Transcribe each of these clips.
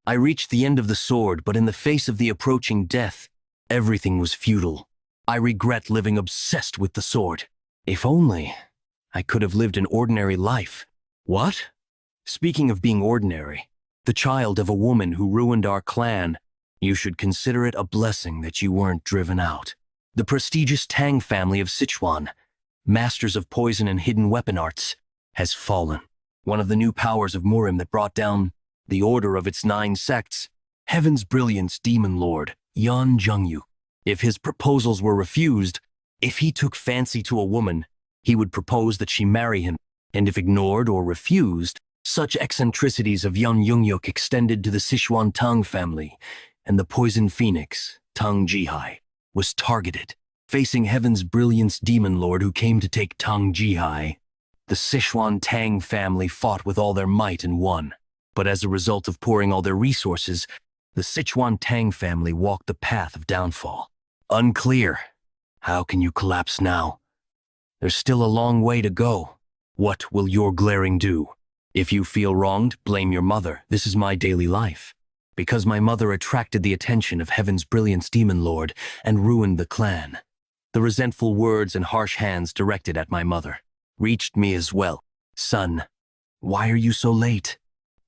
I reached the end of the sword, but in the face of the approaching death, everything was futile. I regret living obsessed with the sword. If only I could have lived an ordinary life. What? Speaking of being ordinary, the child of a woman who ruined our clan, you should consider it a blessing that you weren't driven out. The prestigious Tang family of Sichuan, masters of poison and hidden weapon arts, has fallen. One of the new powers of Murim that brought down the order of its 9 sects, Heaven's Brilliance Demon Lord, Yeon-Myeong. If his proposals were refused, if he took fancy to a woman, he would propose that she marry him, and if ignored or refused, such eccentricities of Yeon-Myeong extended to the Sichuan Tang Family, and the poison phoenix, Tang Yeon-Myeong, was targeted. Facing Heaven's Brilliance Demon Lord who came to take Tang Yeon-Myeong, the Sichuan Tang family fought with all their might and won. But as a result of pouring all their resources, the Sichuan Tang family walked the path of downfall. Unclear. How can you collapse now? There's still a long way to go. What will your glaring do? If you feel wronged, blame your mother. This is my daily life. Because my mother attracted the attention of Heaven's Brilliance Demon Lord and ruined the clan. The resentful words and harsh hands directed at my mother reached me as well. Son, why are you so late?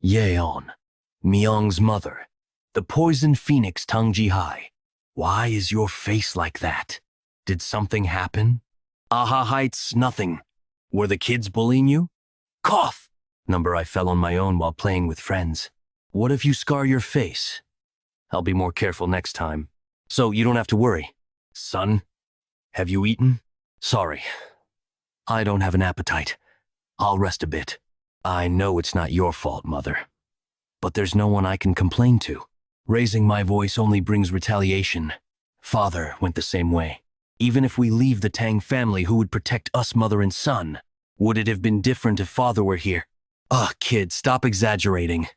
Yeon-Myeong's mother, the poison phoenix Tang Yeon-Myeong. Why is your face like that? Did something happen? Aha Heights, nothing. Were the kids bullying you? Cough! Number I fell on my own while playing with friends. What if you scar your face? I'll be more careful next time. So you don't have to worry. Son, have you eaten? Sorry. I don't have an appetite. I'll rest a bit. I know it's not your fault, Mother. But there's no one I can complain to. Raising my voice only brings retaliation. Father went the same way. Even if we leave the Tang family, who would protect us, mother and son? Would it have been different if father were here? Ugh, kid, stop exaggerating.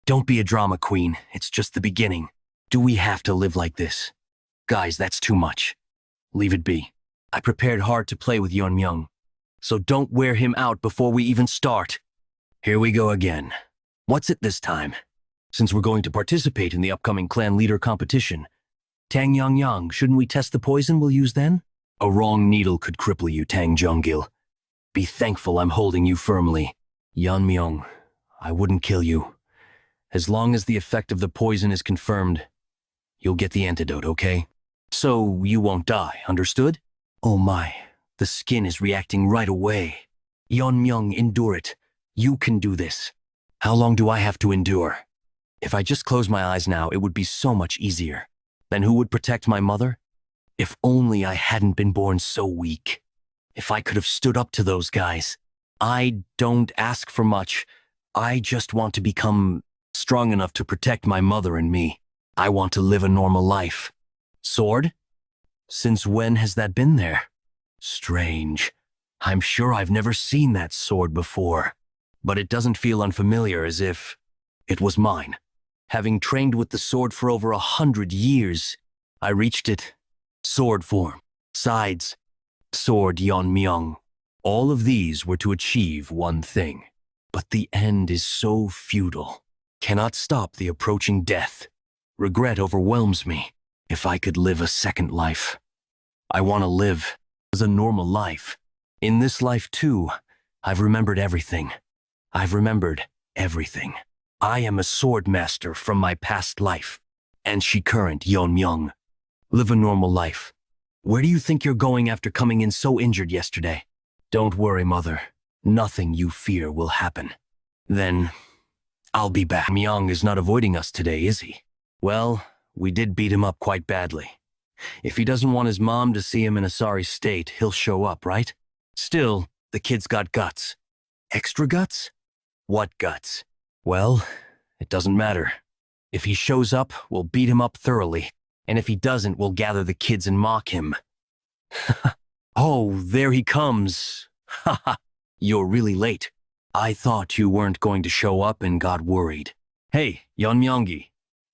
Don't be a drama queen. It's just the beginning. Do we have to live like this? Guys, that's too much. Leave it be. I prepared hard to play with Yeon-Myeong. So don't wear him out before we even start. Here we go again. What's it this time? Since we're going to participate in the upcoming clan leader competition, Tang Yeon-Myeong, shouldn't we test the poison we'll use then? A wrong needle could cripple you, Tang Jeong-gil. Be thankful I'm holding you firmly. Yeon-Myeong, I wouldn't kill you. As long as the effect of the poison is confirmed, you'll get the antidote, okay? So you won't die, understood? Oh my, the skin is reacting right away. Yeon-Myeong, endure it. You can do this. How long do I have to endure? If I just close my eyes now, it would be so much easier. Then who would protect my mother? If only I hadn't been born so weak. If I could have stood up to those guys. I don't ask for much. I just want to become strong enough to protect my mother and me. I want to live a normal life. Sword? Since when has that been there? Strange. I'm sure I've never seen that sword before. But it doesn't feel unfamiliar, as if it was mine. Having trained with the sword for over 100 years, I reached it. Sword form, sides, sword Yeon-Myeong. All of these were to achieve one thing. But the end is so futile. Cannot stop the approaching death. Regret overwhelms me. If I could live a second life. I want to live as a normal life. In this life too, I've remembered everything. I've remembered everything. I am a sword master from my past life. And she current Yeon-Myeong. Live a normal life. Where do you think you're going after coming in so injured yesterday? Don't worry, mother. Nothing you fear will happen. Then, I'll be back. Myeong is not avoiding us today, is he? Well, we did beat him up quite badly. If he doesn't want his mom to see him in a sorry state, he'll show up, right? Still, the kid's got guts. Extra guts? What guts? Well, it doesn't matter. If he shows up, we'll beat him up thoroughly. And if he doesn't, we'll gather the kids and mock him. Oh, there he comes. Haha, you're really late. I thought you weren't going to show up and got worried. Hey, Yeon-Myeong,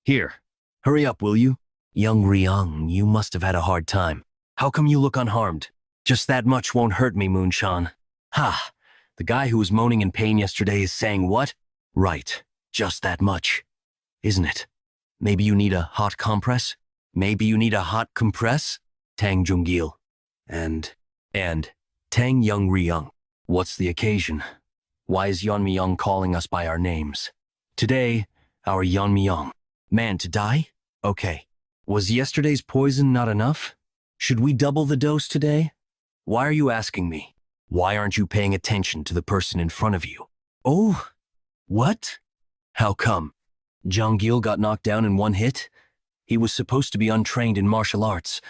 here. Hurry up, will you? Young Ryung, you must have had a hard time. How come you look unharmed? Just that much won't hurt me, Moonshan. Ha! The guy who was moaning in pain yesterday is saying what? Right, just that much. isn't it? Maybe you need a hot compress? Maybe you need a hot compress? Tang Junggil. And Tang Yeon-Myeong. What's the occasion? Why is Yeon-Myeong calling us by our names? Today, our Yeon-Myeong. Man to die? Okay. Was yesterday's poison not enough? Should we double the dose today? Why are you asking me? Why aren't you paying attention to the person in front of you? Oh, what? How come? Junggil got knocked down in one hit? He was supposed to be untrained in martial arts.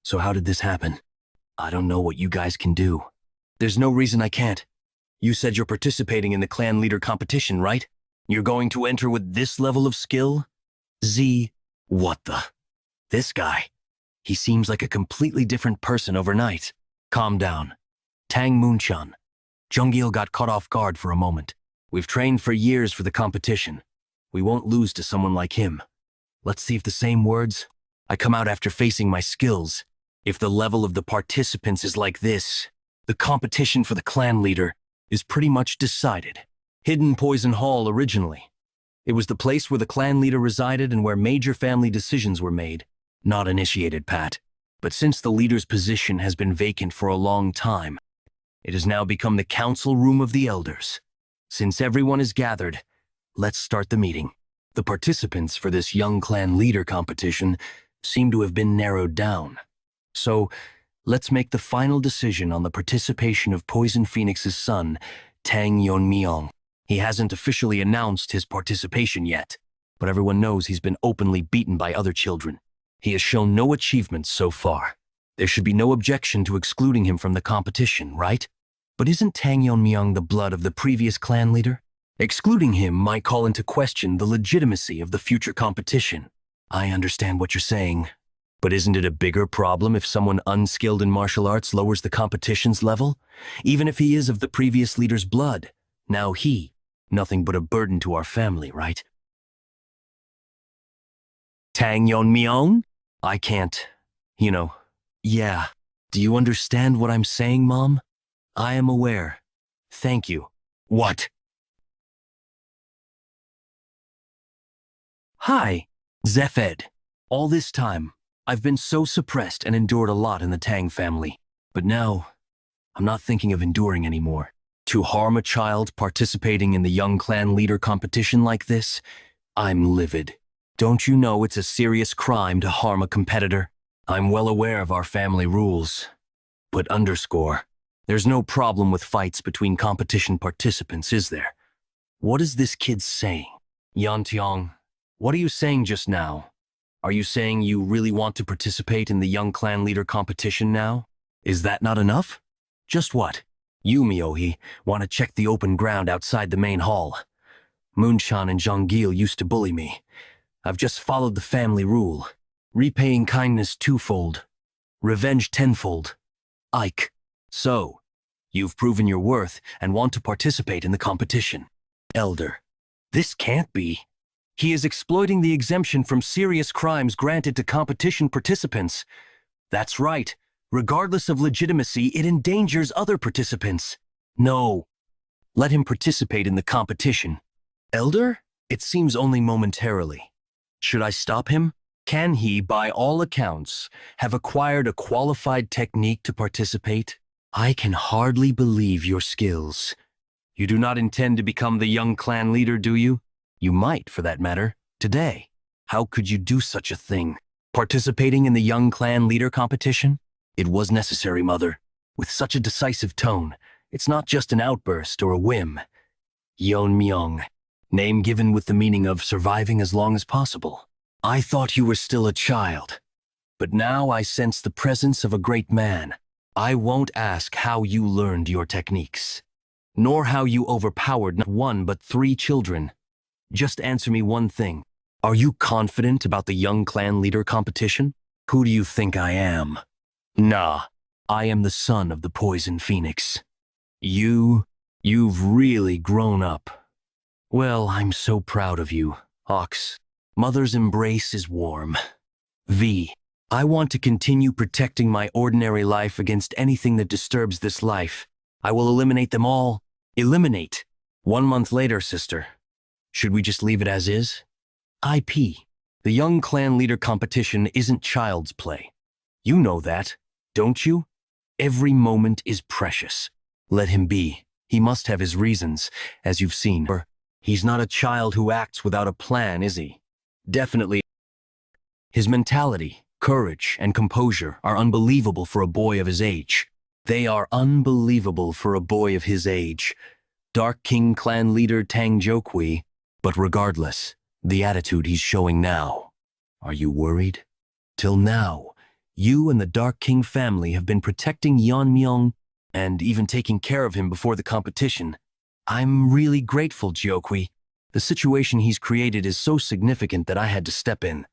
So how did this happen? I don't know what you guys can do. There's no reason I can't. You said you're participating in the clan leader competition, right? You're going to enter with this level of skill? What the? This guy. He seems like a completely different person overnight. Calm down. Tang Moonchan. Junggil got caught off guard for a moment. We've trained for years for the competition. We won't lose to someone like him. Let's see if the same words. I come out after facing my skills. If the level of the participants is like this, the competition for the clan leader is pretty much decided. Hidden Poison Hall originally. It was the place where the clan leader resided and where major family decisions were made. Not initiated, Pat. But since the leader's position has been vacant for a long time, it has now become the council room of the elders. Since everyone is gathered, let's start the meeting. The participants for this young clan leader competition seem to have been narrowed down. So, let's make the final decision on the participation of Poison Phoenix's son, Tang Yeon-Myeong. He hasn't officially announced his participation yet, but everyone knows he's been openly beaten by other children. He has shown no achievements so far. There should be no objection to excluding him from the competition, right? But isn't Tang Yeon-Myeong the blood of the previous clan leader? Excluding him might call into question the legitimacy of the future competition. I understand what you're saying. But isn't it a bigger problem if someone unskilled in martial arts lowers the competition's level? Even if he is of the previous leader's blood, now nothing but a burden to our family, right? Tang Yeon-Myeong? I can't, yeah. Do you understand what I'm saying, Mom? I am aware. Thank you. What? Hi, Zephed. All this time, I've been so suppressed and endured a lot in the Tang family. But now, I'm not thinking of enduring anymore. To harm a child participating in the young clan leader competition like this, I'm livid. Don't you know it's a serious crime to harm a competitor? I'm well aware of our family rules. But there's no problem with fights between competition participants, is there? What is this kid saying? Yantiong, what are you saying just now? Are you saying you really want to participate in the young clan leader competition now? Is that not enough? Just what? You, Myohi, want to check the open ground outside the main hall. Moonchan and Junggil used to bully me. I've just followed the family rule. Repaying kindness twofold. Revenge tenfold. Ike. So, you've proven your worth and want to participate in the competition. Elder. This can't be. He is exploiting the exemption from serious crimes granted to competition participants. That's right. Regardless of legitimacy, it endangers other participants. No. Let him participate in the competition. Elder? It seems only momentarily. Should I stop him? Can he, by all accounts, have acquired a qualified technique to participate? I can hardly believe your skills. You do not intend to become the young clan leader, do you? You might, for that matter, today. How could you do such a thing? Participating in the young clan leader competition? It was necessary, Mother. With such a decisive tone, it's not just an outburst or a whim. Yeon-Myeong, name given with the meaning of surviving as long as possible. I thought you were still a child, but now I sense the presence of a great man. I won't ask how you learned your techniques, nor how you overpowered not one but 3 children. Just answer me one thing. Are you confident about the young clan leader competition? Who do you think I am? Nah, I am the son of the Poison Phoenix. You've really grown up. Well, I'm so proud of you, Ox. Mother's embrace is warm. I want to continue protecting my ordinary life against anything that disturbs this life. I will eliminate them all. Eliminate. 1 month later, sister. Should we just leave it as is? IP. The young clan leader competition isn't child's play. You know that, don't you? Every moment is precious. Let him be. He must have his reasons, as you've seen. He's not a child who acts without a plan, is he? Definitely. His mentality, courage, and composure are unbelievable for a boy of his age. They are unbelievable for a boy of his age. Dark King clan leader Tang Yeon-Myeong. But regardless, the attitude he's showing now. Are you worried? Till now, you and the Dark King family have been protecting Yeon-Myeong and even taking care of him before the competition. I'm really grateful, Yeon-Myeong. The situation he's created is so significant that I had to step in.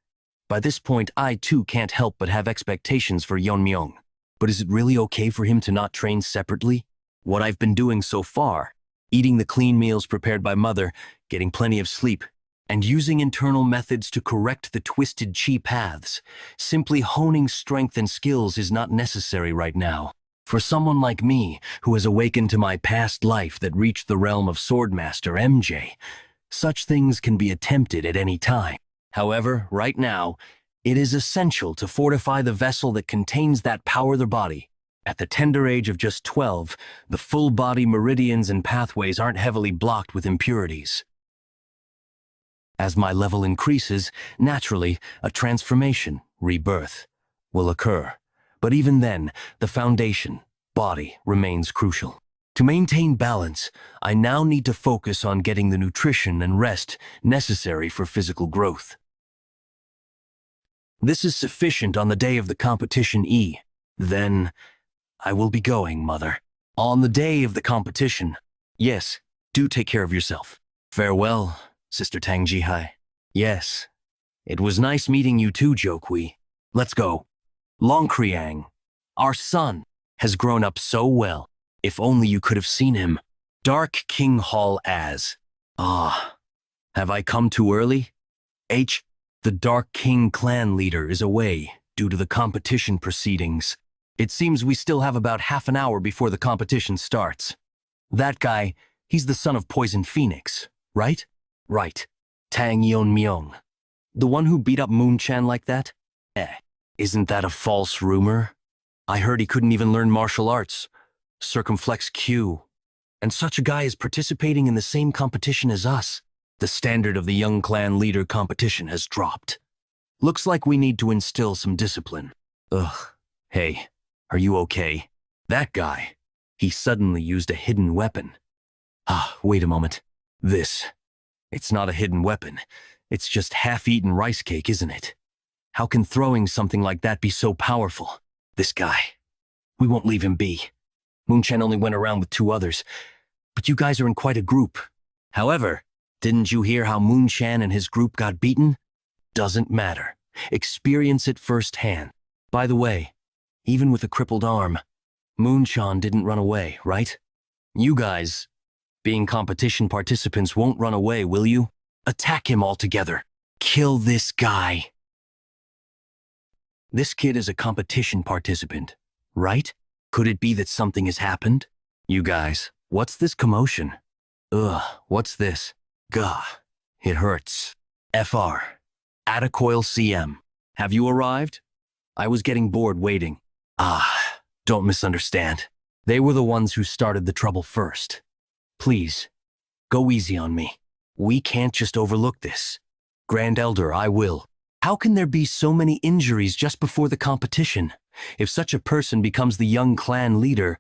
By this point, I too can't help but have expectations for Yeon-Myeong. But is it really okay for him to not train separately? What I've been doing so far, eating the clean meals prepared by mother, getting plenty of sleep, and using internal methods to correct the twisted chi paths. Simply honing strength and skills is not necessary right now. For someone like me, who has awakened to my past life that reached the realm of Swordmaster MJ, such things can be attempted at any time. However, right now, it is essential to fortify the vessel that contains that power the body. At the tender age of just 12, the full body meridians and pathways aren't heavily blocked with impurities. As my level increases, naturally, a transformation, rebirth, will occur. But even then, the foundation, body, remains crucial. To maintain balance, I now need to focus on getting the nutrition and rest necessary for physical growth. This is sufficient on the day of the competition E. Then, I will be going, mother. On the day of the competition. Yes, do take care of yourself. Farewell, Sister Tang Ji-hai. Yes, it was nice meeting you too, Yeon-Myeong. Let's go. Long Kriang, our son, has grown up so well. If only you could have seen him. Dark King Hall as. Have I come too early? The Dark King clan leader is away due to the competition proceedings. It seems we still have about half an hour before the competition starts. That guy, he's the son of Poison Phoenix, right? Right. Tang Yeon-Myeong. The one who beat up Moon-chan like that? Isn't that a false rumor? I heard he couldn't even learn martial arts. Circumflex Q. And such a guy is participating in the same competition as us. The standard of the young clan leader competition has dropped. Looks like we need to instill some discipline. Hey, are you okay? That guy, he suddenly used a hidden weapon. Wait a moment. It's not a hidden weapon. It's just half-eaten rice cake, isn't it? How can throwing something like that be so powerful? This guy. We won't leave him be. Moon-chan only went around with 2 others, but you guys are in quite a group. However, didn't you hear how Moon-chan and his group got beaten? Doesn't matter. Experience it firsthand. By the way, even with a crippled arm, Moon-chan didn't run away, right? You guys, being competition participants, won't run away, will you? Attack him altogether. Kill this guy. This kid is a competition participant, right? Could it be that something has happened? You guys, what's this commotion? What's this? Gah, it hurts. FR. Attacoil CM. Have you arrived? I was getting bored waiting. Don't misunderstand. They were the ones who started the trouble first. Please, go easy on me. We can't just overlook this. Grand Elder, I will. How can there be so many injuries just before the competition? If such a person becomes the young clan leader,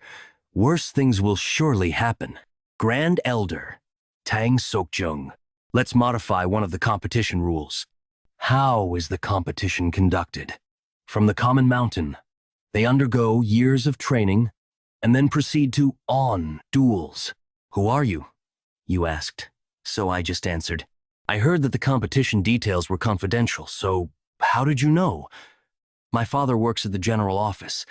worse things will surely happen. Grand Elder, Tang Seok-jung. Let's modify one of the competition rules. How is the competition conducted? From the common mountain, they undergo years of training and then proceed to duels. Who are you? You asked. So I just answered. I heard that the competition details were confidential, so how did you know? My father works at the general office.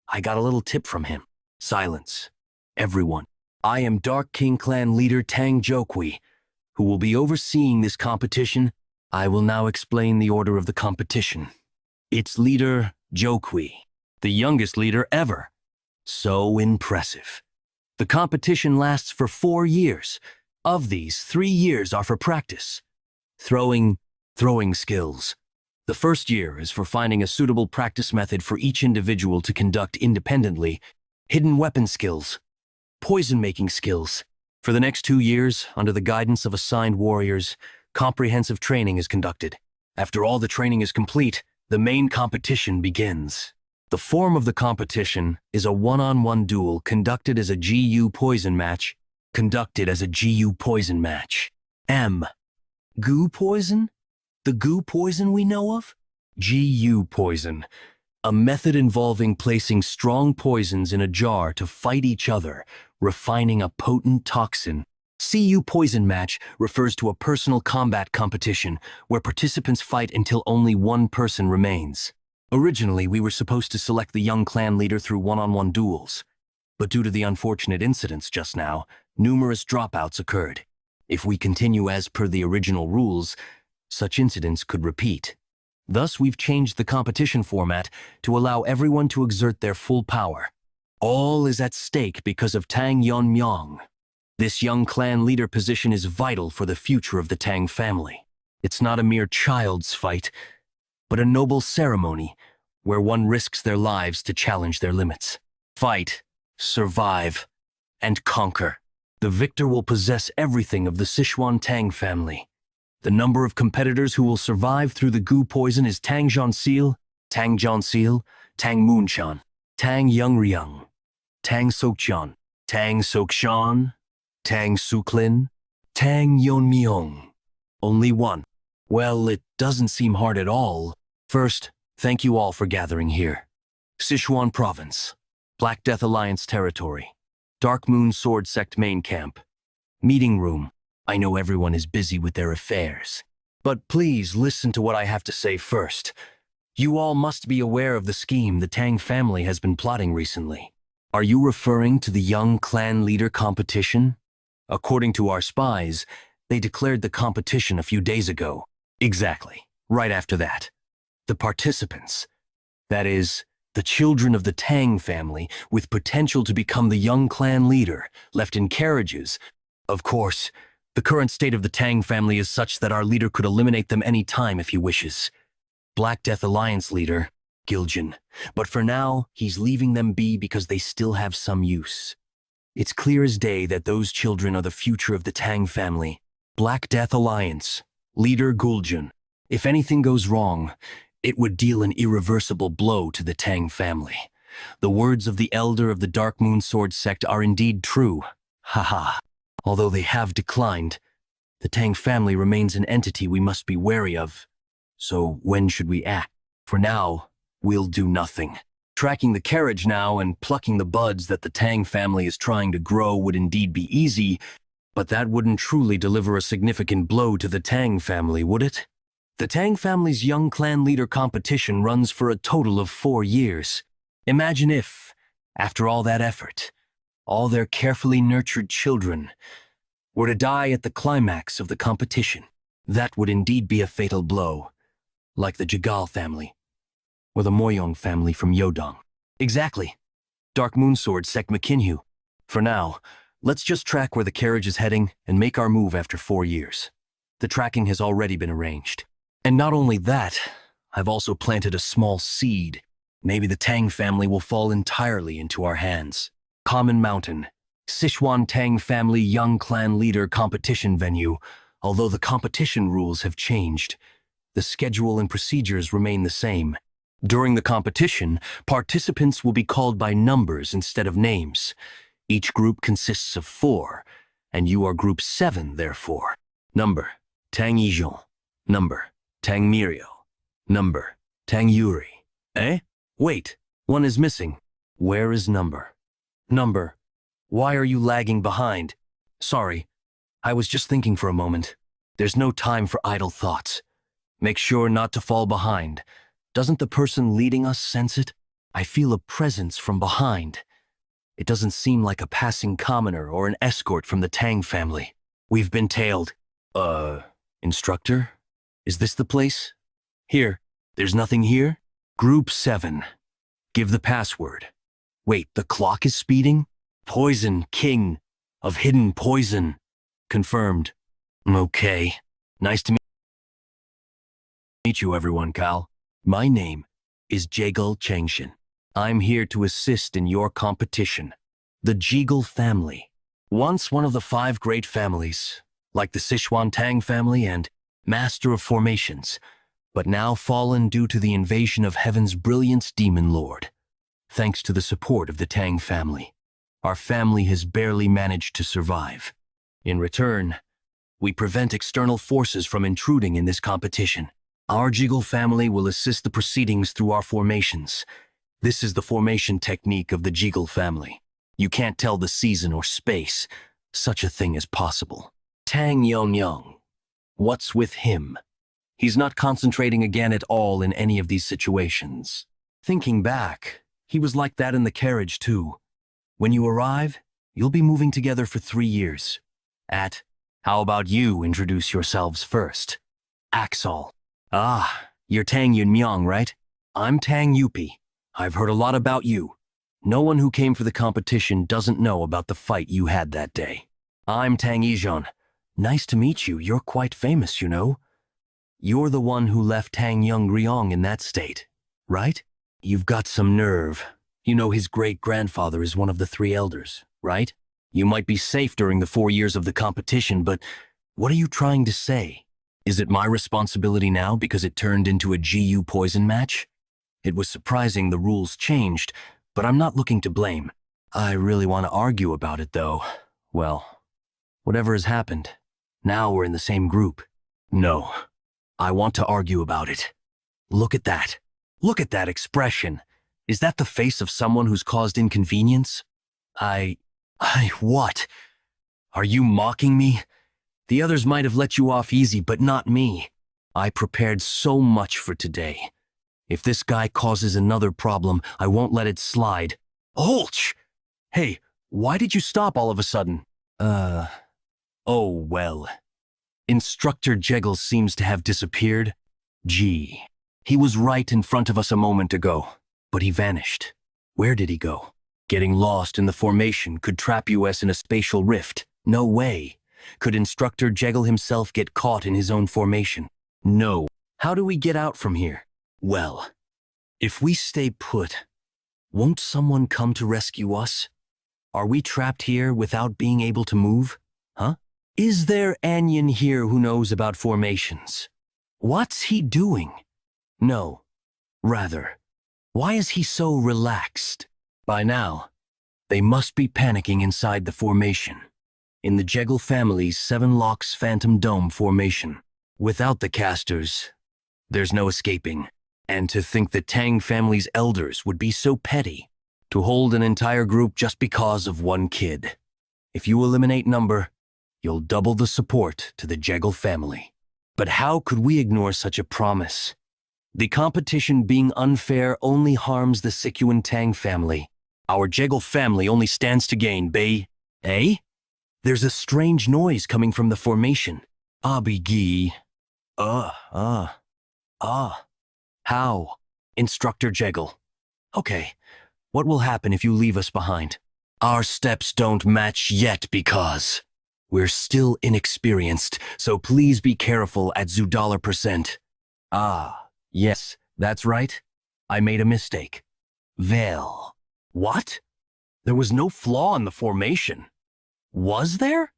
I got a little tip from him. Silence. Everyone. I am Dark King clan leader Tang Yeon-Myeong, who will be overseeing this competition. I will now explain the order of the competition. Its leader, Yeon-Myeong, the youngest leader ever. So impressive. The competition lasts for 4 years. Of these, 3 years are for practice. Throwing Throwing skills. The first year is for finding a suitable practice method for each individual to conduct independently. Hidden weapon skills. Poison-making skills. For the next 2 years, under the guidance of assigned warriors, comprehensive training is conducted. After all the training is complete, the main competition begins. The form of the competition is a one-on-one duel conducted as a GU poison match. M. Goo poison? The goo poison we know of? GU poison. A method involving placing strong poisons in a jar to fight each other, refining a potent toxin. CU poison match refers to a personal combat competition where participants fight until only one person remains. Originally, we were supposed to select the young clan leader through one-on-one duels, but due to the unfortunate incidents just now, numerous dropouts occurred. If we continue as per the original rules, such incidents could repeat. Thus, we've changed the competition format to allow everyone to exert their full power. All is at stake because of Tang Yeon-Myeong. This young clan leader position is vital for the future of the Tang family. It's not a mere child's fight, but a noble ceremony where one risks their lives to challenge their limits. Fight, survive, and conquer. The victor will possess everything of the Sichuan Tang family. The number of competitors who will survive through the goo poison is Tang Yeon-Sil, Tang Moonshan, Tang Yeon-Myeong, Tang Sokcheon, Tang Sokshan, Tang Suklin, Tang Yeon-Myeong. Only one. Well, it doesn't seem hard at all. First, thank you all for gathering here. Sichuan Province, Black Death Alliance territory, Dark Moon Sword Sect main camp, meeting room. I know everyone is busy with their affairs, but please listen to what I have to say first. You all must be aware of the scheme the Tang family has been plotting recently. Are you referring to the young clan leader competition? According to our spies, they declared the competition a few days ago. Exactly, right after that. The participants, that is, the children of the Tang family with potential to become the young clan leader, left in carriages. Of course, the current state of the Tang family is such that our leader could eliminate them any time if he wishes. Black Death Alliance leader, Giljan. But for now, he's leaving them be because they still have some use. It's clear as day that those children are the future of the Tang family. Black Death Alliance, leader Guljan. If anything goes wrong, it would deal an irreversible blow to the Tang family. The words of the elder of the Dark Moon Sword Sect are indeed true. Haha. Although they have declined, the Tang family remains an entity we must be wary of. So when should we act? For now, we'll do nothing. Tracking the carriage now and plucking the buds that the Tang family is trying to grow would indeed be easy, but that wouldn't truly deliver a significant blow to the Tang family, would it? The Tang family's young clan leader competition runs for a total of 4 years. Imagine if, after all that effort, all their carefully nurtured children were to die at the climax of the competition. That would indeed be a fatal blow, like the Jagal family, or the Myeong family from Yodong. Exactly. Dark Moon Sword Sect McKinhu. For now, let's just track where the carriage is heading and make our move after 4 years. The tracking has already been arranged. And not only that, I've also planted a small seed. Maybe the Tang family will fall entirely into our hands. Common Mountain, Sichuan Tang Family Young Clan Leader Competition Venue. Although the competition rules have changed, the schedule and procedures remain the same. During the competition, participants will be called by numbers instead of names. Each group consists of 4, and you are group 7, therefore. Number, Tang Yeon. Number, Tang Mirio. Number, Tang Yuri. Eh? Wait, one is missing. Where is number? Number, why are you lagging behind? Sorry, I was just thinking for a moment. There's no time for idle thoughts. Make sure not to fall behind. Doesn't the person leading us sense it? I feel a presence from behind. It doesn't seem like a passing commoner or an escort from the Tang family. We've been tailed. Instructor? Is this the place? Here. There's nothing here? Group 7. Give the password. Wait, the clock is speeding? Poison King of Hidden Poison. Confirmed. Okay. Nice to meet you. Meet you everyone, Cal. My name is Jiggle Changshin. I'm here to assist in your competition. The Jiggle family. Once one of the 5 great families, like the Sichuan Tang family and Master of Formations, but now fallen due to the invasion of Heaven's brilliant demon lord. Thanks to the support of the Tang family, our family has barely managed to survive. In return, we prevent external forces from intruding in this competition. Our Jiggle family will assist the proceedings through our formations. This is the formation technique of the Jiggle family. You can't tell the season or space. Such a thing is possible. Tang Yeon-Myeong. What's with him? He's not concentrating again at all in any of these situations. Thinking back, he was like that in the carriage too. When you arrive, you'll be moving together for 3 years. How about you introduce yourselves first? Axol. Ah, you're Tang Yeon-Myeong, right? I'm Tang Yupi. I've heard a lot about you. No one who came for the competition doesn't know about the fight you had that day. I'm Tang Yeon. Nice to meet you. You're quite famous, you know. You're the one who left Tang Yeon-Myeong in that state, right? You've got some nerve. You know his great-grandfather is one of the 3 elders, right? You might be safe during the 4 years of the competition, but what are you trying to say? Is it my responsibility now because it turned into a GU poison match? It was surprising the rules changed, but I'm not looking to blame. I really want to argue about it, though. Well, whatever has happened, now we're in the same group. No, I want to argue about it. Look at that. Look at that expression. Is that the face of someone who's caused inconvenience? What? Are you mocking me? The others might have let you off easy, but not me. I prepared so much for today. If this guy causes another problem, I won't let it slide. Olch! Hey, why did you stop all of a sudden? Oh well. Instructor Jeggle seems to have disappeared. Gee, he was right in front of us a moment ago, but he vanished. Where did he go? Getting lost in the formation could trap us in a spatial rift. No way. Could Instructor Jeggle himself get caught in his own formation? No. How do we get out from here? Well, if we stay put, won't someone come to rescue us? Are we trapped here without being able to move? Huh? Is there Anyon here who knows about formations? What's he doing? No. Rather, why is he so relaxed? By now, they must be panicking inside the formation. In the Jeggle family's 7 Locks Phantom Dome formation. Without the casters, there's no escaping. And to think the Tang family's elders would be so petty, to hold an entire group just because of one kid. If you eliminate number, you'll double the support to the Jeggle family. But how could we ignore such a promise? The competition being unfair only harms the Sichuan Tang family. Our Jeggle family only stands to gain, Bay. Eh? There's a strange noise coming from the formation. Abigi. How? Instructor Jeggle. Okay, what will happen if you leave us behind? Our steps don't match yet because we're still inexperienced, so please be careful at $100%. Ah, yes, that's right. I made a mistake. Well. What? There was no flaw in the formation. Was there?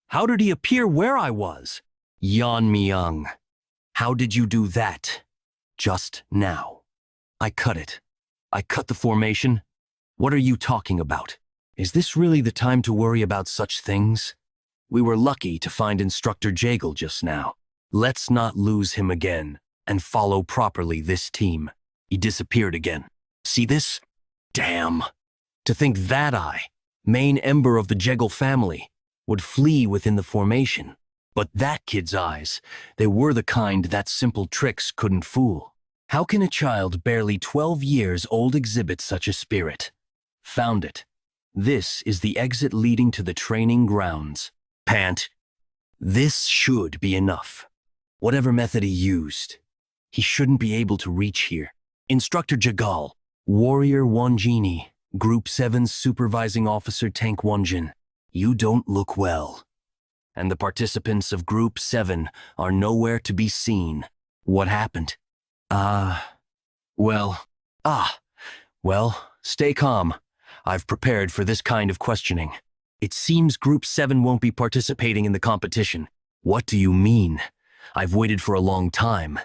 How did he appear where I was? Yeon-Myeong. How did you do that? Just now. I cut it. I cut the formation. What are you talking about? Is this really the time to worry about such things? We were lucky to find Instructor Jeggle just now. Let's not lose him again and follow properly this team. He disappeared again. See this? Damn. To think that main ember of the Jeggle family, would flee within the formation. But that kid's eyes, they were the kind that simple tricks couldn't fool. How can a child barely 12 years old exhibit such a spirit? Found it. This is the exit leading to the training grounds. Pant. This should be enough. Whatever method he used, he shouldn't be able to reach here. Instructor Jagal, Warrior Wonjini, Group 7 Supervising Officer Tank Wonjin, you don't look well. And the participants of Group 7 are nowhere to be seen. What happened? Well, ah, well, stay calm. I've prepared for this kind of questioning. It seems Group 7 won't be participating in the competition. What do you mean? I've waited for a long time,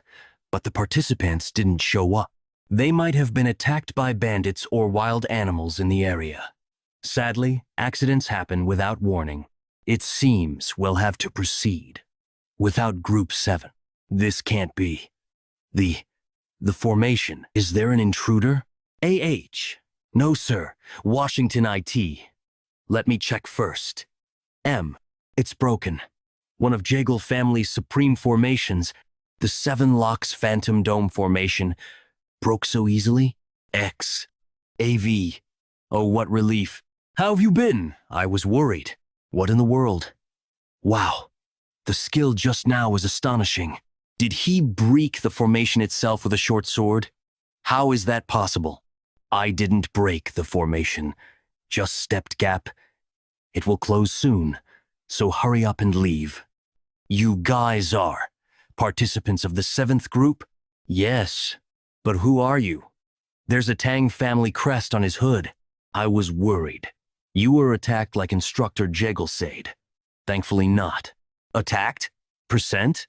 but the participants didn't show up. They might have been attacked by bandits or wild animals in the area. Sadly, accidents happen without warning. It seems we'll have to proceed without Group 7. This can't be. The formation. Is there an intruder? AH. No, sir. Washington IT. Let me check first. M. It's broken. One of Jaegel family's supreme formations, the Seven Locks Phantom Dome formation, broke so easily? X. AV. Oh, what relief. How have you been? I was worried. What in the world? Wow. The skill just now was astonishing. Did he break the formation itself with a short sword? How is that possible? I didn't break the formation, just stepped gap. It will close soon, so hurry up and leave. You guys are participants of the 7th group? Yes, but who are you? There's a Tang family crest on his hood. I was worried. You were attacked like Instructor Jaegel said. Thankfully not. Attacked? Percent?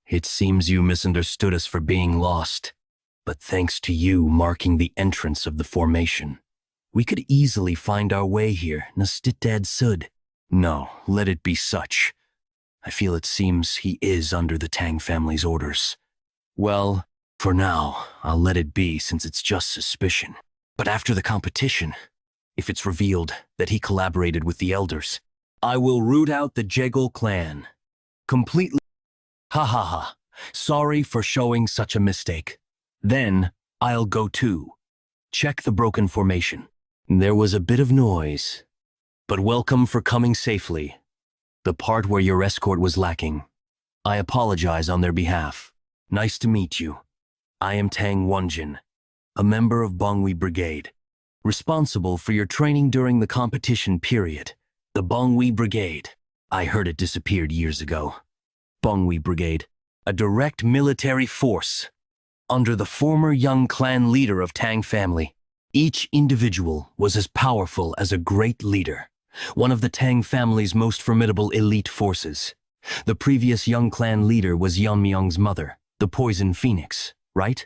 It seems you misunderstood us for being lost. But thanks to you marking the entrance of the formation, we could easily find our way here, Nastitad Sud. No, let it be such. I feel it seems he is under the Tang family's orders. Well, for now, I'll let it be since it's just suspicion. But after the competition, if it's revealed that he collaborated with the elders, I will root out the Jaegel clan. Completely. Ha ha ha. Sorry for showing such a mistake. Then, I'll go too. Check the broken formation. There was a bit of noise, but welcome for coming safely. The part where your escort was lacking. I apologize on their behalf. Nice to meet you. I am Tang Yeon-Myeong, a member of Manhwa Brigade, responsible for your training during the competition period. The Manhwa Brigade. I heard it disappeared years ago. Manhwa Brigade, a direct military force under the former young clan leader of Tang family. Each individual was as powerful as a great leader, one of the Tang family's most formidable elite forces. The previous young clan leader was Yeon-Myeong's mother, the Poison Phoenix, right?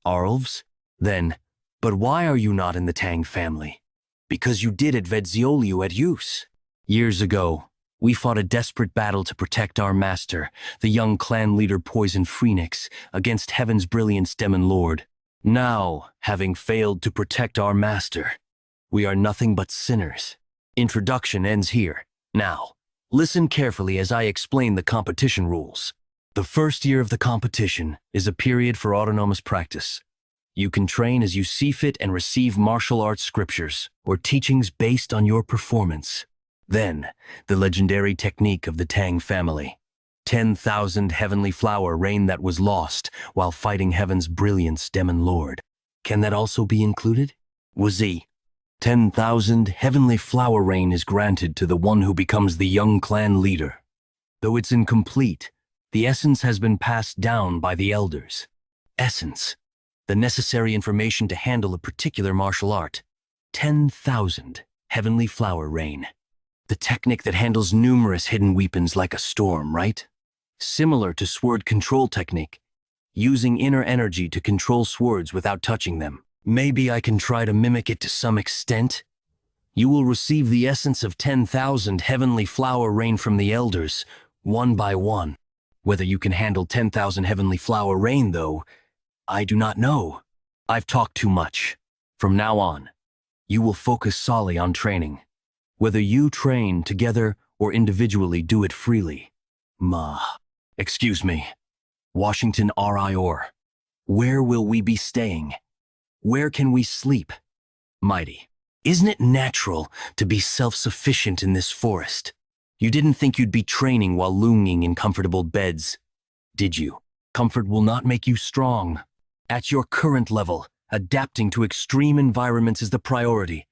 Arlves? Then, but why are you not in the Tang family? Because you did at Vedzioliu at use. Years ago, we fought a desperate battle to protect our master, the young clan leader Poison Phoenix, against Heaven's Brilliance Demon Lord. Now, having failed to protect our master, we are nothing but sinners. Introduction ends here. Now, listen carefully as I explain the competition rules. The first year of the competition is a period for autonomous practice. You can train as you see fit and receive martial arts scriptures or teachings based on your performance. Then, the legendary technique of the Tang family. 10,000 heavenly flower rain that was lost while fighting Heaven's Brilliance Demon Lord. Can that also be included? Wazi. 10,000 heavenly flower rain is granted to the one who becomes the young clan leader. Though it's incomplete, the essence has been passed down by the elders. Essence. The necessary information to handle a particular martial art. 10,000 heavenly flower rain. The technique that handles numerous hidden weapons like a storm, right? Similar to sword control technique, using inner energy to control swords without touching them. Maybe I can try to mimic it to some extent. You will receive the essence of 10,000 heavenly flower rain from the elders, one by one. Whether you can handle 10,000 heavenly flower rain, though, I do not know. I've talked too much. From now on, you will focus solely on training. Whether you train together or individually, do it freely. Excuse me. Washington RIOR. Where will we be staying? Where can we sleep? Mighty. Isn't it natural to be self-sufficient in this forest? You didn't think you'd be training while lounging in comfortable beds, did you? Comfort will not make you strong. At your current level, adapting to extreme environments is the priority.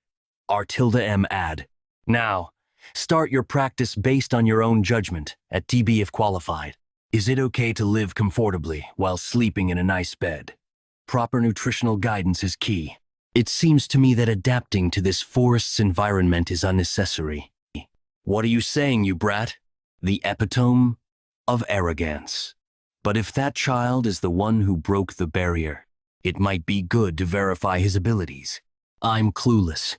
R tilde add. Now, start your practice based on your own judgment, at TB if qualified. Is it okay to live comfortably while sleeping in a nice bed? Proper nutritional guidance is key. It seems to me that adapting to this forest's environment is unnecessary. What are you saying, you brat? The epitome of arrogance. But if that child is the one who broke the barrier, it might be good to verify his abilities. I'm clueless.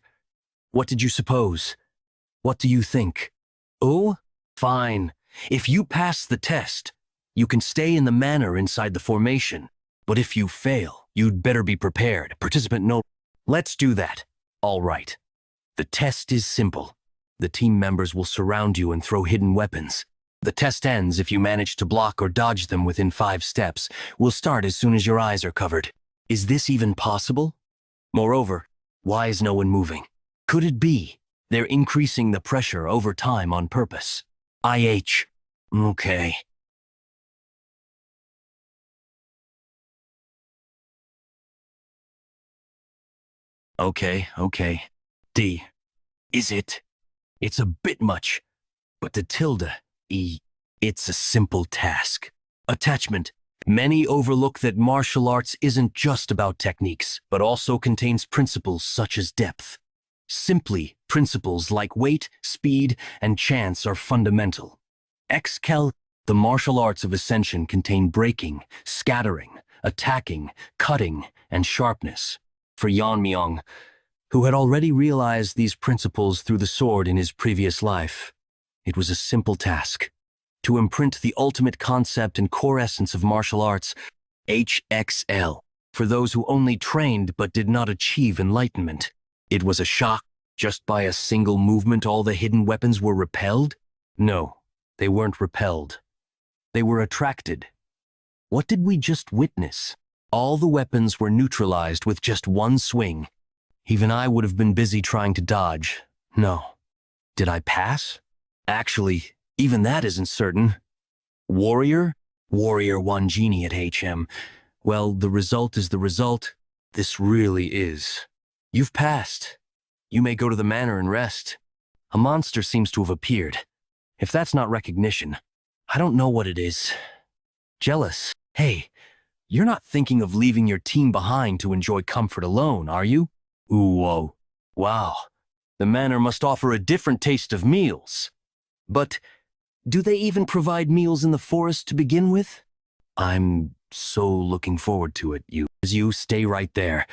What did you suppose? What do you think? Oh, fine. If you pass the test, you can stay in the manor inside the formation. But if you fail, you'd better be prepared. Participant note. Let's do that. All right. The test is simple. The team members will surround you and throw hidden weapons. The test ends if you manage to block or dodge them within 5 steps. We'll start as soon as your eyes are covered. Is this even possible? Moreover, why is no one moving? Could it be they're increasing the pressure over time on purpose? IH. Okay. Okay. D. Is it? It's a bit much. But the tilde, E. It's a simple task. Attachment. Many overlook that martial arts isn't just about techniques, but also contains principles such as depth. Simply, principles like weight, speed, and chance are fundamental. The martial arts of ascension contain breaking, scattering, attacking, cutting, and sharpness. For Yeon-Myeong, who had already realized these principles through the sword in his previous life, it was a simple task. To imprint the ultimate concept and core essence of martial arts, HXL, for those who only trained but did not achieve enlightenment. It was a shock. Just by a single movement all the hidden weapons were repelled? No, they weren't repelled. They were attracted. What did we just witness? All the weapons were neutralized with just one swing. Even I would have been busy trying to dodge. No. Did I pass? Actually, even that isn't certain. Warrior? Warrior 1 genie at HM. Well, the result is the result. This really is. You've passed. You may go to the manor and rest. A monster seems to have appeared. If that's not recognition, I don't know what it is. Jealous. Hey, you're not thinking of leaving your team behind to enjoy comfort alone, are you? Ooh, whoa. Wow. The manor must offer a different taste of meals. But do they even provide meals in the forest to begin with? I'm so looking forward to it. You stay right there.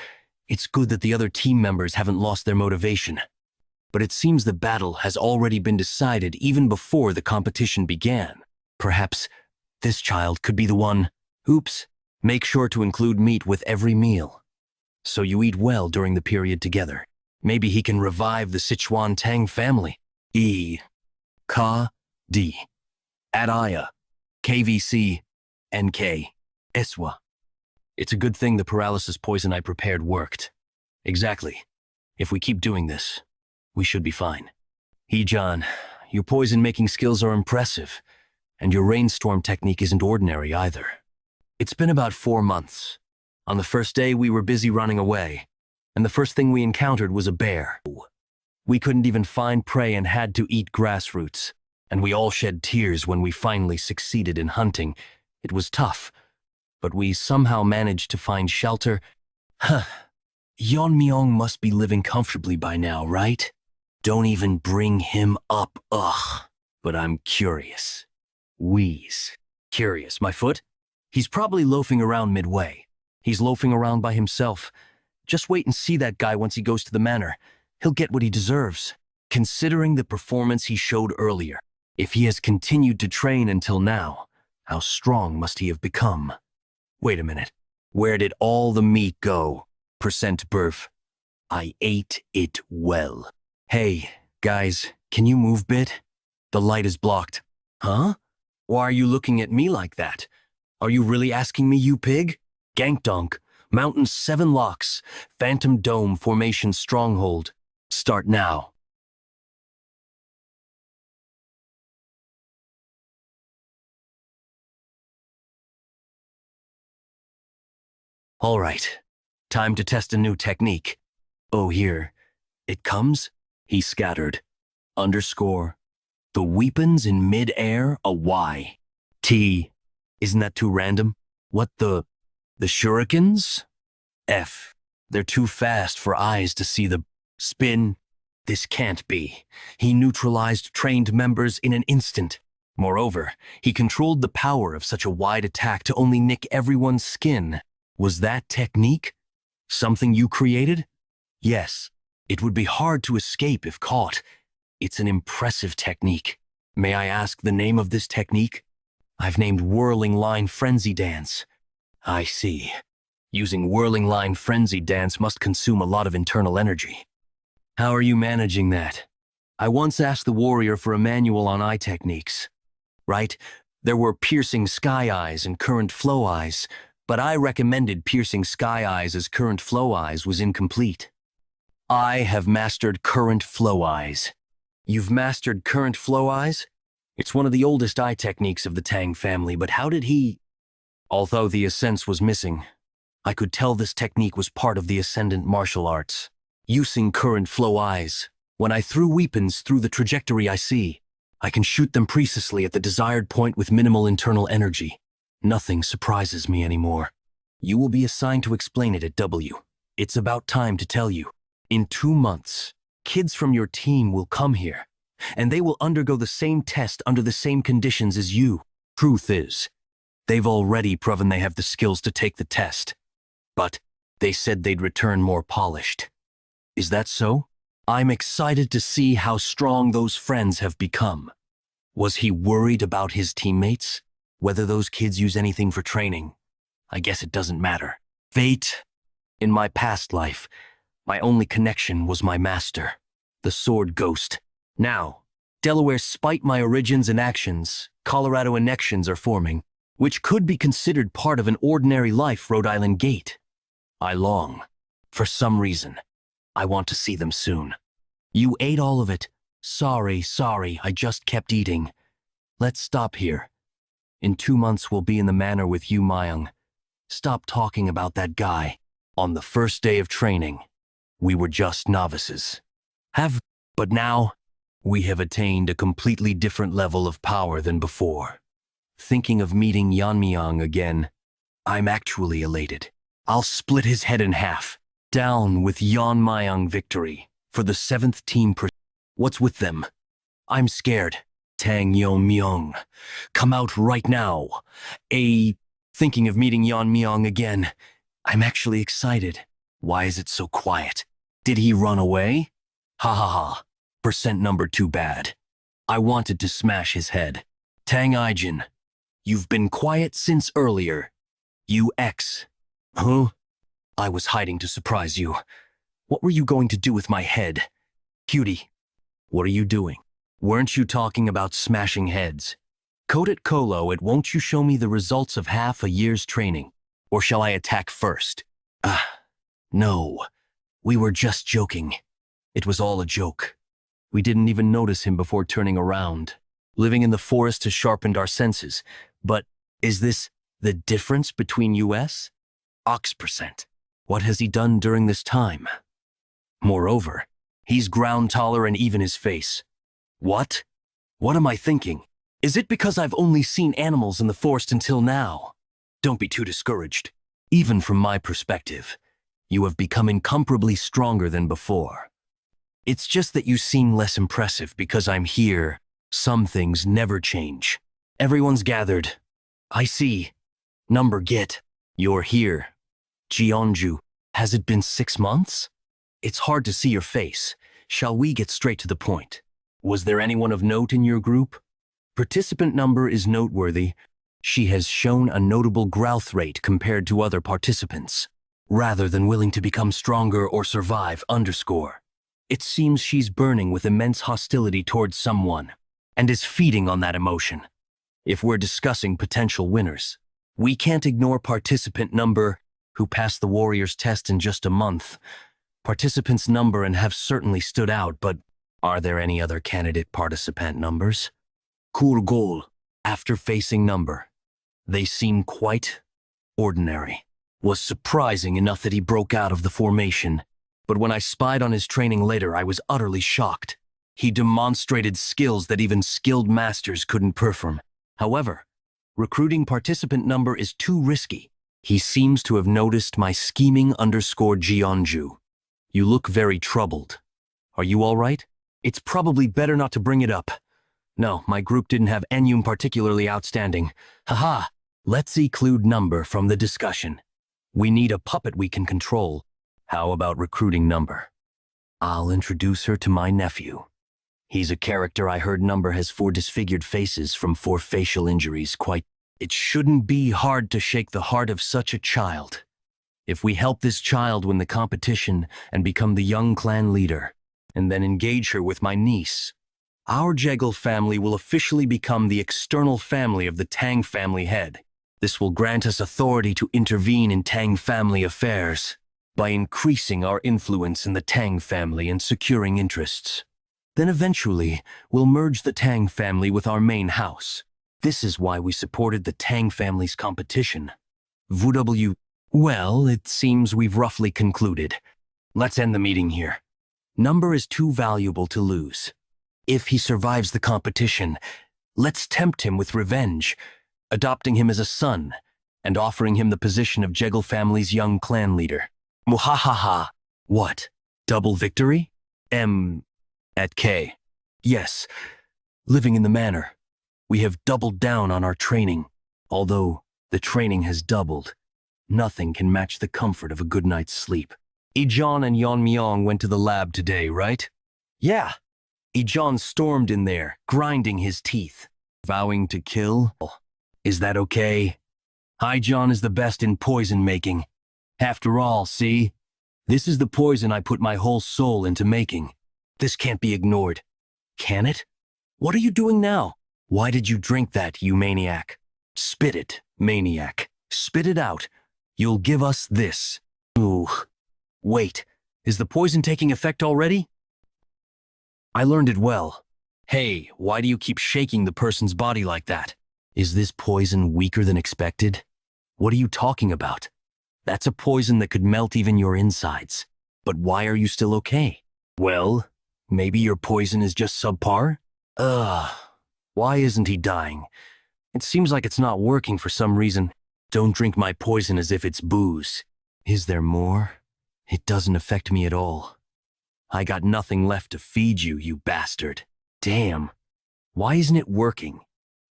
It's good that the other team members haven't lost their motivation. But it seems the battle has already been decided even before the competition began. Perhaps this child could be the one. Oops. Make sure to include meat with every meal, so you eat well during the period together. Maybe he can revive the Sichuan Tang family. E. Ka. D. Adaya. KVC. NK. Eswa. It's a good thing the paralysis poison I prepared worked. Exactly. If we keep doing this, we should be fine. Heejun, your poison-making skills are impressive, and your rainstorm technique isn't ordinary either. It's been about 4 months. On the first day, we were busy running away, and the first thing we encountered was a bear. We couldn't even find prey and had to eat grass roots, and we all shed tears when we finally succeeded in hunting. It was tough, but we somehow managed to find shelter. Yeon-Myeong must be living comfortably by now, right? Don't even bring him up, ugh. But I'm curious. Wheeze. Curious, my foot? He's probably loafing around midway. He's loafing around by himself. Just wait and see that guy once he goes to the manor. He'll get what he deserves. Considering the performance he showed earlier, if he has continued to train until now, how strong must he have become? Wait a minute. Where did all the meat go? Percent Burf. I ate it well. Hey, guys, can you move bit? The light is blocked. Huh? Why are you looking at me like that? Are you really asking me, you pig? Gankdonk, Mountain 7 Locks, Phantom Dome Formation Stronghold. Start now. All right, time to test a new technique. Oh, here. It comes? He scattered. Underscore. The weapons in mid-air, a Y. T. Isn't that too random? What the shurikens? F. They're too fast for eyes to see the spin. This can't be. He neutralized trained members in an instant. Moreover, he controlled the power of such a wide attack to only nick everyone's skin. Was that technique something you created? Yes. It would be hard to escape if caught. It's an impressive technique. May I ask the name of this technique? I've named Whirling Line Frenzy Dance. I see. Using Whirling Line Frenzy Dance must consume a lot of internal energy. How are you managing that? I once asked the warrior for a manual on eye techniques. Right? There were piercing sky eyes and current flow eyes, but I recommended piercing sky eyes as current flow eyes was incomplete. I have mastered current flow eyes. You've mastered current flow eyes? It's one of the oldest eye techniques of the Tang family, but how did he... Although the essence was missing, I could tell this technique was part of the ascendant martial arts. Using current flow eyes, when I threw weapons through the trajectory I see, I can shoot them precisely at the desired point with minimal internal energy. Nothing surprises me anymore. You will be assigned to explain it at W. It's about time to tell you. In 2 months, kids from your team will come here, and they will undergo the same test under the same conditions as you. Truth is, they've already proven they have the skills to take the test. But they said they'd return more polished. Is that so? I'm excited to see how strong those friends have become. Was he worried about his teammates? Whether those kids use anything for training? I guess it doesn't matter. Fate. In my past life, my only connection was my master, the sword ghost. Now, Delaware, spite my origins and actions, Colorado annexions are forming, which could be considered part of an ordinary life Rhode Island gate. I long. For some reason, I want to see them soon. You ate all of it. Sorry, I just kept eating. Let's stop here. In 2 months we'll be in the manor with Yeon-Myeong. Stop talking about that guy. On the first day of training, we were just novices. But now, we have attained a completely different level of power than before. Thinking of meeting Yeon-Myeong again, I'm actually elated. I'll split his head in half. Down with Yeon-Myeong victory for the 7th team. What's with them? I'm scared. Tang Yeon-Myeong, come out right now. Thinking of meeting Yeon-Myeong again. I'm actually excited. Why is it so quiet? Did he run away? Ha ha ha. Percent number too bad. I wanted to smash his head. Tang Ijin, you've been quiet since earlier. You X. Huh? I was hiding to surprise you. What were you going to do with my head? Cutie, what are you doing? Weren't you talking about smashing heads? Code it Colo, won't you show me the results of half a year's training? Or shall I attack first? No. We were just joking. It was all a joke. We didn't even notice him before turning around. Living in the forest has sharpened our senses. But is this the difference between US? Ox%. What has he done during this time? Moreover, he's ground taller and even his face. What? What am I thinking? Is it because I've only seen animals in the forest until now? Don't be too discouraged. Even from my perspective, you have become incomparably stronger than before. It's just that you seem less impressive because I'm here. Some things never change. Everyone's gathered. I see. Number get. You're here. Jeonju, has it been 6 months? It's hard to see your face. Shall we get straight to the point? Was there anyone of note in your group? Participant number is noteworthy. She has shown a notable growth rate compared to other participants. Rather than willing to become stronger or survive, _. It seems she's burning with immense hostility towards someone, and is feeding on that emotion. If we're discussing potential winners, we can't ignore participant number, who passed the warrior's test in just a month. Participants number and have certainly stood out, but are there any other candidate participant numbers? Cool goal. After facing number, they seem quite ordinary. Was surprising enough that he broke out of the formation, but when I spied on his training later, I was utterly shocked. He demonstrated skills that even skilled masters couldn't perform. However, Recruiting participant number is too risky. He seems to have noticed my scheming underscore Jeonju. You look very troubled. Are you all right? It's probably better not to bring it up. No, my group didn't have anyone particularly outstanding. Haha, let's exclude number from the discussion. We need a puppet we can control. How about recruiting number? I'll introduce her to my nephew. He's a character I heard number has 4 disfigured faces from 4 facial injuries. It shouldn't be hard to shake the heart of such a child. If we help this child win the competition and become the young clan leader, and then engage her with my niece, our Jegal family will officially become the external family of the Tang family head. This will grant us authority to intervene in Tang family affairs by increasing our influence in the Tang family and securing interests. Then eventually, we'll merge the Tang family with our main house. This is why we supported the Tang family's competition. VW. Well, it seems we've roughly concluded. Let's end the meeting here. Number is too valuable to lose. If he survives the competition, let's tempt him with revenge, adopting him as a son and offering him the position of Jegal family's young clan leader. Muhahaha. What? Double victory? At K. Yes, living in the manor. We have doubled down on our training. Although the training has doubled, nothing can match the comfort of a good night's sleep. Tang and Yeon-Myeong went to the lab today, right? Yeah. Tang stormed in there, grinding his teeth, vowing to kill. Is that okay? Tang is the best in poison making. After all, see? This is the poison I put my whole soul into making. This can't be ignored. Can it? What are you doing now? Why did you drink that, you maniac? Spit it, maniac. Spit it out. You'll give us this. Ooh. Wait, is the poison taking effect already? I learned it well. Hey, why do you keep shaking the person's body like that? Is this poison weaker than expected? What are you talking about? That's a poison that could melt even your insides. But why are you still okay? Well, maybe your poison is just subpar? Why isn't he dying? It seems like it's not working for some reason. Don't drink my poison as if it's booze. Is there more? It doesn't affect me at all. I got nothing left to feed you, you bastard. Damn. Why isn't it working?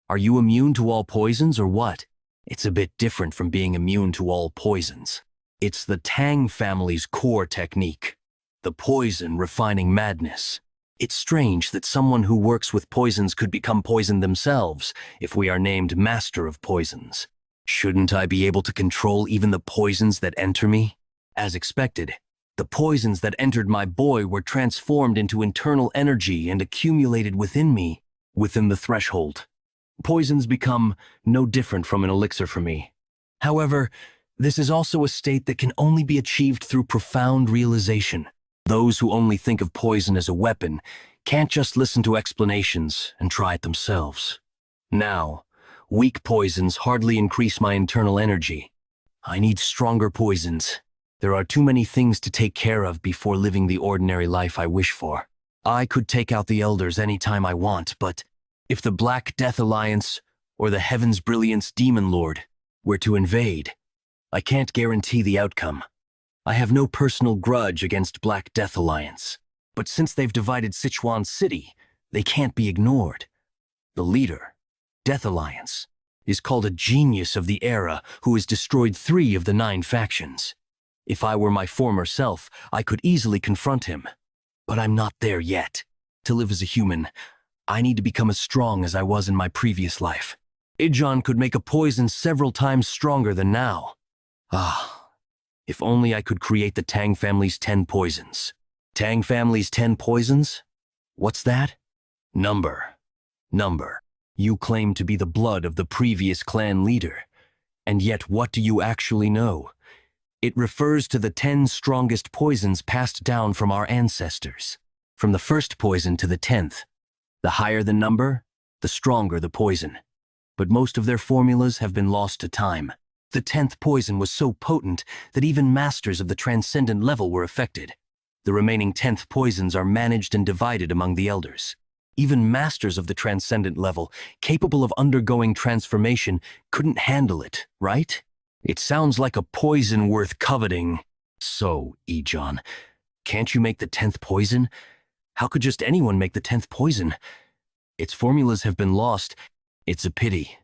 Are you immune to all poisons or what? It's a bit different from being immune to all poisons. It's the Tang family's core technique. The poison refining madness. It's strange that someone who works with poisons could become poisoned themselves if we are named Master of Poisons. Shouldn't I be able to control even the poisons that enter me? As expected, the poisons that entered my boy were transformed into internal energy and accumulated within me, within the threshold. Poisons become no different from an elixir for me. However, this is also a state that can only be achieved through profound realization. Those who only think of poison as a weapon can't just listen to explanations and try it themselves. Now, weak poisons hardly increase my internal energy. I need stronger poisons. There are too many things to take care of before living the ordinary life I wish for. I could take out the elders anytime I want, but if the Black Death Alliance or the Heaven's Brilliance Demon Lord were to invade, I can't guarantee the outcome. I have no personal grudge against Black Death Alliance, but since they've divided Sichuan City, they can't be ignored. The leader, Death Alliance, is called a genius of the era who has destroyed 3 of the 9 factions. If I were my former self, I could easily confront him. But I'm not there yet. To live as a human, I need to become as strong as I was in my previous life. Tang could make a poison several times stronger than now. If only I could create the Tang family's 10 poisons. Tang family's 10 poisons? What's that? Number. You claim to be the blood of the previous clan leader. And yet what do you actually know? It refers to the 10 strongest poisons passed down from our ancestors. From the first poison to the 10th. The higher the number, the stronger the poison. But most of their formulas have been lost to time. The 10th poison was so potent that even masters of the transcendent level were affected. The remaining 10th poisons are managed and divided among the elders. Even masters of the transcendent level, capable of undergoing transformation, couldn't handle it, right? It sounds like a poison worth coveting. So, Ejon, can't you make the 10th poison? How could just anyone make the 10th poison? Its formulas have been lost. It's a pity.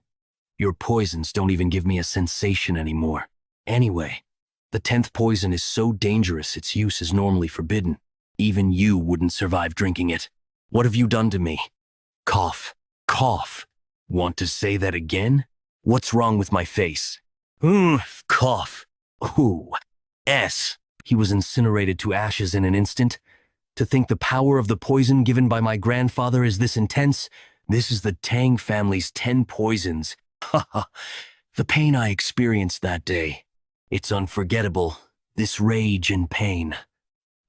Your poisons don't even give me a sensation anymore. Anyway, the 10th poison is so dangerous its use is normally forbidden. Even you wouldn't survive drinking it. What have you done to me? Cough. Cough. Want to say that again? What's wrong with my face? Cough. Ooh. S. He was incinerated to ashes in an instant. To think the power of the poison given by my grandfather is this intense, this is the Tang family's 10 poisons. Ha ha. The pain I experienced that day. It's unforgettable, this rage and pain.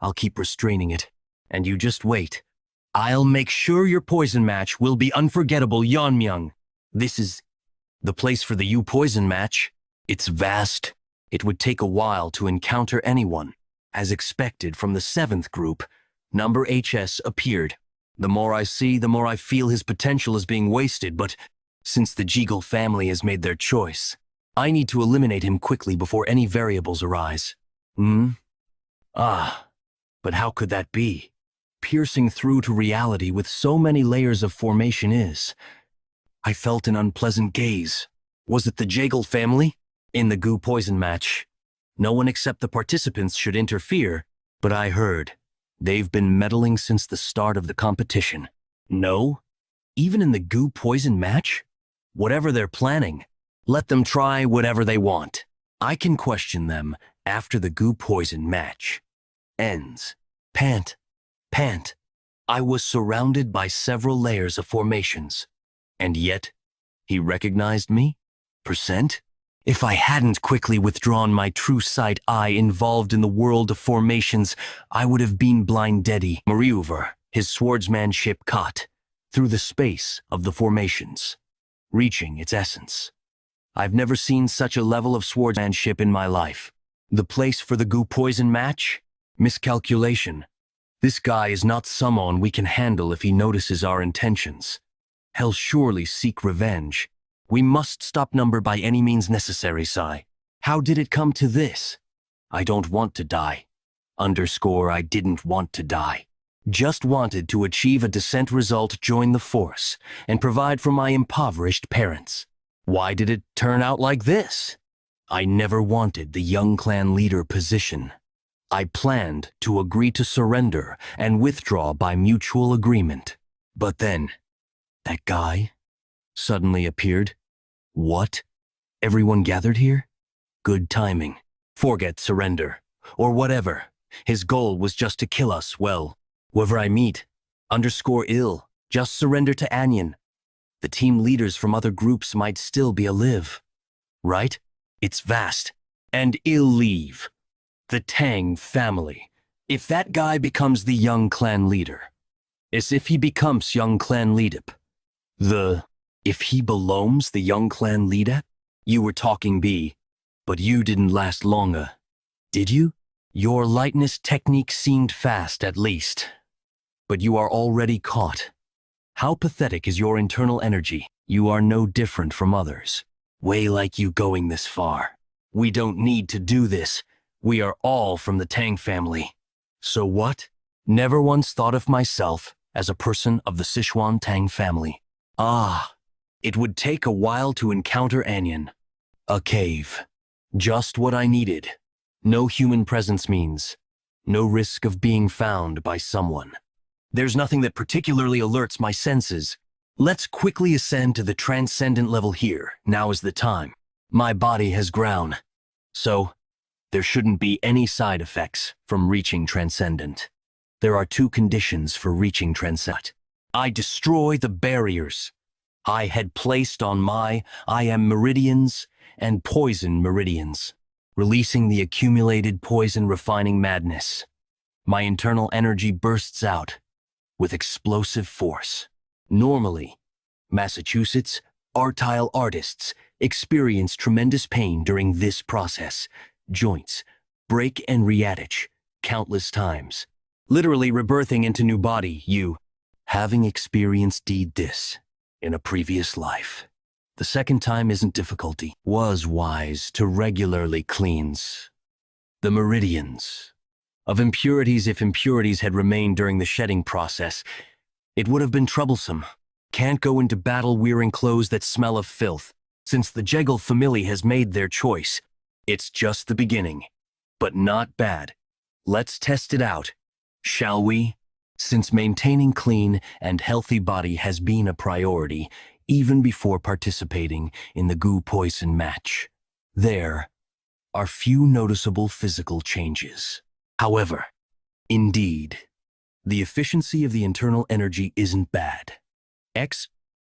I'll keep restraining it, and you just wait. I'll make sure your poison match will be unforgettable, Yeon-Myeong. This is the place for the you poison match. It's vast. It would take a while to encounter anyone. As expected from the 7th group, number HS appeared. The more I see, the more I feel his potential is being wasted, but since the Jeagle family has made their choice, I need to eliminate him quickly before any variables arise. But how could that be? Piercing through to reality with so many layers of formation is. I felt an unpleasant gaze. Was it the Jeagle family? In the goo poison match, no one except the participants should interfere, but I heard they've been meddling since the start of the competition. No? Even in the goo poison match? Whatever they're planning, let them try whatever they want. I can question them after the goo poison match ends. Pant. I was surrounded by several layers of formations. And yet, he recognized me? Percent? If I hadn't quickly withdrawn my true sight eye involved in the world of formations, I would have been blinded. Moreover, his swordsman ship caught through the space of the formations, reaching its essence. I've never seen such a level of swordsmanship in my life. The place for the goo poison match? Miscalculation. This guy is not someone we can handle if he notices our intentions. He'll surely seek revenge. We must stop number by any means necessary, Sai. How did it come to this? I don't want to die. I didn't want to die. Just wanted to achieve a decent result, join the force, and provide for my impoverished parents. Why did it turn out like this? I never wanted the young clan leader position. I planned to agree to surrender and withdraw by mutual agreement. But then, that guy suddenly appeared. What? Everyone gathered here? Good timing. Forget surrender, or whatever. His goal was just to kill us, well, whoever I meet, _ill, just surrender to Anyon. The team leaders from other groups might still be alive. Right? It's vast. And ill leave. The Tang family. If that guy becomes the young clan leader. As if he becomes young clan leader. If he belongs the young clan leader? You were talking B, but you didn't last longer. Did you? Your lightness technique seemed fast at least. But you are already caught. How pathetic is your internal energy? You are no different from others. Way like you going this far. We don't need to do this. We are all from the Tang family. So what? Never once thought of myself as a person of the Sichuan Tang family. It would take a while to encounter Anyon. A cave. Just what I needed. No human presence means no risk of being found by someone. There's nothing that particularly alerts my senses. Let's quickly ascend to the transcendent level here. Now is the time. My body has grown. So, there shouldn't be any side effects from reaching transcendent. There are 2 conditions for reaching transcendent. I destroy the barriers I had placed on I am meridians and poison meridians, releasing the accumulated poison refining madness. My internal energy bursts out with explosive force. Normally, Massachusetts artile artists experience tremendous pain during this process. Joints break and reattach countless times, literally rebirthing into new body. Having experienced this in a previous life, the second time isn't difficulty. Was wise to regularly cleanse the meridians of impurities. If impurities had remained during the shedding process, it would have been troublesome. Can't go into battle wearing clothes that smell of filth. Since the Jegal family has made their choice, it's just the beginning, but not bad. Let's test it out, shall we? Since maintaining clean and healthy body has been a priority, even before participating in the Gu Poison match, there are few noticeable physical changes. However, indeed, the efficiency of the internal energy isn't bad.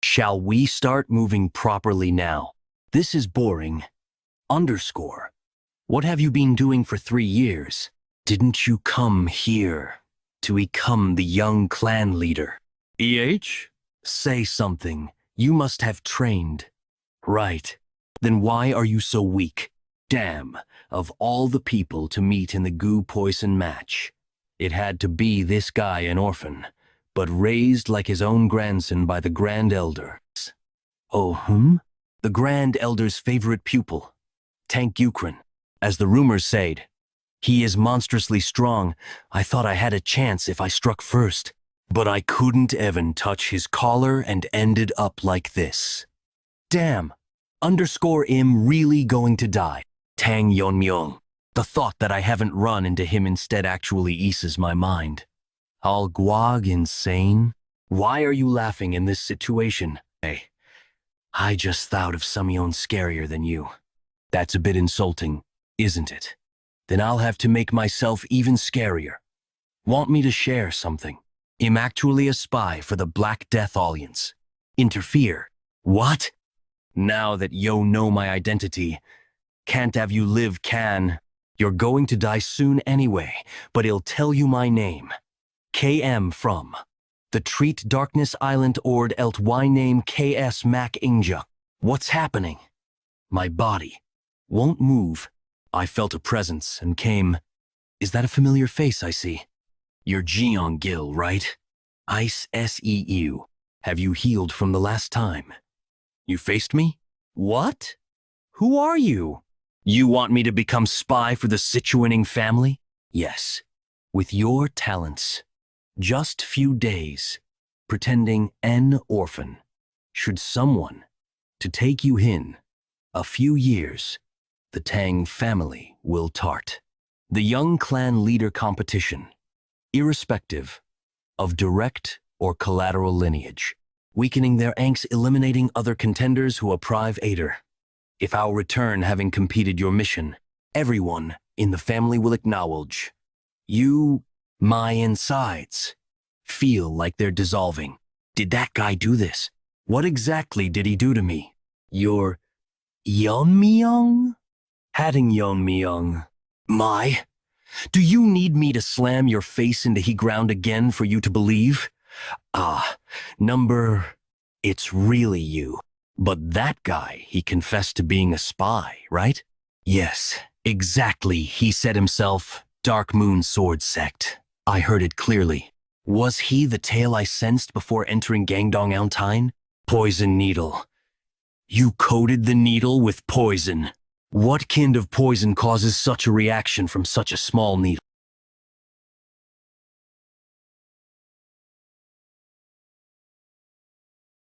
Shall we start moving properly now? This is boring. What have you been doing for 3 years? Didn't you come here to become the young clan leader? Say something. You must have trained. Right. Then why are you so weak? Damn, of all the people to meet in the Gu Poison match, it had to be this guy, an orphan, but raised like his own grandson by the Grand Elder. Oh, The Grand Elder's favorite pupil, Tang Yeon-Myeong, as the rumors said. He is monstrously strong. I thought I had a chance if I struck first, but I couldn't even touch his collar and ended up like this. Damn, _im really going to die. Tang Yeon-Myeong. The thought that I haven't run into him instead actually eases my mind. All guag insane? Why are you laughing in this situation? Hey, I just thought of someone scarier than you. That's a bit insulting, isn't it? Then I'll have to make myself even scarier. Want me to share something? I'm actually a spy for the Black Death Alliance. Interfere. What? Now that you know my identity, can't have you live can. You're going to die soon anyway, but he'll tell you my name. KM from the Treat Darkness Island Ord Elt Y name KS Mac Inja. What's happening? My body won't move. I felt a presence and came. Is that a familiar face I see? You're Jeong Gil, right? Ice SEU. Have you healed from the last time? You faced me? What? Who are you? You want me to become spy for the Sichuan Tang Family? Yes. With your talents. Just few days. Pretending an orphan. Should someone to take you in. A few years. The Tang family will tart. The young clan leader competition. Irrespective of direct or collateral lineage. Weakening their angst, eliminating other contenders who apprive aider. If I'll return having completed your mission, everyone in the family will acknowledge. You, my insides, feel like they're dissolving. Did that guy do this? What exactly did he do to me? Your Yeon-Myeong? Tang Yeon-Myeong. Do you need me to slam your face into the ground again for you to believe? It's really you. But that guy, he confessed to being a spy, right? Yes, exactly. He said himself, Dark Moon Sword Sect. I heard it clearly. Was he the tale I sensed before entering Gangdong Alpine? Poison needle. You coated the needle with poison. What kind of poison causes such a reaction from such a small needle?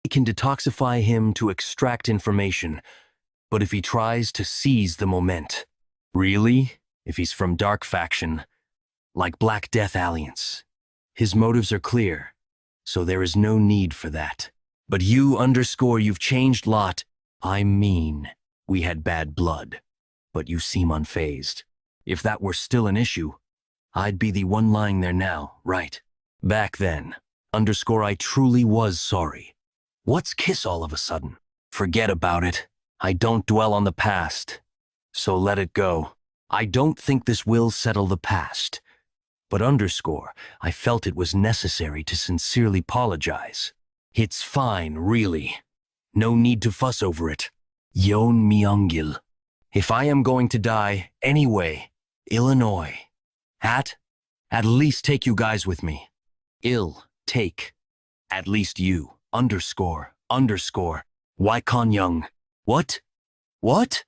It can detoxify him to extract information, but if he tries to seize the moment, really? If he's from Dark Faction, like Black Death Alliance, his motives are clear, so there is no need for that. But you've changed lot. I mean, we had bad blood, but you seem unfazed. If that were still an issue, I'd be the one lying there now, right? Back then, I truly was sorry. What's kiss all of a sudden? Forget about it. I don't dwell on the past, so let it go. I don't think this will settle the past. But I felt it was necessary to sincerely apologize. It's fine, really. No need to fuss over it. Yeon-Myeong. If I am going to die anyway, Illinois. At least take you guys with me. Take. At least you, underscore, underscore, Young. What? What?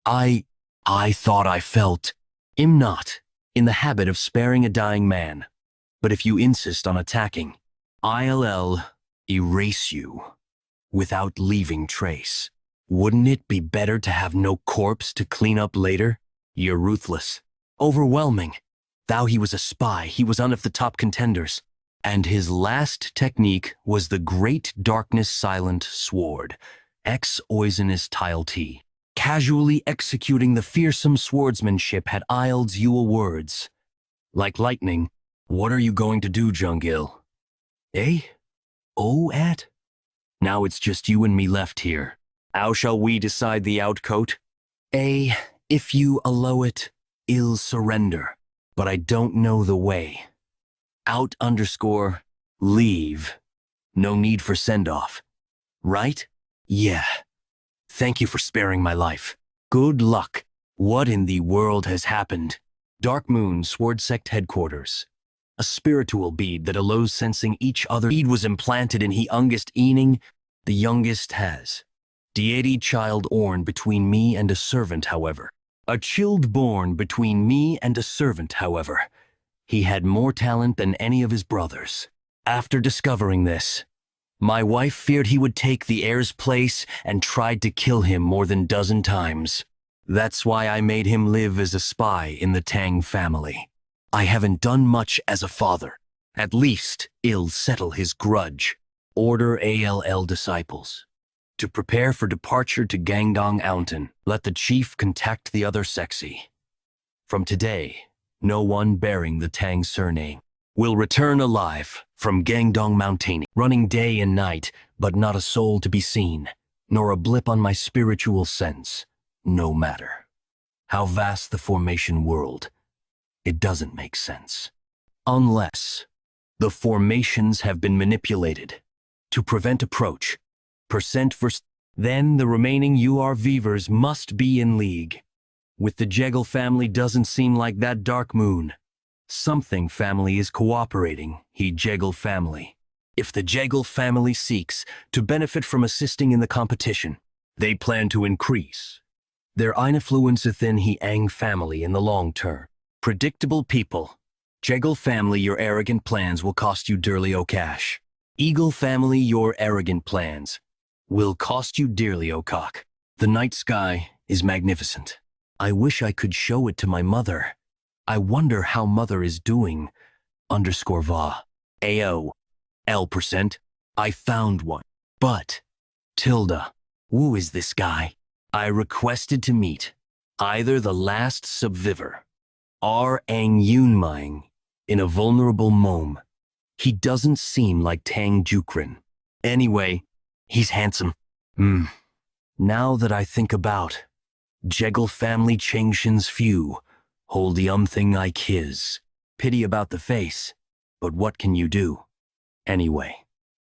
I thought I felt. Am not in the habit of sparing a dying man. But if you insist on attacking, I'll erase you without leaving trace. Wouldn't it be better to have no corpse to clean up later? You're ruthless. Overwhelming. Thou he was a spy, he was one of the top contenders. And his last technique was the great darkness silent sword, ex oisinous tile T. Casually executing the fearsome swordsmanship had isled you a words. Like lightning, what are you going to do, Jungil? Eh? Oh, at? Now it's just you and me left here. How shall we decide the outcoat? If you allow it, I'll surrender. But I don't know the way. Out underscore, leave. No need for send-off. Right? Yeah. Thank you for sparing my life. Good luck. What in the world has happened? Dark Moon Sword Sect Headquarters. A spiritual bead that allows sensing each other. Bead was implanted in he youngest ening, the youngest has. Deity child born between me and a servant, however. A child born between me and a servant, however. He had more talent than any of his brothers. After discovering this, my wife feared he would take the heir's place and tried to kill him more than dozen times. That's why I made him live as a spy in the Tang family. I haven't done much as a father. At least, I'll settle his grudge. Order ALL disciples to prepare for departure to Gangdong Mountain. Let the chief contact the other sexy. From today, no one bearing the Tang surname will return alive from Gangdong Mountain, running day and night, but not a soul to be seen, nor a blip on my spiritual sense. No matter how vast the formation world, it doesn't make sense. Unless the formations have been manipulated to prevent approach, then the remaining URVers must be in league. With the Jegal family doesn't seem like that Dark Moon. Something family is cooperating, he Jegal family. If the Jegal family seeks to benefit from assisting in the competition, they plan to increase their influence within he Ang family in the long term. Predictable people. Jegal family, your arrogant plans will cost you dearly o cash. Eagle family, your arrogant plans will cost you dearly o cock. The night sky is magnificent. I wish I could show it to my mother. I wonder how mother is doing. Underscore va. AO. L%. I found one. But, Tilda, who is this guy? I requested to meet either the last subvivor or Tang Yeon-Myeong in a vulnerable mom. He doesn't seem like Tang Jukrin. Anyway, he's handsome. Now that I think about, Jegal family Changshin's few hold the thing like his. Pity about the face, but what can you do? Anyway,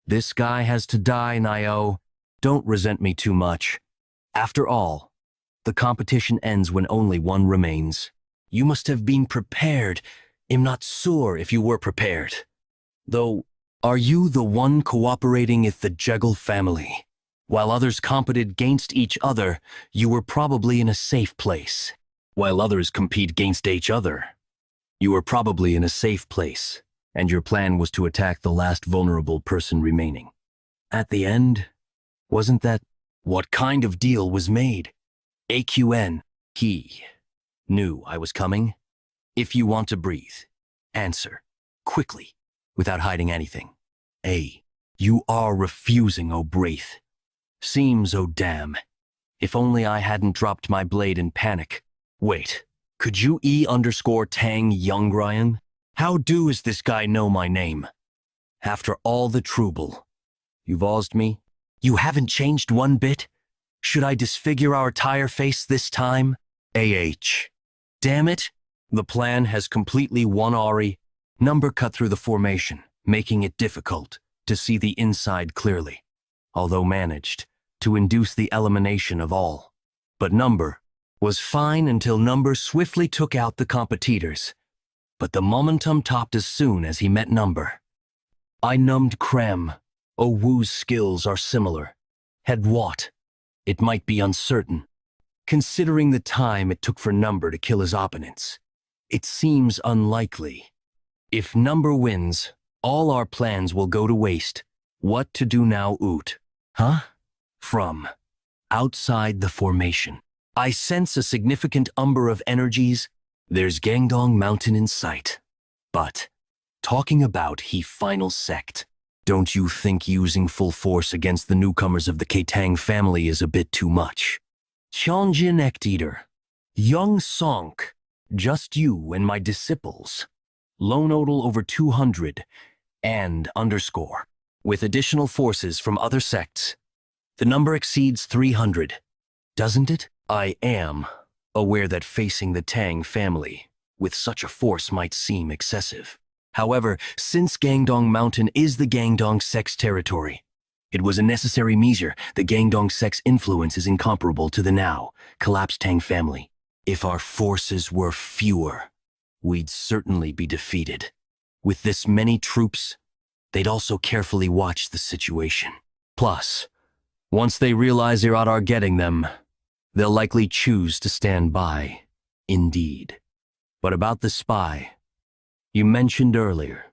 this guy has to die, Nio. Don't resent me too much. After all, the competition ends when only one remains. You must have been prepared. I'm not sure if you were prepared. Though, are you the one cooperating with the Jegal family? While others competed against each other, you were probably in a safe place. While others compete against each other, you were probably in a safe place, and your plan was to attack the last vulnerable person remaining. At the end, wasn't that what kind of deal was made? AQN, he knew I was coming. If you want to breathe, answer, quickly, without hiding anything. You are refusing, oh breathe. Seems, oh damn. If only I hadn't dropped my blade in panic. Wait, could you Tang Yeon-Myeong? How is this guy know my name? After all the trouble, you've asked me? You haven't changed one bit? Should I disfigure our tire face this time? Damn it. The plan has completely won Ari. Number cut through the formation, making it difficult to see the inside clearly, although managed to induce the elimination of all. But Number was fine until Number swiftly took out the competitors. But the momentum topped as soon as he met Number. I numbed Krem. Wu's skills are similar. Had what? It might be uncertain. Considering the time it took for Number to kill his opponents, it seems unlikely. If Number wins, all our plans will go to waste. What to do now, Oot? Huh? From outside the formation, I sense a significant umber of energies. There's Gangdong Mountain in sight. But, talking about he final sect, don't you think using full force against the newcomers of the Tang family is a bit too much? Cheonjin Ecteater, Young Sonk, just you and my disciples. Lonodal over 200, and underscore. With additional forces from other sects, the number exceeds 300, doesn't it? I am aware that facing the Tang family with such a force might seem excessive. However, since Gangdong Mountain is the Gangdong sect's territory, it was a necessary measure. The Gangdong sect's influence is incomparable to the now collapsed Tang family. If our forces were fewer, we'd certainly be defeated. With this many troops, they'd also carefully watch the situation. Plus, once they realize you're out are getting them, they'll likely choose to stand by. Indeed. But about the spy, you mentioned earlier,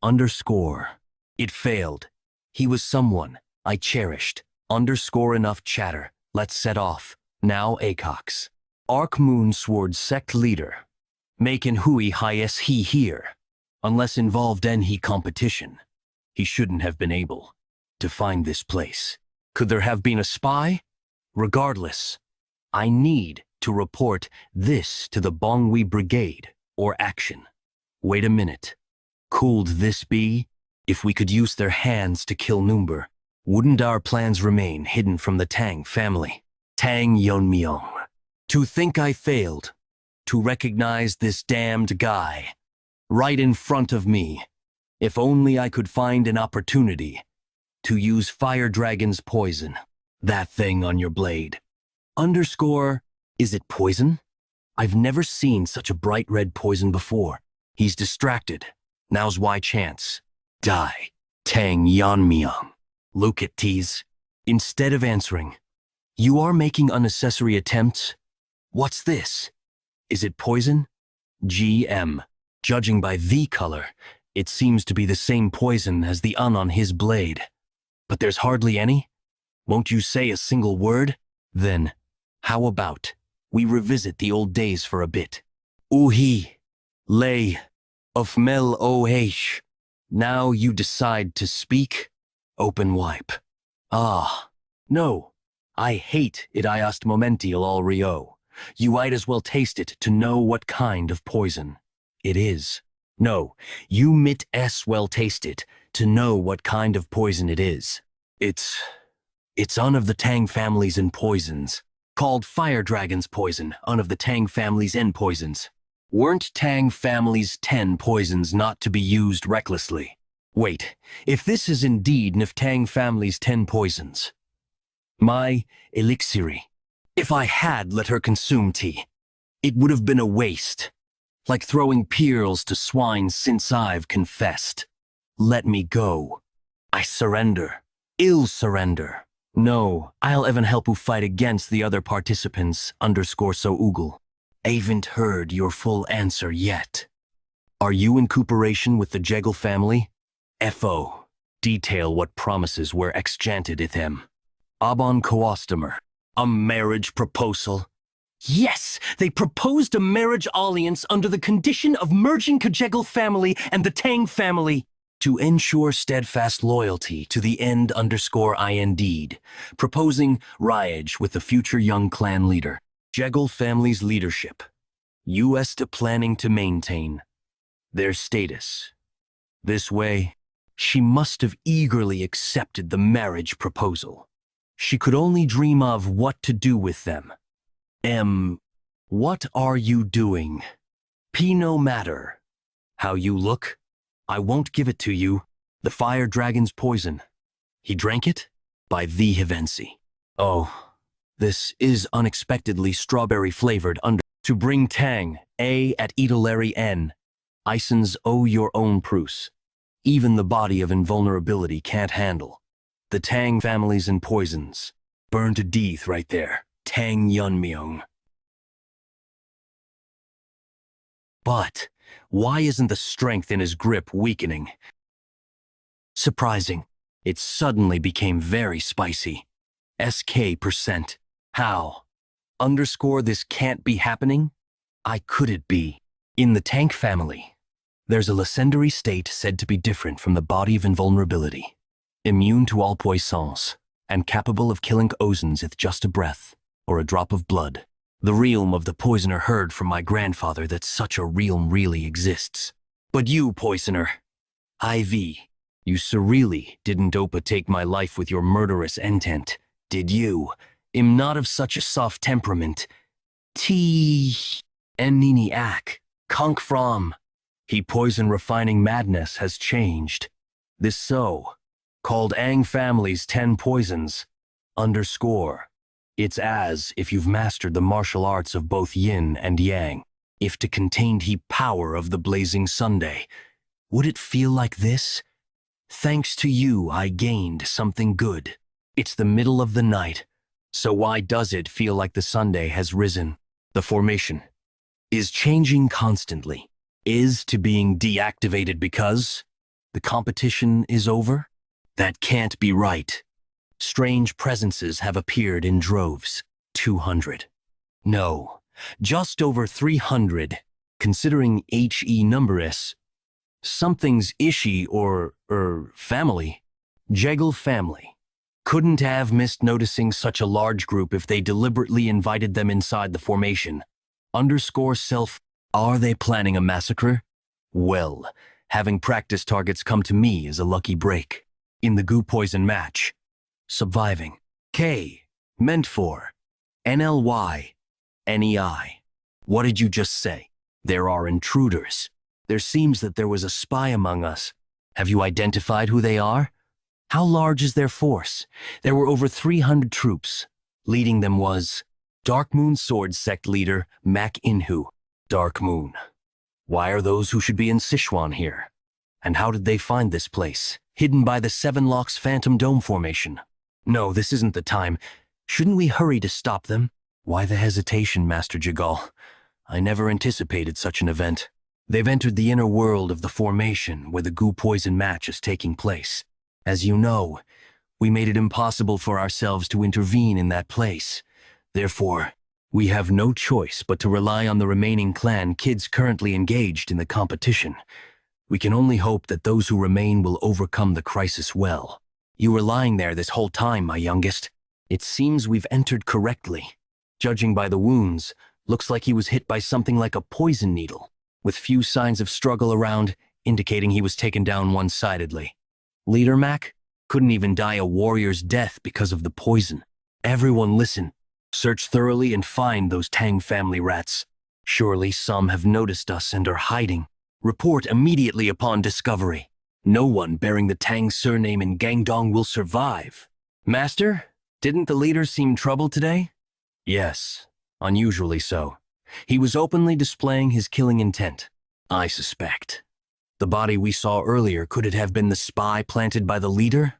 underscore, it failed. He was someone I cherished. Underscore enough chatter. Let's set off. Now Acox. Arc Moon Sword sect leader. Making Hui Hies he here. Unless involved in he competition, he shouldn't have been able to find this place. Could there have been a spy? Regardless, I need to report this to the Bongwi Brigade or action. Wait a minute. Could this be? If we could use their hands to kill Number, wouldn't our plans remain hidden from the Tang family? Tang Yeon-Myeong. To think I failed to recognize this damned guy right in front of me. If only I could find an opportunity to use Fire Dragon's poison. That thing on your blade. Underscore, is it poison? I've never seen such a bright red poison before. He's distracted. Now's why chance. Die. Tang Yeon-Myeong. Look at tease. Instead of answering, you are making unnecessary attempts. What's this? Is it poison? GM. Judging by the color, it seems to be the same poison as the on his blade. But there's hardly any? Won't you say a single word? Then, how about we revisit the old days for a bit? Uhi. Lay. Of Mel OH. Now you decide to speak? Open wipe. Ah. No. I hate it iast momential all Rio. You might as well taste it to know what kind of poison it is. No, you might as well taste it to know what kind of poison it is. It's one of the Tang family's and poisons, called Fire Dragon's poison, one of the Tang family's and poisons. Weren't Tang family's 10 poisons not to be used recklessly? Wait, if this is indeed Nif Tang family's 10 poisons, my elixiri, if I had let her consume tea, it would have been a waste. Like throwing pearls to swine since I've confessed. Let me go. I surrender. Ill surrender. No, I'll even help you fight against the other participants, underscore so oogle. Haven't heard your full answer yet. Are you in cooperation with the Jeggle family? FO. Detail what promises were exchanged with him. Abon Coastomer. A marriage proposal. Yes, they proposed a marriage alliance under the condition of merging Kajegel family and the Tang family to ensure steadfast loyalty to the end underscore indeed, proposing Ryage with the future young clan leader. Jegel family's leadership. U.S. to planning to maintain their status. This way, she must have eagerly accepted the marriage proposal. She could only dream of what to do with them. What are you doing? P no matter. How you look? I won't give it to you. The Fire Dragon's poison. He drank it? By the Hivensi. Oh, this is unexpectedly strawberry-flavored under... To bring Tang, A at Edelary N. Isons owe your own Prus. even the body of invulnerability can't handle. The Tang families and poisons. Burned to death right there. Tang Yeon-Myeong. But why isn't the strength in his grip weakening? Surprising. It suddenly became very spicy. SK%. How? Underscore this can't be happening? I could it be? In the Tang family, there's a legendary state said to be different from the body of invulnerability, immune to all poisons, and capable of killing ozons with just a breath or a drop of blood. The realm of the poisoner heard from my grandfather that such a realm really exists. But you, poisoner, IV, you surreally didn't take my life with your murderous intent, did you? Am not of such a soft temperament. Nini ak, conk from. He poison refining madness has changed. This called Ang family's 10 poisons. Underscore. It's as if you've mastered the martial arts of both yin and yang. If to contained he power of the blazing Sunday. Would it feel like this? Thanks to you, I gained something good. It's the middle of the night. So why does it feel like the Sunday has risen? The formation is changing constantly. Is to being deactivated because the competition is over? That can't be right. Strange presences have appeared in droves. 200. No, just over 300, considering HE numbers. Something's ishi or family. Jeggle family. Couldn't have missed noticing such a large group if they deliberately invited them inside the formation. Underscore self. Are they planning a massacre? Well, having practice targets come to me is a lucky break. In the goo poison match. Surviving. K. Meant for. NLY. NEI. What did you just say? There are intruders. There seems that there was a spy among us. Have you identified who they are? How large is their force? There were over 300 troops. Leading them was Dark Moon Sword Sect leader Mak Inhu. Dark Moon. Why are those who should be in Sichuan here? And how did they find this place? Hidden by the Seven Locks Phantom Dome formation. No, this isn't the time. Shouldn't we hurry to stop them? Why the hesitation, Master Jagal? I never anticipated such an event. They've entered the inner world of the formation where the goo poison match is taking place. As you know, we made it impossible for ourselves to intervene in that place. Therefore, we have no choice but to rely on the remaining clan kids currently engaged in the competition. We can only hope that those who remain will overcome the crisis well. You were lying there this whole time, my youngest. It seems we've entered correctly. Judging by the wounds, looks like he was hit by something like a poison needle, with few signs of struggle around, indicating he was taken down one-sidedly. Leader Mac couldn't even die a warrior's death because of the poison. Everyone listen. Search thoroughly and find those Tang family rats. Surely some have noticed us and are hiding. Report immediately upon discovery. No one bearing the Tang surname in Gangdong will survive. Master, didn't the leader seem troubled today? Yes, unusually so. He was openly displaying his killing intent. I suspect. The body we saw earlier, could it have been the spy planted by the leader?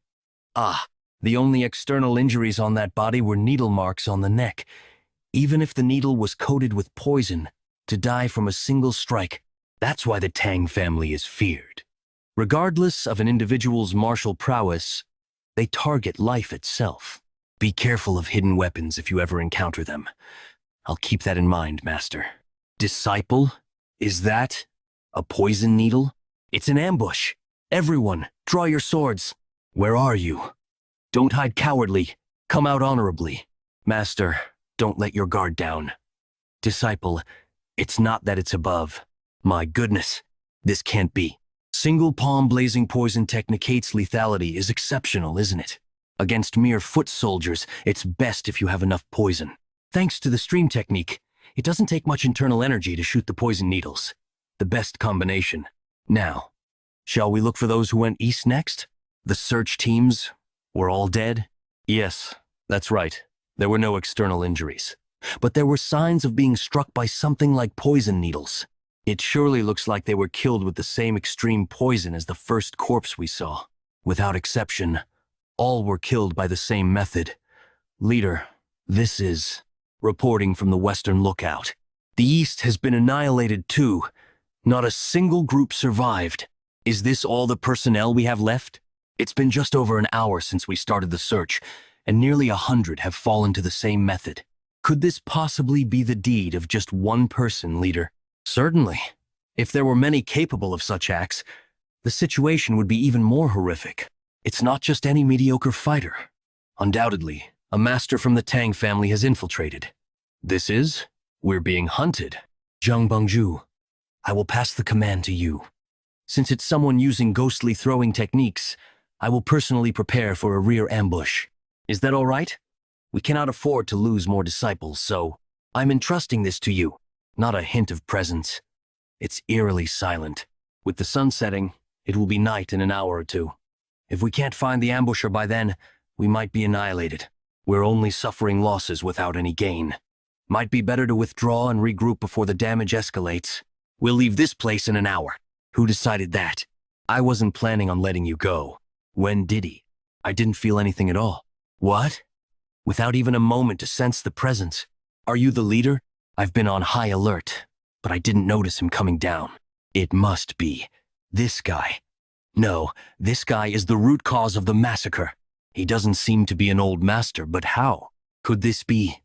Ah, the only external injuries on that body were needle marks on the neck. Even if the needle was coated with poison, to die from a single strike, that's why the Tang family is feared. Regardless of an individual's martial prowess, they target life itself. Be careful of hidden weapons if you ever encounter them. I'll keep that in mind, Master. Disciple? Is that a poison needle? It's an ambush. Everyone, draw your swords. Where are you? Don't hide cowardly. Come out honorably. Master, don't let your guard down. Disciple, it's not that it's above. My goodness, this can't be. Single palm blazing poison technicate's lethality is exceptional, isn't it? Against mere foot soldiers, it's best if you have enough poison. Thanks to the stream technique, it doesn't take much internal energy to shoot the poison needles. The best combination. Now, shall we look for those who went east next? The search teams were all dead? Yes, that's right. There were no external injuries. But there were signs of being struck by something like poison needles. It surely looks like they were killed with the same extreme poison as the first corpse we saw. Without exception, all were killed by the same method. Leader, this is reporting from the Western Lookout. The East has been annihilated too. Not a single group survived. Is this all the personnel we have left? It's been just over an hour since we started the search, and nearly 100 have fallen to the same method. Could this possibly be the deed of just one person, leader? Certainly. If there were many capable of such acts, the situation would be even more horrific. It's not just any mediocre fighter. Undoubtedly, a master from the Tang family has infiltrated. This is, we're being hunted. Zhang Bangju, I will pass the command to you. Since it's someone using ghostly throwing techniques, I will personally prepare for a rear ambush. Is that all right? We cannot afford to lose more disciples, so I'm entrusting this to you. Not a hint of presence. It's eerily silent. With the sun setting, it will be night in an hour or two. If we can't find the ambusher by then, we might be annihilated. We're only suffering losses without any gain. Might be better to withdraw and regroup before the damage escalates. We'll leave this place in an hour. Who decided that? I wasn't planning on letting you go. When did he? I didn't feel anything at all. What? Without even a moment to sense the presence. Are you the leader? I've been on high alert, but I didn't notice him coming down. It must be this guy. No, this guy is the root cause of the massacre. He doesn't seem to be an old master, but how? Could this be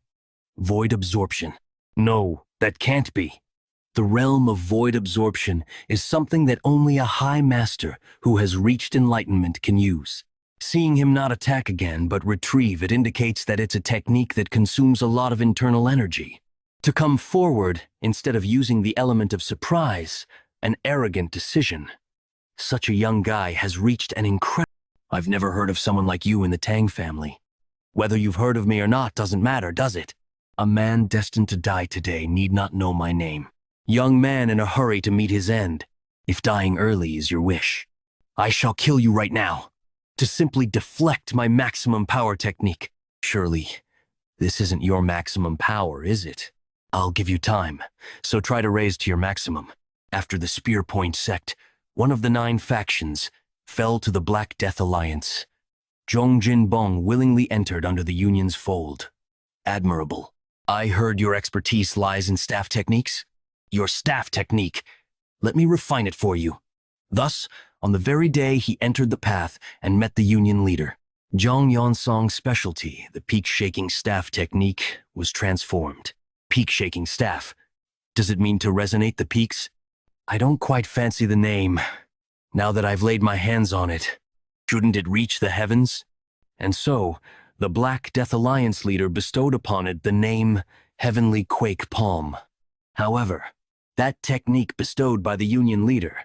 void absorption? No, that can't be. The realm of void absorption is something that only a high master who has reached enlightenment can use. Seeing him not attack again but retrieve, it indicates that it's a technique that consumes a lot of internal energy. To come forward instead of using the element of surprise, an arrogant decision. Such a young guy has reached an incredible... I've never heard of someone like you in the Tang family. Whether you've heard of me or not doesn't matter, does it? A man destined to die today need not know my name. Young man in a hurry to meet his end. If dying early is your wish, I shall kill you right now. To simply deflect my maximum power technique. Surely, this isn't your maximum power, is it? I'll give you time, so try to raise to your maximum. After the Spear Point sect, one of the 9 factions, fell to the Black Death Alliance. Zhong Jinbong willingly entered under the Union's fold. Admirable. I heard your expertise lies in staff techniques. Your staff technique. Let me refine it for you. Thus, on the very day he entered the path and met the Union leader, Tang Yeon-Myeong's specialty, the peak-shaking staff technique, was transformed. Peak-shaking staff. Does it mean to resonate the peaks? I don't quite fancy the name. Now that I've laid my hands on it, shouldn't it reach the heavens? And so, the Black Death Alliance leader bestowed upon it the name Heavenly Quake Palm. However, that technique bestowed by the Union leader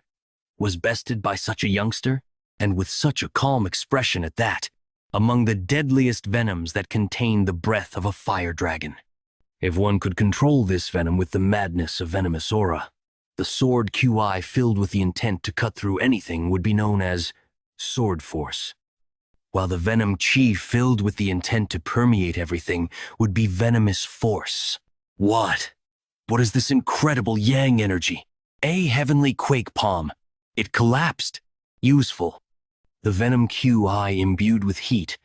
was bested by such a youngster, and with such a calm expression at that, among the deadliest venoms that contain the breath of a fire dragon. If one could control this venom with the madness of venomous aura, the sword QI filled with the intent to cut through anything would be known as sword force, while the venom chi filled with the intent to permeate everything would be venomous force. What? What is this incredible yang energy? A heavenly quake palm. It collapsed. Useful. The venom QI imbued with heat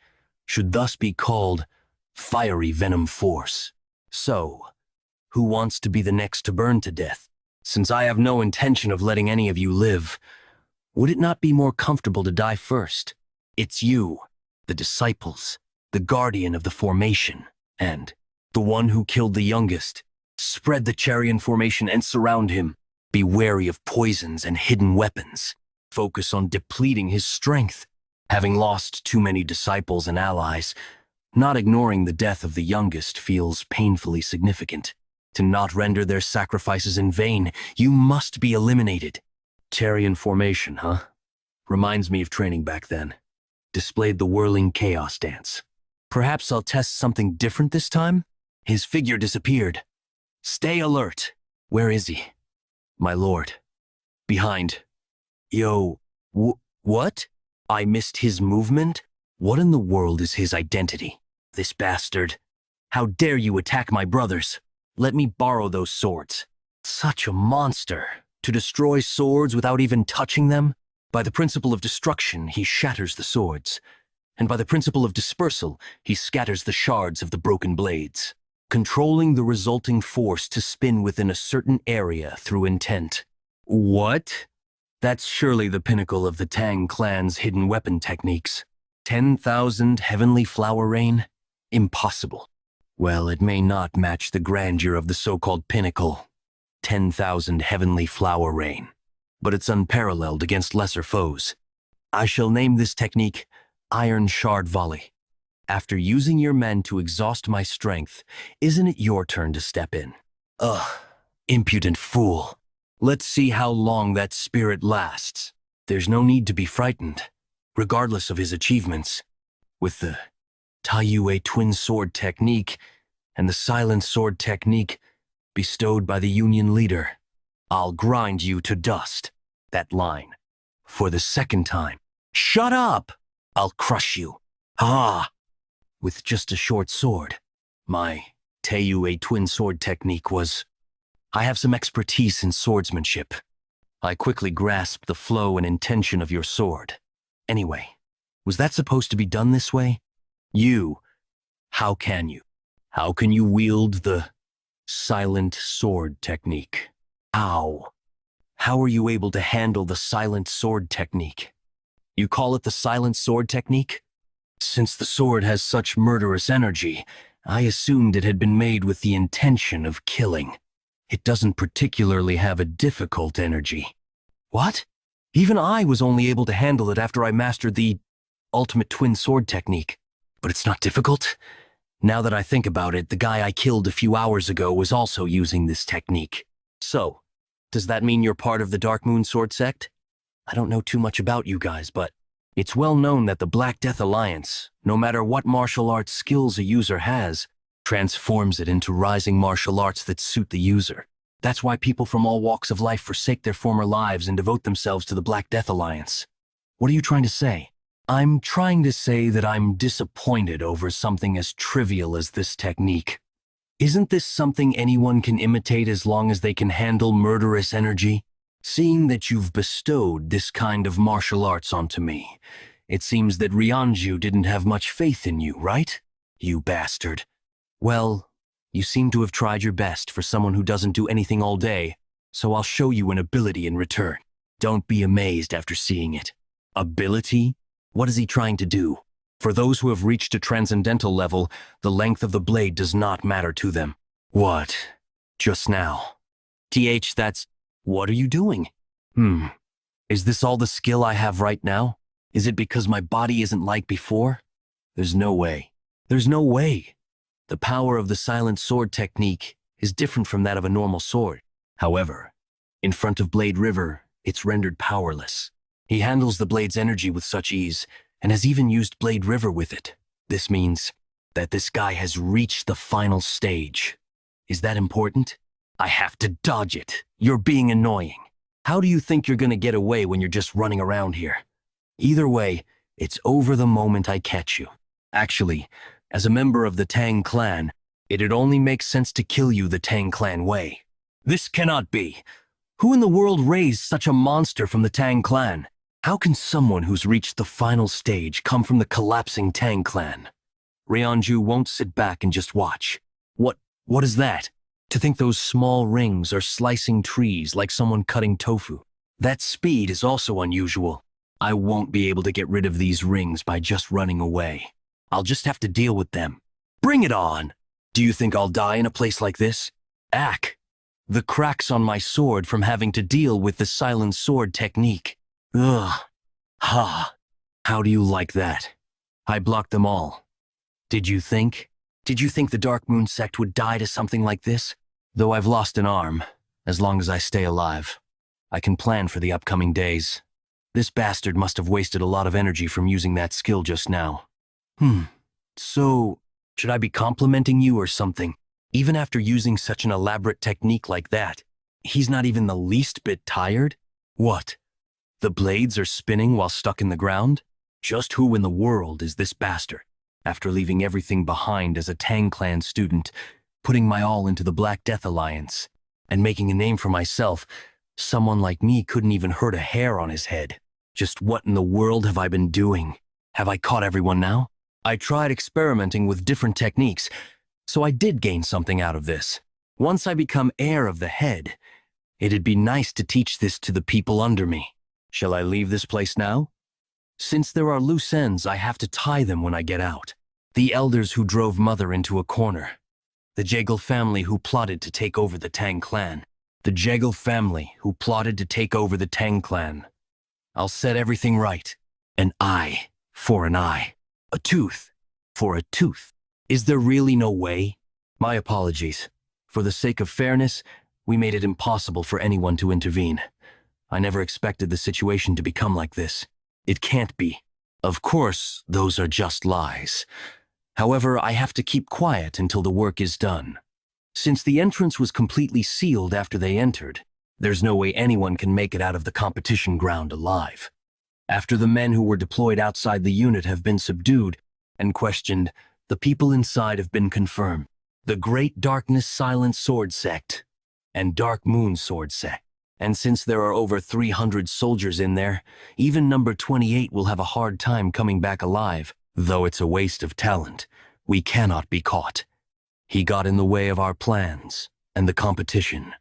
should thus be called fiery venom force. So, who wants to be the next to burn to death? Since I have no intention of letting any of you live, would it not be more comfortable to die first? It's you, the disciples, the guardian of the formation, and the one who killed the youngest. Spread the Charian formation and surround him. Be wary of poisons and hidden weapons. Focus on depleting his strength. Having lost too many disciples and allies, not ignoring the death of the youngest feels painfully significant. To not render their sacrifices in vain, you must be eliminated. Charian formation, huh? Reminds me of training back then. Displayed the whirling chaos dance. Perhaps I'll test something different this time? His figure disappeared. Stay alert. Where is he? My lord. Behind. Yo, what? I missed his movement? What in the world is his identity? This bastard. How dare you attack my brothers? Let me borrow those swords. Such a monster. To destroy swords without even touching them? By the principle of destruction, he shatters the swords. And by the principle of dispersal, he scatters the shards of the broken blades, controlling the resulting force to spin within a certain area through intent. What? That's surely the pinnacle of the Tang clan's hidden weapon techniques. 10,000 heavenly flower rain? Impossible. Well, it may not match the grandeur of the so-called pinnacle, 10,000 heavenly flower rain, but it's unparalleled against lesser foes. I shall name this technique Iron Shard Volley. After using your men to exhaust my strength, isn't it your turn to step in? Ugh, impudent fool. Let's see how long that spirit lasts. There's no need to be frightened, regardless of his achievements. With the Taiyue twin sword technique and the silent sword technique bestowed by the Union leader, I'll grind you to dust. That line. For the second time. Shut up! I'll crush you. Ah! With just a short sword. My Taiyue twin sword technique was... I have some expertise in swordsmanship. I quickly grasped the flow and intention of your sword. Anyway, was that supposed to be done this way? How can you? How can you wield the silent sword technique? Ow. How are you able to handle the silent sword technique? You call it the silent sword technique? Since the sword has such murderous energy, I assumed it had been made with the intention of killing. It doesn't particularly have a difficult energy. What? Even I was only able to handle it after I mastered the ultimate twin sword technique. But it's not difficult? Now that I think about it, the guy I killed a few hours ago was also using this technique. So, does that mean you're part of the Dark Moon Sword sect? I don't know too much about you guys, but it's well known that the Black Death Alliance, no matter what martial arts skills a user has, transforms it into rising martial arts that suit the user. That's why people from all walks of life forsake their former lives and devote themselves to the Black Death Alliance. What are you trying to say? I'm trying to say that I'm disappointed over something as trivial as this technique. Isn't this something anyone can imitate as long as they can handle murderous energy? Seeing that you've bestowed this kind of martial arts onto me, it seems that Ryanju didn't have much faith in you, right? You bastard. Well, you seem to have tried your best for someone who doesn't do anything all day, so I'll show you an ability in return. Don't be amazed after seeing it. Ability? What is he trying to do? For those who have reached a transcendental level, the length of the blade does not matter to them. What? Just now. That's... What are you doing? Is this all the skill I have right now? Is it because my body isn't like before? There's no way. There's no way. The power of the silent sword technique is different from that of a normal sword. However, in front of Blade River, it's rendered powerless. He handles the blade's energy with such ease, and has even used Blade River with it. This means that this guy has reached the final stage. Is that important? I have to dodge it. You're being annoying. How do you think you're gonna get away when you're just running around here? Either way, it's over the moment I catch you. Actually, as a member of the Tang clan, it'd only make sense to kill you the Tang clan way. This cannot be. Who in the world raised such a monster from the Tang clan? How can someone who's reached the final stage come from the collapsing Tang clan? Ryanju won't sit back and just watch. What is that? To think those small rings are slicing trees like someone cutting tofu. That speed is also unusual. I won't be able to get rid of these rings by just running away. I'll just have to deal with them. Bring it on! Do you think I'll die in a place like this? Ack! The cracks on my sword from having to deal with the silent sword technique. Ugh. Ha. How do you like that? I blocked them all. Did you think the Dark Moon sect would die to something like this? Though I've lost an arm, as long as I stay alive, I can plan for the upcoming days. This bastard must have wasted a lot of energy from using that skill just now. So, should I be complimenting you or something? Even after using such an elaborate technique like that, he's not even the least bit tired? What? The blades are spinning while stuck in the ground? Just who in the world is this bastard? After leaving everything behind as a Tang clan student, putting my all into the Black Death Alliance, and making a name for myself. Someone like me couldn't even hurt a hair on his head. Just what in the world have I been doing? Have I caught everyone now? I tried experimenting with different techniques, so I did gain something out of this. Once I become heir of the head, it'd be nice to teach this to the people under me. Shall I leave this place now? Since there are loose ends, I have to tie them when I get out. The elders who drove Mother into a corner. The Jegal family who plotted to take over the Tang clan. The Jegal family who plotted to take over the Tang clan. I'll set everything right. An eye for an eye. A tooth for a tooth. Is there really no way? My apologies. For the sake of fairness, we made it impossible for anyone to intervene. I never expected the situation to become like this. It can't be. Of course, those are just lies. However, I have to keep quiet until the work is done. Since the entrance was completely sealed after they entered, there's no way anyone can make it out of the competition ground alive. After the men who were deployed outside the unit have been subdued and questioned, the people inside have been confirmed. The Great Darkness Silent Sword Sect and Dark Moon Sword Sect. And since there are over 300 soldiers in there, even number 28 will have a hard time coming back alive. Though it's a waste of talent, we cannot be caught. He got in the way of our plans and the competition.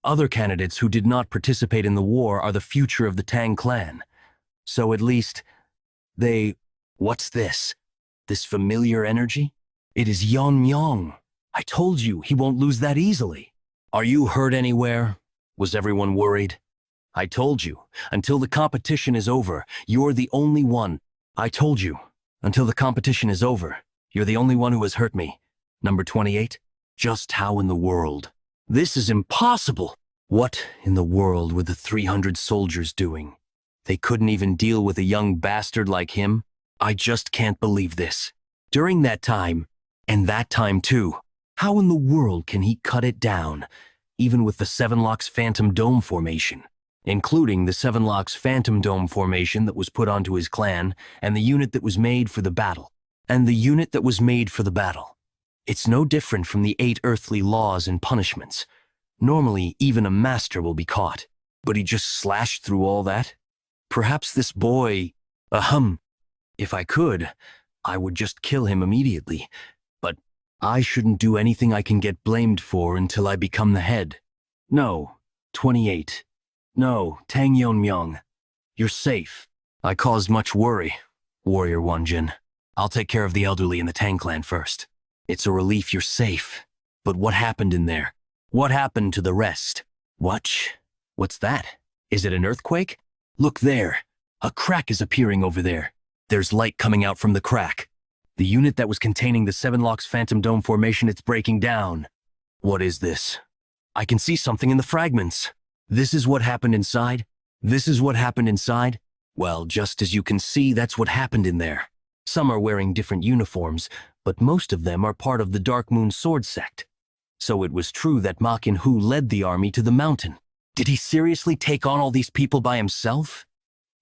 Other candidates who did not participate in the war are the future of the Tang clan. So at least they... What's this? This familiar energy? It is Yeon-Myeong. I told you he won't lose that easily. Are you hurt anywhere? Was everyone worried? I told you, until the competition is over, you're the only one. I told you, until the competition is over, you're the only one who has hurt me. Number 28? Just how in the world? This is impossible. What in the world were the 300 soldiers doing? They couldn't even deal with a young bastard like him? I just can't believe this. During that time, and that time too, how in the world can he cut it down? Even with the Seven Locks Phantom Dome formation, including the Seven Locks Phantom Dome formation that was put onto his clan, and the unit that was made for the battle. It's no different from the 8 earthly laws and punishments. Normally, even a master will be caught, but he just slashed through all that? Perhaps this boy... If I could, I would just kill him immediately, but I shouldn't do anything I can get blamed for until I become the head. No, 28. No, Tang Yeon-Myeong. You're safe. I caused much worry, Warrior Wonjin. I'll take care of the elderly in the Tang clan first. It's a relief you're safe. But what happened in there? What happened to the rest? What's that? Is it an earthquake? Look there. A crack is appearing over there. There's light coming out from the crack. The unit that was containing the Seven Locks Phantom Dome formation, it's breaking down. What is this? I can see something in the fragments. This is what happened inside? Well, just as you can see, that's what happened in there. Some are wearing different uniforms, but most of them are part of the Dark Moon Sword Sect. So it was true that Ma Kin-Hu led the army to the mountain. Did he seriously take on all these people by himself?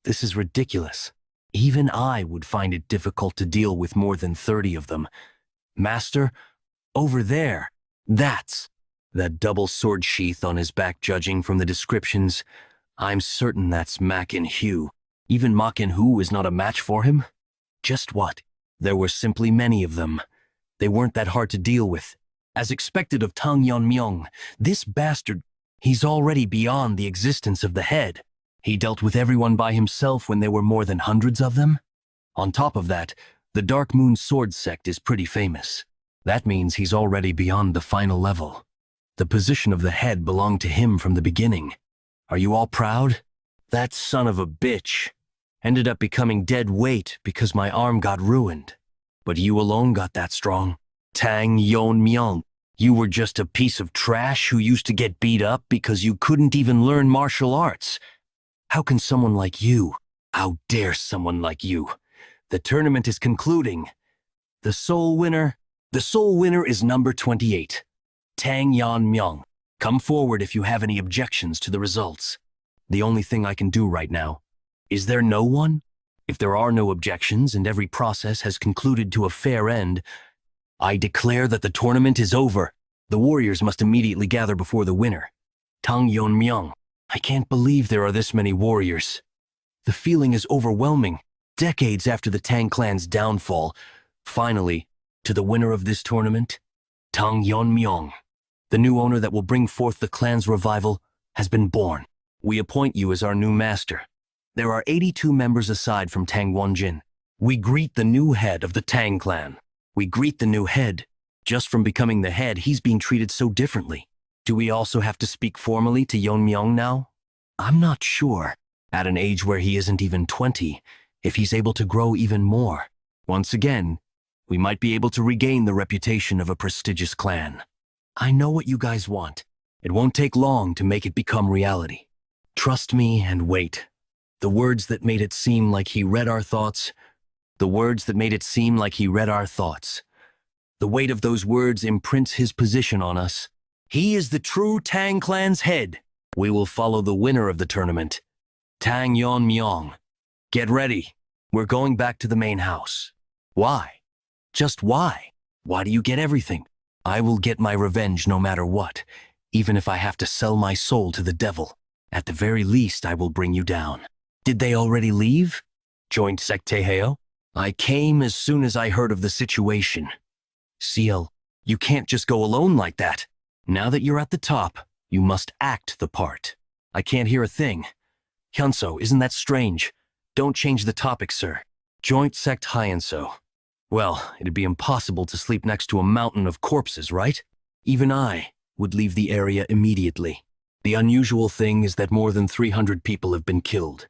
This is ridiculous. Even I would find it difficult to deal with more than 30 of them. Master, over there, that's that double sword sheath on his back. Judging from the descriptions, I'm certain that's Ma Kin-Hu. Even Ma Kin-Hu is not a match for him? Just what? There were simply many of them. They weren't that hard to deal with. As expected of Tang Yeon-Myeong, this bastard, he's already beyond the existence of the head. He dealt with everyone by himself when there were more than hundreds of them. On top of that, the Dark Moon Sword Sect is pretty famous. That means he's already beyond the final level. The position of the head belonged to him from the beginning. Are you all proud? That son of a bitch ended up becoming dead weight because my arm got ruined. But you alone got that strong. Tang Yeon-Myeong, you were just a piece of trash who used to get beat up because you couldn't even learn martial arts. How can someone like you? How dare someone like you? The tournament is concluding. The sole winner is number 28, Tang Yeon-Myeong. Come forward if you have any objections to the results. The only thing I can do right now. Is there no one? If there are no objections and every process has concluded to a fair end, I declare that the tournament is over. The warriors must immediately gather before the winner. Tang Yeon-Myeong. I can't believe there are this many warriors. The feeling is overwhelming. Decades after the Tang clan's downfall, finally, to the winner of this tournament, Tang Yeon-Myeong, the new owner that will bring forth the clan's revival, has been born. We appoint you as our new master. There are 82 members aside from Tang Wonjin. We greet the new head of the Tang clan. We greet the new head. Just from becoming the head, he's being treated so differently. Do we also have to speak formally to Yeon-Myeong now? I'm not sure. At an age where he isn't even 20, if he's able to grow even more. Once again, we might be able to regain the reputation of a prestigious clan. I know what you guys want. It won't take long to make it become reality. Trust me and wait. The words that made it seem like he read our thoughts. The words that made it seem like he read our thoughts. The weight of those words imprints his position on us. He is the true Tang clan's head. We will follow the winner of the tournament, Tang Yeon-Myeong. Get ready. We're going back to the main house. Why? Just why? Why do you get everything? I will get my revenge no matter what, even if I have to sell my soul to the devil. At the very least, I will bring you down. Did they already leave? Joined Sekteheo? I came as soon as I heard of the situation. Seal, you can't just go alone like that. Now that you're at the top, you must act the part. I can't hear a thing. Hyunso, isn't that strange? Don't change the topic, sir. Joint Sect Hyunso. Well, it'd be impossible to sleep next to a mountain of corpses, right? Even I would leave the area immediately. The unusual thing is that more than 300 people have been killed.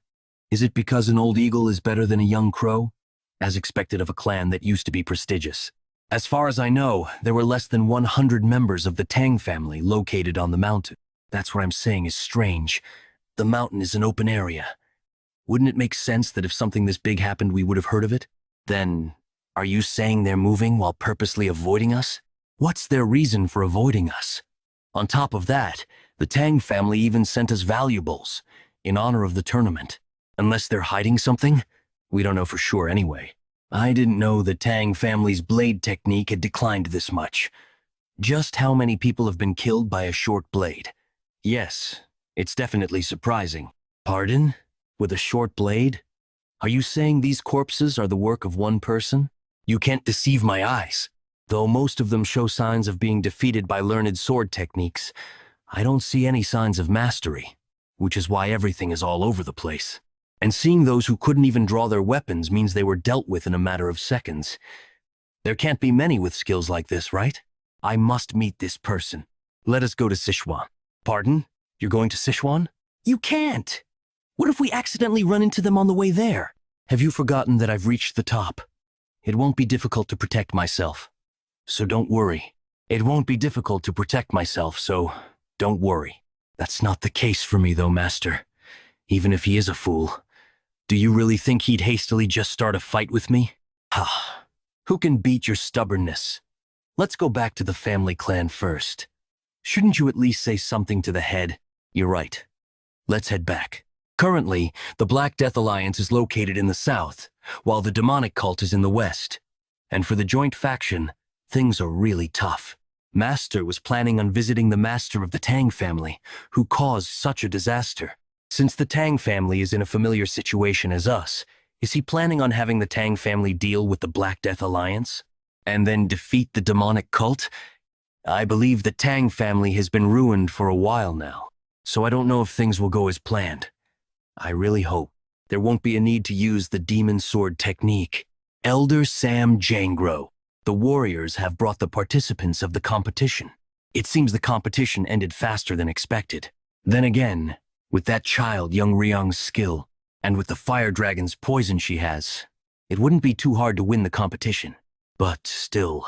Is it because an old eagle is better than a young crow? As expected of a clan that used to be prestigious. As far as I know, there were less than 100 members of the Tang family located on the mountain. That's what I'm saying is strange. The mountain is an open area. Wouldn't it make sense that if something this big happened, we would have heard of it? Then, are you saying they're moving while purposely avoiding us? What's their reason for avoiding us? On top of that, the Tang family even sent us valuables in honor of the tournament. Unless they're hiding something? We don't know for sure anyway. I didn't know the Tang family's blade technique had declined this much. Just how many people have been killed by a short blade? Yes, it's definitely surprising. Pardon? With a short blade? Are you saying these corpses are the work of one person? You can't deceive my eyes. Though most of them show signs of being defeated by learned sword techniques, I don't see any signs of mastery, which is why everything is all over the place. And seeing those who couldn't even draw their weapons means they were dealt with in a matter of seconds. There can't be many with skills like this, right? I must meet this person. Let us go to Sichuan. Pardon? You're going to Sichuan? You can't! What if we accidentally run into them on the way there? Have you forgotten that I've reached the top? It won't be difficult to protect myself. So don't worry. It won't be difficult to protect myself, so don't worry. That's not the case for me, though, Master. Even if he is a fool. Do you really think he'd hastily just start a fight with me? Ha! Who can beat your stubbornness? Let's go back to the family clan first. Shouldn't you at least say something to the head? You're right. Let's head back. Currently, the Black Death Alliance is located in the south, while the demonic cult is in the west. And for the joint faction, things are really tough. Master was planning on visiting the master of the Tang family, who caused such a disaster. Since the Tang family is in a familiar situation as us, is he planning on having the Tang family deal with the Black Death Alliance? And then defeat the demonic cult? I believe the Tang family has been ruined for a while now, so I don't know if things will go as planned. I really hope there won't be a need to use the demon sword technique. Elder Sam Jangro, the warriors have brought the participants of the competition. It seems the competition ended faster than expected. Then again, with that child young Ryung's skill, and with the fire dragon's poison she has, it wouldn't be too hard to win the competition. But still,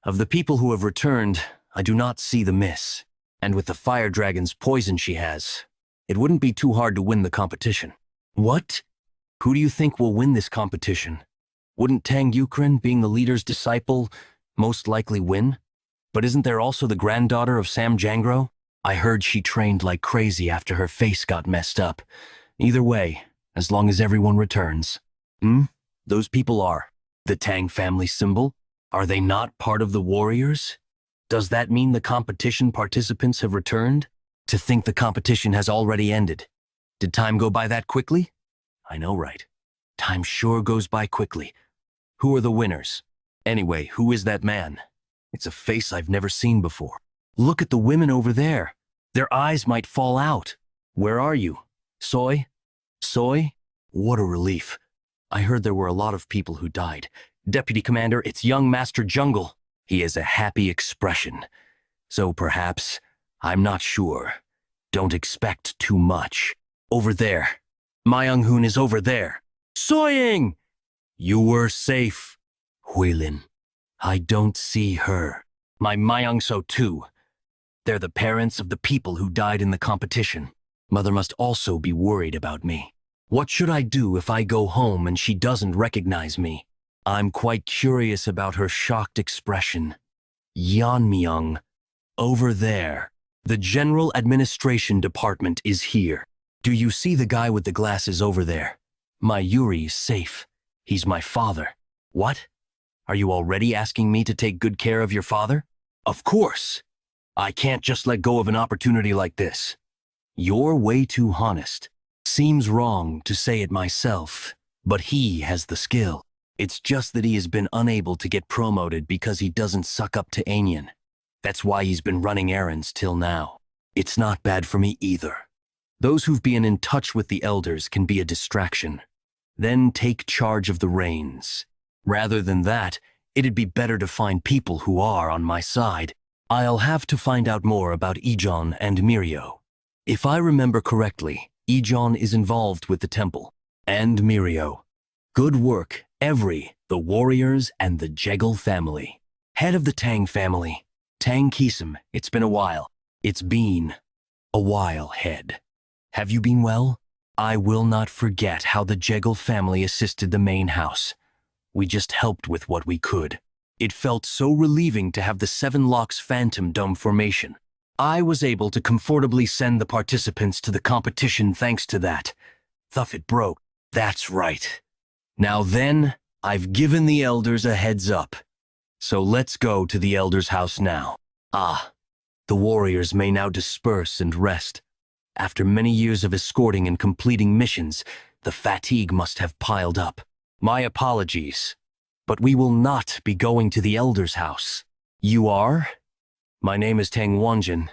of the people who have returned, I do not see the miss. And with the fire dragon's poison she has, it wouldn't be too hard to win the competition. What? Who do you think will win this competition? Wouldn't Tang Yukren, being the leader's disciple, most likely win? But isn't there also the granddaughter of Sam Jangro? I heard she trained like crazy after her face got messed up. Either way, as long as everyone returns. Those people are the Tang family symbol? Are they not part of the warriors? Does that mean the competition participants have returned? To think the competition has already ended. Did time go by that quickly? I know, right? Time sure goes by quickly. Who are the winners? Anyway, who is that man? It's a face I've never seen before. Look at the women over there. Their eyes might fall out. Where are you? Soy? Soy? What a relief. I heard there were a lot of people who died. Deputy Commander, it's young Master Jungle. He has a happy expression. So perhaps, I'm not sure. Don't expect too much. Over there. Myeong-hoon is over there. Soying! You were safe. Huilin. I don't see her. My Myeong-so too. They're the parents of the people who died in the competition. Mother must also be worried about me. What should I do if I go home and she doesn't recognize me? I'm quite curious about her shocked expression. Yeon-Myeong. Over there. The General Administration Department is here. Do you see the guy with the glasses over there? My Yuri is safe. He's my father. What? Are you already asking me to take good care of your father? Of course. I can't just let go of an opportunity like this. You're way too honest. Seems wrong to say it myself, but he has the skill. It's just that he has been unable to get promoted because he doesn't suck up to Anion. That's why he's been running errands till now. It's not bad for me either. Those who've been in touch with the elders can be a distraction. Then take charge of the reins. Rather than that, it'd be better to find people who are on my side. I'll have to find out more about Ijon and Mirio. If I remember correctly, Ijon is involved with the temple. And Mirio. Good work, the warriors and the Jegal family. Head of the Tang family. Tang Kisum, it's been a while. It's been a while, head. Have you been well? I will not forget how the Jegal family assisted the main house. We just helped with what we could. It felt so relieving to have the Seven Locks Phantom Dome formation. I was able to comfortably send the participants to the competition thanks to that. Thuff it broke. That's right. Now then, I've given the elders a heads up. So let's go to the elders' house now. The warriors may now disperse and rest. After many years of escorting and completing missions, the fatigue must have piled up. My apologies, but we will not be going to the elders' house. You are? My name is Tang Yeon-Myeong.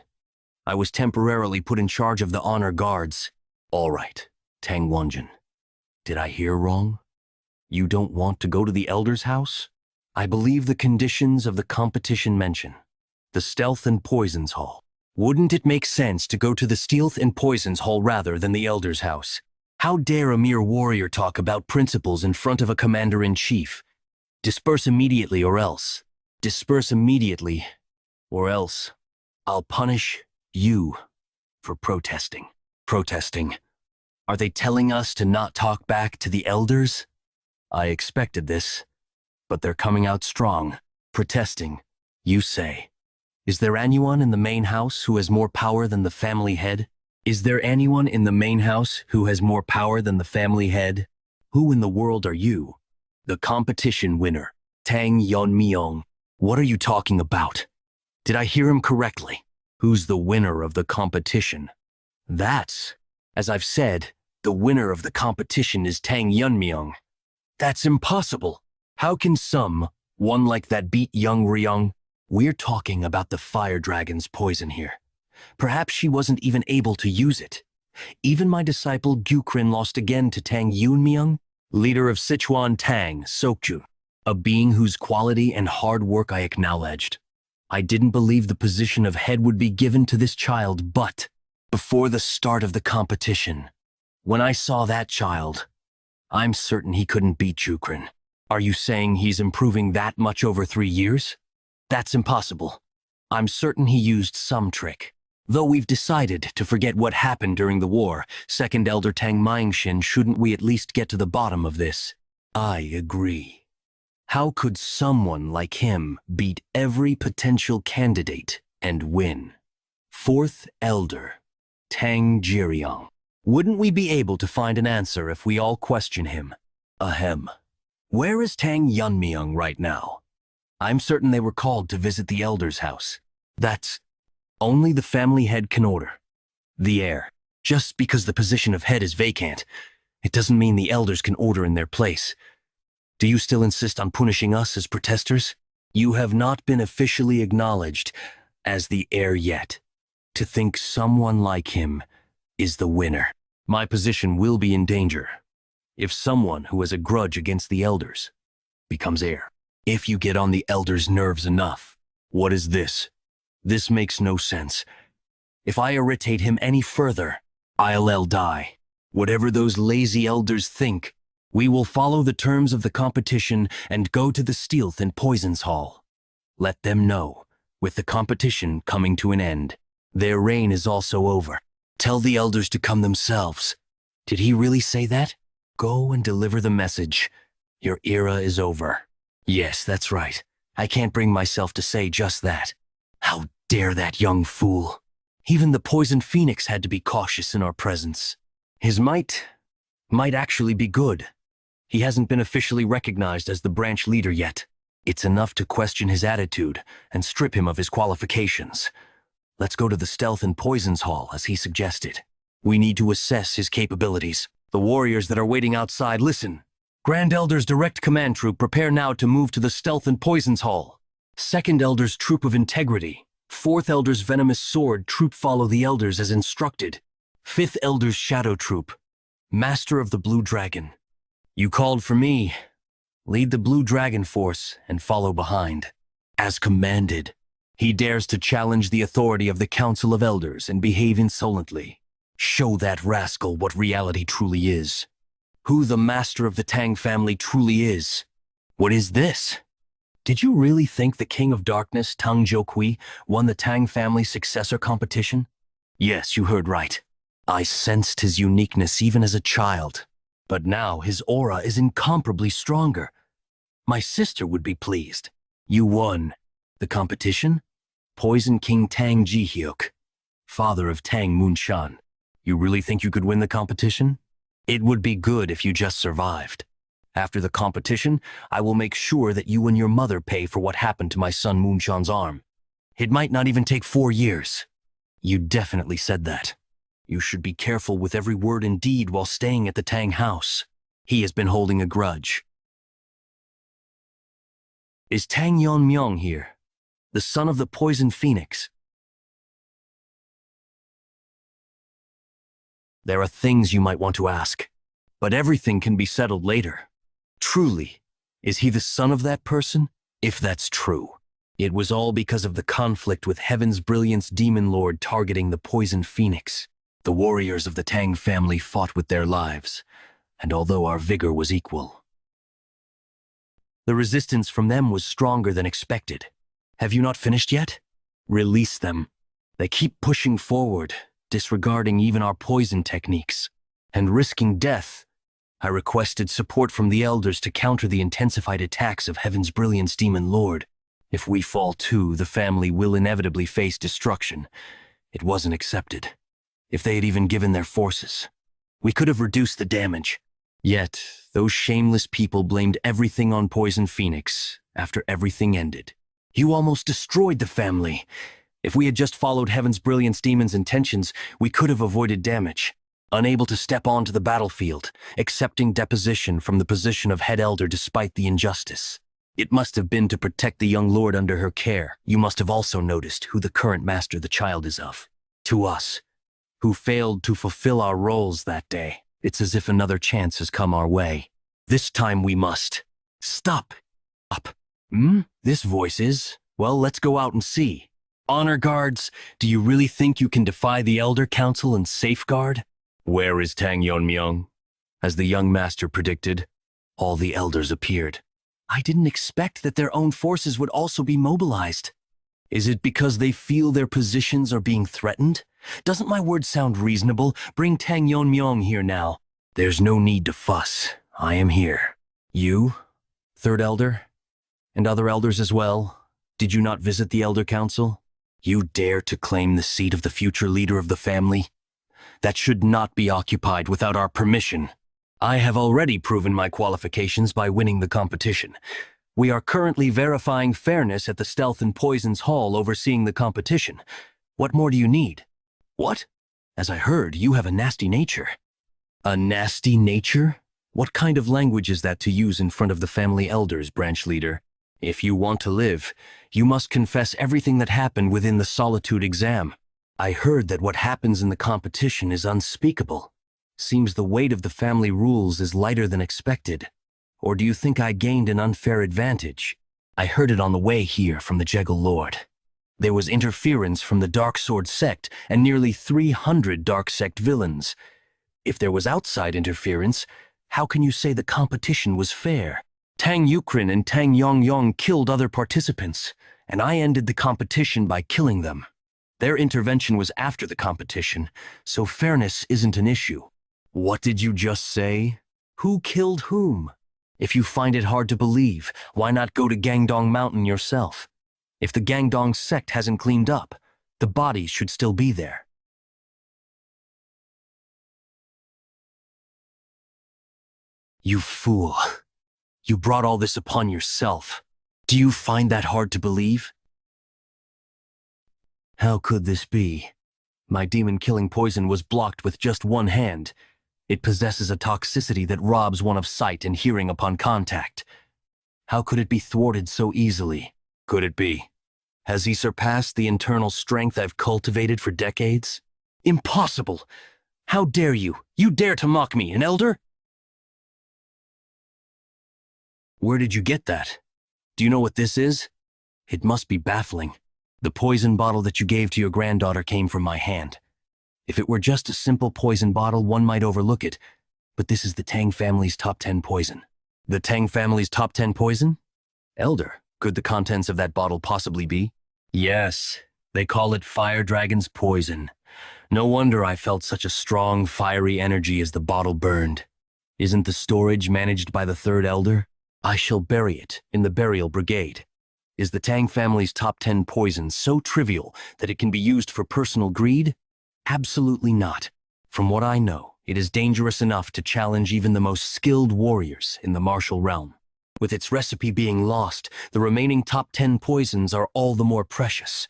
I was temporarily put in charge of the honor guards. All right, Tang Yeon-Myeong. Did I hear wrong? You don't want to go to the elders' house? I believe the conditions of the competition mention the Stealth and Poisons Hall. Wouldn't it make sense to go to the Stealth and Poisons Hall rather than the elders' house? How dare a mere warrior talk about principles in front of a commander-in-chief? Disperse immediately or else. Disperse immediately or else. I'll punish you for protesting. Protesting. Are they telling us to not talk back to the elders? I expected this, but they're coming out strong. Protesting, you say. Is there anyone in the main house who has more power than the family head? Is there anyone in the main house who has more power than the family head? Who in the world are you? The competition winner, Tang Yeon-Myeong. What are you talking about? Did I hear him correctly? Who's the winner of the competition? That's, as I've said, the winner of the competition is Tang Yeon-Myeong. That's impossible. How can one like that beat young Ryong? We're talking about the fire dragon's poison here. Perhaps she wasn't even able to use it. Even my disciple Gyukrin lost again to Tang Yeon-Myeong, leader of Sichuan Tang, Sokju, a being whose quality and hard work I acknowledged. I didn't believe the position of head would be given to this child, but before the start of the competition, when I saw that child, I'm certain he couldn't beat Gyukrin. Are you saying he's improving that much over 3 years? That's impossible. I'm certain he used some trick. Though we've decided to forget what happened during the war, Second Elder Tang Myeong-shin, shouldn't we at least get to the bottom of this? I agree. How could someone like him beat every potential candidate and win? Fourth Elder, Tang Yeon-Myeong. Wouldn't we be able to find an answer if we all question him? Ahem. Where is Tang Yeon-Myeong right now? I'm certain they were called to visit the elder's house. That's only the family head can order. The heir. Just because the position of head is vacant, it doesn't mean the elders can order in their place. Do you still insist on punishing us as protesters? You have not been officially acknowledged as the heir yet. To think someone like him is the winner. My position will be in danger if someone who has a grudge against the elders becomes heir. If you get on the elders' nerves enough. What is this? This makes no sense. If I irritate him any further, I'll die. Whatever those lazy elders think, we will follow the terms of the competition and go to the Stealth and Poisons Hall. Let them know, with the competition coming to an end, their reign is also over. Tell the elders to come themselves. Did he really say that? Go and deliver the message. Your era is over. Yes, that's right. I can't bring myself to say just that. How dare that young fool? Even the poisoned phoenix had to be cautious in our presence. His might actually be good. He hasn't been officially recognized as the branch leader yet. It's enough to question his attitude and strip him of his qualifications. Let's go to the Stealth and Poisons Hall, as he suggested. We need to assess his capabilities. The warriors that are waiting outside, listen. Grand Elder's Direct Command Troop, prepare now to move to the Stealth and Poisons Hall. Second Elder's Troop of Integrity. Fourth Elder's Venomous Sword Troop, follow the Elders as instructed. Fifth Elder's Shadow Troop. Master of the Blue Dragon. You called for me. Lead the Blue Dragon Force and follow behind. As commanded. He dares to challenge the authority of the Council of Elders and behave insolently. Show that rascal what reality truly is. Who the master of the Tang family truly is. What is this? Did you really think the King of Darkness, Tang Yeon-Myeong, won the Tang family successor competition? Yes, you heard right. I sensed his uniqueness even as a child. But now his aura is incomparably stronger. My sister would be pleased. You won. The competition? Poison King Tang Ji-hyuk, father of Tang Moonshan. You really think you could win the competition? It would be good if you just survived. After the competition, I will make sure that you and your mother pay for what happened to my son Moonshan's arm. It might not even take 4 years. You definitely said that. You should be careful with every word and deed while staying at the Tang house. He has been holding a grudge. Is Tang Yeon-Myeong here? The son of the Poison Phoenix? There are things you might want to ask, but everything can be settled later. Truly, is he the son of that person? If that's true, it was all because of the conflict with Heaven's Brilliance Demon Lord targeting the Poison Phoenix. The warriors of the Tang family fought with their lives, and although our vigor was equal, the resistance from them was stronger than expected. Have you not finished yet? Release them. They keep pushing forward, disregarding even our poison techniques, and risking death. I requested support from the elders to counter the intensified attacks of Heaven's Brilliance Demon Lord. If we fall too, the family will inevitably face destruction. It wasn't accepted. If they had even given their forces, we could have reduced the damage. Yet, those shameless people blamed everything on Poison Phoenix after everything ended. You almost destroyed the family. If we had just followed Heaven's Brilliance Demon's intentions, we could have avoided damage. Unable to step onto the battlefield, accepting deposition from the position of head elder despite the injustice. It must have been to protect the young lord under her care. You must have also noticed who the current master the child is of. To us, who failed to fulfill our roles that day, it's as if another chance has come our way. This time we must. Stop. Up. This voice is, well, let's go out and see. Honor guards, do you really think you can defy the Elder Council and safeguard? Where is Tang Yeon-Myeong? As the young master predicted, all the elders appeared. I didn't expect that their own forces would also be mobilized. Is it because they feel their positions are being threatened? Doesn't my word sound reasonable? Bring Tang Yeon-Myeong here now. There's no need to fuss. I am here. You, Third Elder, and other elders as well, did you not visit the Elder Council? You dare to claim the seat of the future leader of the family? That should not be occupied without our permission. I have already proven my qualifications by winning the competition. We are currently verifying fairness at the Stealth and Poisons Hall overseeing the competition. What more do you need? What? As I heard, you have a nasty nature. A nasty nature? What kind of language is that to use in front of the family elders, branch leader? If you want to live, you must confess everything that happened within the solitude exam. I heard that what happens in the competition is unspeakable. Seems the weight of the family rules is lighter than expected. Or do you think I gained an unfair advantage? I heard it on the way here from the Jegal Lord. There was interference from the Dark Sword sect and nearly 300 Dark Sect villains. If there was outside interference, how can you say the competition was fair? Tang Yeon-Myeong and Tang Yeon-Myeong killed other participants, and I ended the competition by killing them. Their intervention was after the competition, so fairness isn't an issue. What did you just say? Who killed whom? If you find it hard to believe, why not go to Gangdong Mountain yourself? If the Gangdong sect hasn't cleaned up, the bodies should still be there. You fool. You brought all this upon yourself. Do you find that hard to believe? How could this be? My demon-killing poison was blocked with just one hand. It possesses a toxicity that robs one of sight and hearing upon contact. How could it be thwarted so easily? Could it be? Has he surpassed the internal strength I've cultivated for decades? Impossible! How dare you? You dare to mock me, an elder? Where did you get that? Do you know what this is? It must be baffling. The poison bottle that you gave to your granddaughter came from my hand. If it were just a simple poison bottle, one might overlook it, but this is the Tang family's top 10 poison. The Tang family's top 10 poison? Elder, could the contents of that bottle possibly be? Yes, they call it Fire Dragon's poison. No wonder I felt such a strong, fiery energy as the bottle burned. Isn't the storage managed by the third elder? I shall bury it in the burial brigade. Is the Tang family's top 10 poison so trivial that it can be used for personal greed? Absolutely not. From what I know, it is dangerous enough to challenge even the most skilled warriors in the martial realm. With its recipe being lost, the remaining top 10 poisons are all the more precious.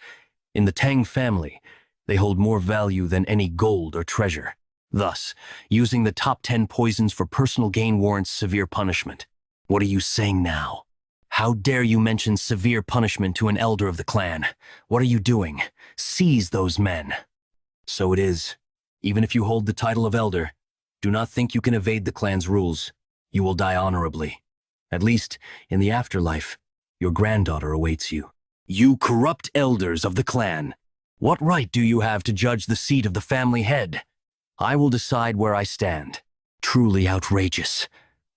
In the Tang family, they hold more value than any gold or treasure. Thus, using the top 10 poisons for personal gain warrants severe punishment. What are you saying now? How dare you mention severe punishment to an elder of the clan? What are you doing? Seize those men. So it is. Even if you hold the title of elder, do not think you can evade the clan's rules. You will die honorably. At least, in the afterlife, your granddaughter awaits you. You corrupt elders of the clan! What right do you have to judge the seat of the family head? I will decide where I stand. Truly outrageous.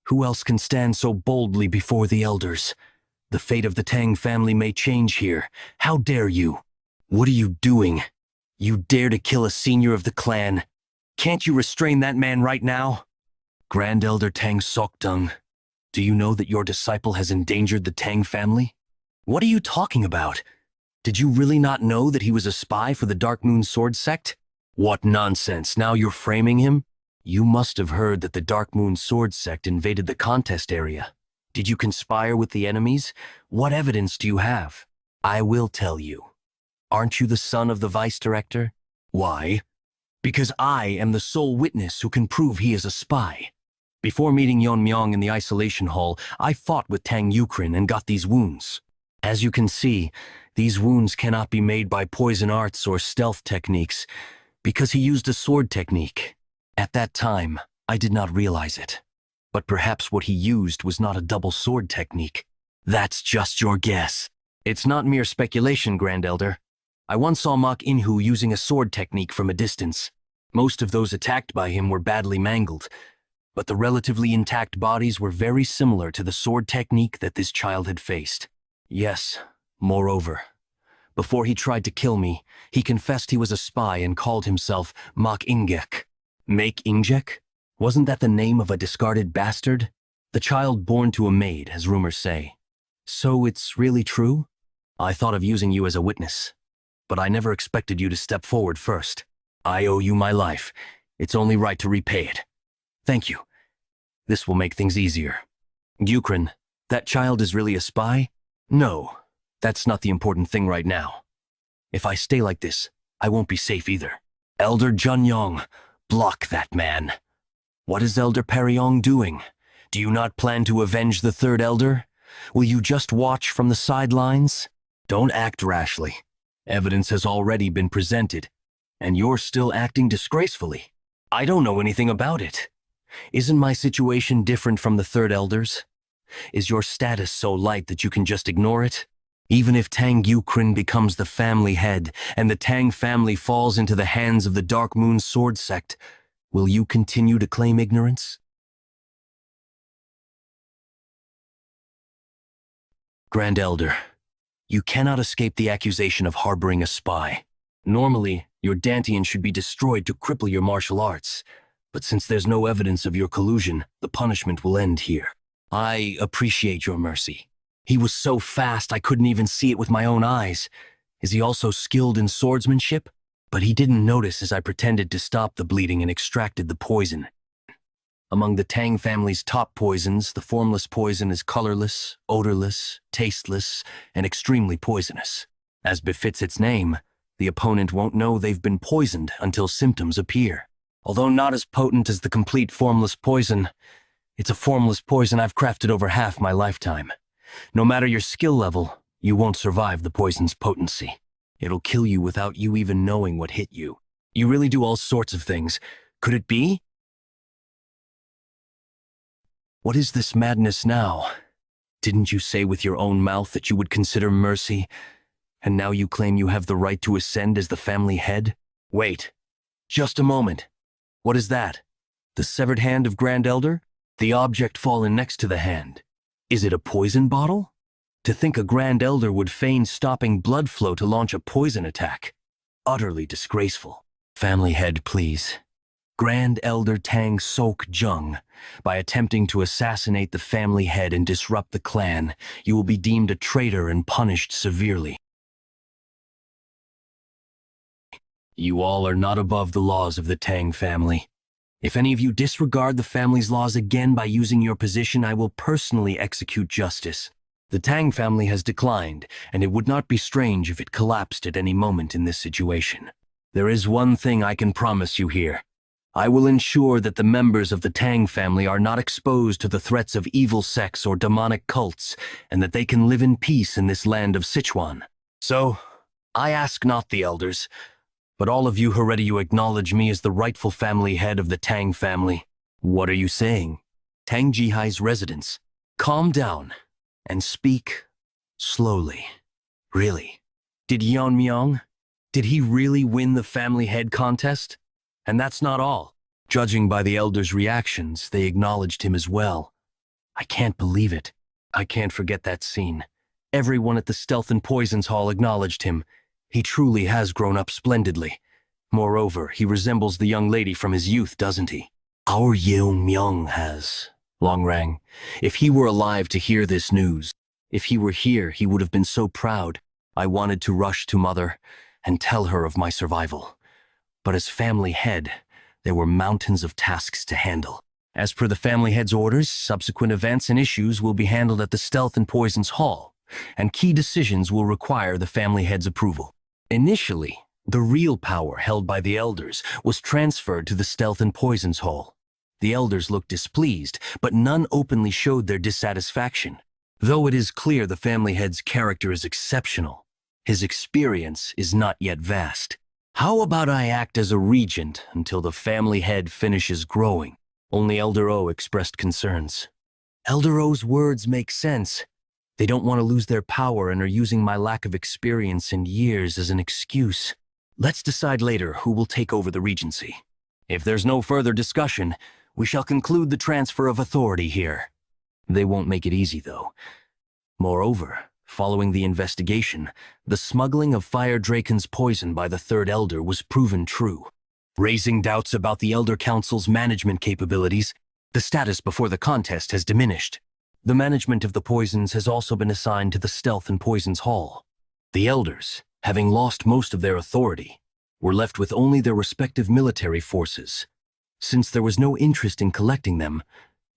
Who else can stand so boldly before the elders? The fate of the Tang family may change here. How dare you? What are you doing? You dare to kill a senior of the clan. Can't you restrain that man right now? Grand Elder Tang Sokdung, do you know that your disciple has endangered the Tang family? What are you talking about? Did you really not know that he was a spy for the Dark Moon Sword sect? What nonsense, now you're framing him? You must have heard that the Dark Moon Sword sect invaded the contest area. Did you conspire with the enemies? What evidence do you have? I will tell you. Aren't you the son of the vice director? Why? Because I am the sole witness who can prove he is a spy. Before meeting Yeon-Myeong in the isolation hall, I fought with Tang Yeon-Myeong and got these wounds. As you can see, these wounds cannot be made by poison arts or stealth techniques, because he used a sword technique. At that time, I did not realize it. But perhaps what he used was not a double sword technique. That's just your guess. It's not mere speculation, Grand Elder. I once saw Mok Inhu using a sword technique from a distance. Most of those attacked by him were badly mangled, but the relatively intact bodies were very similar to the sword technique that this child had faced. Yes, moreover, before he tried to kill me, he confessed he was a spy and called himself Mok Ingek. Make Ingjek? Wasn't that the name of a discarded bastard? The child born to a maid, as rumors say. So it's really true? I thought of using you as a witness, but I never expected you to step forward first. I owe you my life. It's only right to repay it. Thank you. This will make things easier. Yukrin, that child is really a spy? No, that's not the important thing right now. If I stay like this, I won't be safe either. Elder Junyoung, block that man. What is Elder Peryong doing? Do you not plan to avenge the third elder? Will you just watch from the sidelines? Don't act rashly. Evidence has already been presented, and you're still acting disgracefully. I don't know anything about it. Isn't my situation different from the third elders? Is your status so light that you can just ignore it? Even if Tang Yeon-Myeong becomes the family head and the Tang family falls into the hands of the Dark Moon Sword Sect, will you continue to claim ignorance? Grand Elder, you cannot escape the accusation of harboring a spy. Normally, your Dantian should be destroyed to cripple your martial arts, but since there's no evidence of your collusion, the punishment will end here. I appreciate your mercy. He was so fast I couldn't even see it with my own eyes. Is he also skilled in swordsmanship? But he didn't notice as I pretended to stop the bleeding and extracted the poison. Among the Tang family's top poisons, the formless poison is colorless, odorless, tasteless, and extremely poisonous. As befits its name, the opponent won't know they've been poisoned until symptoms appear. Although not as potent as the complete formless poison, it's a formless poison I've crafted over half my lifetime. No matter your skill level, you won't survive the poison's potency. It'll kill you without you even knowing what hit you. You really do all sorts of things. Could it be? What is this madness now? Didn't you say with your own mouth that you would consider mercy, and now you claim you have the right to ascend as the family head? Wait, just a moment. What is that? The severed hand of Grand Elder? The object fallen next to the hand. Is it a poison bottle? To think a Grand Elder would feign stopping blood flow to launch a poison attack. Utterly disgraceful. Family head, please. Grand Elder Tang Sok-jung, by attempting to assassinate the family head and disrupt the clan, you will be deemed a traitor and punished severely. You all are not above the laws of the Tang family. If any of you disregard the family's laws again by using your position, I will personally execute justice. The Tang family has declined, and it would not be strange if it collapsed at any moment in this situation. There is one thing I can promise you here. I will ensure that the members of the Tang family are not exposed to the threats of evil sects or demonic cults, and that they can live in peace in this land of Sichuan. So, I ask not the elders, but all of you who ready you acknowledge me as the rightful family head of the Tang family. What are you saying? Tang Jihai's residence. Calm down and speak slowly. Really? Did Yeon-Myeong? Did he really win the family head contest? And that's not all. Judging by the elders' reactions, they acknowledged him as well. I can't believe it. I can't forget that scene. Everyone at the Stealth and Poisons Hall acknowledged him. He truly has grown up splendidly. Moreover, he resembles the young lady from his youth, doesn't he? Our Yeon-Myeong has. Longrang, if he were alive to hear this news, if he were here, he would have been so proud. I wanted to rush to Mother and tell her of my survival. But as family head, there were mountains of tasks to handle. As per the family head's orders, subsequent events and issues will be handled at the Stealth and Poisons Hall, and key decisions will require the family head's approval. Initially, the real power held by the elders was transferred to the Stealth and Poisons Hall. The elders looked displeased, but none openly showed their dissatisfaction. Though it is clear the family head's character is exceptional, his experience is not yet vast. How about I act as a regent until the family head finishes growing? Only Elder O expressed concerns. Elder O's words make sense. They don't want to lose their power and are using my lack of experience and years as an excuse. Let's decide later who will take over the regency. If there's no further discussion, we shall conclude the transfer of authority here. They won't make it easy, though. Moreover, following the investigation, the smuggling of Fire Draken's poison by the Third Elder was proven true, raising doubts about the Elder Council's management capabilities. The status before the contest has diminished. The management of the poisons has also been assigned to the Stealth and Poisons Hall. The elders, having lost most of their authority, were left with only their respective military forces. Since there was no interest in collecting them,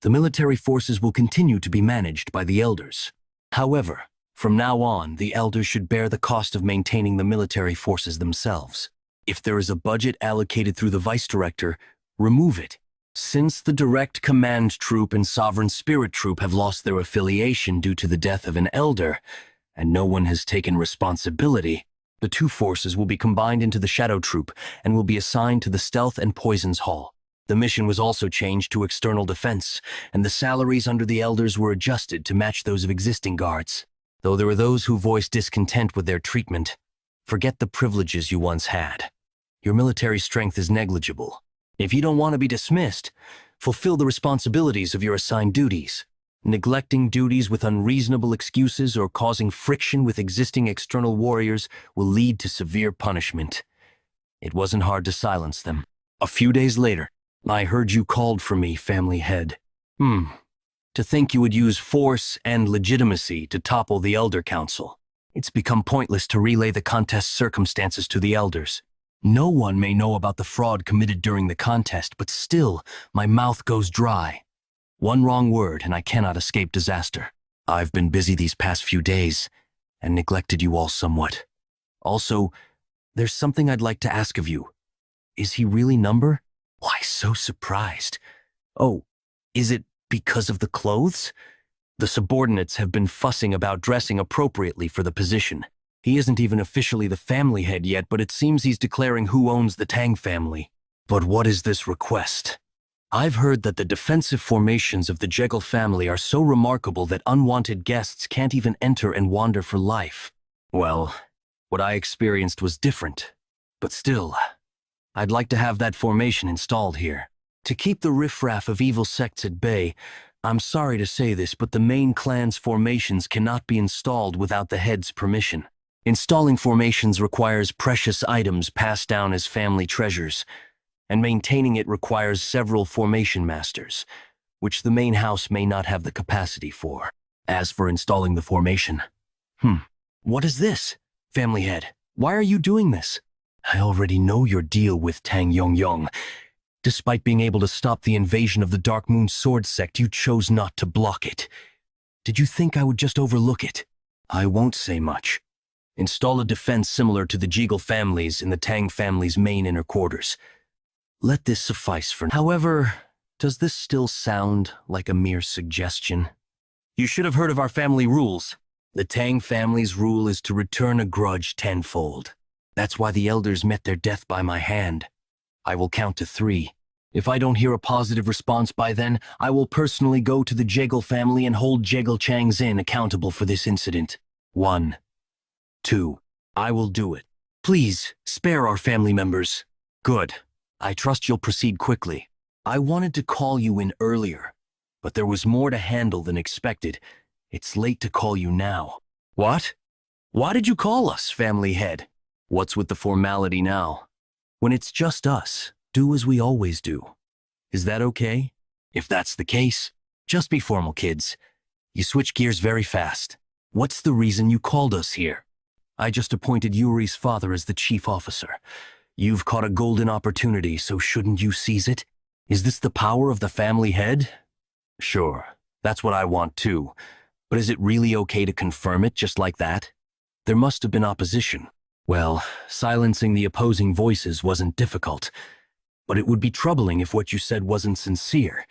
the military forces will continue to be managed by the elders. However, from now on, the elders should bear the cost of maintaining the military forces themselves. If there is a budget allocated through the vice director, remove it. Since the direct command troop and sovereign spirit troop have lost their affiliation due to the death of an elder, and no one has taken responsibility, the two forces will be combined into the shadow troop and will be assigned to the stealth and poisons hall. The mission was also changed to external defense, and the salaries under the elders were adjusted to match those of existing guards. Though there were those who voiced discontent with their treatment, forget the privileges you once had. Your military strength is negligible. If you don't want to be dismissed, fulfill the responsibilities of your assigned duties. Neglecting duties with unreasonable excuses or causing friction with existing external warriors will lead to severe punishment. It wasn't hard to silence them. A few days later, I heard you called for me, family head. To think you would use force and legitimacy to topple the Elder Council. It's become pointless to relay the contest's circumstances to the elders. No one may know about the fraud committed during the contest, but still, my mouth goes dry. One wrong word and I cannot escape disaster. I've been busy these past few days and neglected you all somewhat. Also, there's something I'd like to ask of you. Is he really number? Why so surprised? Oh, is it because of the clothes? The subordinates have been fussing about dressing appropriately for the position. He isn't even officially the family head yet, but it seems he's declaring who owns the Tang family. But what is this request? I've heard that the defensive formations of the Jekyll family are so remarkable that unwanted guests can't even enter and wander for life. Well, what I experienced was different, but still, I'd like to have that formation installed here. To keep the riffraff of evil sects at bay, I'm sorry to say this, but the main clan's formations cannot be installed without the head's permission. Installing formations requires precious items passed down as family treasures, and maintaining it requires several formation masters, which the main house may not have the capacity for. As for installing the formation, what is this, family head? Why are you doing this? I already know your deal with Tang Yeon-Myeong. Despite being able to stop the invasion of the Dark Moon Sword sect, you chose not to block it. Did you think I would just overlook it? I won't say much. Install a defense similar to the Jekyll families in the Tang family's main inner quarters. Let this suffice for now. However, does this still sound like a mere suggestion? You should have heard of our family rules. The Tang family's rule is to return a grudge tenfold. That's why the elders met their death by my hand. I will count to 3. If I don't hear a positive response by then, I will personally go to the Jekyll family and hold Jekyll Chang's Inn accountable for this incident. 1, 2. I will do it. Please, spare our family members. Good. I trust you'll proceed quickly. I wanted to call you in earlier, but there was more to handle than expected. It's late to call you now. What? Why did you call us, family head? What's with the formality now? When it's just us, do as we always do. Is that okay? If that's the case, just be formal, kids. You switch gears very fast. What's the reason you called us here? I just appointed Yuri's father as the chief officer. You've caught a golden opportunity, so shouldn't you seize it? Is this the power of the family head? Sure, that's what I want too. But is it really okay to confirm it just like that? There must have been opposition. Well, silencing the opposing voices wasn't difficult. But it would be troubling if what you said wasn't sincere.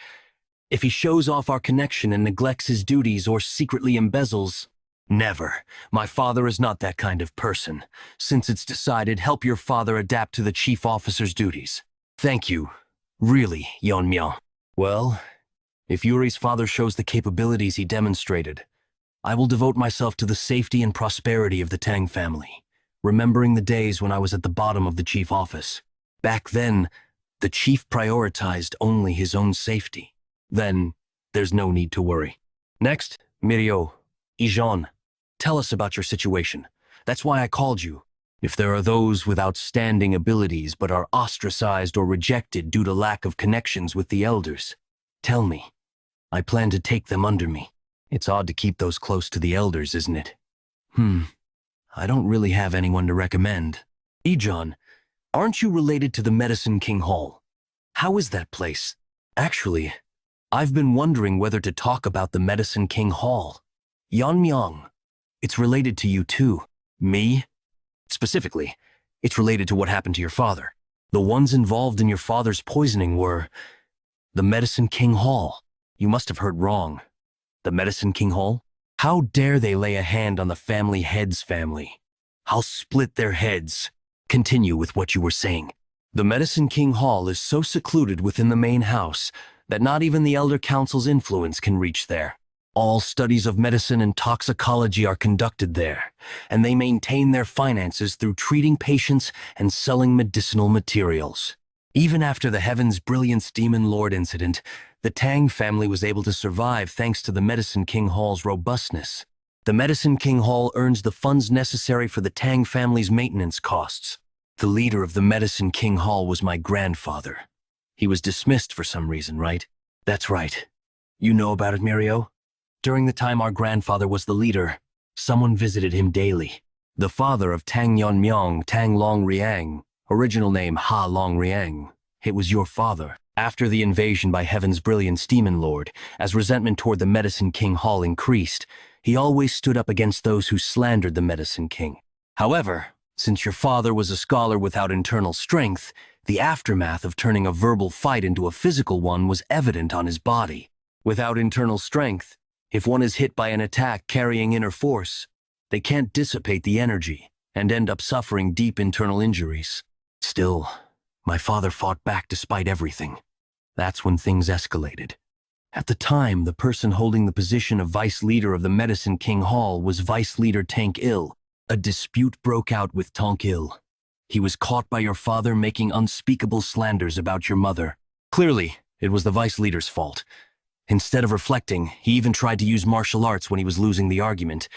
If he shows off our connection and neglects his duties or secretly embezzles... Never. My father is not that kind of person. Since it's decided, help your father adapt to the chief officer's duties. Thank you. Really, Yeon-Myeong. Well, if Yuri's father shows the capabilities he demonstrated, I will devote myself to the safety and prosperity of the Tang family, remembering the days when I was at the bottom of the chief office. Back then, the chief prioritized only his own safety. Then, there's no need to worry. Next, Mirio, Ijon. Tell us about your situation. That's why I called you. If there are those with outstanding abilities but are ostracized or rejected due to lack of connections with the elders, tell me. I plan to take them under me. It's odd to keep those close to the elders, isn't it? I don't really have anyone to recommend. Ijon, aren't you related to the Medicine King Hall? How is that place? Actually, I've been wondering whether to talk about the Medicine King Hall. Yeon-Myeong. It's related to you too. Me? Specifically, It's related to what happened to your father. The ones involved in your father's poisoning were the Medicine King Hall. You must have heard wrong. The Medicine King Hall? How dare they lay a hand on the family head's family? I'll split their heads. Continue with what you were saying. The Medicine King Hall is so secluded within the main house that not even the Elder Council's influence can reach there. All studies of medicine and toxicology are conducted there, and they maintain their finances through treating patients and selling medicinal materials. Even after the Heaven's Brilliance Demon Lord incident, the Tang family was able to survive thanks to the Medicine King Hall's robustness. The Medicine King Hall earns the funds necessary for the Tang family's maintenance costs. The leader of the Medicine King Hall was my grandfather. He was dismissed for some reason, right? That's right. You know about it, Mirio? During the time our grandfather was the leader, someone visited him daily. The father of Tang Yeon-Myeong, Tang Long-Riang, original name Ha Long-Riang. It was your father. After the invasion by Heaven's Brilliance Demon Lord, as resentment toward the Medicine King Hall increased, he always stood up against those who slandered the Medicine King. However, since your father was a scholar without internal strength, the aftermath of turning a verbal fight into a physical one was evident on his body. Without internal strength, if one is hit by an attack carrying inner force, they can't dissipate the energy and end up suffering deep internal injuries. Still, my father fought back despite everything. That's when things escalated. At the time, the person holding the position of vice leader of the Medicine King Hall was vice leader Tang Il. A dispute broke out with Tang Il. He was caught by your father making unspeakable slanders about your mother. Clearly, it was the vice leader's fault. Instead of reflecting, he even tried to use martial arts when he was losing the argument,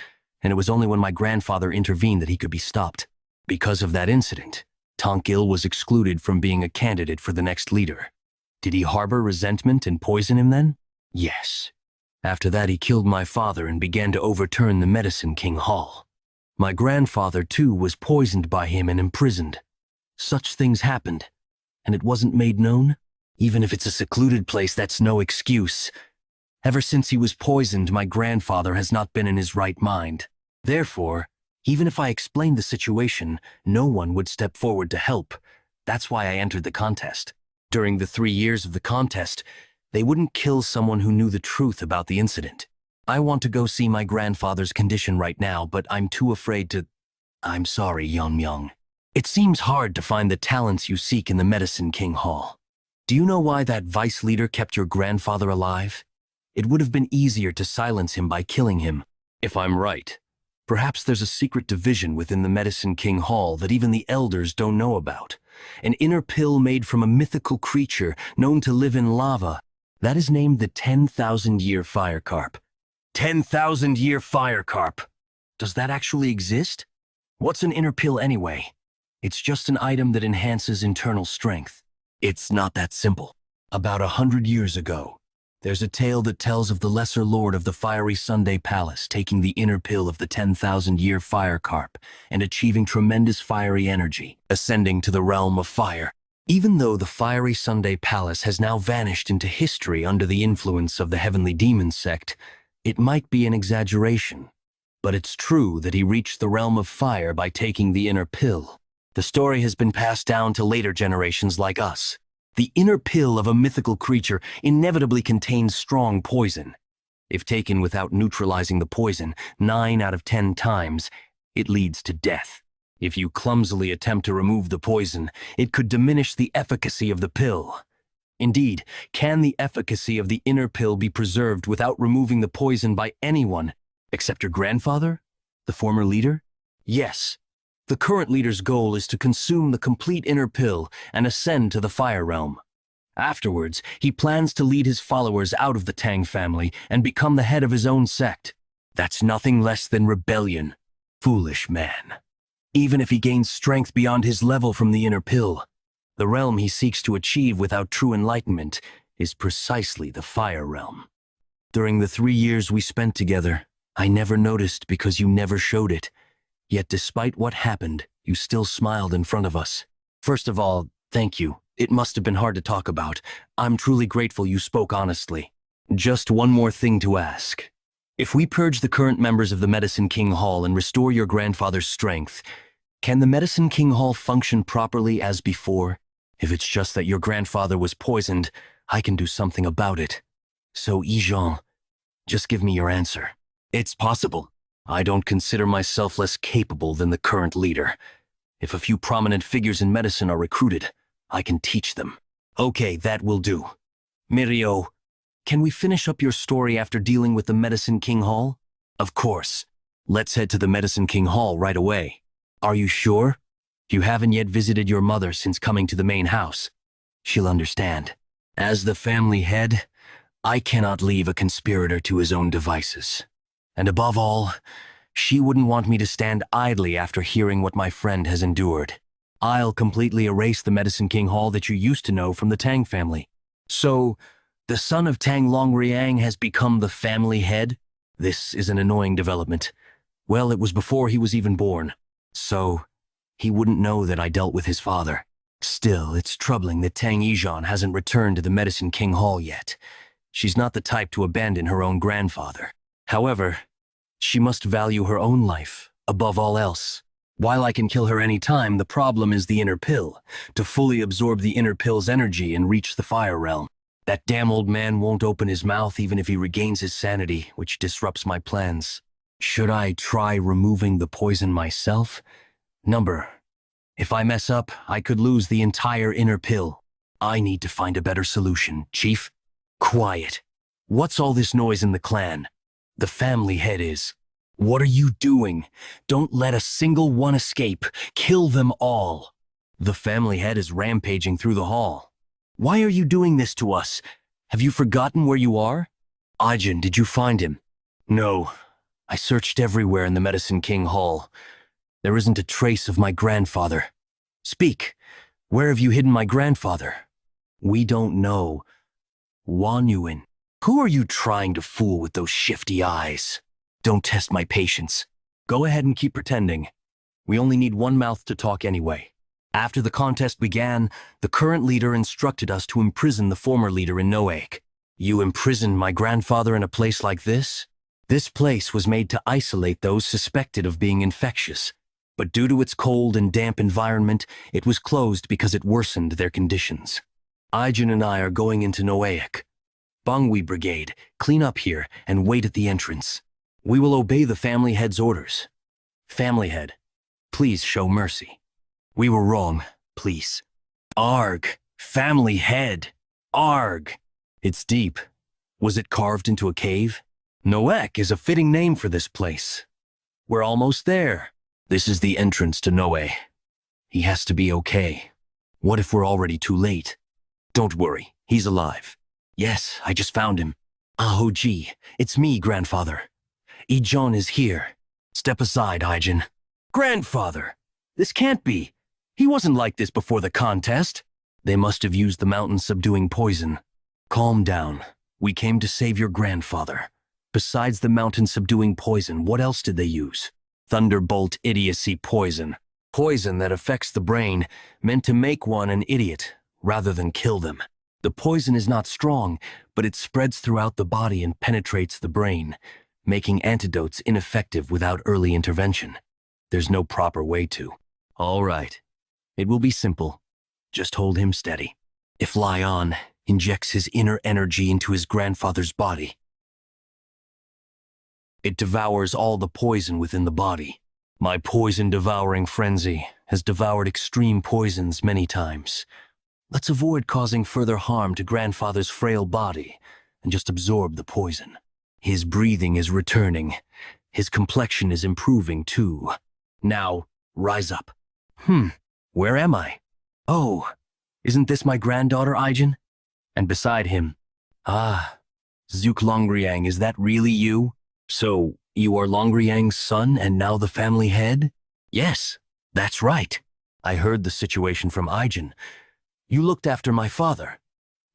and it was only when my grandfather intervened that he could be stopped. Because of that incident, Tang Il was excluded from being a candidate for the next leader. Did he harbor resentment and poison him then? Yes. After that, he killed my father and began to overturn the Medicine King Hall. My grandfather, too, was poisoned by him and imprisoned. Such things happened, and it wasn't made known? Even if it's a secluded place, that's no excuse. Ever since he was poisoned, my grandfather has not been in his right mind. Therefore, even if I explained the situation, no one would step forward to help. That's why I entered the contest. During the 3 years of the contest, they wouldn't kill someone who knew the truth about the incident. I want to go see my grandfather's condition right now, but I'm too afraid to... I'm sorry, Yeon-Myeong. It seems hard to find the talents you seek in the Medicine King Hall. Do you know why that vice leader kept your grandfather alive? It would have been easier to silence him by killing him. If I'm right, perhaps there's a secret division within the Medicine King Hall that even the elders don't know about. An inner pill made from a mythical creature known to live in lava. That is named the 10,000-year fire carp. 10,000-year fire carp. Does that actually exist? What's an inner pill anyway? It's just an item that enhances internal strength. It's not that simple. About 100 years ago, there's a tale that tells of the lesser lord of the fiery Sunday Palace taking the inner pill of the 10,000-year fire carp and achieving tremendous fiery energy, ascending to the realm of fire. Even though the fiery Sunday Palace has now vanished into history under the influence of the Heavenly Demon sect, it might be an exaggeration, but it's true that he reached the realm of fire by taking the inner pill. The story has been passed down to later generations like us. The inner pill of a mythical creature inevitably contains strong poison. If taken without neutralizing the poison 9 out of 10 times, it leads to death. If you clumsily attempt to remove the poison, it could diminish the efficacy of the pill. Indeed, can the efficacy of the inner pill be preserved without removing the poison by anyone, except your grandfather, the former leader? Yes. The current leader's goal is to consume the complete inner pill and ascend to the fire realm. Afterwards, he plans to lead his followers out of the Tang family and become the head of his own sect. That's nothing less than rebellion. Foolish man. Even if he gains strength beyond his level from the inner pill, the realm he seeks to achieve without true enlightenment is precisely the fire realm. During the 3 years we spent together, I never noticed because you never showed it. Yet despite what happened, you still smiled in front of us. First of all, thank you. It must have been hard to talk about. I'm truly grateful you spoke honestly. Just one more thing to ask. If we purge the current members of the Medicine King Hall and restore your grandfather's strength, Can the Medicine King Hall function properly as before? If it's just that your grandfather was poisoned, I can do something about it. So, Yizhong, just give me your answer. It's possible. I don't consider myself less capable than the current leader. If a few prominent figures in medicine are recruited, I can teach them. Okay, that will do. Mirio, can we finish up your story after dealing with the Medicine King Hall? Of course. Let's head to the Medicine King Hall right away. Are you sure? You haven't yet visited your mother since coming to the main house. She'll understand. As the family head, I cannot leave a conspirator to his own devices. And above all, she wouldn't want me to stand idly after hearing what my friend has endured. I'll completely erase the Medicine King Hall that you used to know from the Tang family. So, the son of Tang Yeon-Myeong has become the family head? This is an annoying development. Well, it was before he was even born. So, he wouldn't know that I dealt with his father. Still, it's troubling that Tang Yizhan hasn't returned to the Medicine King Hall yet. She's not the type to abandon her own grandfather. However, she must value her own life above all else. While I can kill her any time, the problem is the inner pill, to fully absorb the inner pill's energy and reach the fire realm. That damn old man won't open his mouth even if he regains his sanity, which disrupts my plans. Should I try removing the poison myself? Number, if I mess up, I could lose the entire inner pill. I need to find a better solution, Chief. Quiet. What's all this noise in the clan? The family head is. What are you doing? Don't let a single one escape. Kill them all. The family head is rampaging through the hall. Why are you doing this to us? Have you forgotten where you are? Ajin, did you find him? No. I searched everywhere in the Medicine King Hall. There isn't a trace of my grandfather. Speak. Where have you hidden my grandfather? We don't know. Wan Yuan. Who are you trying to fool with those shifty eyes? Don't test my patience. Go ahead and keep pretending. We only need one mouth to talk anyway. After the contest began, the current leader instructed us to imprison the former leader in Noaik. You imprisoned my grandfather in a place like this? This place was made to isolate those suspected of being infectious. But due to its cold and damp environment, it was closed because it worsened their conditions. Aijin and I are going into Noaik. Bangui Brigade, clean up here and wait at the entrance. We will obey the family head's orders. Family head, please show mercy. We were wrong, please. Arg, family head, arg. It's deep. Was it carved into a cave? Noaik is a fitting name for this place. We're almost there. This is the entrance to Noe. He has to be okay. What if we're already too late? Don't worry, he's alive. Yes, I just found him. Ahoji, it's me, grandfather. Ijon is here. Step aside, Aijin. Grandfather! This can't be. He wasn't like this before the contest. They must have used the mountain-subduing poison. Calm down. We came to save your grandfather. Besides the mountain-subduing poison, what else did they use? Thunderbolt idiocy poison. Poison that affects the brain, meant to make one an idiot, rather than kill them. The poison is not strong, but it spreads throughout the body and penetrates the brain, making antidotes ineffective without early intervention. There's no proper way to. All right. It will be simple. Just hold him steady. If Lion injects his inner energy into his grandfather's body, it devours all the poison within the body. My poison-devouring frenzy has devoured extreme poisons many times. Let's avoid causing further harm to grandfather's frail body and just absorb the poison. His breathing is returning. His complexion is improving too. Now, rise up. Where am I? Oh, isn't this my granddaughter, Aijin? And beside him, Zuk Longriang, is that really you? So, you are Longriang's son and now the family head? Yes, that's right. I heard the situation from Aijin. You looked after my father.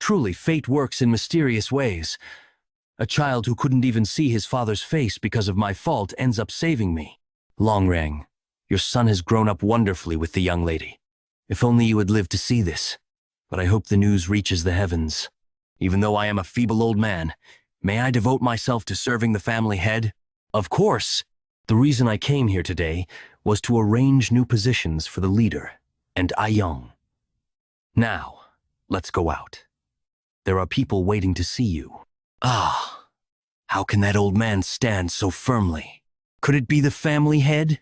Truly, fate works in mysterious ways. A child who couldn't even see his father's face because of my fault ends up saving me. Longrang, your son has grown up wonderfully with the young lady. If only you had lived to see this. But I hope the news reaches the heavens. Even though I am a feeble old man, may I devote myself to serving the family head? Of course. The reason I came here today was to arrange new positions for the leader and Yeon. Now, let's go out. There are people waiting to see you. Ah, how can that old man stand so firmly? Could it be the family head?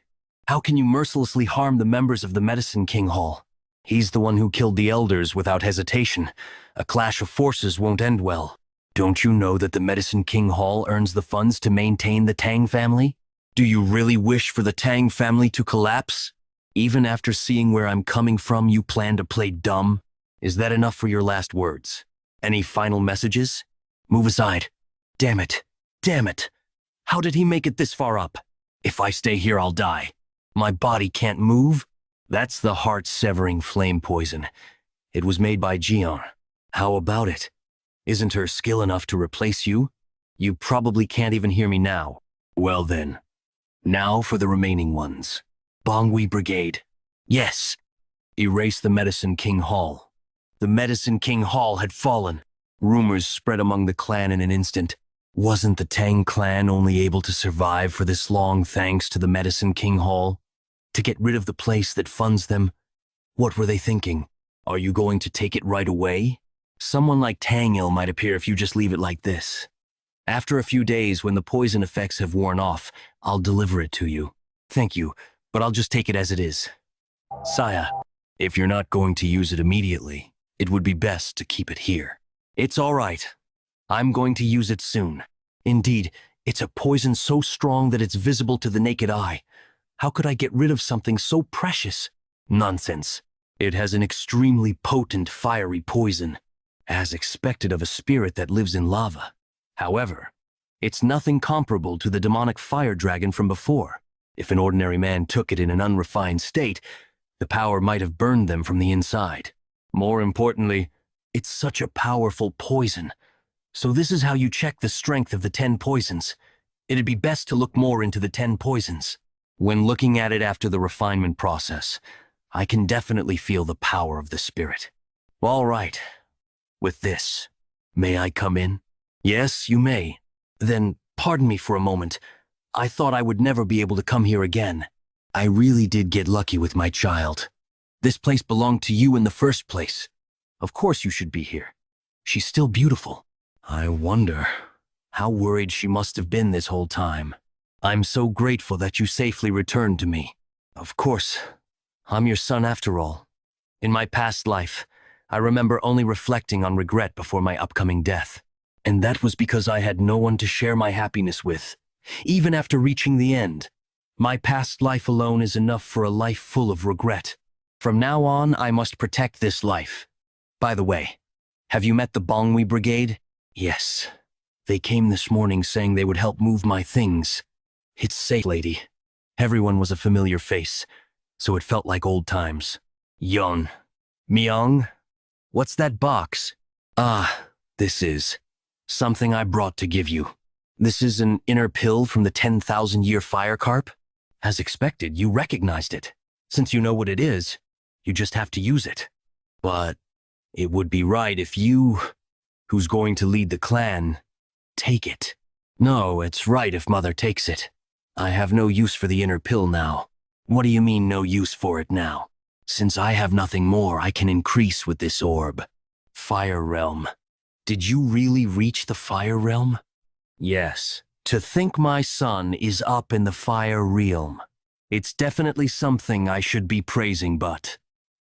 How can you mercilessly harm the members of the Medicine King Hall? He's the one who killed the elders without hesitation. A clash of forces won't end well. Don't you know that the Medicine King Hall earns the funds to maintain the Tang family? Do you really wish for the Tang family to collapse? Even after seeing where I'm coming from, you plan to play dumb? Is that enough for your last words? Any final messages? Move aside. Damn it. Damn it. How did he make it this far up? If I stay here, I'll die. My body can't move? That's the heart-severing flame poison. It was made by Jeon. How about it? Isn't her skill enough to replace you? You probably can't even hear me now. Well then. Now for the remaining ones. Bangwi Brigade. Yes. Erase the Medicine King Hall. The Medicine King Hall had fallen. Rumors spread among the clan in an instant. Wasn't the Tang clan only able to survive for this long thanks to the Medicine King Hall? To get rid of the place that funds them? What were they thinking? Are you going to take it right away? Someone like Tang Il might appear if you just leave it like this. After a few days, when the poison effects have worn off, I'll deliver it to you. Thank you, but I'll just take it as it is. Saya, if you're not going to use it immediately, it would be best to keep it here. It's all right. I'm going to use it soon. Indeed, it's a poison so strong that it's visible to the naked eye. How could I get rid of something so precious? Nonsense. It has an extremely potent fiery poison, as expected of a spirit that lives in lava. However, it's nothing comparable to the demonic fire dragon from before. If an ordinary man took it in an unrefined state, the power might have burned them from the inside. More importantly, it's such a powerful poison. So this is how you check the strength of the 10 poisons. It'd be best to look more into the 10 poisons. When looking at it after the refinement process, I can definitely feel the power of the spirit. All right. With this, may I come in? Yes, you may. Then, pardon me for a moment. I thought I would never be able to come here again. I really did get lucky with my child. This place belonged to you in the first place. Of course you should be here. She's still beautiful. I wonder how worried she must have been this whole time. I'm so grateful that you safely returned to me. Of course, I'm your son after all. In my past life, I remember only reflecting on regret before my upcoming death. And that was because I had no one to share my happiness with. Even after reaching the end, my past life alone is enough for a life full of regret. From now on, I must protect this life. By the way, have you met the Bangwi Brigade? Yes. They came this morning saying they would help move my things. It's safe, lady. Everyone was a familiar face, so it felt like old times. Yeon-Myeong? What's that box? Ah, this is something I brought to give you. This is an inner pill from the 10,000-year fire carp? As expected, you recognized it. Since you know what it is, you just have to use it. But it would be right if you, who's going to lead the clan, take it. No, it's right if Mother takes it. I have no use for the inner pill now. What do you mean no use for it now? Since I have nothing more, I can increase with this orb. Fire Realm. Did you really reach the Fire Realm? Yes. To think my son is up in the Fire Realm. It's definitely something I should be praising, but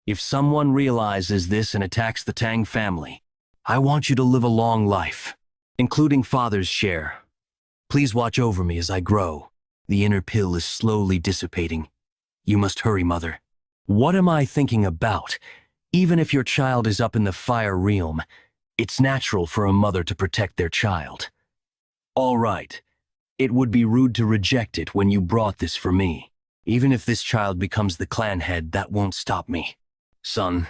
if someone realizes this and attacks the Tang family, I want you to live a long life, including Father's share. Please watch over me as I grow. The inner pill is slowly dissipating. You must hurry, Mother. What am I thinking about? Even if your child is up in the Fire Realm, it's natural for a mother to protect their child. All right. It would be rude to reject it when you brought this for me. Even if this child becomes the clan head, that won't stop me. Son,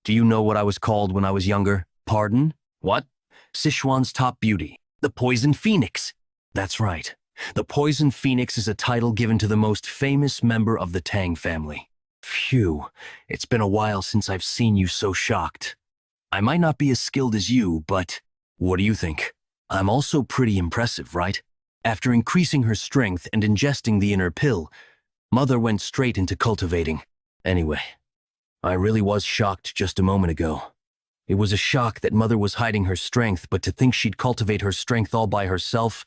do you know what I was called when I was younger? Pardon? What? Sichuan's top beauty. The Poison Phoenix. That's right. The Poison Phoenix is a title given to the most famous member of the Tang family. Phew, it's been a while since I've seen you so shocked. I might not be as skilled as you, but what do you think? I'm also pretty impressive, right? After increasing her strength and ingesting the inner pill, Mother went straight into cultivating. Anyway, I really was shocked just a moment ago. It was a shock that Mother was hiding her strength, but to think she'd cultivate her strength all by herself,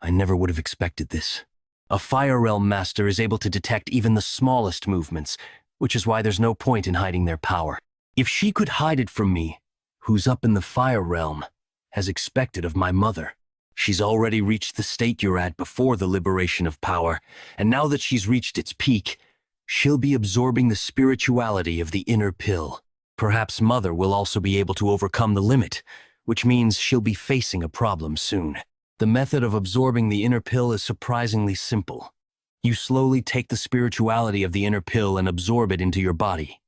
I never would have expected this. A Fire Realm Master is able to detect even the smallest movements, which is why there's no point in hiding their power. If she could hide it from me, who's up in the Fire Realm, as expected of my mother. She's already reached the state you're at before the liberation of power, and now that she's reached its peak, she'll be absorbing the spirituality of the inner pill. Perhaps Mother will also be able to overcome the limit, which means she'll be facing a problem soon. The method of absorbing the inner pill is surprisingly simple. You slowly take the spirituality of the inner pill and absorb it into your body.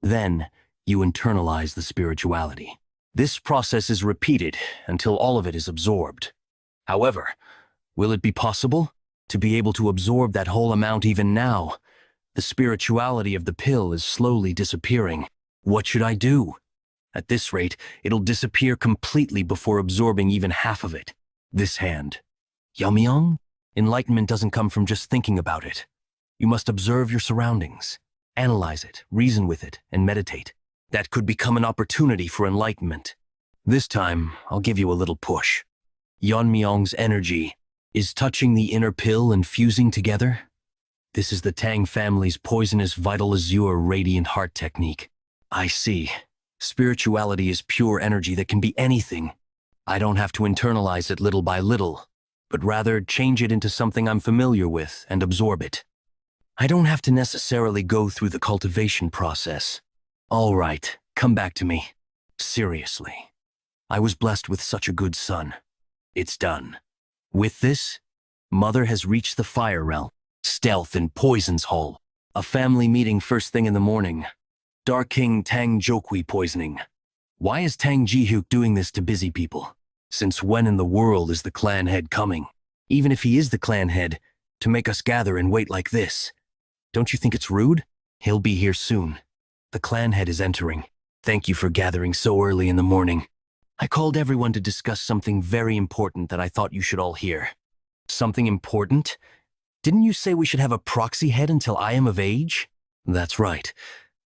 Then, you internalize the spirituality. This process is repeated until all of it is absorbed. However, will it be possible to be able to absorb that whole amount even now? The spirituality of the pill is slowly disappearing. What should I do? At this rate, it'll disappear completely before absorbing even half of it. This hand. Yeon-Myeong? Enlightenment doesn't come from just thinking about it. You must observe your surroundings, analyze it, reason with it, and meditate. That could become an opportunity for enlightenment. This time, I'll give you a little push. Yeon-Myeong's energy is touching the inner pill and fusing together. This is the Tang family's poisonous vital azure radiant heart technique. I see. Spirituality is pure energy that can be anything. I don't have to internalize it little by little, but rather change it into something I'm familiar with and absorb it. I don't have to necessarily go through the cultivation process. All right, come back to me. Seriously. I was blessed with such a good son. It's done. With this, Mother has reached the Fire Realm. Stealth in Poison's Hall. A family meeting first thing in the morning. Dark King Tang Jokwi poisoning. Why is Tang Ji-hyuk doing this to busy people? Since when in the world is the clan head coming? Even if he is the clan head, to make us gather and wait like this. Don't you think it's rude? He'll be here soon. The clan head is entering. Thank you for gathering so early in the morning. I called everyone to discuss something very important that I thought you should all hear. Something important? Didn't you say we should have a proxy head until I am of age? That's right.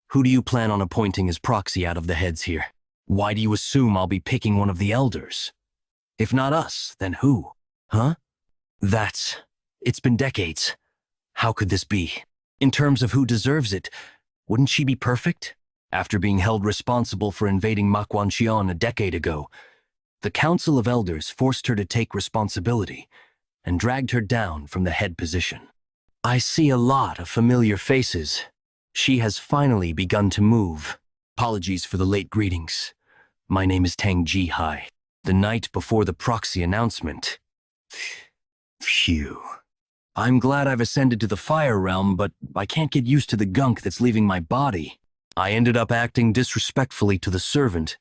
Who do you plan on appointing as proxy out of the heads here? Why do you assume I'll be picking one of the elders? If not us, then who? Huh? It's been decades. How could this be? In terms of who deserves it, wouldn't she be perfect? After being held responsible for invading Manhwa a decade ago, the Council of Elders forced her to take responsibility and dragged her down from the head position. I see a lot of familiar faces. She has finally begun to move. Apologies for the late greetings. My name is Tang Ji-Hai. The night before the proxy announcement. Phew. I'm glad I've ascended to the Fire Realm, but I can't get used to the gunk that's leaving my body. I ended up acting disrespectfully to the servant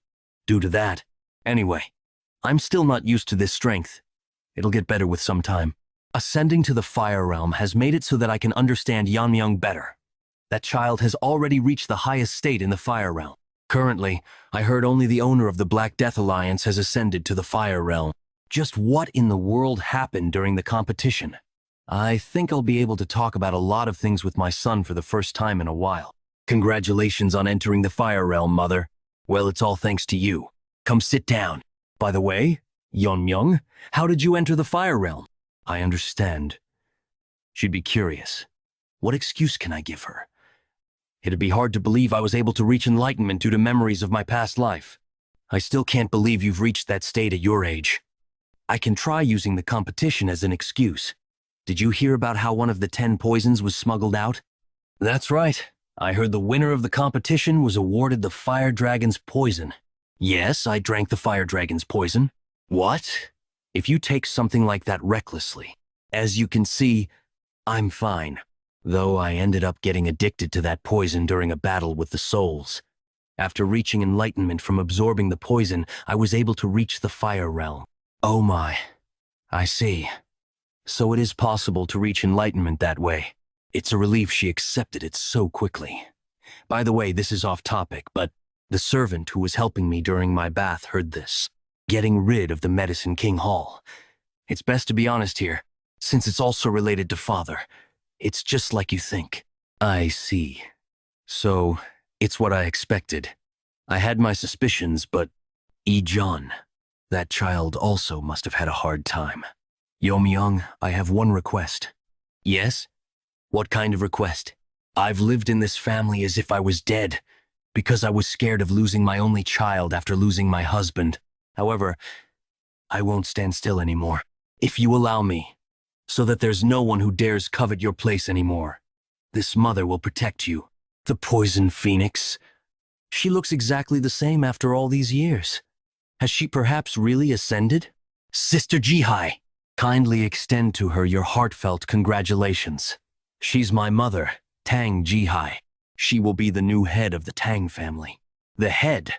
due to that. Anyway, I'm still not used to this strength. It'll get better with some time. Ascending to the Fire Realm has made it so that I can understand Yeon-Myeong better. That child has already reached the highest state in the Fire Realm. Currently, I heard only the owner of the Black Death Alliance has ascended to the Fire Realm. Just what in the world happened during the competition? I think I'll be able to talk about a lot of things with my son for the first time in a while. Congratulations on entering the Fire Realm, Mother. Well, it's all thanks to you. Come sit down. By the way, Yeon-Myeong, how did you enter the Fire Realm? I understand. She'd be curious. What excuse can I give her? It'd be hard to believe I was able to reach enlightenment due to memories of my past life. I still can't believe you've reached that state at your age. I can try using the competition as an excuse. Did you hear about how one of the 10 poisons was smuggled out? That's right. I heard the winner of the competition was awarded the Fire Dragon's poison. Yes, I drank the Fire Dragon's poison. What? If you take something like that recklessly. As you can see, I'm fine. Though I ended up getting addicted to that poison during a battle with the souls. After reaching enlightenment from absorbing the poison, I was able to reach the Fire Realm. Oh my. I see. So it is possible to reach enlightenment that way. It's a relief she accepted it so quickly. By the way, this is off topic, but the servant who was helping me during my bath heard this. Getting rid of the Medicine King Hall. It's best to be honest here, since it's also related to father. It's just like you think. I see. So, it's what I expected. I had my suspicions, but John, that child also must have had a hard time. Yeon-Myeong, I have one request. Yes? What kind of request? I've lived in this family as if I was dead, because I was scared of losing my only child after losing my husband. However, I won't stand still anymore. If you allow me, so that there's no one who dares covet your place anymore. This mother will protect you. The poison phoenix. She looks exactly the same after all these years. Has she perhaps really ascended? Sister Jihai, kindly extend to her your heartfelt congratulations. She's my mother, Tang Jihai. She will be the new head of the Tang family. The head?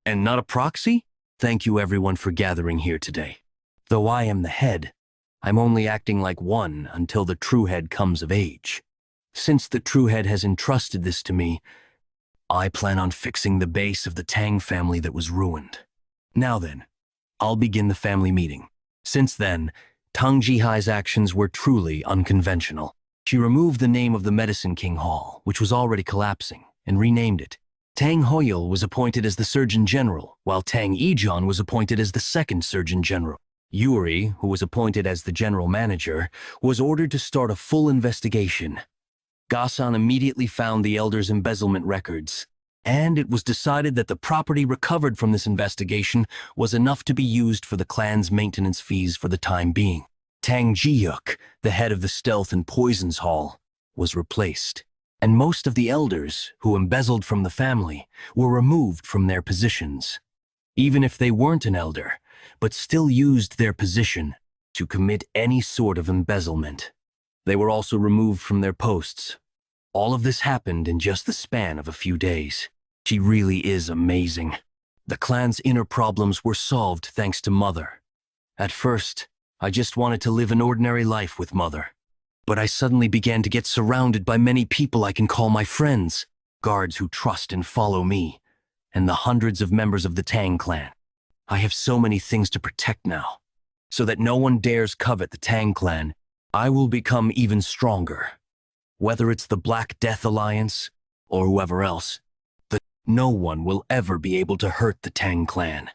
And not a proxy? Thank you everyone for gathering here today. Though I am the head, I'm only acting like one until the true head comes of age. Since the true head has entrusted this to me, I plan on fixing the base of the Tang family that was ruined. Now then, I'll begin the family meeting. Since then, Tang Jihai's actions were truly unconventional. She removed the name of the Medicine King Hall, which was already collapsing, and renamed it. Tang Hoyul was appointed as the Surgeon General, while Tang Yeon was appointed as the second Surgeon General. Yuri, who was appointed as the General Manager, was ordered to start a full investigation. Gasan immediately found the elders' embezzlement records, and it was decided that the property recovered from this investigation was enough to be used for the clan's maintenance fees for the time being. Tang Jihyuk, the head of the Stealth and Poisons Hall, was replaced, and most of the elders who embezzled from the family were removed from their positions. Even if they weren't an elder, but still used their position to commit any sort of embezzlement. They were also removed from their posts. All of this happened in just the span of a few days. She really is amazing. The clan's inner problems were solved thanks to Mother. At first, I just wanted to live an ordinary life with Mother. But I suddenly began to get surrounded by many people I can call my friends, guards who trust and follow me, and the hundreds of members of the Tang clan. I have so many things to protect now, so that no one dares covet the Tang clan. I will become even stronger. Whether it's the Black Death Alliance or whoever else, no one will ever be able to hurt the Tang clan.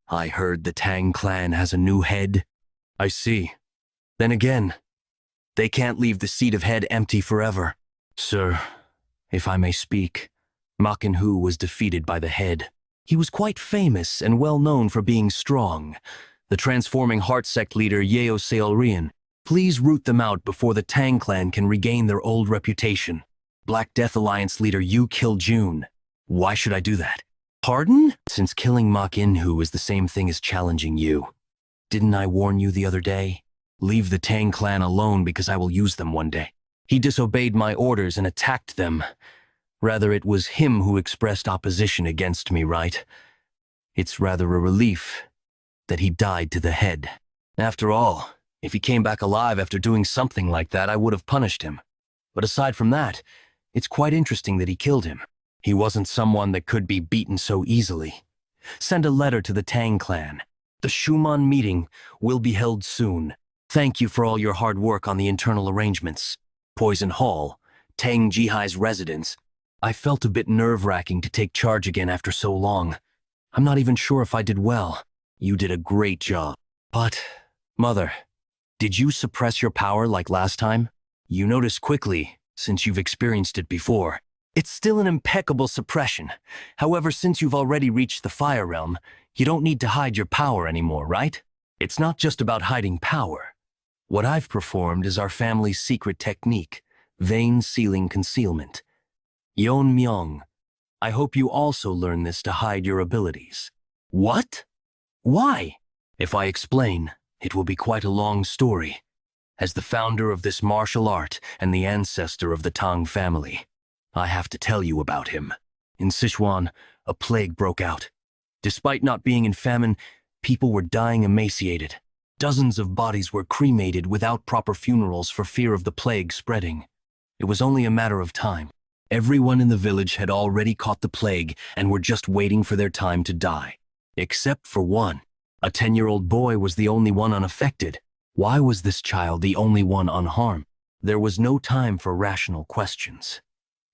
I heard the Tang clan has a new head. I see. Then again, they can't leave the seat of head empty forever. Sir, if I may speak, Ma Hu was defeated by the head. He was quite famous and well known for being strong. The transforming heart sect leader Yeo Seolrian. Please root them out before the Tang clan can regain their old reputation. Black Death Alliance leader Yu Kil-jun. Why should I do that? Pardon? Since killing Ma Hu is the same thing as challenging you. Didn't I warn you the other day? Leave the Tang clan alone because I will use them one day. He disobeyed my orders and attacked them. Rather, it was him who expressed opposition against me, right? It's rather a relief that he died to the head. After all, if he came back alive after doing something like that, I would have punished him. But aside from that, it's quite interesting that he killed him. He wasn't someone that could be beaten so easily. Send a letter to the Tang clan. The Schumann meeting will be held soon. Thank you for all your hard work on the internal arrangements. Poison Hall, Tang Jihai's residence. I felt a bit nerve-wracking to take charge again after so long. I'm not even sure if I did well. You did a great job. But, Mother, did you suppress your power like last time? You noticed quickly, since you've experienced it before. It's still an impeccable suppression. However, since you've already reached the Fire Realm, you don't need to hide your power anymore, right? It's not just about hiding power. What I've performed is our family's secret technique, vein sealing concealment. Yeon-Myeong, I hope you also learn this to hide your abilities. What? Why? If I explain, it will be quite a long story. As the founder of this martial art and the ancestor of the Tang family, I have to tell you about him. In Sichuan, a plague broke out. Despite not being in famine, people were dying emaciated. Dozens of bodies were cremated without proper funerals for fear of the plague spreading. It was only a matter of time. Everyone in the village had already caught the plague and were just waiting for their time to die. Except for one. A 10-year-old boy was the only one unaffected. Why was this child the only one unharmed? There was no time for rational questions.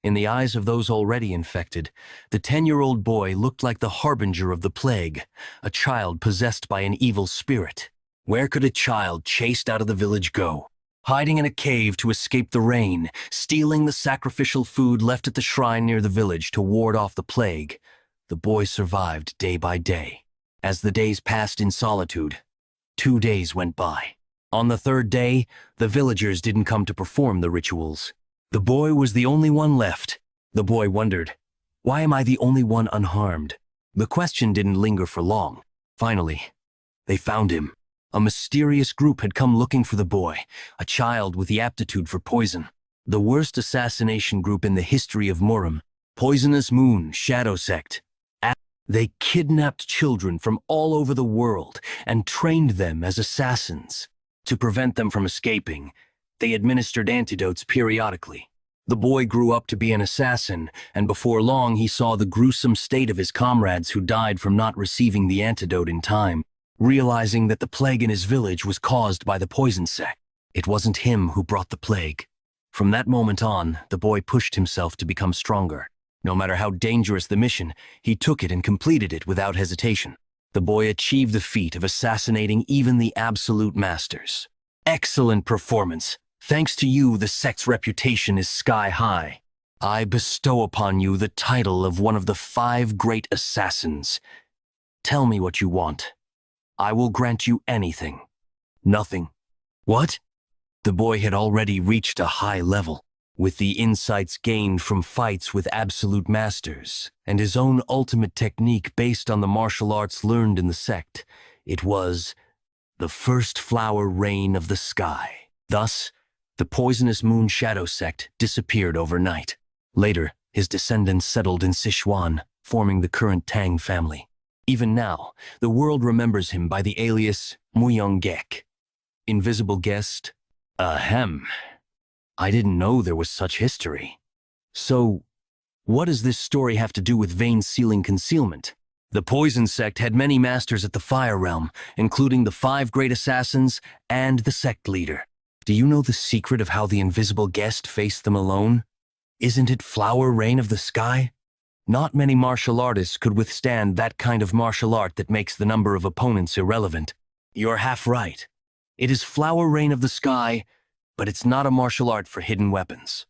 In the eyes of those already infected, the 10-year-old boy looked like the harbinger of the plague, a child possessed by an evil spirit. Where could a child chased out of the village go? Hiding in a cave to escape the rain, stealing the sacrificial food left at the shrine near the village to ward off the plague, the boy survived day by day. As the days passed in solitude, 2 days went by. On the 3rd day, the villagers didn't come to perform the rituals. The boy was the only one left. The boy wondered, why am I the only one unharmed? The question didn't linger for long. Finally, they found him. A mysterious group had come looking for the boy, a child with the aptitude for poison. The worst assassination group in the history of Murim, Poisonous Moon Shadow Sect. They kidnapped children from all over the world and trained them as assassins. To prevent them from escaping, they administered antidotes periodically. The boy grew up to be an assassin, and before long he saw the gruesome state of his comrades who died from not receiving the antidote in time. Realizing that the plague in his village was caused by the poison sect, it wasn't him who brought the plague. From that moment on, the boy pushed himself to become stronger. No matter how dangerous the mission, he took it and completed it without hesitation. The boy achieved the feat of assassinating even the absolute masters. Excellent performance. Thanks to you, the sect's reputation is sky high. I bestow upon you the title of one of the 5 great assassins. Tell me what you want. I will grant you anything. Nothing. What? The boy had already reached a high level. With the insights gained from fights with absolute masters, and his own ultimate technique based on the martial arts learned in the sect, it was the first flower rain of the sky. Thus, the Poisonous Moon Shadow Sect disappeared overnight. Later, his descendants settled in Sichuan, forming the current Tang Family. Even now, the world remembers him by the alias Myeong. Invisible guest? Ahem. I didn't know there was such history. So, what does this story have to do with vein-sealing concealment? The Poison Sect had many masters at the Fire Realm, including the 5 great assassins and the sect leader. Do you know the secret of how the invisible guest faced them alone? Isn't it flower rain of the sky? Not many martial artists could withstand that kind of martial art that makes the number of opponents irrelevant. You're half right. It is flower rain of the sky, but it's not a martial art for hidden weapons.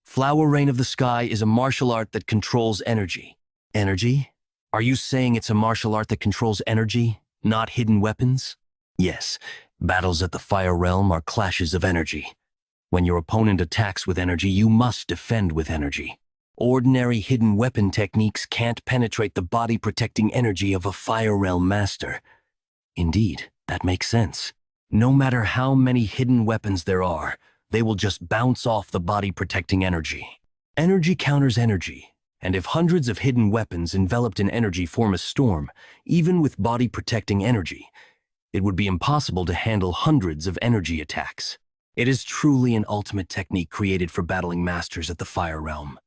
Flower Rain of the Sky is a martial art that controls energy. Energy? Are you saying it's a martial art that controls energy, not hidden weapons? Yes, battles at the Fire Realm are clashes of energy. When your opponent attacks with energy, you must defend with energy. Ordinary hidden weapon techniques can't penetrate the body-protecting energy of a Fire Realm master. Indeed, that makes sense. No matter how many hidden weapons there are, they will just bounce off the body-protecting energy. Energy counters energy, and if hundreds of hidden weapons enveloped in energy form a storm, even with body-protecting energy, it would be impossible to handle hundreds of energy attacks. It is truly an ultimate technique created for battling masters at the Fire Realm.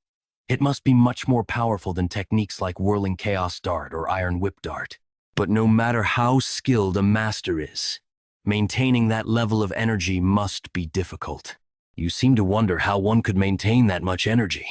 It must be much more powerful than techniques like Whirling Chaos Dart or Iron Whip Dart. But no matter how skilled a master is, maintaining that level of energy must be difficult. You seem to wonder how one could maintain that much energy.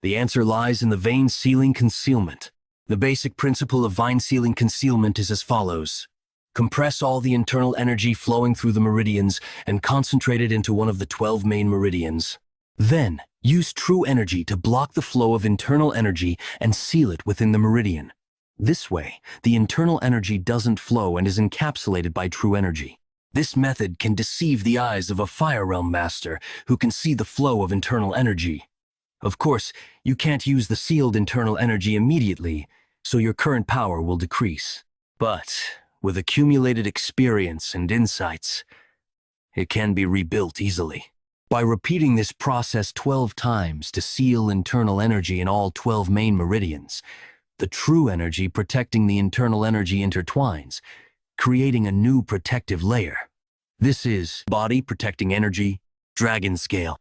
The answer lies in the vein-sealing concealment. The basic principle of vein-sealing concealment is as follows. Compress all the internal energy flowing through the meridians and concentrate it into one of the 12 main meridians. Then, use true energy to block the flow of internal energy and seal it within the meridian. This way, the internal energy doesn't flow and is encapsulated by true energy. This method can deceive the eyes of a Fire Realm master who can see the flow of internal energy. Of course, you can't use the sealed internal energy immediately, so your current power will decrease. But, with accumulated experience and insights, it can be rebuilt easily. By repeating this process 12 times to seal internal energy in all 12 main meridians, the true energy protecting the internal energy intertwines, creating a new protective layer. This is Body Protecting Energy, Dragon Scale.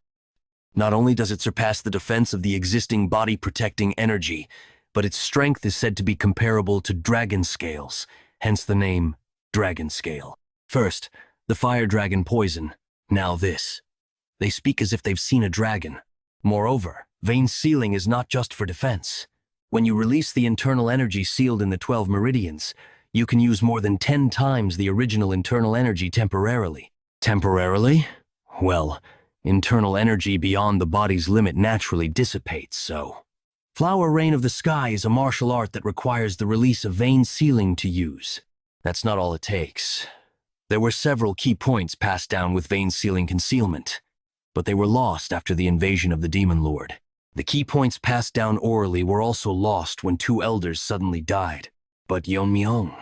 Not only does it surpass the defense of the existing Body Protecting Energy, but its strength is said to be comparable to Dragon Scales, hence the name Dragon Scale. First, the Fire Dragon Poison, now this. They speak as if they've seen a dragon. Moreover, vein sealing is not just for defense. When you release the internal energy sealed in the 12 meridians, you can use more than 10 times the original internal energy temporarily. Temporarily? Well, internal energy beyond the body's limit naturally dissipates, so. Flower Rain of the Sky is a martial art that requires the release of vein sealing to use. That's not all it takes. There were several key points passed down with vein sealing concealment, but they were lost after the invasion of the Demon Lord. The key points passed down orally were also lost when 2 elders suddenly died. But Yeon-Myeong,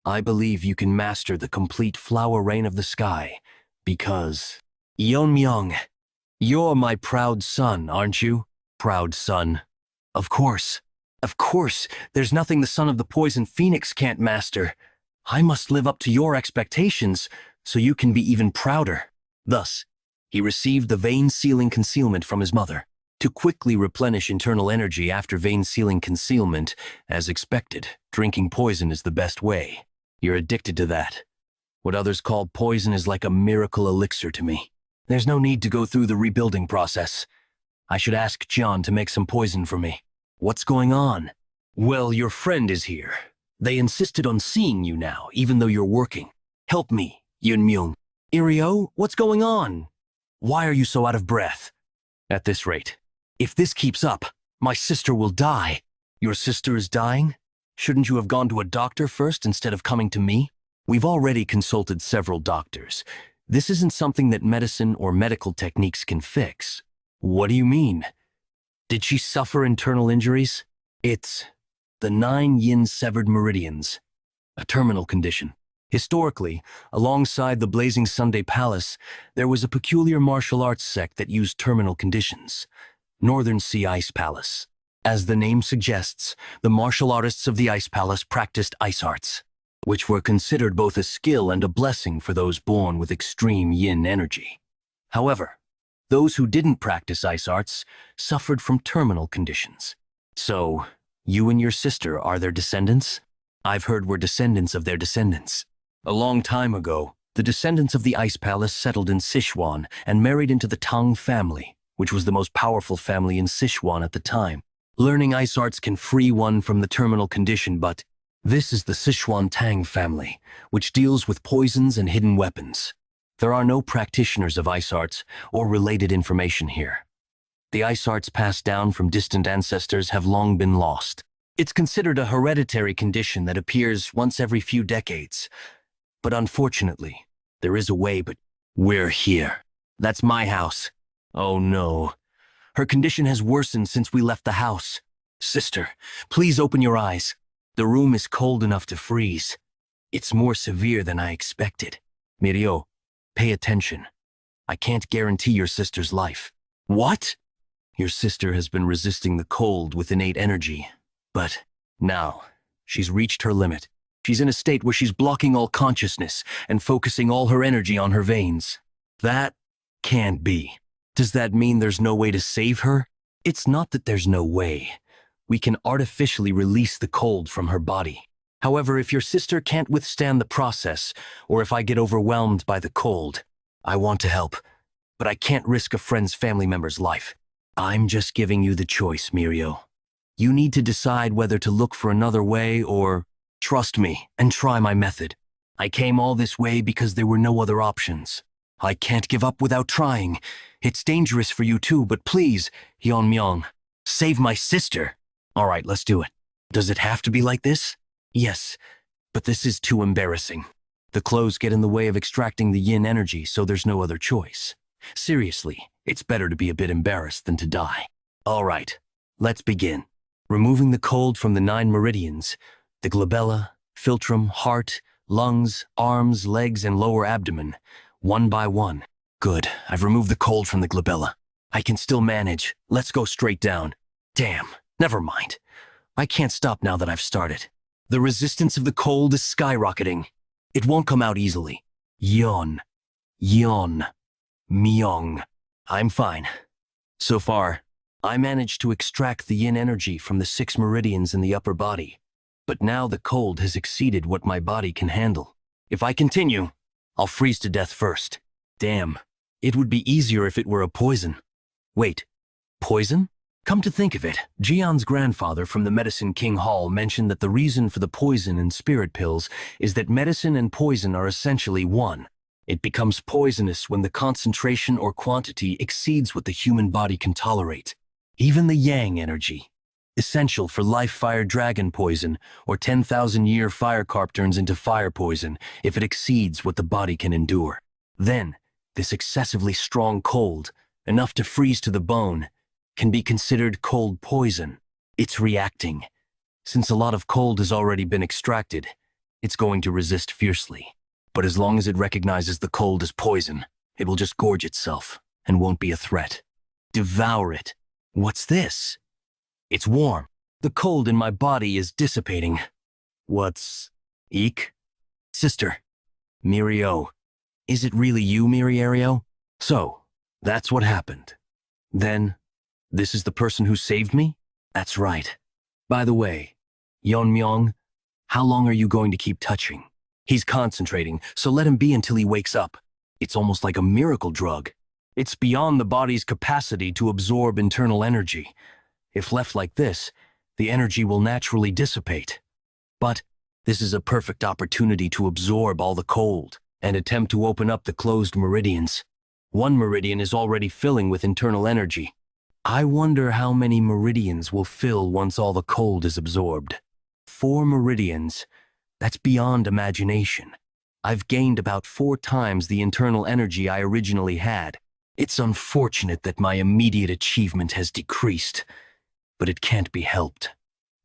I believe you can master the complete Flower Rain of the Sky, because… Yeon-Myeong, you're my proud son, aren't you? Proud son. Of course. Of course, there's nothing the son of the Poison Phoenix can't master. I must live up to your expectations, so you can be even prouder. Thus, he received the vein-sealing concealment from his mother. To quickly replenish internal energy after vein-sealing concealment, as expected, drinking poison is the best way. You're addicted to that. What others call poison is like a miracle elixir to me. There's no need to go through the rebuilding process. I should ask Jian to make some poison for me. What's going on? Well, your friend is here. They insisted on seeing you now, even though you're working. Help me, Yeon-Myeong. Irio, what's going on? Why are you so out of breath? At this rate, if this keeps up, my sister will die. Your sister is dying? Shouldn't you have gone to a doctor first instead of coming to me? We've already consulted several doctors. This isn't something that medicine or medical techniques can fix. What do you mean? Did she suffer internal injuries? It's the 9 yin severed meridians, a terminal condition. Historically, alongside the Blazing Sunday Palace, there was a peculiar martial arts sect that used terminal conditions, Northern Sea Ice Palace. As the name suggests, the martial artists of the Ice Palace practiced ice arts, which were considered both a skill and a blessing for those born with extreme yin energy. However, those who didn't practice ice arts suffered from terminal conditions. So, you and your sister are their descendants? I've heard we're descendants of their descendants. A long time ago, the descendants of the Ice Palace settled in Sichuan and married into the Tang Family, which was the most powerful family in Sichuan at the time. Learning ice arts can free one from the terminal condition, but this is the Sichuan Tang Family, which deals with poisons and hidden weapons. There are no practitioners of ice arts or related information here. The ice arts passed down from distant ancestors have long been lost. It's considered a hereditary condition that appears once every few decades. But unfortunately, there is a way, but we're here. That's my house. Oh no. Her condition has worsened since we left the house. Sister, please open your eyes. The room is cold enough to freeze. It's more severe than I expected. Mirio, pay attention. I can't guarantee your sister's life. What? Your sister has been resisting the cold with innate energy. But now, she's reached her limit. She's in a state where she's blocking all consciousness and focusing all her energy on her veins. That can't be. Does that mean there's no way to save her? It's not that there's no way. We can artificially release the cold from her body. However, if your sister can't withstand the process, or if I get overwhelmed by the cold, I want to help, but I can't risk a friend's family member's life. I'm just giving you the choice, Mirio. You need to decide whether to look for another way or trust me and try my method. I came all this way because there were no other options. I can't give up without trying. It's dangerous for you too, but please, Yeon-Myeong, save my sister. All right, let's do it. Does it have to be like this? Yes, but this is too embarrassing. The clothes get in the way of extracting the yin energy, so there's no other choice. Seriously, it's better to be a bit embarrassed than to die. All right, let's begin. Removing the cold from the 9 meridians, the glabella, philtrum, heart, lungs, arms, legs, and lower abdomen, one by one. Good, I've removed the cold from the glabella. I can still manage. Let's go straight down. Damn, never mind. I can't stop now that I've started. The resistance of the cold is skyrocketing. It won't come out easily. Yeon-Myeong. I'm fine. So far, I managed to extract the yin energy from the 6 meridians in the upper body. But now the cold has exceeded what my body can handle. If I continue, I'll freeze to death first. Damn, It would be easier if it were a poison. Wait, poison? Come to think of it, Jian's grandfather from the Medicine King Hall mentioned that the reason for the poison in spirit pills is that medicine and poison are essentially one. It becomes poisonous when the concentration or quantity exceeds what the human body can tolerate. Even the yang energy, essential for life-fire dragon poison or 10,000-year fire carp turns into fire poison if it exceeds what the body can endure. Then, this excessively strong cold, enough to freeze to the bone, can be considered cold poison. It's reacting. Since a lot of cold has already been extracted, it's going to resist fiercely. But as long as it recognizes the cold as poison, it will just gorge itself and won't be a threat. Devour it. What's this? It's warm. The cold in my body is dissipating. What's... Eek? Sister. Mirio. Is it really you, Miriario? So, that's what happened. Then, this is the person who saved me? That's right. By the way, Yeon-Myeong, how long are you going to keep touching? He's concentrating, so let him be until he wakes up. It's almost like a miracle drug. It's beyond the body's capacity to absorb internal energy. If left like this, the energy will naturally dissipate. But this is a perfect opportunity to absorb all the cold and attempt to open up the closed meridians. One meridian is already filling with internal energy. I wonder how many meridians will fill once all the cold is absorbed. 4 meridians. That's beyond imagination. I've gained about 4 times the internal energy I originally had. It's unfortunate that my immediate achievement has decreased, but it can't be helped.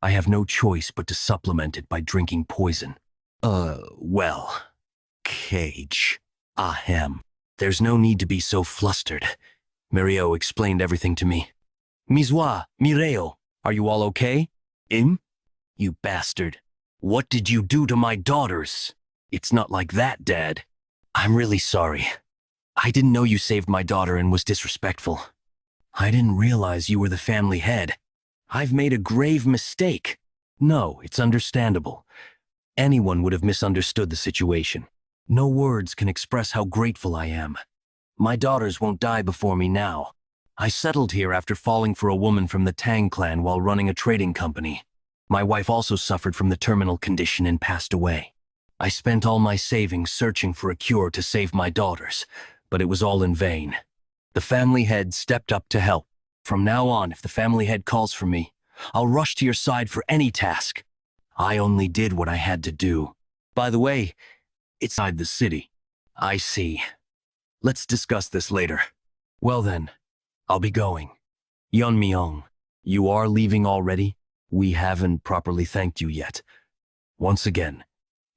I have no choice but to supplement it by drinking poison. Well, Cage. Ahem. There's no need to be so flustered. Mirio explained everything to me. Manhwa, Mireo, are you all okay? You bastard. What did you do to my daughters? It's not like that, Dad. I'm really sorry. I didn't know you saved my daughter and was disrespectful. I didn't realize you were the family head. I've made a grave mistake. No, it's understandable. Anyone would have misunderstood the situation. No words can express how grateful I am. My daughters won't die before me now. I settled here after falling for a woman from the Tang clan while running a trading company. My wife also suffered from the terminal condition and passed away. I spent all my savings searching for a cure to save my daughters, but it was all in vain. The family head stepped up to help. From now on, if the family head calls for me, I'll rush to your side for any task. I only did what I had to do. By the way, it's inside the city. I see. Let's discuss this later. Well then, I'll be going. Yeon-Myeong, you are leaving already? We haven't properly thanked you yet. Once again,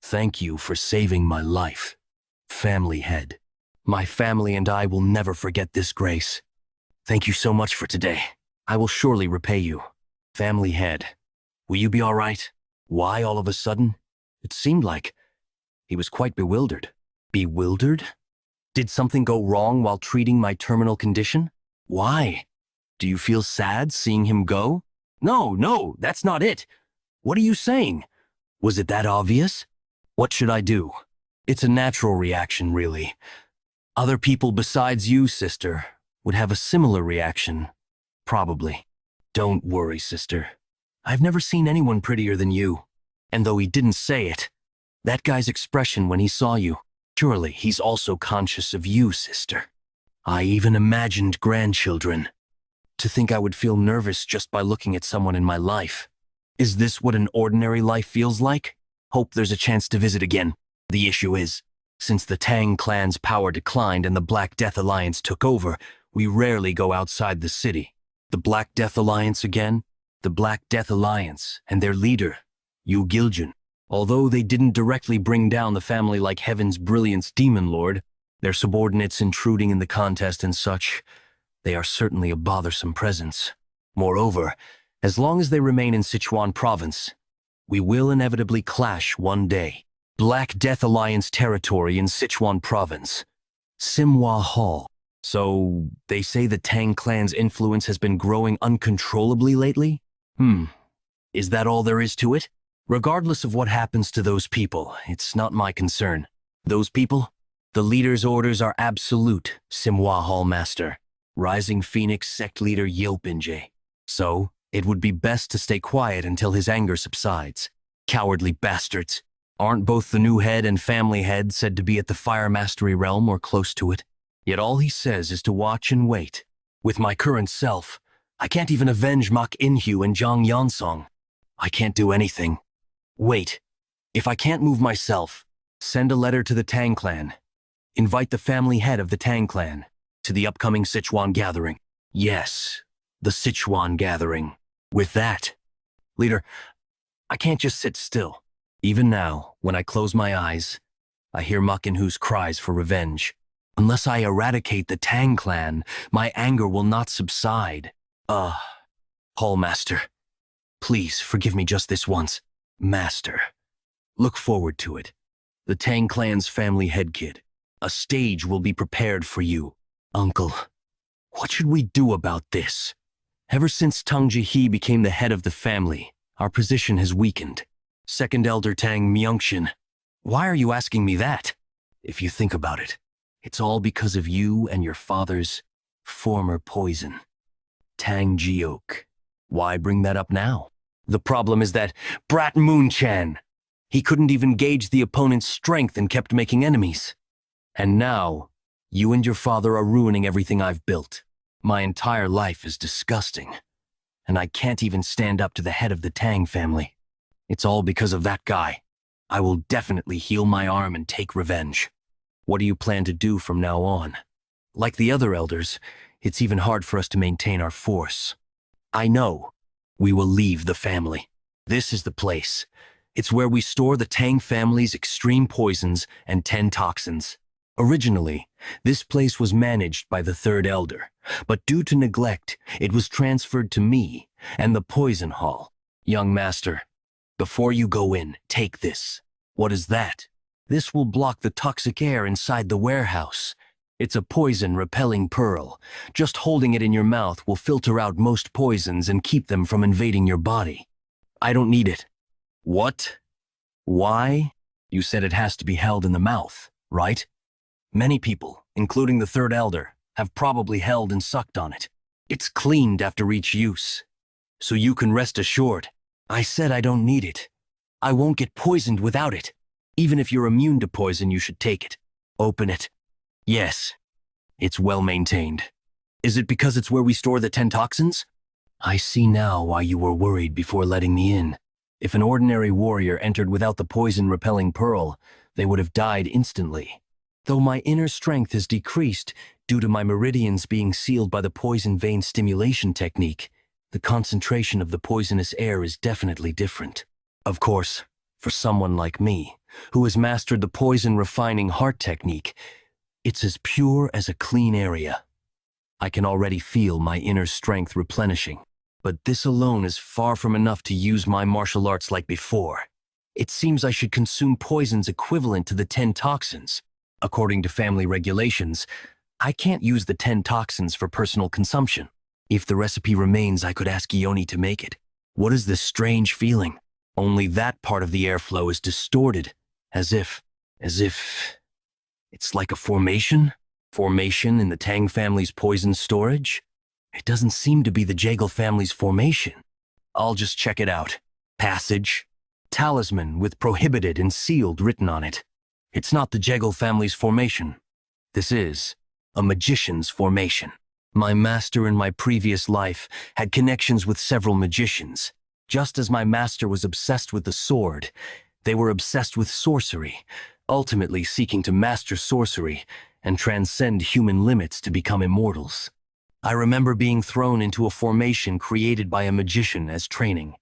thank you for saving my life. Family head. My family and I will never forget this grace. Thank you so much for today. I will surely repay you. Family head. Will you be all right? Why all of a sudden? It seemed like he was quite bewildered. Bewildered? Did something go wrong while treating my terminal condition? Why? Do you feel sad seeing him go? No, that's not it. What are you saying? Was it that obvious? What should I do? It's a natural reaction, really. Other people besides you, sister, would have a similar reaction. Probably. Don't worry, sister. I've never seen anyone prettier than you. And though he didn't say it, that guy's expression when he saw you, surely he's also conscious of you, sister. I even imagined grandchildren. To think I would feel nervous just by looking at someone in my life. Is this what an ordinary life feels like? Hope there's a chance to visit again. The issue is, since the Tang clan's power declined and the Black Death Alliance took over, we rarely go outside the city. The Black Death Alliance again? The Black Death Alliance and their leader, Yu Giljun. Although they didn't directly bring down the family like Heaven's Brilliance Demon Lord, their subordinates intruding in the contest and such, they are certainly a bothersome presence. Moreover, as long as they remain in Sichuan province, we will inevitably clash one day. Black Death Alliance territory in Sichuan province. Manhwa Hall. So, they say the Tang clan's influence has been growing uncontrollably lately? Is that all there is to it? Regardless of what happens to those people, it's not my concern. Those people? The leader's orders are absolute, Manhwa Hallmaster. Rising Phoenix sect leader Yopinje. So, it would be best to stay quiet until his anger subsides. Cowardly bastards. Aren't both the new head and family head said to be at the Fire Mastery realm or close to it? Yet all he says is to watch and wait. With my current self, I can't even avenge Mak Inhu and Tang Yeon-Myeong. I can't do anything. Wait. If I can't move myself, send a letter to the Tang clan. Invite the family head of the Tang clan to the upcoming Sichuan gathering. Yes, the Sichuan gathering. With that, leader, I can't just sit still. Even now, when I close my eyes, I hear Mak Inhu's cries for revenge. Unless I eradicate the Tang clan, my anger will not subside. Hallmaster, please forgive me just this once. Master, look forward to it. The Tang clan's family head kid. A stage will be prepared for you. Uncle, what should we do about this? Ever since Tang Ji-hee became the head of the family, our position has weakened. Second Elder Tang Myeong, why are you asking me that? If you think about it, it's all because of you and your father's former poison. Tang Ji-ok. Why bring that up now? The problem is that Brat Moon-chan. He couldn't even gauge the opponent's strength and kept making enemies. And now, you and your father are ruining everything I've built. My entire life is disgusting. And I can't even stand up to the head of the Tang family. It's all because of that guy. I will definitely heal my arm and take revenge. What do you plan to do from now on? Like the other elders, it's even hard for us to maintain our force. I know. We will leave the family. This is the place. It's where we store the Tang family's extreme poisons and 10 toxins. Originally, this place was managed by the third elder, but due to neglect, it was transferred to me and the poison hall. Young master, before you go in, take this. What is that? This will block the toxic air inside the warehouse. It's a poison-repelling pearl. Just holding it in your mouth will filter out most poisons and keep them from invading your body. I don't need it. What? Why? You said it has to be held in the mouth, right? Many people, including the third elder, have probably held and sucked on it. It's cleaned after each use. So you can rest assured. I said I don't need it. I won't get poisoned without it. Even if you're immune to poison, you should take it. Open it. Yes. It's well maintained. Is it because it's where we store the 10 toxins? I see now why you were worried before letting me in. If an ordinary warrior entered without the poison-repelling pearl, they would have died instantly. Though my inner strength has decreased due to my meridians being sealed by the poison vein stimulation technique, the concentration of the poisonous air is definitely different. Of course, for someone like me, who has mastered the poison-refining heart technique, it's as pure as a clean area. I can already feel my inner strength replenishing, but this alone is far from enough to use my martial arts like before. It seems I should consume poisons equivalent to the 10 toxins. According to family regulations, I can't use the 10 toxins for personal consumption. If the recipe remains, I could ask Ioni to make it. What is this strange feeling? Only that part of the airflow is distorted, as if it's like a formation? Formation in the Tang family's poison storage? It doesn't seem to be the Jaegel family's formation. I'll just check it out. Passage. Talisman with prohibited and sealed written on it. It's not the Jaegel family's formation. This is a magician's formation. My master in my previous life had connections with several magicians. Just as my master was obsessed with the sword, they were obsessed with sorcery, ultimately seeking to master sorcery and transcend human limits to become immortals. I remember being thrown into a formation created by a magician as training.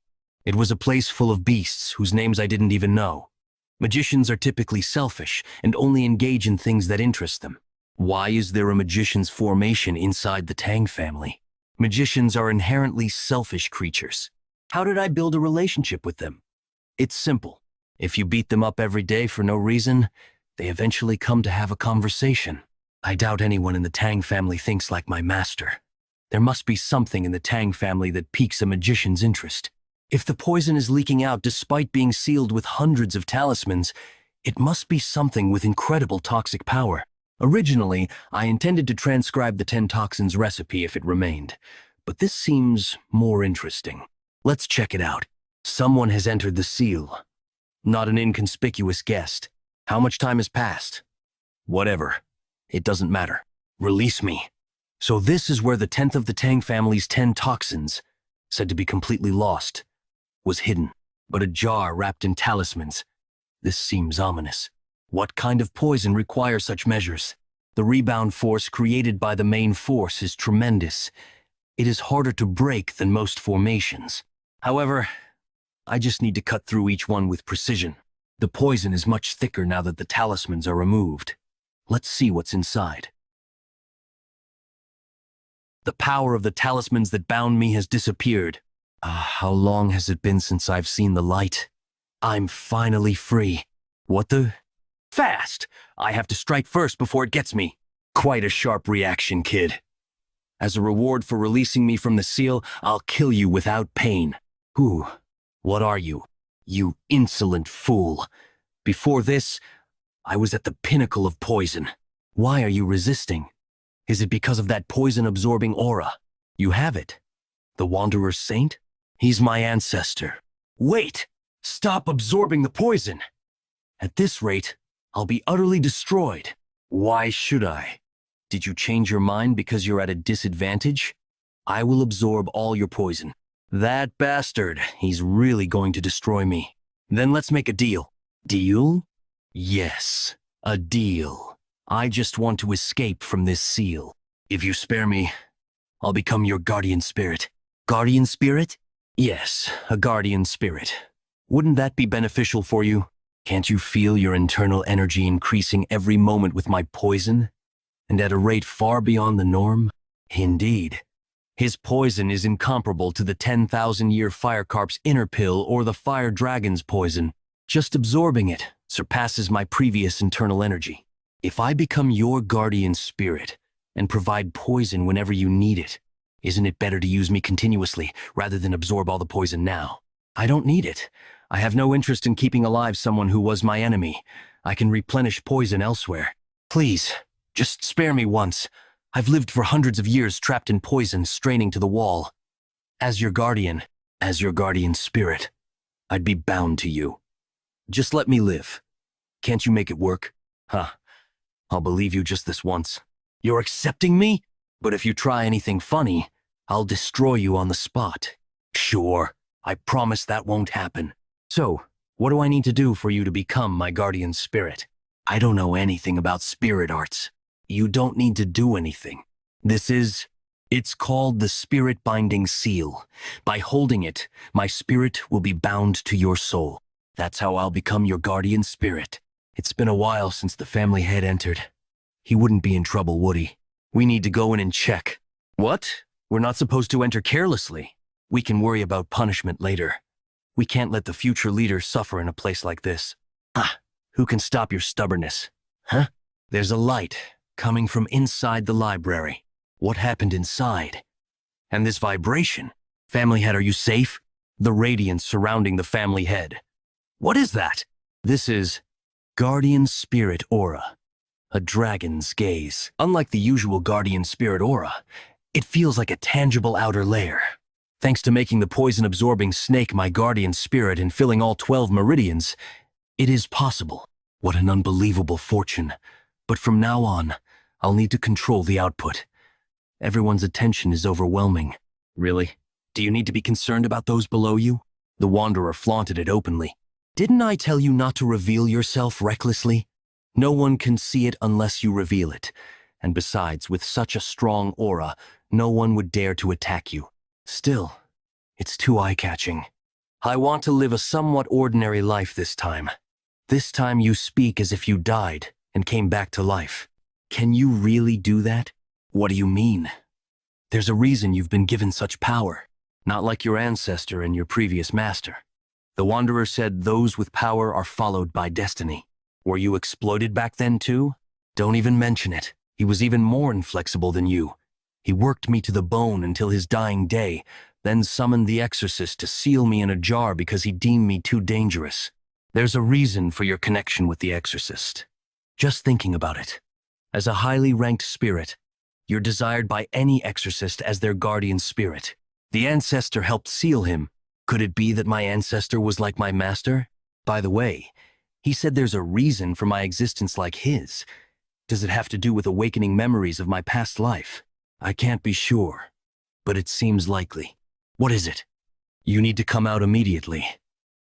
It was a place full of beasts whose names I didn't even know. Magicians are typically selfish and only engage in things that interest them. Why is there a magician's formation inside the Tang family? Magicians are inherently selfish creatures. How did I build a relationship with them? It's simple. If you beat them up every day for no reason, they eventually come to have a conversation. I doubt anyone in the Tang family thinks like my master. There must be something in the Tang family that piques a magician's interest. If the poison is leaking out despite being sealed with hundreds of talismans, It must be something with incredible toxic power. Originally, I intended to transcribe the 10 toxins recipe if it remained, but this seems more interesting. Let's check it out. Someone has entered the seal. Not an inconspicuous guest. How much time has passed? Whatever. It doesn't matter. Release me. So this is where the 10th of the Tang family's 10 toxins, said to be completely lost, was hidden. But a jar wrapped in talismans. This seems ominous. What kind of poison requires such measures? The rebound force created by the main force is tremendous. It is harder to break than most formations. However, I just need to cut through each one with precision. The poison is much thicker now that the talismans are removed. Let's see what's inside. The power of the talismans that bound me has disappeared. How long has it been since I've seen the light? I'm finally free. What the? Fast! I have to strike first before it gets me. Quite a sharp reaction, kid. As a reward for releasing me from the seal, I'll kill you without pain. Who? What are you? You insolent fool. Before this, I was at the pinnacle of poison. Why are you resisting? Is it because of that poison-absorbing aura? You have it. The Wanderer's Saint? He's my ancestor. Wait! Stop absorbing the poison! At this rate, I'll be utterly destroyed. Why should I? Did you change your mind because you're at a disadvantage? I will absorb all your poison. That bastard, he's really going to destroy me. Then let's make a deal. Deal? Yes, a deal. I just want to escape from this seal. If you spare me, I'll become your guardian spirit. Guardian spirit? Yes, a guardian spirit. Wouldn't that be beneficial for you? Can't you feel your internal energy increasing every moment with my poison? And at a rate far beyond the norm? Indeed. His poison is incomparable to the 10,000-year fire carp's inner pill or the fire dragon's poison. Just absorbing it surpasses my previous internal energy. If I become your guardian spirit and provide poison whenever you need it, isn't it better to use me continuously rather than absorb all the poison now? I don't need it. I have no interest in keeping alive someone who was my enemy. I can replenish poison elsewhere. Please, just spare me once. I've lived for hundreds of years trapped in poison, straining to the wall. As your guardian spirit, I'd be bound to you. Just let me live. Can't you make it work? Huh. I'll believe you just this once. You're accepting me? But if you try anything funny, I'll destroy you on the spot. Sure, I promise that won't happen. So, what do I need to do for you to become my guardian spirit? I don't know anything about spirit arts. You don't need to do anything. It's called the Spirit Binding Seal. By holding it, my spirit will be bound to your soul. That's how I'll become your guardian spirit. It's been a while since the family head entered. He wouldn't be in trouble, would he? We need to go in and check. What? We're not supposed to enter carelessly. We can worry about punishment later. We can't let the future leader suffer in a place like this. Who can stop your stubbornness? Huh? There's a light coming from inside the library. What happened inside? And this vibration? Family head, are you safe? The radiance surrounding the family head. What is that? This is Guardian Spirit Aura. A dragon's gaze. Unlike the usual Guardian Spirit Aura, it feels like a tangible outer layer. Thanks to making the poison-absorbing snake my guardian spirit and filling all 12 meridians, it is possible. What an unbelievable fortune. But from now on, I'll need to control the output. Everyone's attention is overwhelming. Really? Do you need to be concerned about those below you? The Wanderer flaunted it openly. Didn't I tell you not to reveal yourself recklessly? No one can see it unless you reveal it. And besides, with such a strong aura, no one would dare to attack you. Still, it's too eye-catching. I want to live a somewhat ordinary life this time. This time you speak as if you died and came back to life. Can you really do that? What do you mean? There's a reason you've been given such power. Not like your ancestor and your previous master. The Wanderer said those with power are followed by destiny. Were you exploited back then too? Don't even mention it. He was even more inflexible than you. He worked me to the bone until his dying day, then summoned the exorcist to seal me in a jar because he deemed me too dangerous. There's a reason for your connection with the exorcist. Just thinking about it. As a highly ranked spirit, you're desired by any exorcist as their guardian spirit. The ancestor helped seal him. Could it be that my ancestor was like my master? By the way, he said there's a reason for my existence like his. Does it have to do with awakening memories of my past life? I can't be sure, but it seems likely. What is it? You need to come out immediately.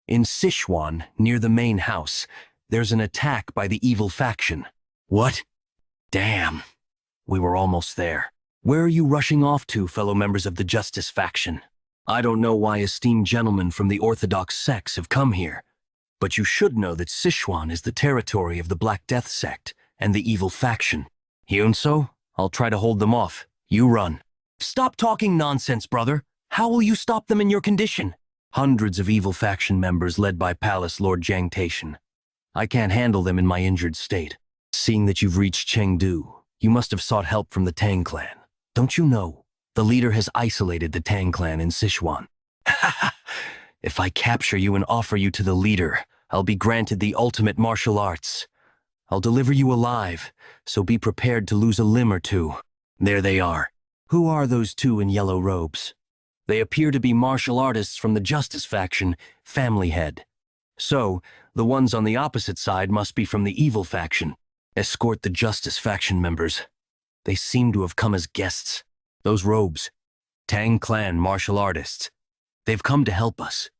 In Sichuan, near the main house, there's an attack by the evil faction. What? Damn. We were almost there. Where are you rushing off to, fellow members of the Justice faction? I don't know why esteemed gentlemen from the Orthodox sects have come here, but you should know that Sichuan is the territory of the Black Death sect and the evil faction. Hyunso, I'll try to hold them off. You run. Stop talking nonsense, brother. How will you stop them in your condition? Hundreds of evil faction members led by Palace Lord Jiang Taishan. I can't handle them in my injured state. Seeing that you've reached Chengdu, you must have sought help from the Tang clan. Don't you know? The leader has isolated the Tang clan in Sichuan. If I capture you and offer you to the leader, I'll be granted the ultimate martial arts. I'll deliver you alive, so be prepared to lose a limb or two. There they are. Who are those two in yellow robes? They appear to be martial artists from the Justice faction, Family Head. So, the ones on the opposite side must be from the evil faction. Escort the Justice faction members. They seem to have come as guests. Those robes. Tang clan martial artists. They've come to help us.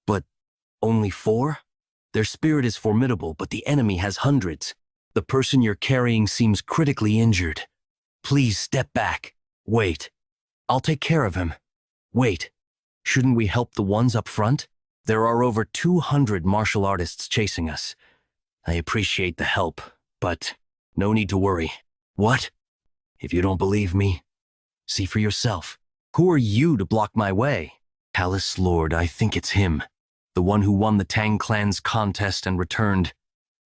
But only 4? Their spirit is formidable, but the enemy has hundreds. The person you're carrying seems critically injured. Please step back. Wait. I'll take care of him. Wait. Shouldn't we help the ones up front? There are over 200 martial artists chasing us. I appreciate the help, but no need to worry. What? If you don't believe me, see for yourself. Who are you to block my way? Palace Lord, I think it's him. The one who won the Tang clan's contest and returned.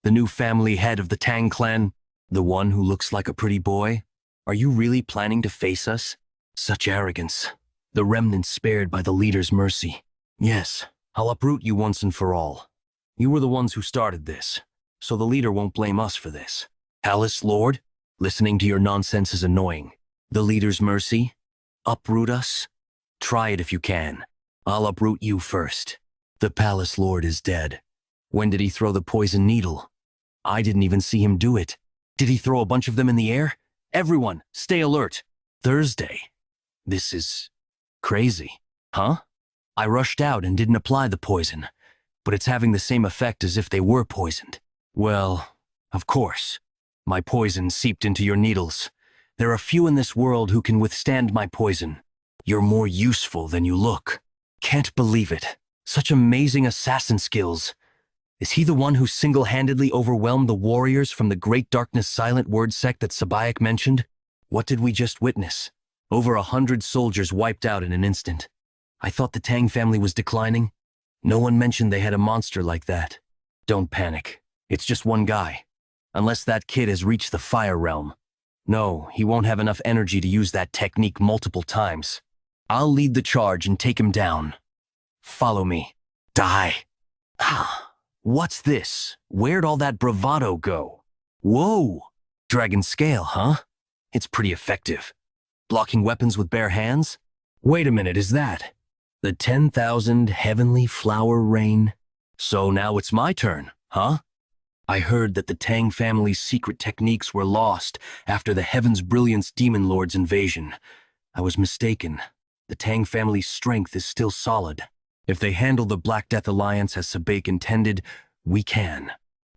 The new family head of the Tang clan. The one who looks like a pretty boy. Are you really planning to face us? Such arrogance. The remnants spared by the leader's mercy. Yes, I'll uproot you once and for all. You were the ones who started this, so the leader won't blame us for this. Palace Lord, listening to your nonsense is annoying. The leader's mercy? Uproot us? Try it if you can. I'll uproot you first. The Palace Lord is dead. When did he throw the poison needle? I didn't even see him do it. Did he throw a bunch of them in the air? Everyone, stay alert. Thursday. This is crazy. Huh? I rushed out and didn't apply the poison, but it's having the same effect as if they were poisoned. Well, of course. My poison seeped into your needles. There are few in this world who can withstand my poison. You're more useful than you look. Can't believe it. Such amazing assassin skills. Is he the one who single-handedly overwhelmed the warriors from the Great Darkness Silent Word sect that Sabayak mentioned? What did we just witness? Over 100 soldiers wiped out in an instant. I thought the Tang family was declining. No one mentioned they had a monster like that. Don't panic. It's just one guy. Unless that kid has reached the fire realm. No, he won't have enough energy to use that technique multiple times. I'll lead the charge and take him down. Follow me. Die. What's this? Where'd all that bravado go? Whoa! Dragon scale, huh? It's pretty effective. Blocking weapons with bare hands? Wait a minute, is that the 10,000 heavenly flower rain? So now it's my turn, huh? I heard that the Tang family's secret techniques were lost after the Heaven's Brilliance Demon Lord's invasion. I was mistaken. The Tang family's strength is still solid. If they handle the Black Death Alliance as Sabek intended, we can.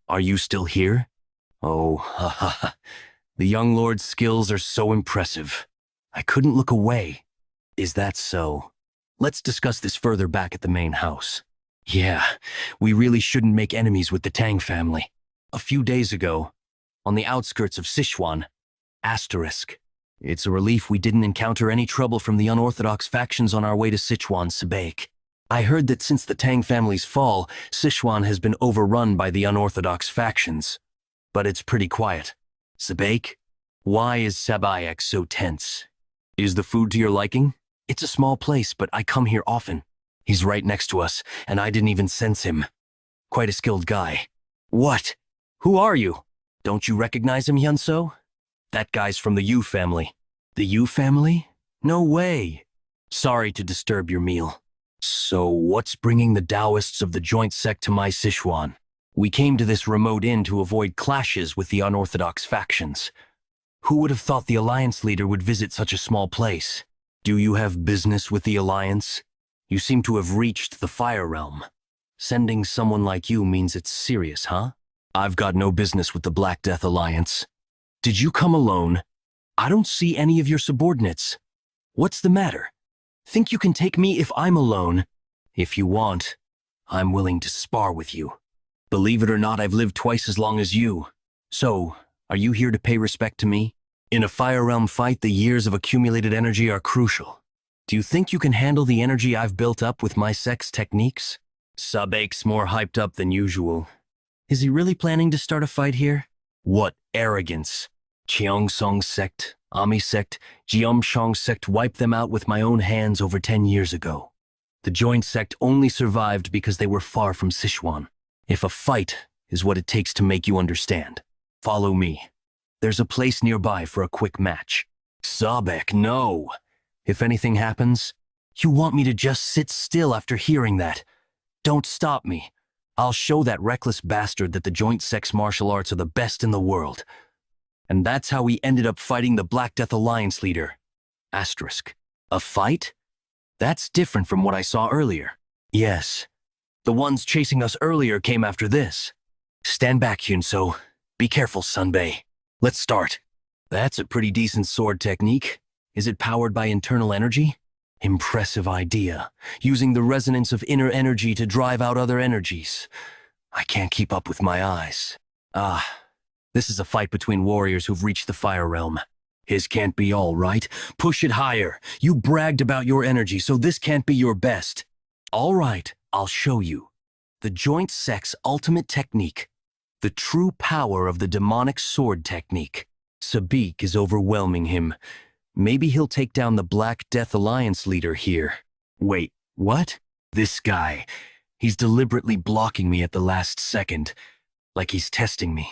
Are you still here? Oh, ha ha ha. The young lord's skills are so impressive. I couldn't look away. Is that so? Let's discuss this further back at the main house. Yeah, we really shouldn't make enemies with the Tang family. A few days ago, on the outskirts of Sichuan, **. It's a relief we didn't encounter any trouble from the unorthodox factions on our way to Sichuan Sabek. I heard that since the Tang family's fall, Sichuan has been overrun by the unorthodox factions. But it's pretty quiet. Sabek? Why is Sabayak so tense? Is the food to your liking? It's a small place, but I come here often. He's right next to us, and I didn't even sense him. Quite a skilled guy. What? Who are you? Don't you recognize him, Hyunso? That guy's from the Yu family. The Yu family? No way. Sorry to disturb your meal. So what's bringing the Taoists of the joint sect to my Sichuan? We came to this remote inn to avoid clashes with the unorthodox factions. Who would have thought the Alliance leader would visit such a small place? Do you have business with the Alliance? You seem to have reached the Fire Realm. Sending someone like you means it's serious, huh? I've got no business with the Black Death Alliance. Did you come alone? I don't see any of your subordinates. What's the matter? Think you can take me if I'm alone? If you want, I'm willing to spar with you. Believe it or not, I've lived twice as long as you. So, are you here to pay respect to me? In a Fire Realm fight, the years of accumulated energy are crucial. Do you think you can handle the energy I've built up with my sex techniques? Sabake's more hyped up than usual. Is he really planning to start a fight here? What arrogance! Cheongsong sect, Ami sect, Jeomshong sect wiped them out with my own hands over 10 years ago. The joint sect only survived because they were far from Sichuan. If a fight is what it takes to make you understand, follow me. There's a place nearby for a quick match. Sabek, no! If anything happens, you want me to just sit still after hearing that. Don't stop me. I'll show that reckless bastard that the joint sex martial arts are the best in the world. And that's how we ended up fighting the Black Death Alliance leader. Asterisk. A fight? That's different from what I saw earlier. Yes. The ones chasing us earlier came after this. Stand back, Hyunso. Be careful, Sunbae. Let's start. That's a pretty decent sword technique. Is it powered by internal energy? Impressive idea. Using the resonance of inner energy to drive out other energies. I can't keep up with my eyes. This is a fight between warriors who've reached the Fire Realm. His can't be all right. Push it higher. You bragged about your energy, so this can't be your best. All right, I'll show you. The joint sex ultimate technique. The true power of the demonic sword technique. Sabik is overwhelming him. Maybe he'll take down the Black Death Alliance leader here. Wait, what? This guy. He's deliberately blocking me at the last second. Like he's testing me.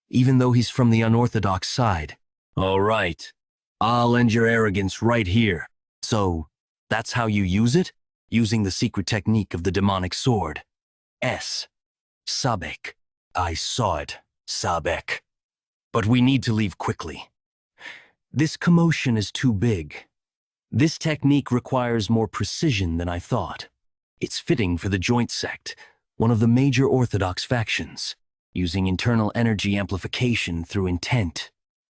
Even though he's from the unorthodox side. All right. I'll end your arrogance right here. So, that's how you use it? Using the secret technique of the demonic sword. Sabek. I saw it, Sabek. But we need to leave quickly. This commotion is too big. This technique requires more precision than I thought. It's fitting for the joint sect, one of the major orthodox factions, using internal energy amplification through intent.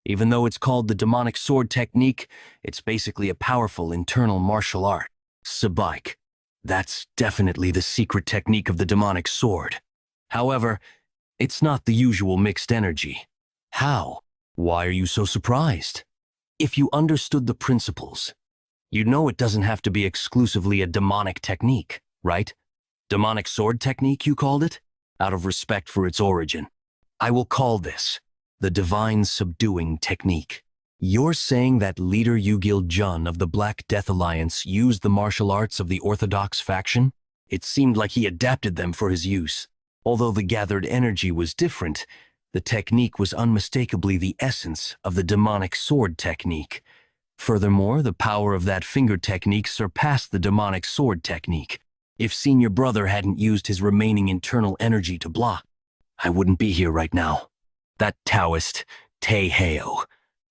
Even though it's called the demonic sword technique, it's basically a powerful internal martial art. Sabike. That's definitely the secret technique of the demonic sword. However, it's not the usual mixed energy. How? Why are you so surprised? If you understood the principles, you'd know it doesn't have to be exclusively a demonic technique, right? Demonic sword technique, you called it? Out of respect for its origin. I will call this the divine subduing technique. You're saying that leader Yugil Jun of the Black Death Alliance used the martial arts of the Orthodox faction? It seemed like he adapted them for his use. Although the gathered energy was different, the technique was unmistakably the essence of the demonic sword technique. Furthermore, the power of that finger technique surpassed the demonic sword technique. If Senior Brother hadn't used his remaining internal energy to block, I wouldn't be here right now. That Taoist, Taeheo,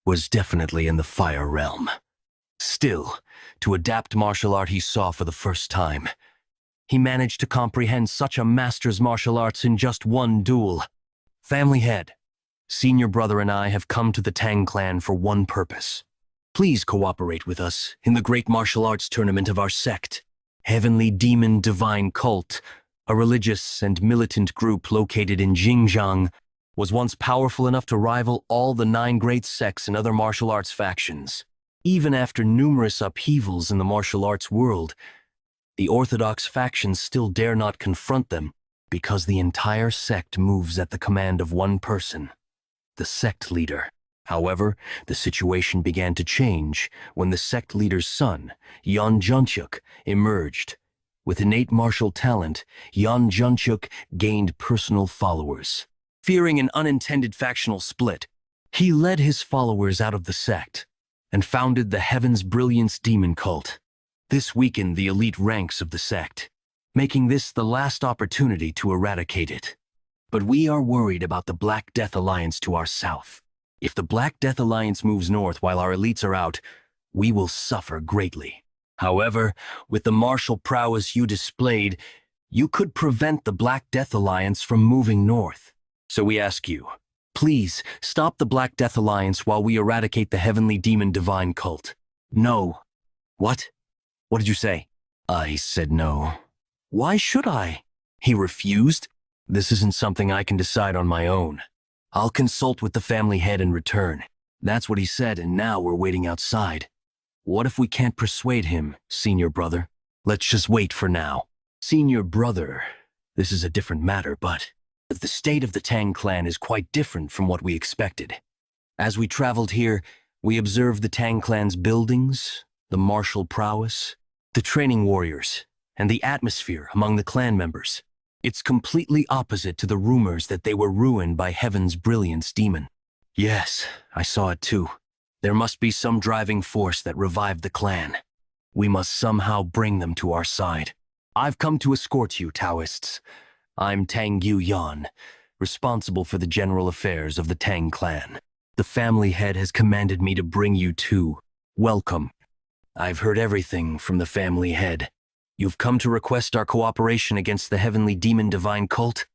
was definitely in the Fire Realm. Still, to adapt martial art he saw for the first time, he managed to comprehend such a master's martial arts in just one duel. Family head, Senior Brother and I have come to the Tang clan for one purpose. Please cooperate with us in the great martial arts tournament of our sect. Heavenly Demon Divine Cult, a religious and militant group located in Xinjiang, was once powerful enough to rival all the 9 great sects and other martial arts factions. Even after numerous upheavals in the martial arts world, the orthodox factions still dare not confront them because the entire sect moves at the command of one person, the sect leader. However, the situation began to change when the sect leader's son, Yeon Junchuk, emerged. With innate martial talent, Yeon Junchuk gained personal followers. Fearing an unintended factional split, he led his followers out of the sect and founded the Heaven's Brilliance Demon Cult. This weakened the elite ranks of the sect, making this the last opportunity to eradicate it. But we are worried about the Black Death Alliance to our south. If the Black Death Alliance moves north while our elites are out, we will suffer greatly. However, with the martial prowess you displayed, you could prevent the Black Death Alliance from moving north. So we ask you, please stop the Black Death Alliance while we eradicate the Heavenly Demon Divine Cult. No. What? What did you say? I said no. Why should I? He refused. This isn't something I can decide on my own. I'll consult with the family head and return. That's what he said, and now we're waiting outside. What if we can't persuade him, senior brother? Let's just wait for now. Senior brother, this is a different matter, but the state of the Tang clan is quite different from what we expected. As we traveled here, we observed the Tang clan's buildings, the martial prowess, the training warriors, and the atmosphere among the clan members. It's completely opposite to the rumors that they were ruined by Heaven's Brilliance Demon. Yes, I saw it too. There must be some driving force that revived the clan. We must somehow bring them to our side. I've come to escort you, Taoists. I'm Tang Yeon-Myeong, responsible for the general affairs of the Tang clan. The family head has commanded me to bring you too. Welcome. I've heard everything from the family head. You've come to request our cooperation against the Heavenly Demon Divine Cult?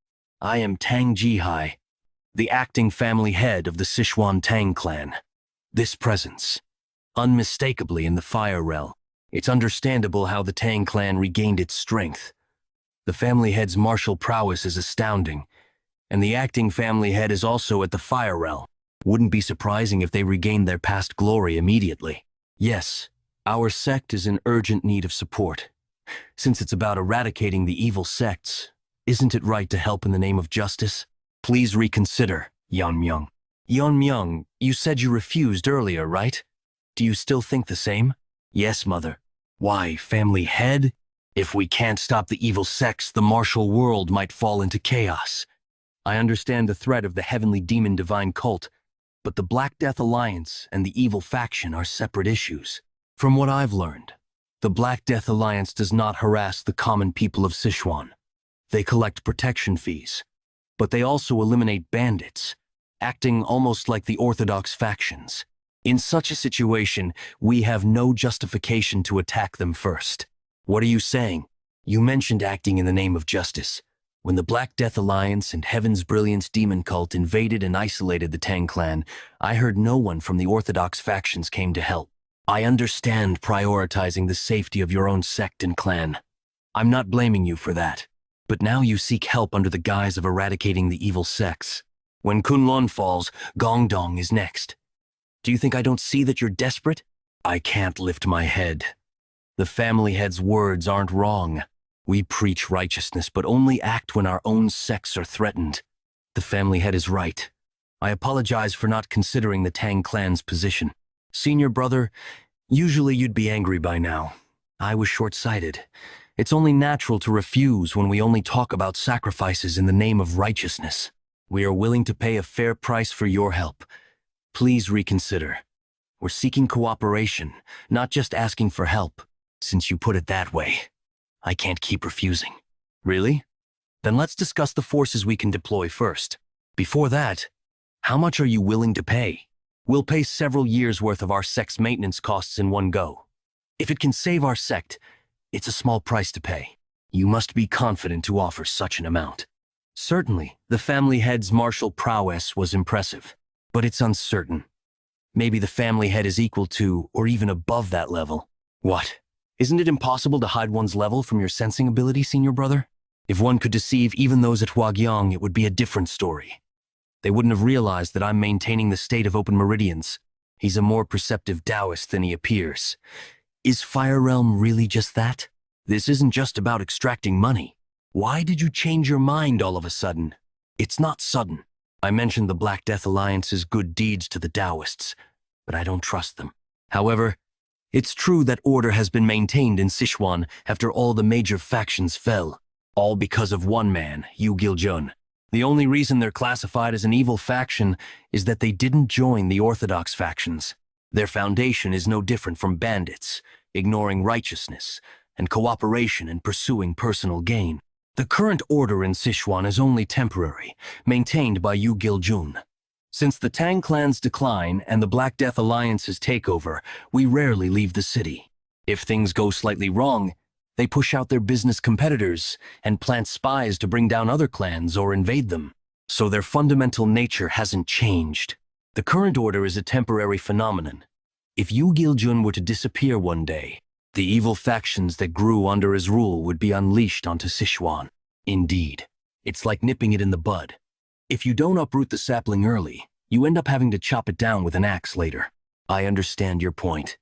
I am Tang Jihai, the acting family head of the Sichuan Tang clan. This presence, unmistakably in the fire realm. It's understandable how the Tang clan regained its strength. The family head's martial prowess is astounding, and the acting family head is also at the fire realm. Wouldn't be surprising if they regained their past glory immediately. Yes, our sect is in urgent need of support. Since it's about eradicating the evil sects, isn't it right to help in the name of justice? Please reconsider, Yeon-Myeong. Yeon-Myeong, you said you refused earlier, right? Do you still think the same? Yes, mother. Why, family head? If we can't stop the evil sects, the martial world might fall into chaos. I understand the threat of the Heavenly Demon Divine Cult, but the Black Death Alliance and the evil faction are separate issues. From what I've learned, the Black Death Alliance does not harass the common people of Sichuan. They collect protection fees, but they also eliminate bandits, acting almost like the orthodox factions. In such a situation, we have no justification to attack them first. What are you saying? You mentioned acting in the name of justice. When the Black Death Alliance and Heaven's Brilliance Demon Cult invaded and isolated the Tang clan, I heard no one from the orthodox factions came to help. I understand prioritizing the safety of your own sect and clan. I'm not blaming you for that. But now you seek help under the guise of eradicating the evil sects. When Kunlun falls, Gongdong is next. Do you think I don't see that you're desperate? I can't lift my head. The family head's words aren't wrong. We preach righteousness, but only act when our own sects are threatened. The family head is right. I apologize for not considering the Tang clan's position. Senior brother, usually you'd be angry by now. I was short-sighted. It's only natural to refuse when we only talk about sacrifices in the name of righteousness. We are willing to pay a fair price for your help. Please reconsider. We're seeking cooperation, not just asking for help. Since you put it that way, I can't keep refusing. Really? Then let's discuss the forces we can deploy first. Before that, how much are you willing to pay? We'll pay several years' worth of our sect's maintenance costs in one go. If it can save our sect, it's a small price to pay. You must be confident to offer such an amount. Certainly, the family head's martial prowess was impressive, but it's uncertain. Maybe the family head is equal to, or even above that level. What? Isn't it impossible to hide one's level from your sensing ability, senior brother? If one could deceive even those at Hwagyong, it would be a different story. They wouldn't have realized that I'm maintaining the state of open meridians. He's a more perceptive Taoist than he appears. Is Fire Realm really just that? This isn't just about extracting money. Why did you change your mind all of a sudden? It's not sudden. I mentioned the Black Death Alliance's good deeds to the Taoists, but I don't trust them. However, It's true that order has been maintained in Sichuan after all the major factions fell, all because of one man, Yu Giljun. The only reason they're classified as an evil faction is that they didn't join the orthodox factions. Their foundation is no different from bandits, ignoring righteousness, and cooperation in pursuing personal gain. The current order in Sichuan is only temporary, maintained by Yu Giljun. Since the Tang clan's decline and the Black Death Alliance's takeover, we rarely leave the city. If things go slightly wrong, they push out their business competitors and plant spies to bring down other clans or invade them. So their fundamental nature hasn't changed. The current order is a temporary phenomenon. If Yu Giljun were to disappear one day, the evil factions that grew under his rule would be unleashed onto Sichuan. Indeed, it's like nipping it in the bud. If you don't uproot the sapling early, you end up having to chop it down with an axe later. I understand your point.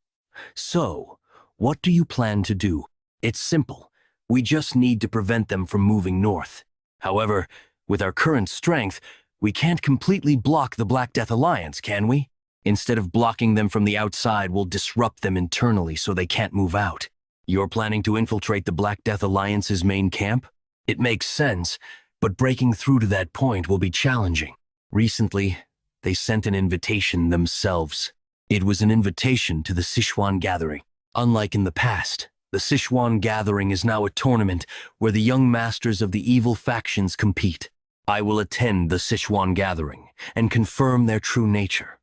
So, what do you plan to do? It's simple. We just need to prevent them from moving north. However, with our current strength, we can't completely block the Black Death Alliance, can we? Instead of blocking them from the outside, we'll disrupt them internally so they can't move out. You're planning to infiltrate the Black Death Alliance's main camp? It makes sense, but breaking through to that point will be challenging. Recently, they sent an invitation themselves. It was an invitation to the Sichuan Gathering. Unlike in the past, the Sichuan Gathering is now a tournament where the young masters of the evil factions compete. I will attend the Sichuan Gathering and confirm their true nature.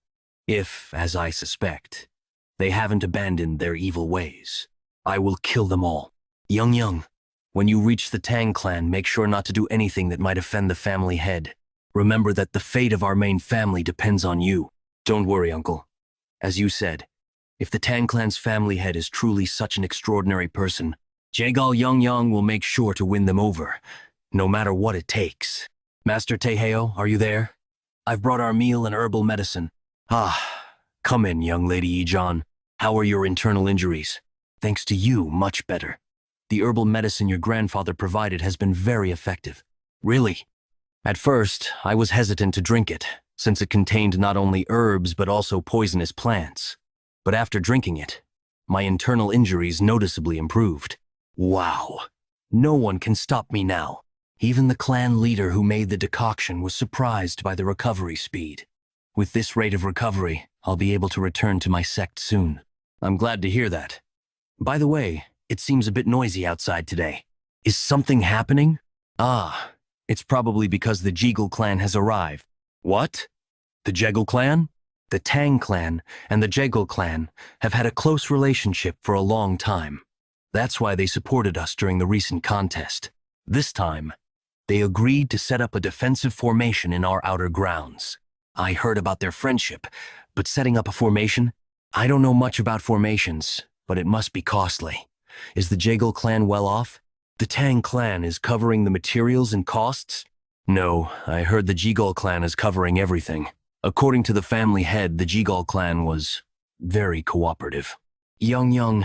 If, as I suspect, they haven't abandoned their evil ways, I will kill them all. Yeon-Myeong, when you reach the Tang clan, make sure not to do anything that might offend the family head. Remember that the fate of our main family depends on you. Don't worry, uncle. As you said, if the Tang clan's family head is truly such an extraordinary person, Jaegal Yeon-Myeong will make sure to win them over, no matter what it takes. Master Taeheo, are you there? I've brought our meal and herbal medicine. Come in, young lady Ijan. How are your internal injuries? Thanks to you, much better. The herbal medicine your grandfather provided has been very effective. Really? At first, I was hesitant to drink it, since it contained not only herbs but also poisonous plants. But after drinking it, my internal injuries noticeably improved. Wow! No one can stop me now. Even the clan leader who made the decoction was surprised by the recovery speed. With this rate of recovery, I'll be able to return to my sect soon. I'm glad to hear that. By the way, it seems a bit noisy outside today. Is something happening? It's probably because the Jegal clan has arrived. What? The Jegal clan? The Tang clan and the Jegal clan have had a close relationship for a long time. That's why they supported us during the recent contest. This time, they agreed to set up a defensive formation in our outer grounds. I heard about their friendship, but setting up a formation? I don't know much about formations, but it must be costly. Is the Jegal clan well off? The Tang clan is covering the materials and costs? No, I heard the Jegal clan is covering everything. According to the family head, the Jegal clan was very cooperative. Yeon-Myeong,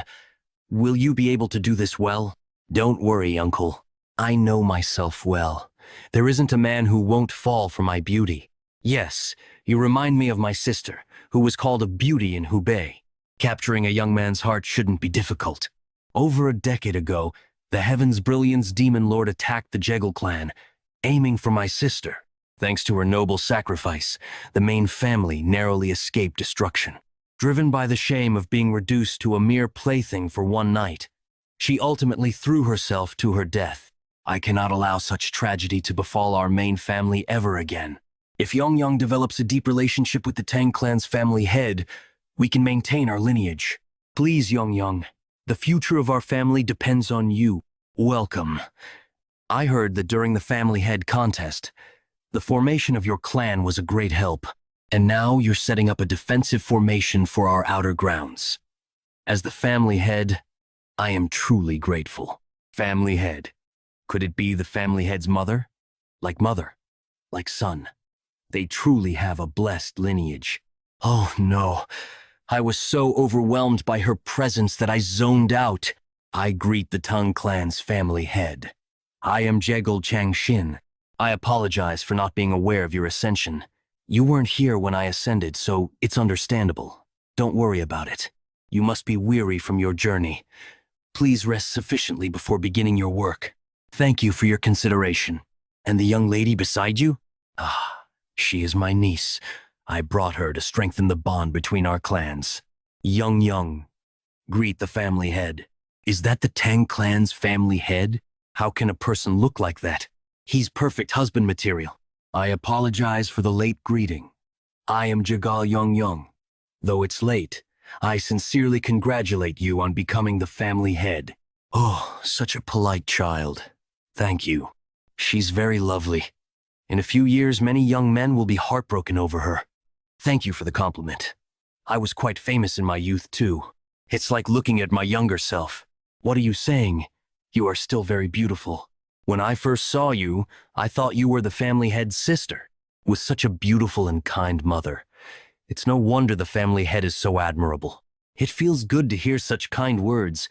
will you be able to do this well? Don't worry, uncle. I know myself well. There isn't a man who won't fall for my beauty. Yes, you remind me of my sister, who was called a beauty in Hubei. Capturing a young man's heart shouldn't be difficult. Over a decade ago, the Heaven's Brilliance Demon Lord attacked the Jegal clan, aiming for my sister. Thanks to her noble sacrifice, the main family narrowly escaped destruction. Driven by the shame of being reduced to a mere plaything for one night, she ultimately threw herself to her death. I cannot allow such tragedy to befall our main family ever again. If Yeon-Myeong develops a deep relationship with the Tang clan's family head, we can maintain our lineage. Please, Yeon-Myeong, the future of our family depends on you. Welcome. I heard that during the family head contest, the formation of your clan was a great help, and now you're setting up a defensive formation for our outer grounds. As the family head, I am truly grateful. Family head. Could it be the family head's mother? Like son. They truly have a blessed lineage. Oh no, I was so overwhelmed by her presence that I zoned out. I greet the Tang clan's family head. I am Jegal Changshin. I apologize for not being aware of your ascension. You weren't here when I ascended, so it's understandable. Don't worry about it. You must be weary from your journey. Please rest sufficiently before beginning your work. Thank you for your consideration. And the young lady beside you? Ah, she is my niece. I brought her to strengthen the bond between our clans. Yeon-Myeong, greet the family head. Is that the Tang clan's family head? How can a person look like that? He's perfect husband material. I apologize for the late greeting. I am Jagal Yeon-Myeong. Though it's late, I sincerely congratulate you on becoming the family head. Oh, such a polite child. Thank you. She's very lovely. In a few years, many young men will be heartbroken over her. Thank you for the compliment. I was quite famous in my youth, too. It's like looking at my younger self. What are you saying? You are still very beautiful. When I first saw you, I thought you were the family head's sister. With such a beautiful and kind mother. It's no wonder the family head is so admirable. It feels good to hear such kind words,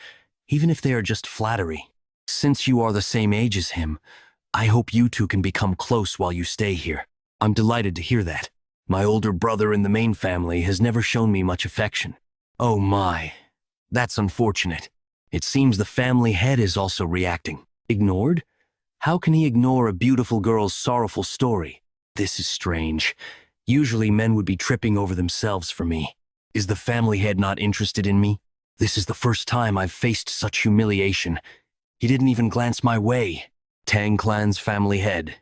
even if they are just flattery. Since you are the same age as him, I hope you two can become close while you stay here. I'm delighted to hear that. My older brother in the main family has never shown me much affection. Oh my, that's unfortunate. It seems the family head is also reacting. Ignored? How can he ignore a beautiful girl's sorrowful story? This is strange. Usually men would be tripping over themselves for me. Is the family head not interested in me? This is the first time I've faced such humiliation. He didn't even glance my way. Tang clan's family head,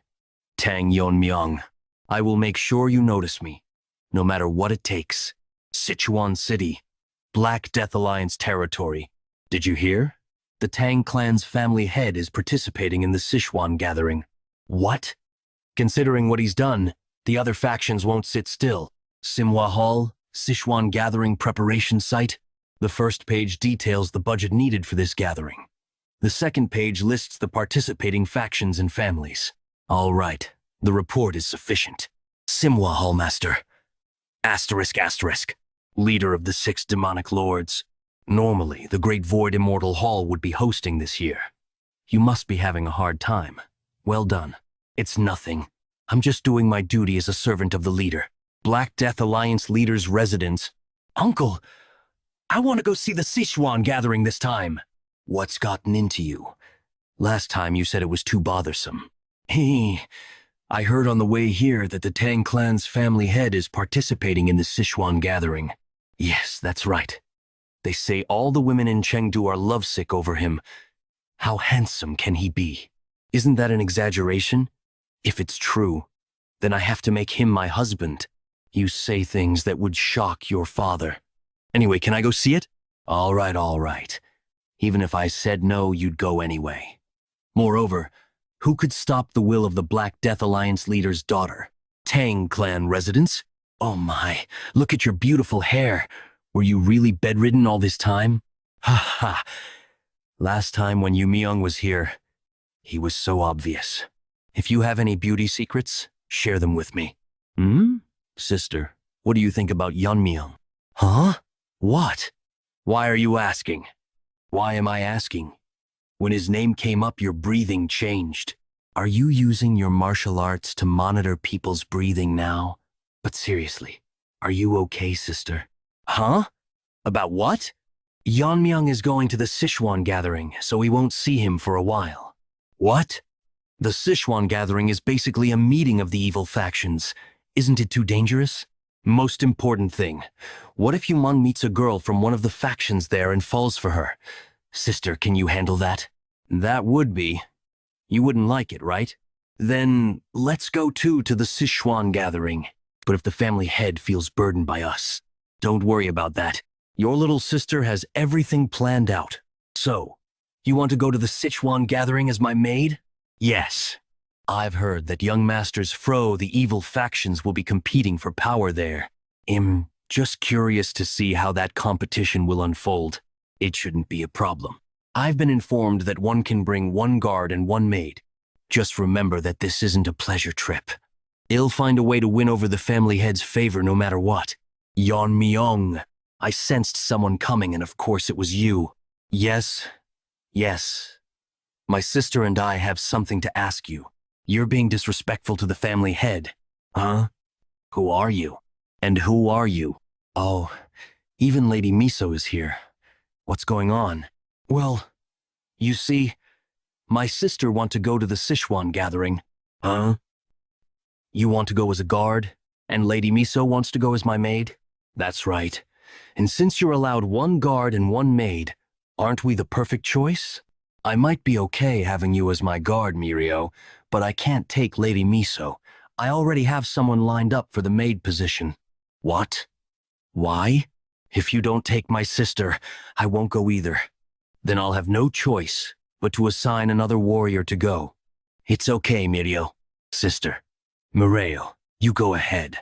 Tang Yeon-Myeong. I will make sure you notice me, no matter what it takes. Sichuan City, Black Death Alliance territory. Did you hear? The Tang clan's family head is participating in the Sichuan gathering. What? Considering what he's done, the other factions won't sit still. Manhwa Hall, Sichuan gathering preparation site. The first page details the budget needed for this gathering. The second page lists the participating factions and families. All right, the report is sufficient. Manhwa Hall Master. ***. Leader of the 6 demonic lords. Normally, the Great Void Immortal Hall would be hosting this year. You must be having a hard time. Well done. It's nothing. I'm just doing my duty as a servant of the leader. Black Death Alliance leader's residence. Uncle, I want to go see the Sichuan gathering this time. What's gotten into you? Last time you said it was too bothersome. Hey, I heard on the way here that the Tang clan's family head is participating in the Sichuan gathering. Yes, that's right. They say all the women in Chengdu are lovesick over him. How handsome can he be? Isn't that an exaggeration? If it's true, then I have to make him my husband. You say things that would shock your father. Anyway, can I go see it? All right, all right. Even if I said no, you'd go anyway. Moreover, who could stop the will of the Black Death Alliance leader's daughter? Tang clan residents? Oh my, look at your beautiful hair. Were you really bedridden all this time? Ha ha. Last time when Yeon-Myeong was here, he was so obvious. If you have any beauty secrets, share them with me. Sister, what do you think about Yeon-Myeong? Huh? What? Why are you asking? Why am I asking? When his name came up, your breathing changed. Are you using your martial arts to monitor people's breathing now? But seriously, are you okay, sister? Huh? About what? Yeon-Myeong is going to the Sichuan gathering, so we won't see him for a while. What? The Sichuan gathering is basically a meeting of the evil factions. Isn't it too dangerous? Most important thing, what if Yeon meets a girl from one of the factions there and falls for her? Sister, can you handle that? That would be. You wouldn't like it, right? Then let's go too to the Sichuan gathering. But if the family head feels burdened by us, don't worry about that. Your little sister has everything planned out. So, you want to go to the Sichuan gathering as my maid? Yes. I've heard that young masters Fro, the evil factions, will be competing for power there. I'm just curious to see how that competition will unfold. It shouldn't be a problem. I've been informed that one can bring one guard and one maid. Just remember that this isn't a pleasure trip. I'll find a way to win over the family head's favor no matter what. Yeon-Myeong. I sensed someone coming, and of course it was you. Yes. My sister and I have something to ask you. You're being disrespectful to the family head. Huh? Who are you? And who are you? Oh, Even Lady Miso is here. What's going on? Well, you see, my sister want to go to the Sichuan gathering. Huh? You want to go as a guard, and Lady Miso wants to go as my maid? That's right. And since you're allowed one guard and one maid, aren't we the perfect choice? I might be okay having you as my guard, Mirio, but I can't take Lady Miso. I already have someone lined up for the maid position. What? Why? If you don't take my sister, I won't go either. Then I'll have no choice but to assign another warrior to go. It's okay, Mirio. Sister. Mireo, you go ahead.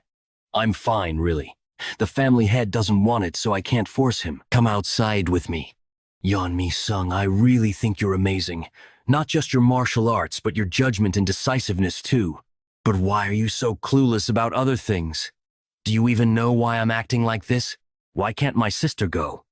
I'm fine, really. The family head doesn't want it, so I can't force him. Come outside with me. Yeon-Myeong, I really think you're amazing. Not just your martial arts, but your judgment and decisiveness, too. But why are you so clueless about other things? Do you even know why I'm acting like this? Why can't my sister go?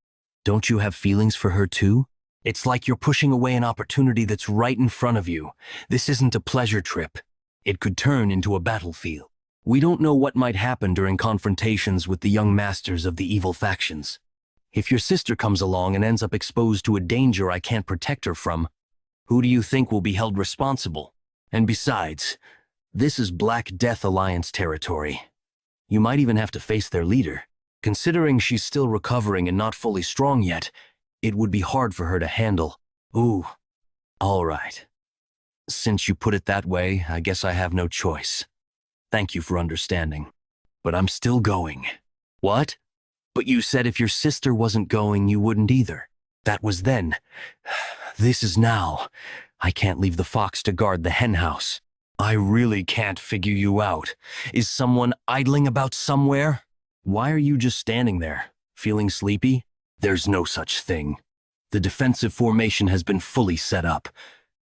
Don't you have feelings for her, too? It's like you're pushing away an opportunity that's right in front of you. This isn't a pleasure trip. It could turn into a battlefield. We don't know what might happen during confrontations with the young masters of the evil factions. If your sister comes along and ends up exposed to a danger I can't protect her from, who do you think will be held responsible? And besides, this is Black Death Alliance territory. You might even have to face their leader. Considering she's still recovering and not fully strong yet, it would be hard for her to handle. Ooh, all right. Since you put it that way, I guess I have no choice. Thank you for understanding. But I'm still going. What? But you said if your sister wasn't going, you wouldn't either. That was then. This is now. I can't leave the fox to guard the hen house. I really can't figure you out. Is someone idling about somewhere? Why are you just standing there? Feeling sleepy? There's no such thing. The defensive formation has been fully set up.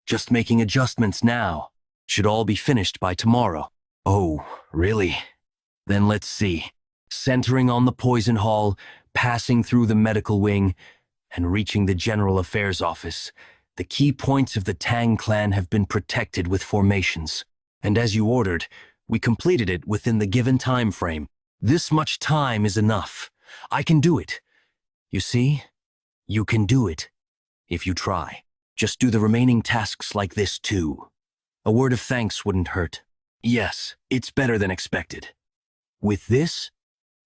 Just making adjustments now. Should all be finished by tomorrow. Oh, really? Then let's see. Centering on the poison hall, passing through the medical wing, and reaching the general affairs office, the key points of the Tang clan have been protected with formations. And as you ordered, we completed it within the given time frame. This much time is enough. I can do it. You see? You can do it. If you try. Just do the remaining tasks like this too. A word of thanks wouldn't hurt. Yes, it's better than expected. With this,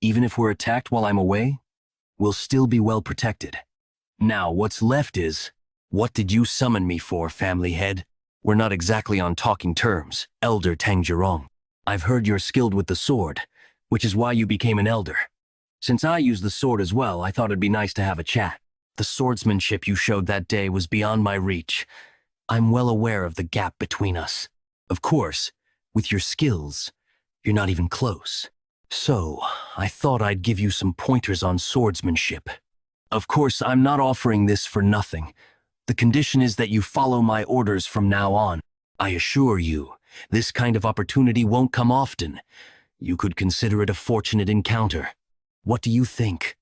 even if we're attacked while I'm away, we'll still be well protected. Now, what's left is, what did you summon me for, family head? We're not exactly on talking terms, Elder Tang Yeon-Myeong. I've heard you're skilled with the sword, which is why you became an elder. Since I use the sword as well, I thought it'd be nice to have a chat. The swordsmanship you showed that day was beyond my reach. I'm well aware of the gap between us. Of course, with your skills, you're not even close. So, I thought I'd give you some pointers on swordsmanship. Of course, I'm not offering this for nothing. The condition is that you follow my orders from now on. I assure you, this kind of opportunity won't come often. You could consider it a fortunate encounter. What do you think?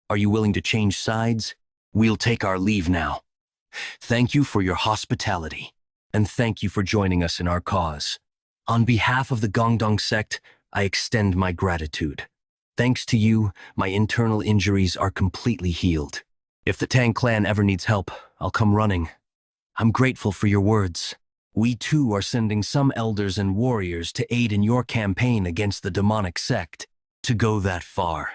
Are you willing to change sides? We'll take our leave now. Thank you for your hospitality, and thank you for joining us in our cause. On behalf of the Gongdong sect, I extend my gratitude. Thanks to you, my internal injuries are completely healed. If the Tang clan ever needs help, I'll come running. I'm grateful for your words. We too are sending some elders and warriors to aid in your campaign against the demonic sect. To go that far,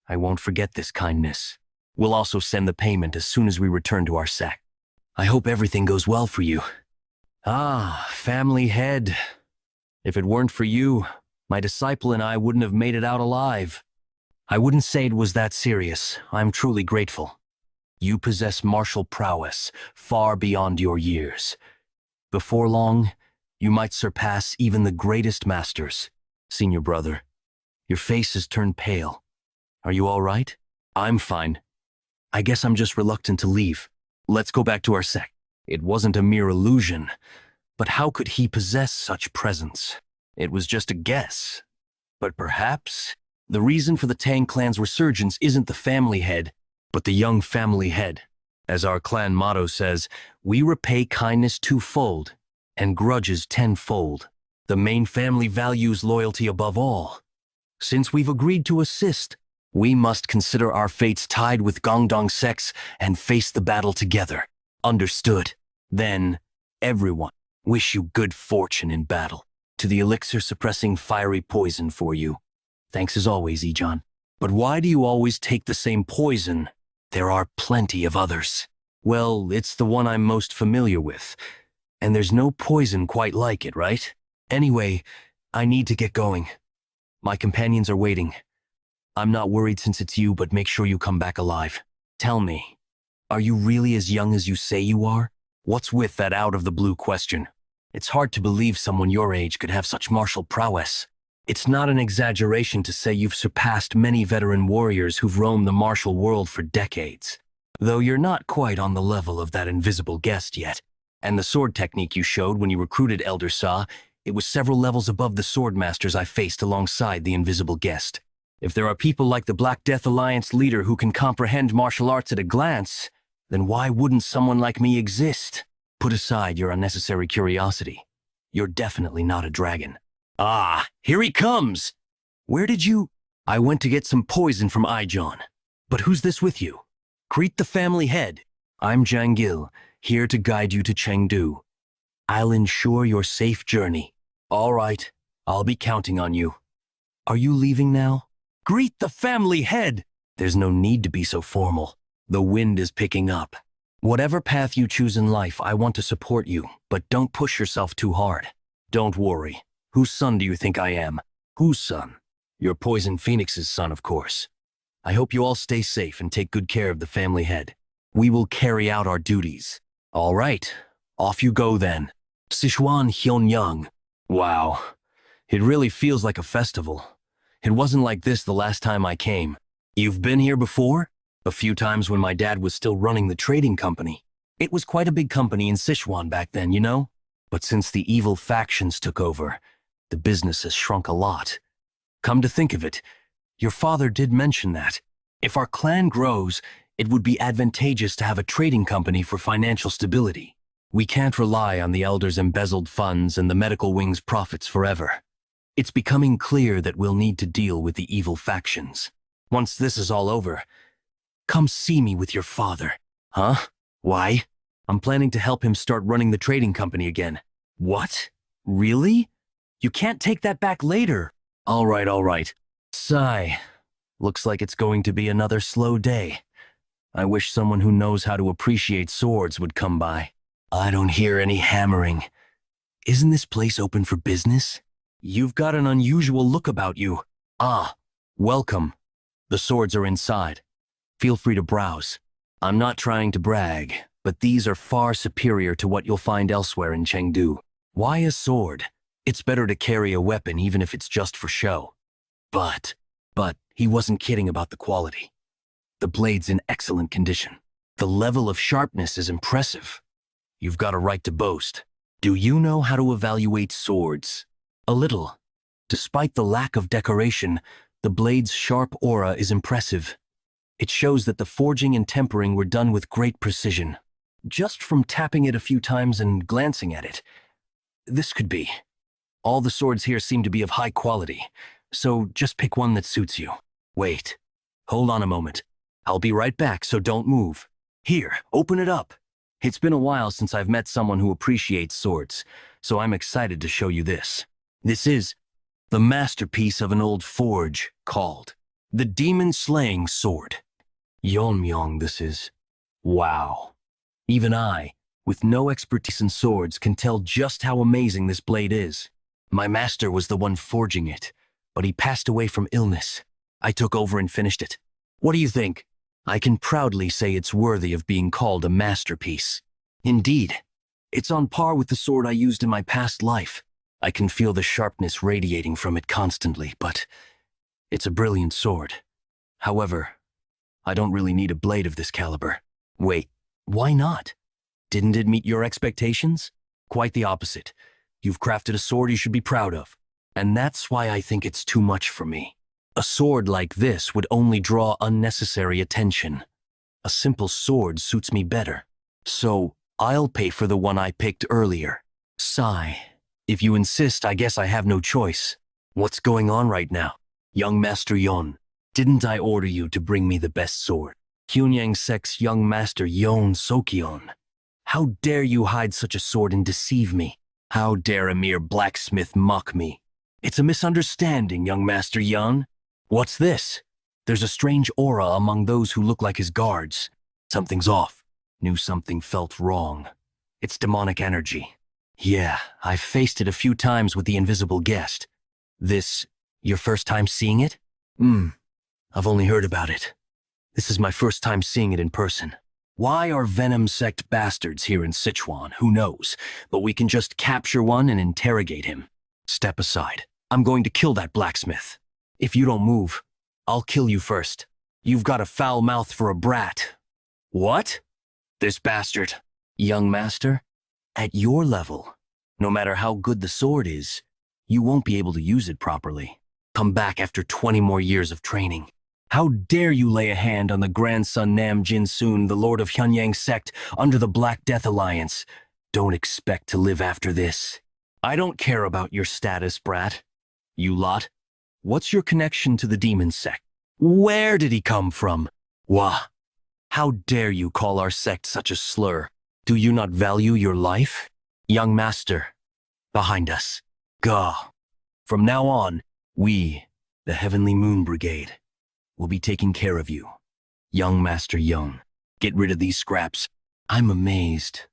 I won't forget this kindness. We'll also send the payment as soon as we return to our sect. I hope everything goes well for you. Ah, family head. If it weren't for you, my disciple and I wouldn't have made it out alive. I wouldn't say it was that serious. I'm truly grateful. You possess martial prowess far beyond your years. Before long, you might surpass even the greatest masters. Senior brother, your face has turned pale. Are you all right? I'm fine. I guess I'm just reluctant to leave. Let's go back to our sect. It wasn't a mere illusion, but how could he possess such presence? It was just a guess. But perhaps the reason for the Tang clan's resurgence isn't the family head, but the young family head. As our clan motto says, we repay kindness twofold and grudges tenfold. The main family values loyalty above all. Since we've agreed to assist, We must consider our fates tied with Gongdong sex and face the battle together. Understood. Then, everyone, wish you good fortune in battle. To the elixir suppressing fiery poison for you. Thanks as always, Ejon. But why do you always take the same poison? There are plenty of others. Well, it's the one I'm most familiar with. And there's no poison quite like it, right? Anyway, I need to get going. My companions are waiting. I'm not worried since it's you, but make sure you come back alive. Tell me, are you really as young as you say you are? What's with that out-of-the-blue question? It's hard to believe someone your age could have such martial prowess. It's not an exaggeration to say you've surpassed many veteran warriors who've roamed the martial world for decades. Though you're not quite on the level of that invisible guest yet. And the sword technique you showed when you recruited Elder Sa, it was several levels above the sword masters I faced alongside the invisible guest. If there are people like the Black Death Alliance leader who can comprehend martial arts at a glance, then why wouldn't someone like me exist? Put aside your unnecessary curiosity. You're definitely not a dragon. Ah, here he comes! Where did you— I went to get some poison from Ijon. But who's this with you? Greet the family head. I'm Jangil, here to guide you to Chengdu. I'll ensure your safe journey. All right, I'll be counting on you. Are you leaving now? Greet the family head! There's no need to be so formal. The wind is picking up. Whatever path you choose in life, I want to support you, but don't push yourself too hard. Don't worry. Whose son do you think I am? Whose son? Your Poison Phoenix's son, of course. I hope you all stay safe and take good care of the family head. We will carry out our duties. All right, off you go then. Sichuan Tang. Wow, it really feels like a festival. It wasn't like this the last time I came. You've been here before? A few times when my dad was still running the trading company. It was quite a big company in Sichuan back then, you know? But since the evil factions took over, the business has shrunk a lot. Come to think of it, your father did mention that. If our clan grows, it would be advantageous to have a trading company for financial stability. We can't rely on the elders' embezzled funds and the medical wing's profits forever. It's becoming clear that we'll need to deal with the evil factions. Once this is all over, come see me with your father. Huh? Why? I'm planning to help him start running the trading company again. What? Really? You can't take that back later. All right. Sigh. Looks like it's going to be another slow day. I wish someone who knows how to appreciate swords would come by. I don't hear any hammering. Isn't this place open for business? You've got an unusual look about you. Ah, welcome. The swords are inside. Feel free to browse. I'm not trying to brag, but these are far superior to what you'll find elsewhere in Chengdu. Why a sword? It's better to carry a weapon even if it's just for show. But he wasn't kidding about the quality. The blade's in excellent condition. The level of sharpness is impressive. You've got a right to boast. Do you know how to evaluate swords? A little. Despite the lack of decoration, the blade's sharp aura is impressive. It shows that the forging and tempering were done with great precision. Just from tapping it a few times and glancing at it, this could be. All the swords here seem to be of high quality, so just pick one that suits you. Wait, hold on a moment. I'll be right back, so don't move. Here, open it up. It's been a while since I've met someone who appreciates swords, so I'm excited to show you this. This is the masterpiece of an old forge called the Demon-Slaying Sword. Yeon-Myeong, this is. Wow. Even I, with no expertise in swords, can tell just how amazing this blade is. My master was the one forging it, but he passed away from illness. I took over and finished it. What do you think? I can proudly say it's worthy of being called a masterpiece. Indeed, it's on par with the sword I used in my past life. I can feel the sharpness radiating from it constantly, but it's a brilliant sword. However, I don't really need a blade of this caliber. Wait, why not? Didn't it meet your expectations? Quite the opposite. You've crafted a sword you should be proud of. And that's why I think it's too much for me. A sword like this would only draw unnecessary attention. A simple sword suits me better. So, I'll pay for the one I picked earlier. Sigh. If you insist, I guess I have no choice. What's going on right now? Young Master Yeon. Didn't I order you to bring me the best sword? Hyunyang Sek's young master Yeon Sokyeon. How dare you hide such a sword and deceive me? How dare a mere blacksmith mock me? It's a misunderstanding, young Master Yeon. What's this? There's a strange aura among those who look like his guards. Something's off. Knew something felt wrong. It's demonic energy. Yeah, I've faced it a few times with the invisible guest. This, your first time seeing it? I've only heard about it. This is my first time seeing it in person. Why are Venom sect bastards here in Sichuan? Who knows? But we can just capture one and interrogate him. Step aside. I'm going to kill that blacksmith. If you don't move, I'll kill you first. You've got a foul mouth for a brat. What? This bastard. Young master, at your level, no matter how good the sword is, you won't be able to use it properly. Come back after 20 more years of training. How dare you lay a hand on the grandson Nam Jin-soon, the lord of Hyunyang sect, under the Black Death Alliance? Don't expect to live after this. I don't care about your status, brat. You lot, what's your connection to the demon sect? Where did he come from? Wah! How dare you call our sect such a slur? Do you not value your life? Young master, behind us. Gah. From now on, we, the Heavenly Moon Brigade, will be taking care of you. Young Master Yeon, get rid of these scraps. I'm amazed.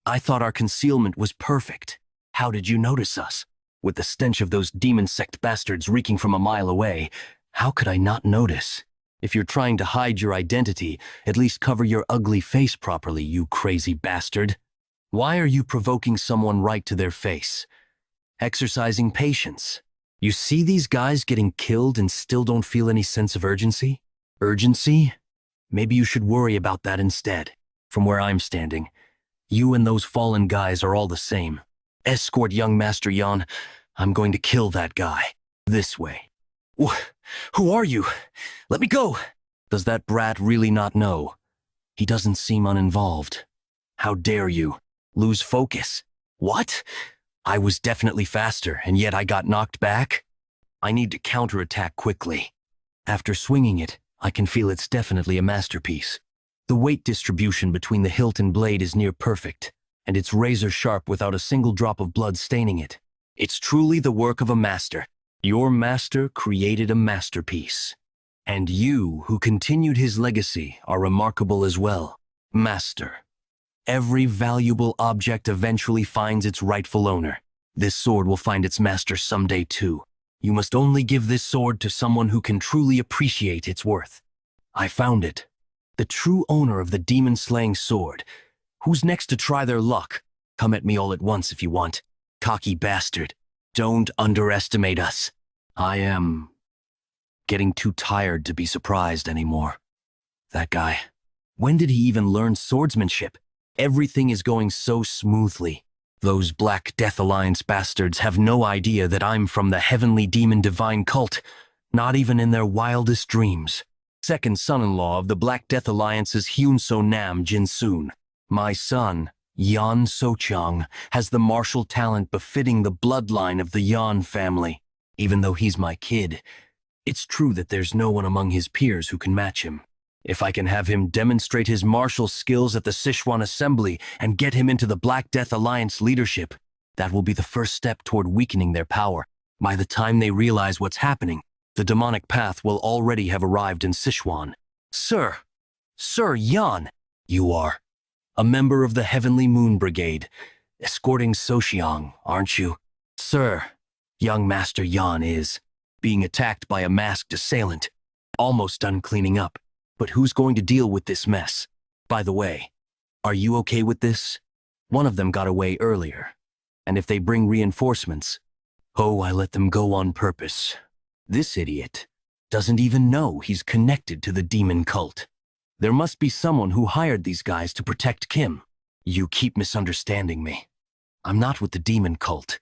I thought our concealment was perfect. How did you notice us? With the stench of those demon sect bastards reeking from a mile away, how could I not notice? If you're trying to hide your identity, at least cover your ugly face properly, you crazy bastard. Why are you provoking someone right to their face? Exercising patience. You see these guys getting killed and still don't feel any sense of urgency? Urgency? Maybe you should worry about that instead. From where I'm standing, you and those fallen guys are all the same. Escort young Master Yeon. I'm going to kill that guy. This way. Who are you? Let me go! Does that brat really not know? He doesn't seem uninvolved. How dare you? Lose focus. What? I was definitely faster, and yet I got knocked back? I need to counterattack quickly. After swinging it, I can feel it's definitely a masterpiece. The weight distribution between the hilt and blade is near perfect, and it's razor sharp without a single drop of blood staining it. It's truly the work of a master. Your master created a masterpiece. And you, who continued his legacy, are remarkable as well. Master. Every valuable object eventually finds its rightful owner. This sword will find its master someday too. You must only give this sword to someone who can truly appreciate its worth. I found it. The true owner of the demon-slaying sword. Who's next to try their luck? Come at me all at once if you want. Cocky bastard. Don't underestimate us. I am getting too tired to be surprised anymore. That guy. When did he even learn swordsmanship? Everything is going so smoothly. Those Black Death Alliance bastards have no idea that I'm from the Heavenly Demon Divine Cult, not even in their wildest dreams. Second son-in-law of the Black Death Alliance's Hyunso Nam Jin-soon. My son, Yeon So-chang, has the martial talent befitting the bloodline of the Yeon family. Even though he's my kid, it's true that there's no one among his peers who can match him. If I can have him demonstrate his martial skills at the Sichuan Assembly and get him into the Black Death Alliance leadership, that will be the first step toward weakening their power. By the time they realize what's happening, the demonic path will already have arrived in Sichuan. Sir Yeon, you are a member of the Heavenly Moon Brigade, escorting So-xiang, aren't you? Sir, young Master Yeon is being attacked by a masked assailant, almost done cleaning up. But who's going to deal with this mess? By the way, are you okay with this? One of them got away earlier, and if they bring reinforcements, I let them go on purpose. This idiot doesn't even know he's connected to the demon cult. There must be someone who hired these guys to protect Kim. You keep misunderstanding me. I'm not with the demon cult.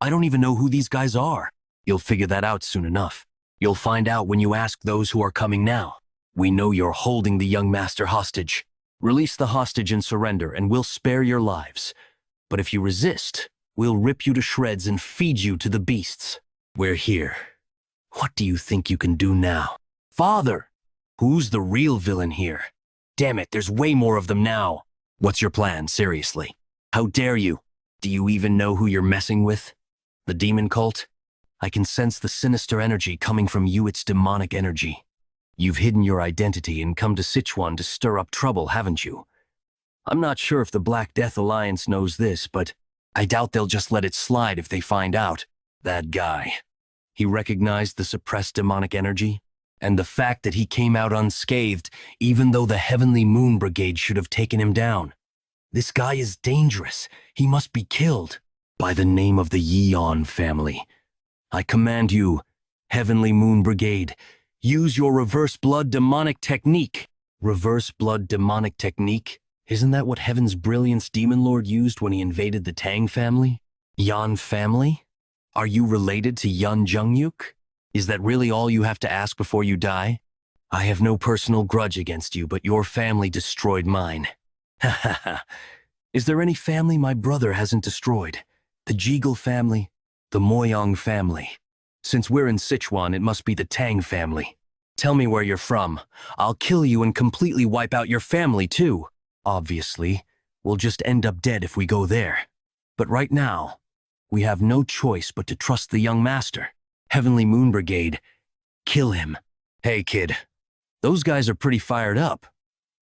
I don't even know who these guys are. You'll figure that out soon enough. You'll find out when you ask those who are coming now. We know you're holding the young master hostage. Release the hostage and surrender, and we'll spare your lives. But if you resist, we'll rip you to shreds and feed you to the beasts. We're here. What do you think you can do now? Father! Who's the real villain here? Damn it, there's way more of them now. What's your plan, seriously? How dare you? Do you even know who you're messing with? The demon cult? I can sense the sinister energy coming from you, it's demonic energy. You've hidden your identity and come to Sichuan to stir up trouble, haven't you? I'm not sure if the Black Death Alliance knows this, but I doubt they'll just let it slide if they find out. That guy. He recognized the suppressed demonic energy? And the fact that he came out unscathed, even though the Heavenly Moon Brigade should have taken him down. This guy is dangerous. He must be killed. By the name of the Yeon family. I command you, Heavenly Moon Brigade, use your reverse blood demonic technique. Reverse blood demonic technique? Isn't that what Heaven's Brilliance Demon Lord used when he invaded the Tang family? Yeon family? Are you related to Yeon Jungyuk? Is that really all you have to ask before you die? I have no personal grudge against you, but your family destroyed mine. Ha ha ha. Is there any family my brother hasn't destroyed? The Jeagle family? The Myeong family? Since we're in Sichuan, it must be the Tang family. Tell me where you're from. I'll kill you and completely wipe out your family too. Obviously, we'll just end up dead if we go there. But right now, we have no choice but to trust the young master. Heavenly Moon Brigade, kill him. Hey kid, those guys are pretty fired up.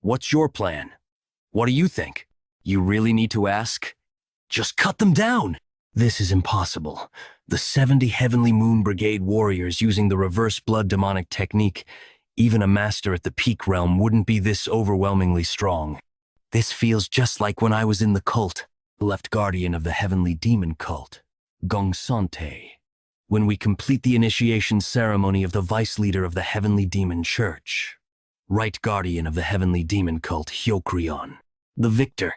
What's your plan? What do you think? You really need to ask? Just cut them down! This is impossible. The 70 Heavenly Moon Brigade warriors using the reverse blood demonic technique, even a master at the peak realm wouldn't be this overwhelmingly strong. This feels just like when I was in the cult, left guardian of the Heavenly Demon cult, Gong Sante. When we complete the initiation ceremony of the vice leader of the Heavenly Demon Church, right guardian of the Heavenly Demon cult, Hyokrion. The victor,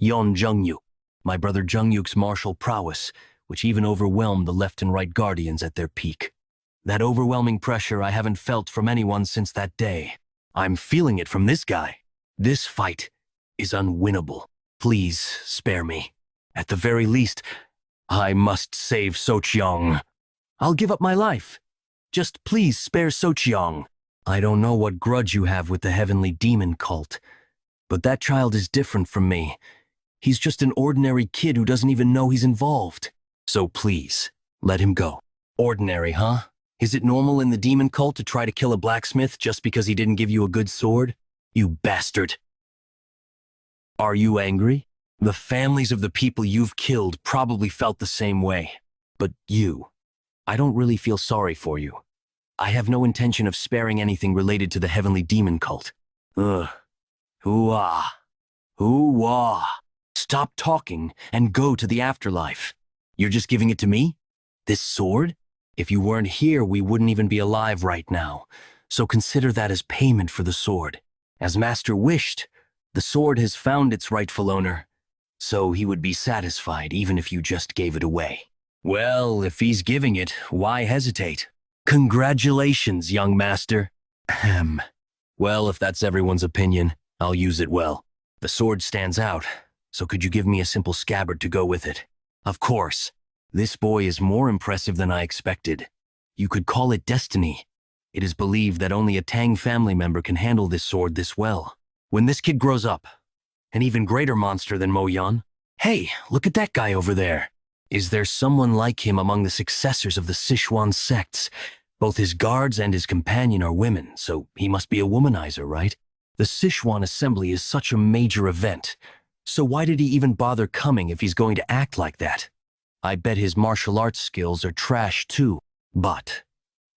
Yeon Jungyuk, my brother Jungyuk's martial prowess, which even overwhelmed the left and right guardians at their peak. That overwhelming pressure I haven't felt from anyone since that day. I'm feeling it from this guy. This fight is unwinnable. Please spare me. At the very least, I must save Socheong. I'll give up my life. Just please spare Socheong. I don't know what grudge you have with the Heavenly Demon cult, but that child is different from me. He's just an ordinary kid who doesn't even know he's involved. So please, let him go. Ordinary, huh? Is it normal in the demon cult to try to kill a blacksmith just because he didn't give you a good sword? You bastard. Are you angry? The families of the people you've killed probably felt the same way. But you, I don't really feel sorry for you. I have no intention of sparing anything related to the Heavenly Demon cult. Ugh. Ooh-ah. Ooh-ah. Stop talking and go to the afterlife. You're just giving it to me? This sword? If you weren't here, we wouldn't even be alive right now. So consider that as payment for the sword. As Master wished, the sword has found its rightful owner. So he would be satisfied even if you just gave it away. Well, if he's giving it, why hesitate? Congratulations, young master. Ahem. Well, if that's everyone's opinion, I'll use it well. The sword stands out, so could you give me a simple scabbard to go with it? Of course. This boy is more impressive than I expected. You could call it destiny. It is believed that only a Tang family member can handle this sword this well. When this kid grows up, an even greater monster than Mo Yan. Hey, look at that guy over there. Is there someone like him among the successors of the Sichuan sects? Both his guards and his companion are women, so he must be a womanizer, right? The Sichuan assembly is such a major event, so why did he even bother coming if he's going to act like that? I bet his martial arts skills are trash too. But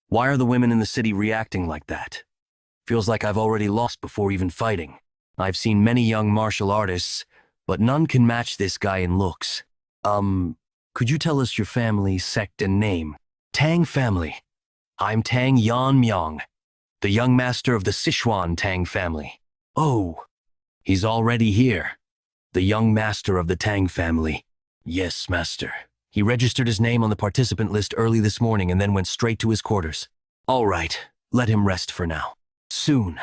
why are the women in the city reacting like that? Feels like I've already lost before even fighting. I've seen many young martial artists, but none can match this guy in looks. Could you tell us your family, sect, and name? Tang Family. I'm Tang Yeon-Myeong, the young master of the Sichuan Tang Family. Oh, he's already here. The young master of the Tang Family. Yes, master. He registered his name on the participant list early this morning and then went straight to his quarters. All right, let him rest for now. Soon,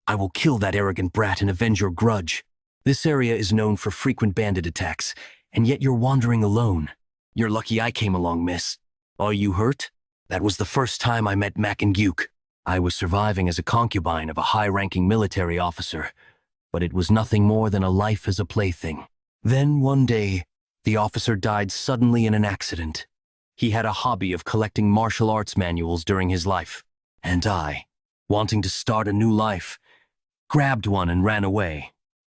I will kill that arrogant brat and avenge your grudge. This area is known for frequent bandit attacks, and yet you're wandering alone. You're lucky I came along, miss. Are you hurt? That was the first time I met Mac and Gyuk. I was surviving as a concubine of a high-ranking military officer, but it was nothing more than a life as a plaything. Then, one day, the officer died suddenly in an accident. He had a hobby of collecting martial arts manuals during his life, and I, wanting to start a new life, grabbed one and ran away.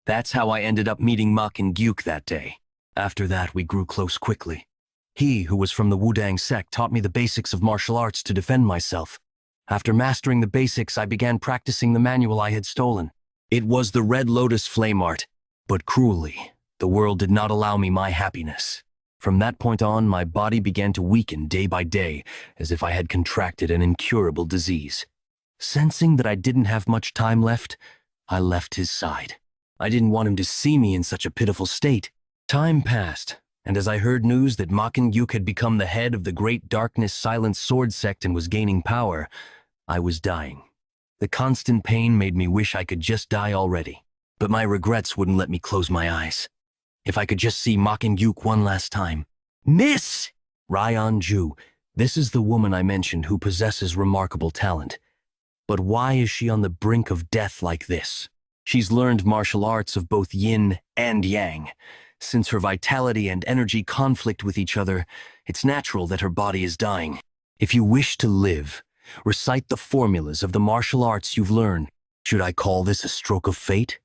That's how I ended up meeting Mak and Gyuk that day. After that, we grew close quickly. He, who was from the Wudang sect, taught me the basics of martial arts to defend myself. After mastering the basics, I began practicing the manual I had stolen. It was the Red Lotus flame art, but cruelly, the world did not allow me my happiness. From that point on, my body began to weaken day by day, as if I had contracted an incurable disease. Sensing that I didn't have much time left, I left his side. I didn't want him to see me in such a pitiful state. Time passed, and as I heard news that Makin Gyuk had become the head of the Great Darkness Silent Sword sect and was gaining power, I was dying. The constant pain made me wish I could just die already, but my regrets wouldn't let me close my eyes. If I could just see Makin Gyuk one last time. Miss! Ryan-Ju, this is the woman I mentioned who possesses remarkable talent. But why is she on the brink of death like this? She's learned martial arts of both yin and yang. Since her vitality and energy conflict with each other, it's natural that her body is dying. If you wish to live, recite the formulas of the martial arts you've learned. Should I call this a stroke of fate?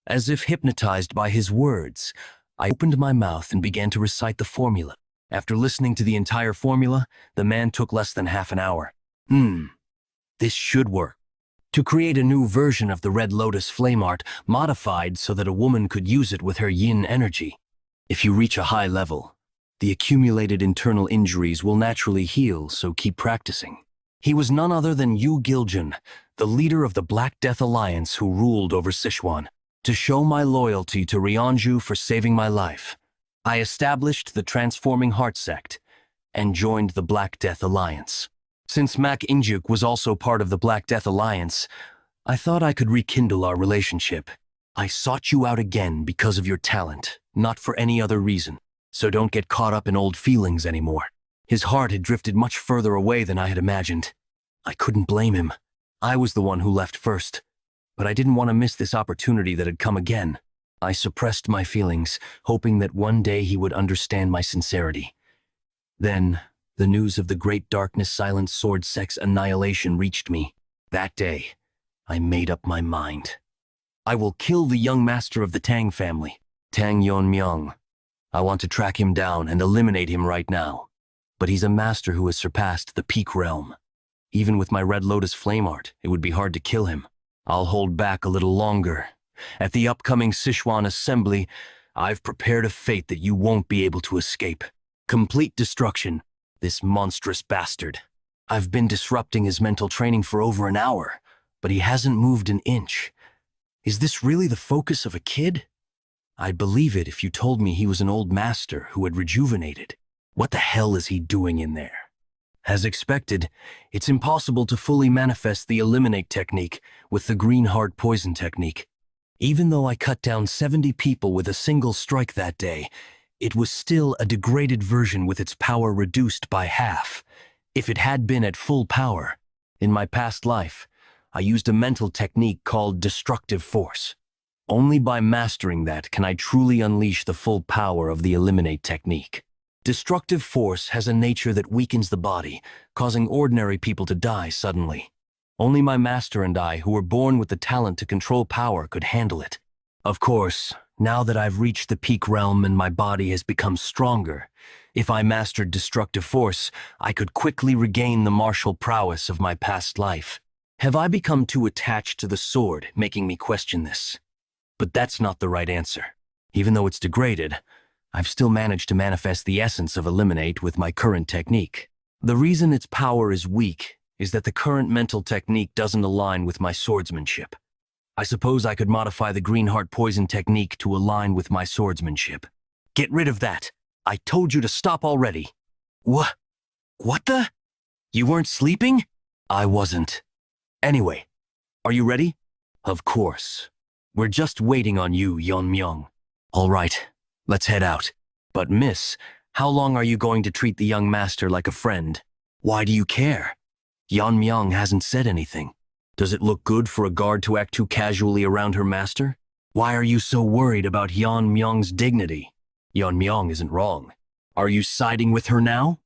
As if hypnotized by his words, I opened my mouth and began to recite the formula. After listening to the entire formula, the man took less than half an hour. This should work. To create a new version of the Red Lotus flame art, modified so that a woman could use it with her yin energy. If you reach a high level, the accumulated internal injuries will naturally heal, so keep practicing. He was none other than Yu Giljun, the leader of the Black Death Alliance who ruled over Sichuan. To show my loyalty to Ryan-Ju for saving my life, I established the Transforming Heart sect and joined the Black Death Alliance. Since Mak Injuk was also part of the Black Death Alliance, I thought I could rekindle our relationship. I sought you out again because of your talent, not for any other reason. So don't get caught up in old feelings anymore. His heart had drifted much further away than I had imagined. I couldn't blame him. I was the one who left first. But I didn't want to miss this opportunity that had come again. I suppressed my feelings, hoping that one day he would understand my sincerity. Then, the news of the Great Darkness Silent Sword sect's annihilation reached me. That day, I made up my mind. I will kill the young master of the Tang family, Tang Yeon-Myeong. I want to track him down and eliminate him right now. But he's a master who has surpassed the peak realm. Even with my Red Lotus flame art, it would be hard to kill him. I'll hold back a little longer. At the upcoming Sichuan assembly, I've prepared a fate that you won't be able to escape. Complete destruction, this monstrous bastard. I've been disrupting his mental training for over an hour, but he hasn't moved an inch. Is this really the focus of a kid? I'd believe it if you told me he was an old master who had rejuvenated. What the hell is he doing in there? As expected, it's impossible to fully manifest the Eliminate technique with the Green Heart Poison technique. Even though I cut down 70 people with a single strike that day, it was still a degraded version with its power reduced by half. If it had been at full power, in my past life, I used a mental technique called Destructive Force. Only by mastering that can I truly unleash the full power of the Eliminate technique. Destructive force has a nature that weakens the body, causing ordinary people to die suddenly. Only my master and I, who were born with the talent to control power, could handle it. Of course, now that I've reached the peak realm and my body has become stronger, if I mastered destructive force, I could quickly regain the martial prowess of my past life. Have I become too attached to the sword, making me question this? But that's not the right answer. Even though it's degraded, I've still managed to manifest the essence of Eliminate with my current technique. The reason its power is weak is that the current mental technique doesn't align with my swordsmanship. I suppose I could modify the Green Heart Poison technique to align with my swordsmanship. Get rid of that. I told you to stop already. What the? You weren't sleeping? I wasn't. Anyway, are you ready? Of course. We're just waiting on you, Yeon-Myeong. All right. Let's head out. But miss, how long are you going to treat the young master like a friend? Why do you care? Yeon-Myeong hasn't said anything. Does it look good for a guard to act too casually around her master? Why are you so worried about Yeon-Myeong's dignity? Yeon-Myeong isn't wrong. Are you siding with her now?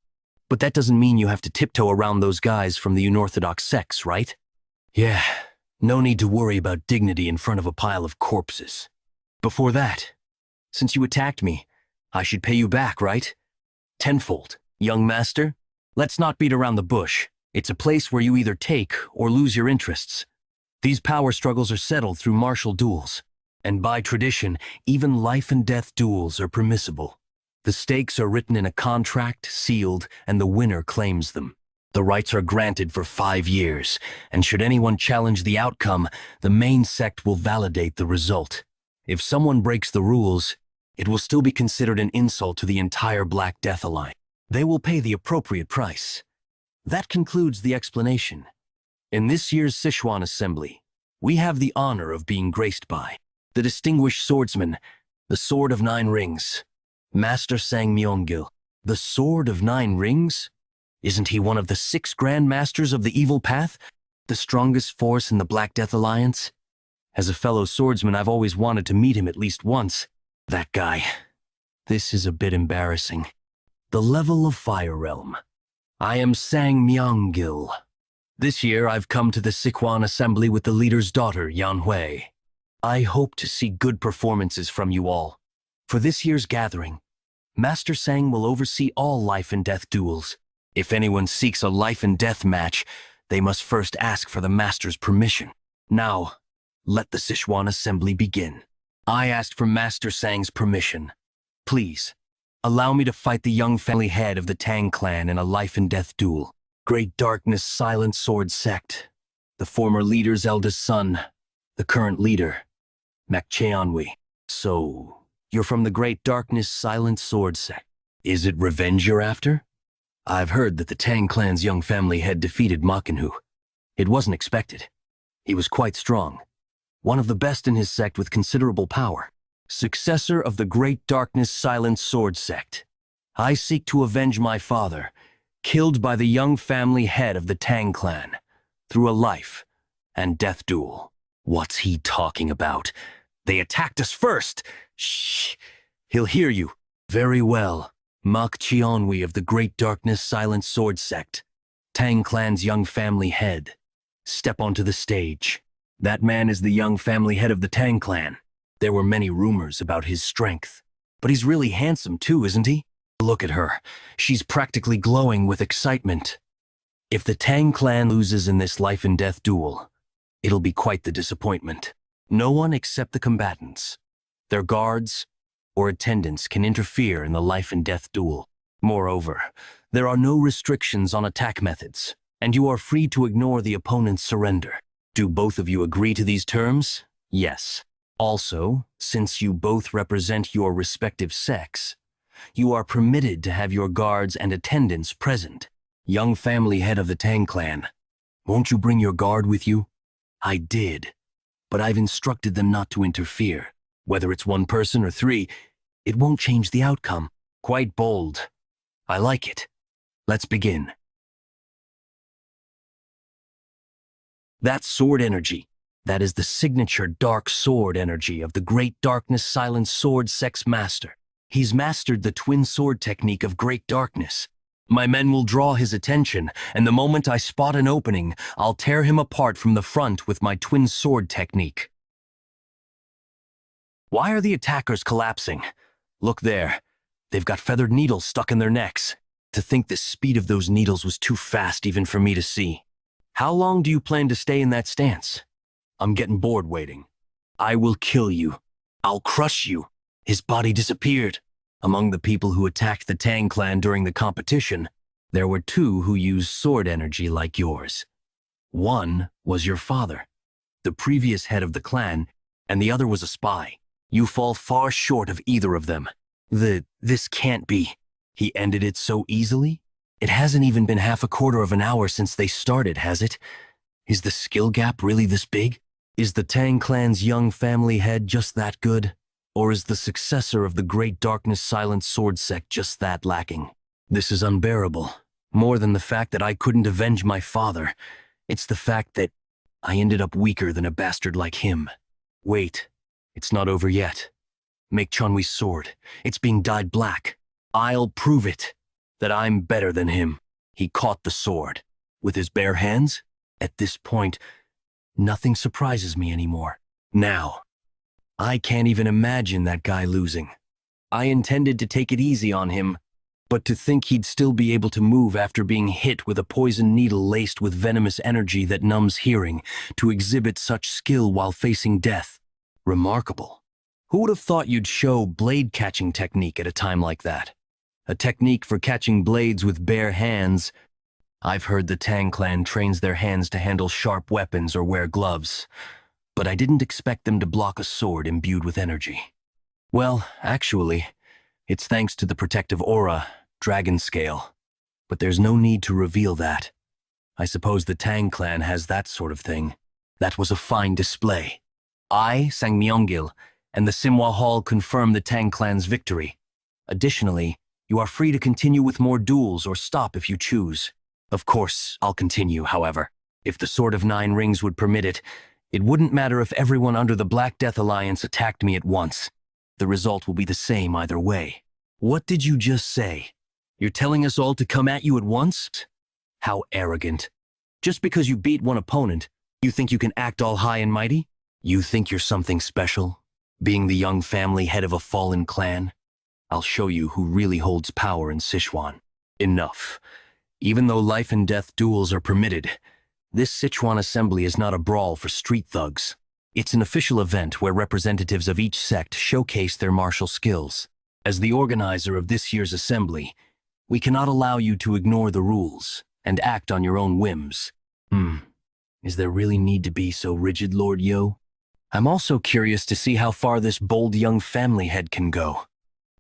But that doesn't mean you have to tiptoe around those guys from the unorthodox sects, right? Yeah, no need to worry about dignity in front of a pile of corpses. Before that, since you attacked me, I should pay you back, right? Tenfold, young master. Let's not beat around the bush. It's a place where you either take or lose your interests. These power struggles are settled through martial duels. And by tradition, even life and death duels are permissible. The stakes are written in a contract, sealed, and the winner claims them. The rights are granted for 5 years, and should anyone challenge the outcome, the main sect will validate the result. If someone breaks the rules, it will still be considered an insult to the entire Black Death Alliance. They will pay the appropriate price. That concludes the explanation. In this year's Sichuan Assembly, we have the honor of being graced by the distinguished swordsman, the Sword of 9 Rings, Master Tang Yeon-Myeong. The Sword of 9 Rings? Isn't he one of the 6 Grand Masters of the Evil Path, the strongest force in the Black Death Alliance? As a fellow swordsman, I've always wanted to meet him at least once. That guy. This is a bit embarrassing. The level of Fire Realm. I am Tang Yeon-Myeong. This year, I've come to the Sichuan Assembly with the leader's daughter, Manhwa. I hope to see good performances from you all. For this year's gathering, Master Tang will oversee all life and death duels. If anyone seeks a life and death match, they must first ask for the Master's permission. Now, let the Sichuan Assembly begin. I asked for Master Tang's permission. Please, allow me to fight the young family head of the Tang clan in a life and death duel. Great Darkness Silent Sword Sect, the former leader's eldest son, the current leader, Manhwa. So, you're from the Great Darkness Silent Sword Sect. Is it revenge you're after? I've heard that the Tang clan's young family head defeated Manhwa. It wasn't expected. He was quite strong, one of the best in his sect with considerable power. Successor of the Great Darkness Silent Sword Sect. I seek to avenge my father, killed by the young family head of the Tang clan, through a life and death duel. What's he talking about? They attacked us first! Shh! He'll hear you. Very well. Manhwa of the Great Darkness Silent Sword Sect, Tang clan's young family head. Step onto the stage. That man is the young family head of the Tang clan. There were many rumors about his strength. But he's really handsome too, isn't he? Look at her. She's practically glowing with excitement. If the Tang clan loses in this life and death duel, it'll be quite the disappointment. No one except the combatants, their guards, or attendants can interfere in the life and death duel. Moreover, there are no restrictions on attack methods, and you are free to ignore the opponent's surrender. Do both of you agree to these terms? Yes. Also, since you both represent your respective sects, you are permitted to have your guards and attendants present. Young family head of the Tang clan, won't you bring your guard with you? I did, but I've instructed them not to interfere. Whether it's 1 person or 3, it won't change the outcome. Quite bold. I like it. Let's begin. That's sword energy. That is the signature dark sword energy of the Great Darkness Silent Sword Sect's master. He's mastered the twin sword technique of Great Darkness. My men will draw his attention, and the moment I spot an opening, I'll tear him apart from the front with my twin sword technique. Why are the attackers collapsing? Look there. They've got feathered needles stuck in their necks. To think the speed of those needles was too fast even for me to see. How long do you plan to stay in that stance? I'm getting bored waiting. I will kill you. I'll crush you. His body disappeared. Among the people who attacked the Tang clan during the competition, there were 2 who used sword energy like yours. One was your father, the previous head of the clan, and the other was a spy. You fall far short of either of them. This can't be. He ended it so easily? It hasn't even been half a quarter of an hour since they started, has it? Is the skill gap really this big? Is the Tang clan's young family head just that good? Or is the successor of the Great Darkness Silent Sword Sect just that lacking? This is unbearable. More than the fact that I couldn't avenge my father, it's the fact that I ended up weaker than a bastard like him. Wait, it's not over yet. Make Chunwi's sword. It's being dyed black. I'll prove it, that I'm better than him. He caught the sword. With his bare hands? At this point, nothing surprises me anymore. Now, I can't even imagine that guy losing. I intended to take it easy on him, but to think he'd still be able to move after being hit with a poison needle laced with venomous energy that numbs hearing, to exhibit such skill while facing death. Remarkable. Who would have thought you'd show blade catching technique at a time like that? A technique for catching blades with bare hands. I've heard the Tang clan trains their hands to handle sharp weapons or wear gloves, but I didn't expect them to block a sword imbued with energy. Well, actually, it's thanks to the protective aura, dragon scale. But there's no need to reveal that. I suppose the Tang clan has that sort of thing. That was a fine display. I, Sang Myeonggil, and the Manhwa Hall confirm the Tang clan's victory. Additionally, you are free to continue with more duels or stop if you choose. Of course, I'll continue, however. If the Sword of Nine Rings would permit it, it wouldn't matter if everyone under the Black Death Alliance attacked me at once. The result will be the same either way. What did you just say? You're telling us all to come at you at once? How arrogant. Just because you beat one opponent, you think you can act all high and mighty? You think you're something special? Being the young family head of a fallen clan? I'll show you who really holds power in Sichuan. Enough. Even though life and death duels are permitted, this Sichuan assembly is not a brawl for street thugs. It's an official event where representatives of each sect showcase their martial skills. As the organizer of this year's assembly, we cannot allow you to ignore the rules and act on your own whims. Is there really need to be so rigid, Lord Yo? I'm also curious to see how far this bold young family head can go.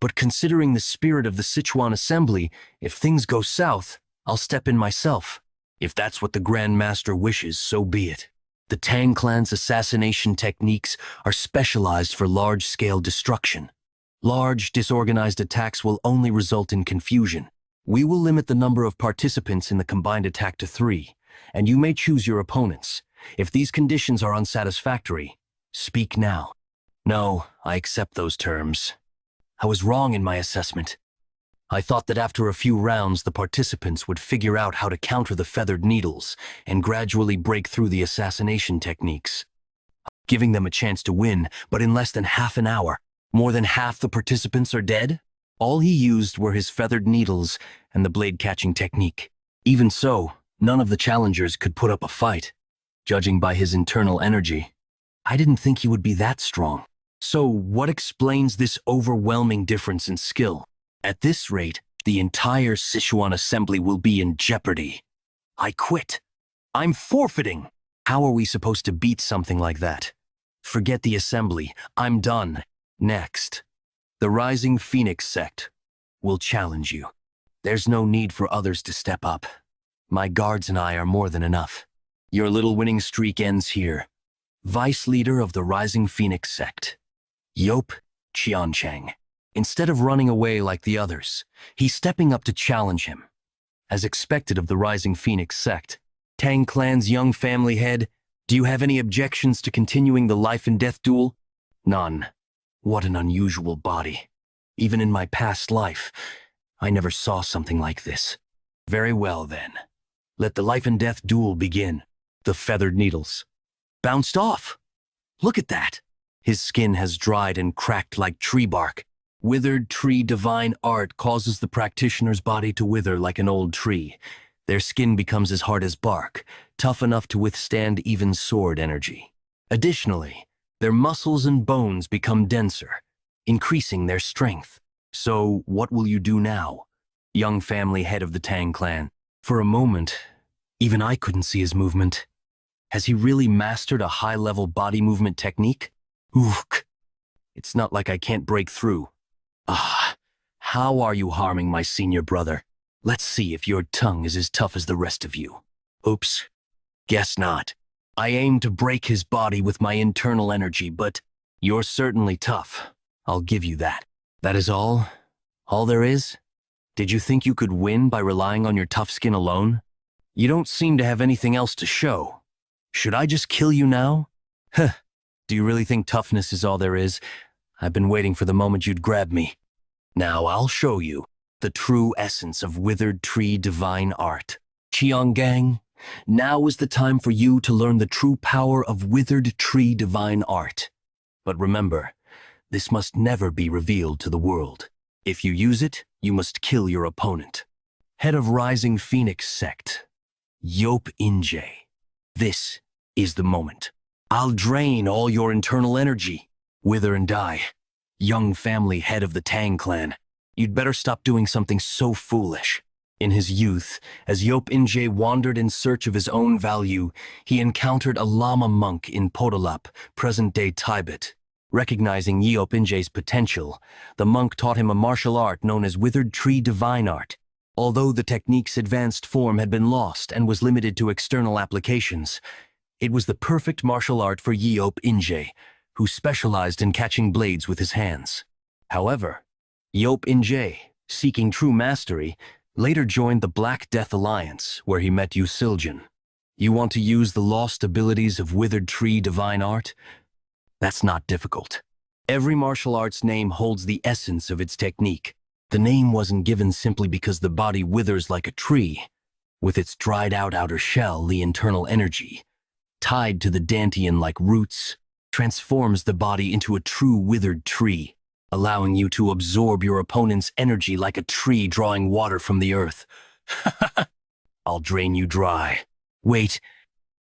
But considering the spirit of the Sichuan assembly, if things go south, I'll step in myself. If that's what the Grand Master wishes, so be it. The Tang clan's assassination techniques are specialized for large-scale destruction. Large, disorganized attacks will only result in confusion. We will limit the number of participants in the combined attack to 3, and you may choose your opponents. If these conditions are unsatisfactory, speak now. No, I accept those terms. I was wrong in my assessment. I thought that after a few rounds, the participants would figure out how to counter the feathered needles and gradually break through the assassination techniques, giving them a chance to win, but in less than half an hour, more than half the participants are dead? All he used were his feathered needles and the blade-catching technique. Even so, none of the challengers could put up a fight. Judging by his internal energy, I didn't think he would be that strong. So what explains this overwhelming difference in skill? At this rate, the entire Sichuan assembly will be in jeopardy. I quit. I'm forfeiting. How are we supposed to beat something like that? Forget the assembly. I'm done. Next, the Rising Phoenix sect will challenge you. There's no need for others to step up. My guards and I are more than enough. Your little winning streak ends here. Vice leader of the Rising Phoenix sect, Yop Chang. Instead of running away like the others, he's stepping up to challenge him. As expected of the Rising Phoenix sect, Tang clan's young family head, do you have any objections to continuing the life and death duel? None. What an unusual body. Even in my past life, I never saw something like this. Very well then. Let the life and death duel begin. The feathered needles bounced off. Look at that. His skin has dried and cracked like tree bark. Withered tree divine art causes the practitioner's body to wither like an old tree. Their skin becomes as hard as bark, tough enough to withstand even sword energy. Additionally, their muscles and bones become denser, increasing their strength. So, what will you do now, young family head of the Tang clan? For a moment, even I couldn't see his movement. Has he really mastered a high-level body movement technique? Ook! It's not like I can't break through. How are you harming my senior brother? Let's see if your tongue is as tough as the rest of you. Oops. Guess not. I aim to break his body with my internal energy, but you're certainly tough. I'll give you that. That is all? All there is? Did you think you could win by relying on your tough skin alone? You don't seem to have anything else to show. Should I just kill you now? Huh. Do you really think toughness is all there is? I've been waiting for the moment you'd grab me. Now I'll show you the true essence of withered tree divine art. Gang, now is the time for you to learn the true power of withered tree divine art. But remember, this must never be revealed to the world. If you use it, you must kill your opponent. Head of Rising Phoenix Sect, Yeop-In-jae. This is the moment. I'll drain all your internal energy. Wither and die. Young family head of the Tang clan. You'd better stop doing something so foolish. In his youth, as Yeop-In-jae wandered in search of his own value, he encountered a Lama monk in Podolap, present-day Tibet. Recognizing Yeop-In-jae's potential, the monk taught him a martial art known as Withered Tree Divine Art. Although the technique's advanced form had been lost and was limited to external applications, it was the perfect martial art for Yeop-In-jae, who specialized in catching blades with his hands. However, Yeop-In-jae, seeking true mastery, later joined the Black Death Alliance, where he met Yu Siljin. You want to use the lost abilities of Withered Tree Divine Art? That's not difficult. Every martial art's name holds the essence of its technique. The name wasn't given simply because the body withers like a tree. With its dried-out outer shell, the internal energy, tied to the dantian-like roots, transforms the body into a true withered tree, allowing you to absorb your opponent's energy like a tree drawing water from the earth. I'll drain you dry. Wait,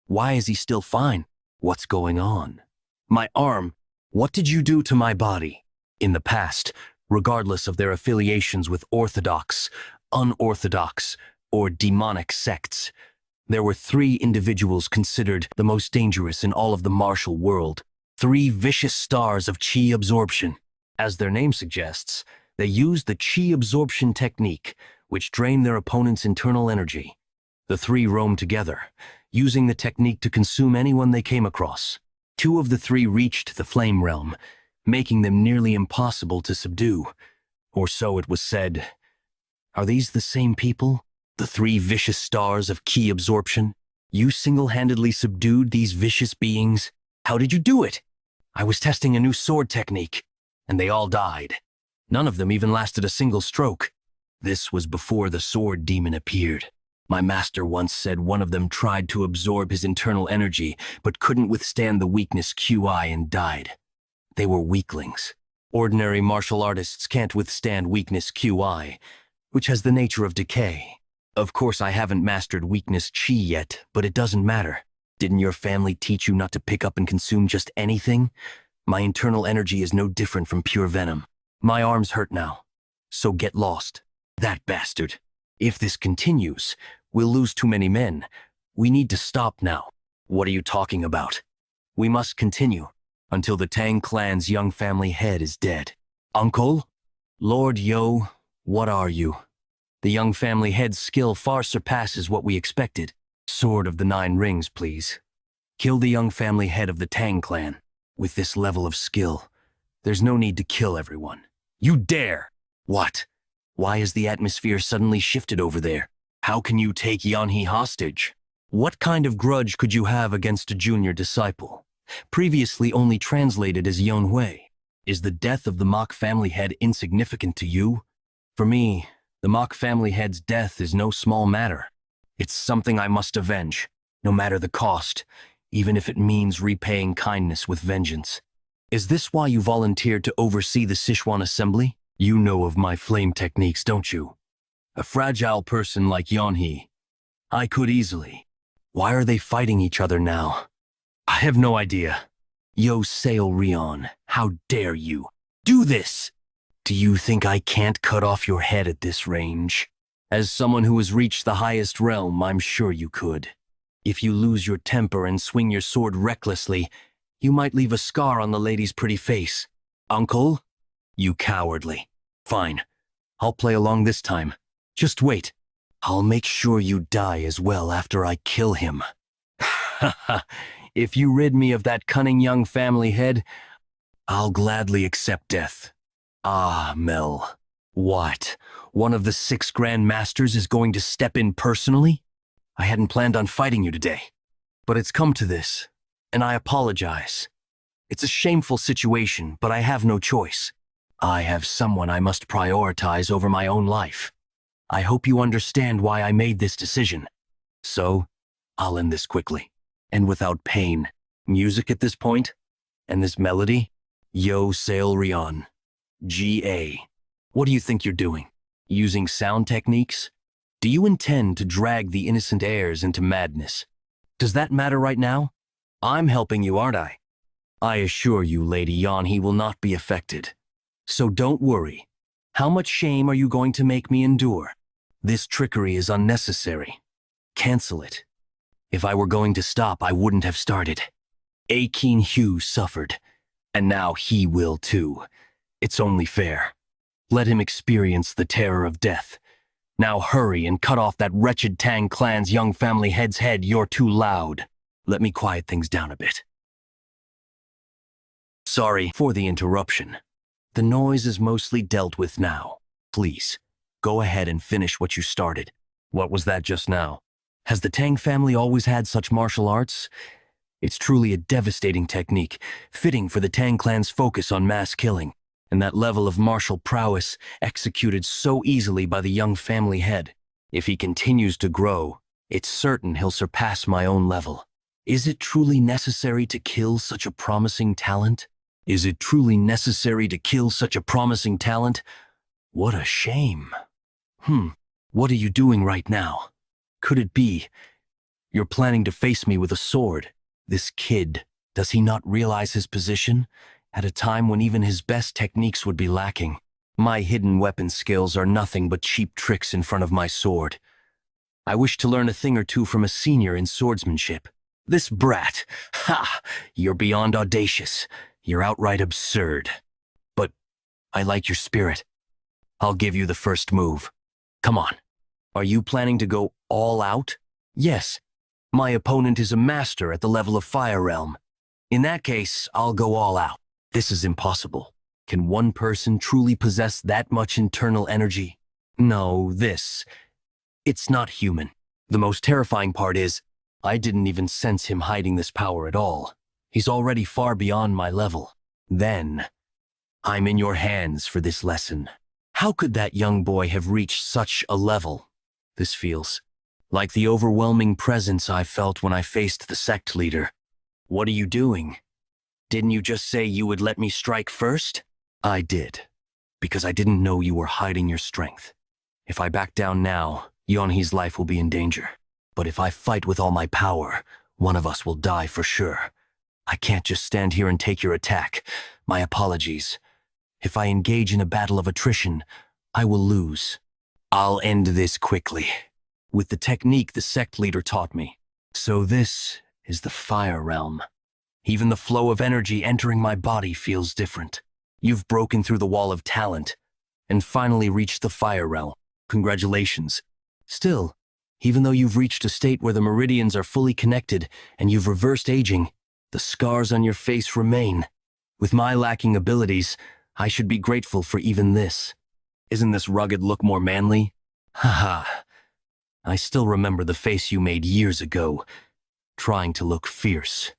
why is he still fine? What's going on? My arm, what did you do to my body? In the past, regardless of their affiliations with orthodox, unorthodox, or demonic sects, there were 3 individuals considered the most dangerous in all of the martial world. 3 vicious stars of chi absorption. As their name suggests, they used the chi absorption technique, which drained their opponent's internal energy. The 3 roamed together, using the technique to consume anyone they came across. 2 of the 3 reached the flame realm, making them nearly impossible to subdue. Or so it was said. Are these the same people? The 3 vicious stars of ki absorption? You single-handedly subdued these vicious beings? How did you do it? I was testing a new sword technique, and they all died. None of them even lasted a single stroke. This was before the sword demon appeared. My master once said one of them tried to absorb his internal energy, but couldn't withstand the weakness QI and died. They were weaklings. Ordinary martial artists can't withstand weakness QI, which has the nature of decay. Of course, I haven't mastered weakness Chi yet, but it doesn't matter. Didn't your family teach you not to pick up and consume just anything? My internal energy is no different from pure venom. My arms hurt now, so get lost. That bastard. If this continues, we'll lose too many men. We need to stop now. What are you talking about? We must continue until the Tang clan's young family head is dead. Uncle? Lord Yo, what are you? The young family head's skill far surpasses what we expected. Sword of the 9 rings, please. Kill the young family head of the Tang clan. With this level of skill, there's no need to kill everyone. You dare! What? Why has the atmosphere suddenly shifted over there? How can you take Yeonhee hostage? What kind of grudge could you have against a junior disciple? Previously only translated as Yeonhui. Is the death of the Mok family head insignificant to you? For me, the Mok family head's death is no small matter. It's something I must avenge, no matter the cost, even if it means repaying kindness with vengeance. Is this why you volunteered to oversee the Sichuan assembly? You know of my flame techniques, don't you? A fragile person like Yeonhee. I could easily. Why are they fighting each other now? I have no idea. Yo Seo Rion, how dare you? Do this! Do you think I can't cut off your head at this range? As someone who has reached the highest realm, I'm sure you could. If you lose your temper and swing your sword recklessly, you might leave a scar on the lady's pretty face. Uncle? You cowardly. Fine. I'll play along this time. Just wait. I'll make sure you die as well after I kill him. If you rid me of that cunning young family head, I'll gladly accept death. Ah, Mel. What? One of the 6 Grand Masters is going to step in personally? I hadn't planned on fighting you today. But it's come to this, and I apologize. It's a shameful situation, but I have no choice. I have someone I must prioritize over my own life. I hope you understand why I made this decision. So, I'll end this quickly, and without pain. Music at this point? And this melody? Yo Sail Rion. G.A. What do you think you're doing? Using sound techniques? Do you intend to drag the innocent heirs into madness? Does that matter right now? I'm helping you, aren't I? I assure you, Lady Yeon, he will not be affected. So don't worry. How much shame are you going to make me endure? This trickery is unnecessary. Cancel it. If I were going to stop, I wouldn't have started. Akin Hugh suffered, and now he will too. It's only fair. Let him experience the terror of death. Now hurry and cut off that wretched Tang clan's young family head's head. You're too loud. Let me quiet things down a bit. Sorry for the interruption. The noise is mostly dealt with now. Please, go ahead and finish what you started. What was that just now? Has the Tang family always had such martial arts? It's truly a devastating technique, fitting for the Tang clan's focus on mass killing, and that level of martial prowess executed so easily by the young family head. If he continues to grow, it's certain he'll surpass my own level. Is it truly necessary to kill such a promising talent? Is it truly necessary to kill such a promising talent? What a shame. What are you doing right now? Could it be you're planning to face me with a sword? This kid, does he not realize his position? At a time when even his best techniques would be lacking. My hidden weapon skills are nothing but cheap tricks in front of my sword. I wish to learn a thing or two from a senior in swordsmanship. This brat, you're beyond audacious. You're outright absurd. But I like your spirit. I'll give you the first move. Come on. Are you planning to go all out? Yes. My opponent is a master at the level of Fire Realm. In that case, I'll go all out. This is impossible. Can one person truly possess that much internal energy? No, it's not human. The most terrifying part is, I didn't even sense him hiding this power at all. He's already far beyond my level. Then, I'm in your hands for this lesson. How could that young boy have reached such a level? This feels like the overwhelming presence I felt when I faced the sect leader. What are you doing? Didn't you just say you would let me strike first? I did, because I didn't know you were hiding your strength. If I back down now, Yeonhee's life will be in danger. But if I fight with all my power, one of us will die for sure. I can't just stand here and take your attack. My apologies. If I engage in a battle of attrition, I will lose. I'll end this quickly, with the technique the sect leader taught me. So this is the Fire Realm. Even the flow of energy entering my body feels different. You've broken through the wall of talent, and finally reached the Fire Realm. Congratulations. Still, even though you've reached a state where the meridians are fully connected and you've reversed aging, the scars on your face remain. With my lacking abilities, I should be grateful for even this. Isn't this rugged look more manly? Haha. I still remember the face you made years ago, trying to look fierce.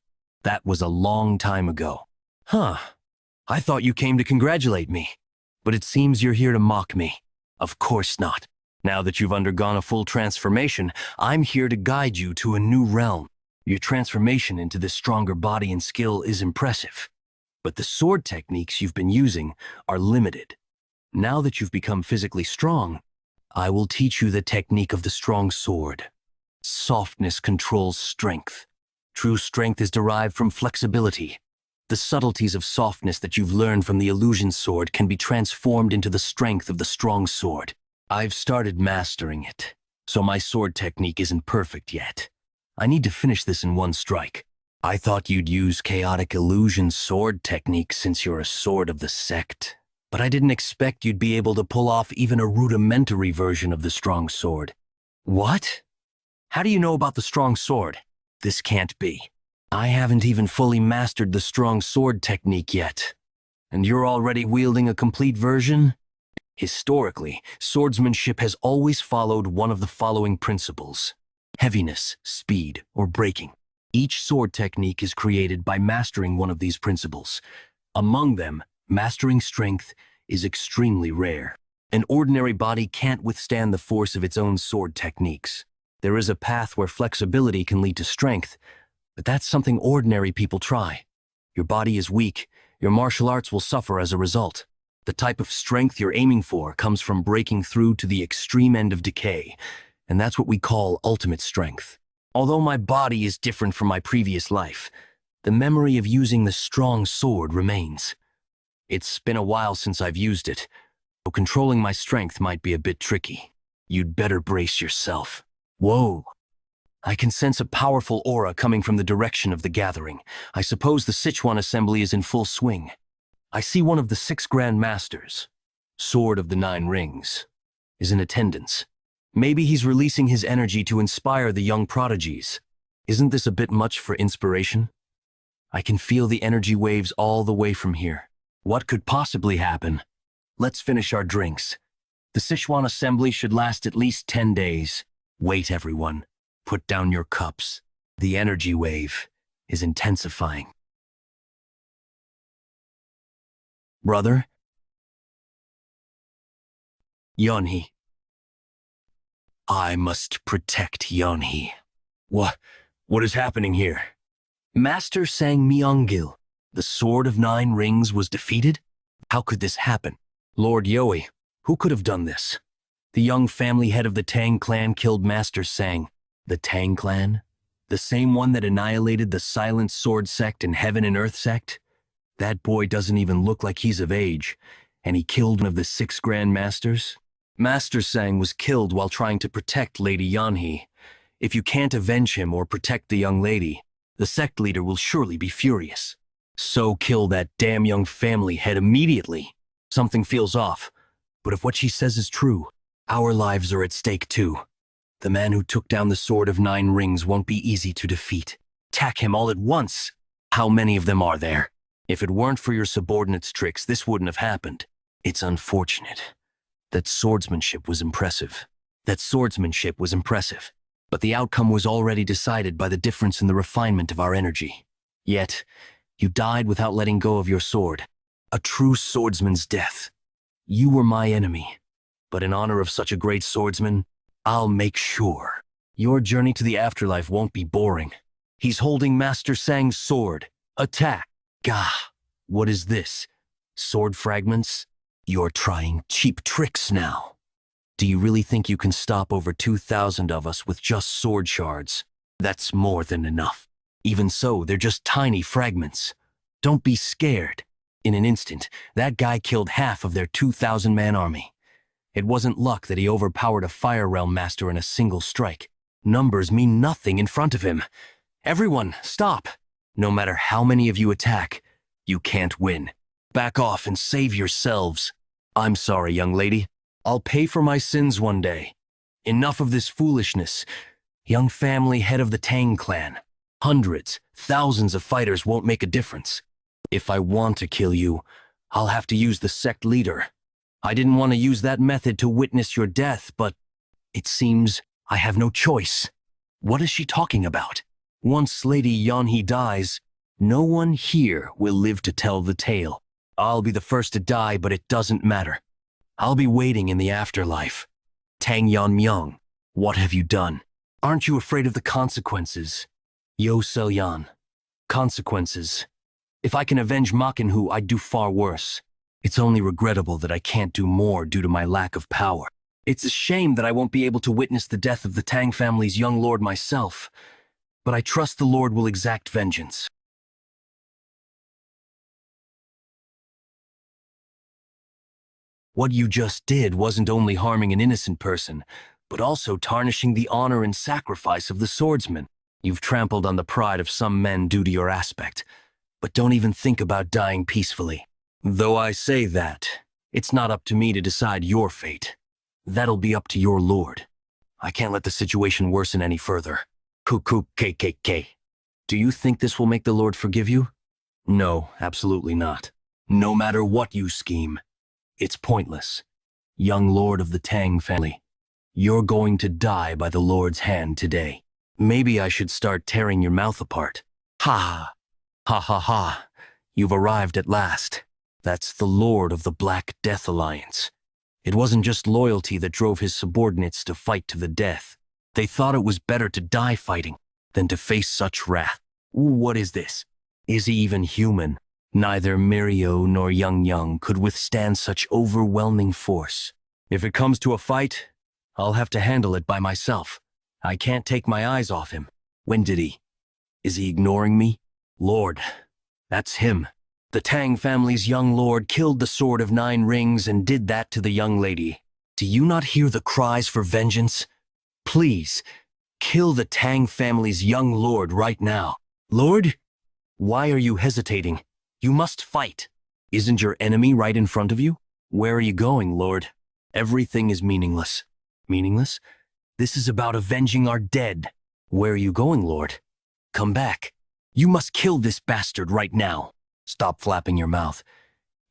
That was a long time ago. I thought you came to congratulate me, but it seems you're here to mock me. Of course not. Now that you've undergone a full transformation, I'm here to guide you to a new realm. Your transformation into this stronger body and skill is impressive, but the sword techniques you've been using are limited. Now that you've become physically strong, I will teach you the technique of the strong sword. Softness controls strength. True strength is derived from flexibility. The subtleties of softness that you've learned from the illusion sword can be transformed into the strength of the strong sword. I've started mastering it, so my sword technique isn't perfect yet. I need to finish this in one strike. I thought you'd use chaotic illusion sword technique since you're a sword of the sect, but I didn't expect you'd be able to pull off even a rudimentary version of the strong sword. What? How do you know about the strong sword? This can't be. I haven't even fully mastered the strong sword technique yet. And you're already wielding a complete version? Historically, swordsmanship has always followed one of the following principles: heaviness, speed, or breaking. Each sword technique is created by mastering one of these principles. Among them, mastering strength is extremely rare. An ordinary body can't withstand the force of its own sword techniques. There is a path where flexibility can lead to strength, but that's something ordinary people try. Your body is weak, your martial arts will suffer as a result. The type of strength you're aiming for comes from breaking through to the extreme end of decay, and that's what we call ultimate strength. Although my body is different from my previous life, the memory of using the strong sword remains. It's been a while since I've used it, so controlling my strength might be a bit tricky. You'd better brace yourself. Whoa! I can sense a powerful aura coming from the direction of the gathering. I suppose the Sichuan assembly is in full swing. I see one of the 6 Grand Masters, Sword of the 9 Rings, is in attendance. Maybe he's releasing his energy to inspire the young prodigies. Isn't this a bit much for inspiration? I can feel the energy waves all the way from here. What could possibly happen? Let's finish our drinks. The Sichuan assembly should last at least 10 days. Wait, everyone. Put down your cups. The energy wave is intensifying. Brother? Yeon-Hee. I must protect Yeon-Hee. What is happening here? Master Tang Yeon-Myeong, the Sword of 9 Rings, was defeated? How could this happen? Lord Yoi, who could have done this? The young family head of the Tang clan killed Master Tang. The Tang clan? The same one that annihilated the Silent Sword sect and Heaven and Earth sect? That boy doesn't even look like he's of age, and he killed one of the 6 Grand Masters? Master Tang was killed while trying to protect Lady Yeon-Hee. If you can't avenge him or protect the young lady, the sect leader will surely be furious. So kill that damn young family head immediately. Something feels off, but if what she says is true, our lives are at stake too. The man who took down the Sword of 9 Rings won't be easy to defeat. Attack him all at once. How many of them are there? If it weren't for your subordinates' tricks, this wouldn't have happened. It's unfortunate. That swordsmanship was impressive. But the outcome was already decided by the difference in the refinement of our energy. Yet, you died without letting go of your sword. A true swordsman's death. You were my enemy. But in honor of such a great swordsman, I'll make sure your journey to the afterlife won't be boring. He's holding Master Tang's sword. Attack! Gah! What is this? Sword fragments? You're trying cheap tricks now. Do you really think you can stop over 2,000 of us with just sword shards? That's more than enough. Even so, they're just tiny fragments. Don't be scared. In an instant, that guy killed half of their 2,000-man army. It wasn't luck that he overpowered a Fire Realm Master in a single strike. Numbers mean nothing in front of him. Everyone, stop! No matter how many of you attack, you can't win. Back off and save yourselves. I'm sorry, young lady. I'll pay for my sins one day. Enough of this foolishness. Young family head of the Tang clan. Hundreds, thousands of fighters won't make a difference. If I want to kill you, I'll have to use the sect leader. I didn't want to use that method to witness your death, but it seems I have no choice. What is she talking about? Once Lady Yeon-Hee dies, no one here will live to tell the tale. I'll be the first to die, but it doesn't matter. I'll be waiting in the afterlife. Tang Yeon-Myeong, what have you done? Aren't you afraid of the consequences? Yo Selyan. Consequences. If I can avenge Manhwa, I'd do far worse. It's only regrettable that I can't do more due to my lack of power. It's a shame that I won't be able to witness the death of the Tang family's young lord myself, but I trust the Lord will exact vengeance. What you just did wasn't only harming an innocent person, but also tarnishing the honor and sacrifice of the swordsman. You've trampled on the pride of some men due to your aspect, but don't even think about dying peacefully. Though I say that, it's not up to me to decide your fate. That'll be up to your lord. I can't let the situation worsen any further. KKK. Do you think this will make the Lord forgive you? No, absolutely not. No matter what you scheme, it's pointless. young lord of the Tang family. You're going to die by the Lord's hand today. Maybe I should start tearing your mouth apart. Ha! Ha ha ha! You've arrived at last. That's the Lord of the Black Death Alliance. It wasn't just loyalty that drove his subordinates to fight to the death. They thought it was better to die fighting than to face such wrath. What is this? Is he even human? Neither Mirio nor Yeong-Myeong could withstand such overwhelming force. If it comes to a fight, I'll have to handle it by myself. I can't take my eyes off him. When did he? Is he ignoring me? Lord, that's him. The Tang family's young lord killed the Sword of Nine Rings and did that to the young lady. Do you not hear the cries for vengeance? Please, kill the Tang family's young lord right now. Lord? Why are you hesitating? You must fight. Isn't your enemy right in front of you? Where are you going, Lord? Everything is meaningless. Meaningless? This is about avenging our dead. Where are you going, Lord? Come back. You must kill this bastard right now. Stop flapping your mouth.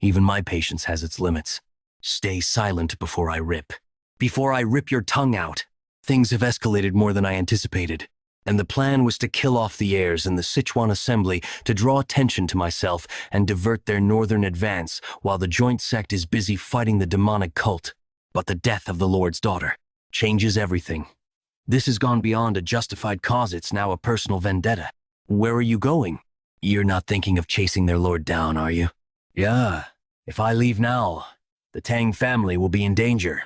Even my patience has its limits. Stay silent before I rip. Before I rip your tongue out. Things have escalated more than I anticipated. And the plan was to kill off the heirs in the Sichuan assembly to draw attention to myself and divert their northern advance while the joint sect is busy fighting the demonic cult. But the death of the Lord's daughter changes everything. This has gone beyond a justified cause, it's now a personal vendetta. Where are you going? You're not thinking of chasing their lord down, are you? Yeah, if I leave now, the Tang family will be in danger.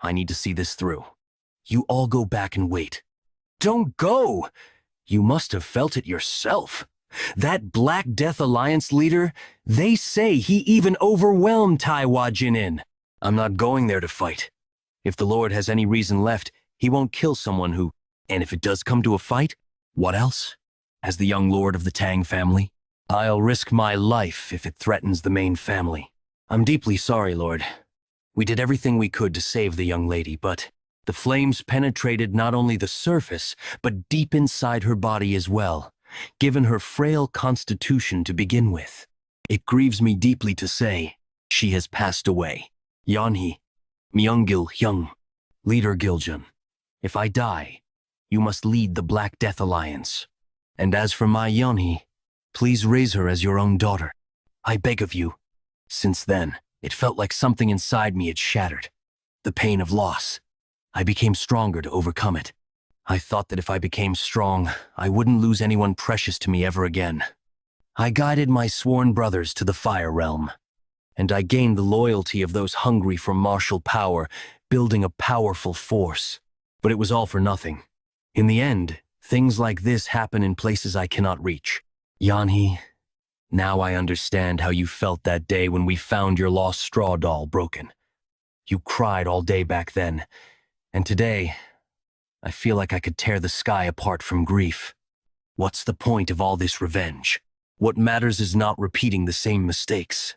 I need to see this through. You all go back and wait. Don't go! You must have felt it yourself. That Black Death Alliance leader, they say he even overwhelmed Taiwa Jinin. I'm not going there to fight. If the Lord has any reason left, he won't kill someone who... And if it does come to a fight, what else? As the young lord of the Tang family, I'll risk my life if it threatens the main family. I'm deeply sorry, Lord. We did everything we could to save the young lady, but... The flames penetrated not only the surface, but deep inside her body as well, given her frail constitution to begin with. It grieves me deeply to say, she has passed away. Yeon-hee, Myeong-gil-hyung, Leader Giljun. If I die, you must lead the Black Death Alliance. And as for my Yeon-hee, please raise her as your own daughter. I beg of you. Since then, it felt like something inside me had shattered. The pain of loss. I became stronger to overcome it. I thought that if I became strong, I wouldn't lose anyone precious to me ever again. I guided my sworn brothers to the Fire Realm, and I gained the loyalty of those hungry for martial power, building a powerful force. But it was all for nothing. In the end, things like this happen in places I cannot reach. Yeon-hee, now I understand how you felt that day when we found your lost straw doll broken. You cried all day back then. And today, I feel like I could tear the sky apart from grief. What's the point of all this revenge? What matters is not repeating the same mistakes.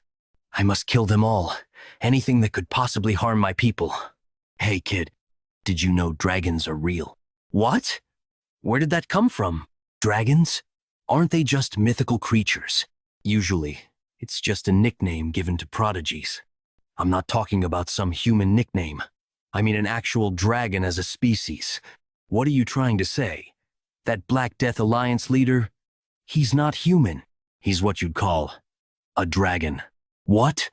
I must kill them all, anything that could possibly harm my people. Hey kid, did you know dragons are real? What? Where did that come from? Dragons? Aren't they just mythical creatures? Usually, it's just a nickname given to prodigies. I'm not talking about some human nickname. I mean an actual dragon as a species. What are you trying to say? That Black Death Alliance leader? He's not human. He's what you'd call a dragon. What?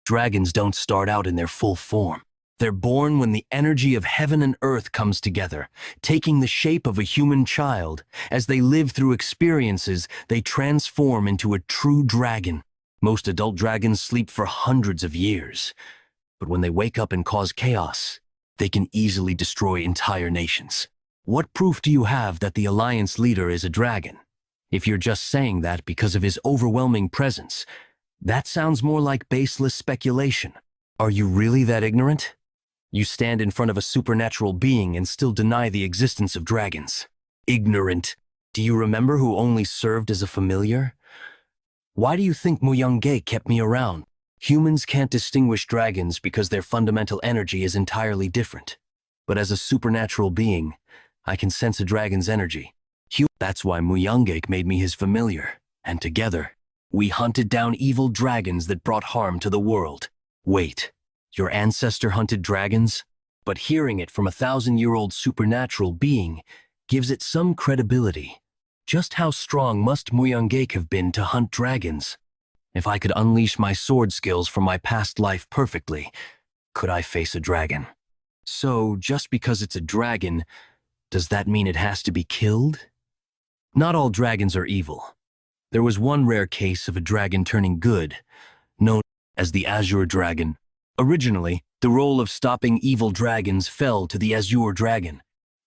Dragons don't start out in their full form. They're born when the energy of heaven and earth comes together, taking the shape of a human child. As they live through experiences, they transform into a true dragon. Most adult dragons sleep for hundreds of years. But when they wake up and cause chaos, they can easily destroy entire nations. What proof do you have that the Alliance leader is a dragon? If you're just saying that because of his overwhelming presence, that sounds more like baseless speculation. Are you really that ignorant? You stand in front of a supernatural being and still deny the existence of dragons. Ignorant. Do you remember who only served as a familiar? Why do you think Myeong-gae kept me around? Humans can't distinguish dragons because their fundamental energy is entirely different. But as a supernatural being, I can sense a dragon's energy. That's why Myeong-gae made me his familiar. And together, we hunted down evil dragons that brought harm to the world. Wait, Your ancestor hunted dragons? But hearing it from a 1,000-year-old supernatural being gives it some credibility. Just how strong must Myeong have been to hunt dragons? If I could unleash my sword skills from my past life perfectly, could I face a dragon? So, just because it's a dragon, does that mean it has to be killed? Not all dragons are evil. There was one rare case of a dragon turning good, known as the Azure Dragon. Originally, the role of stopping evil dragons fell to the Azure Dragon.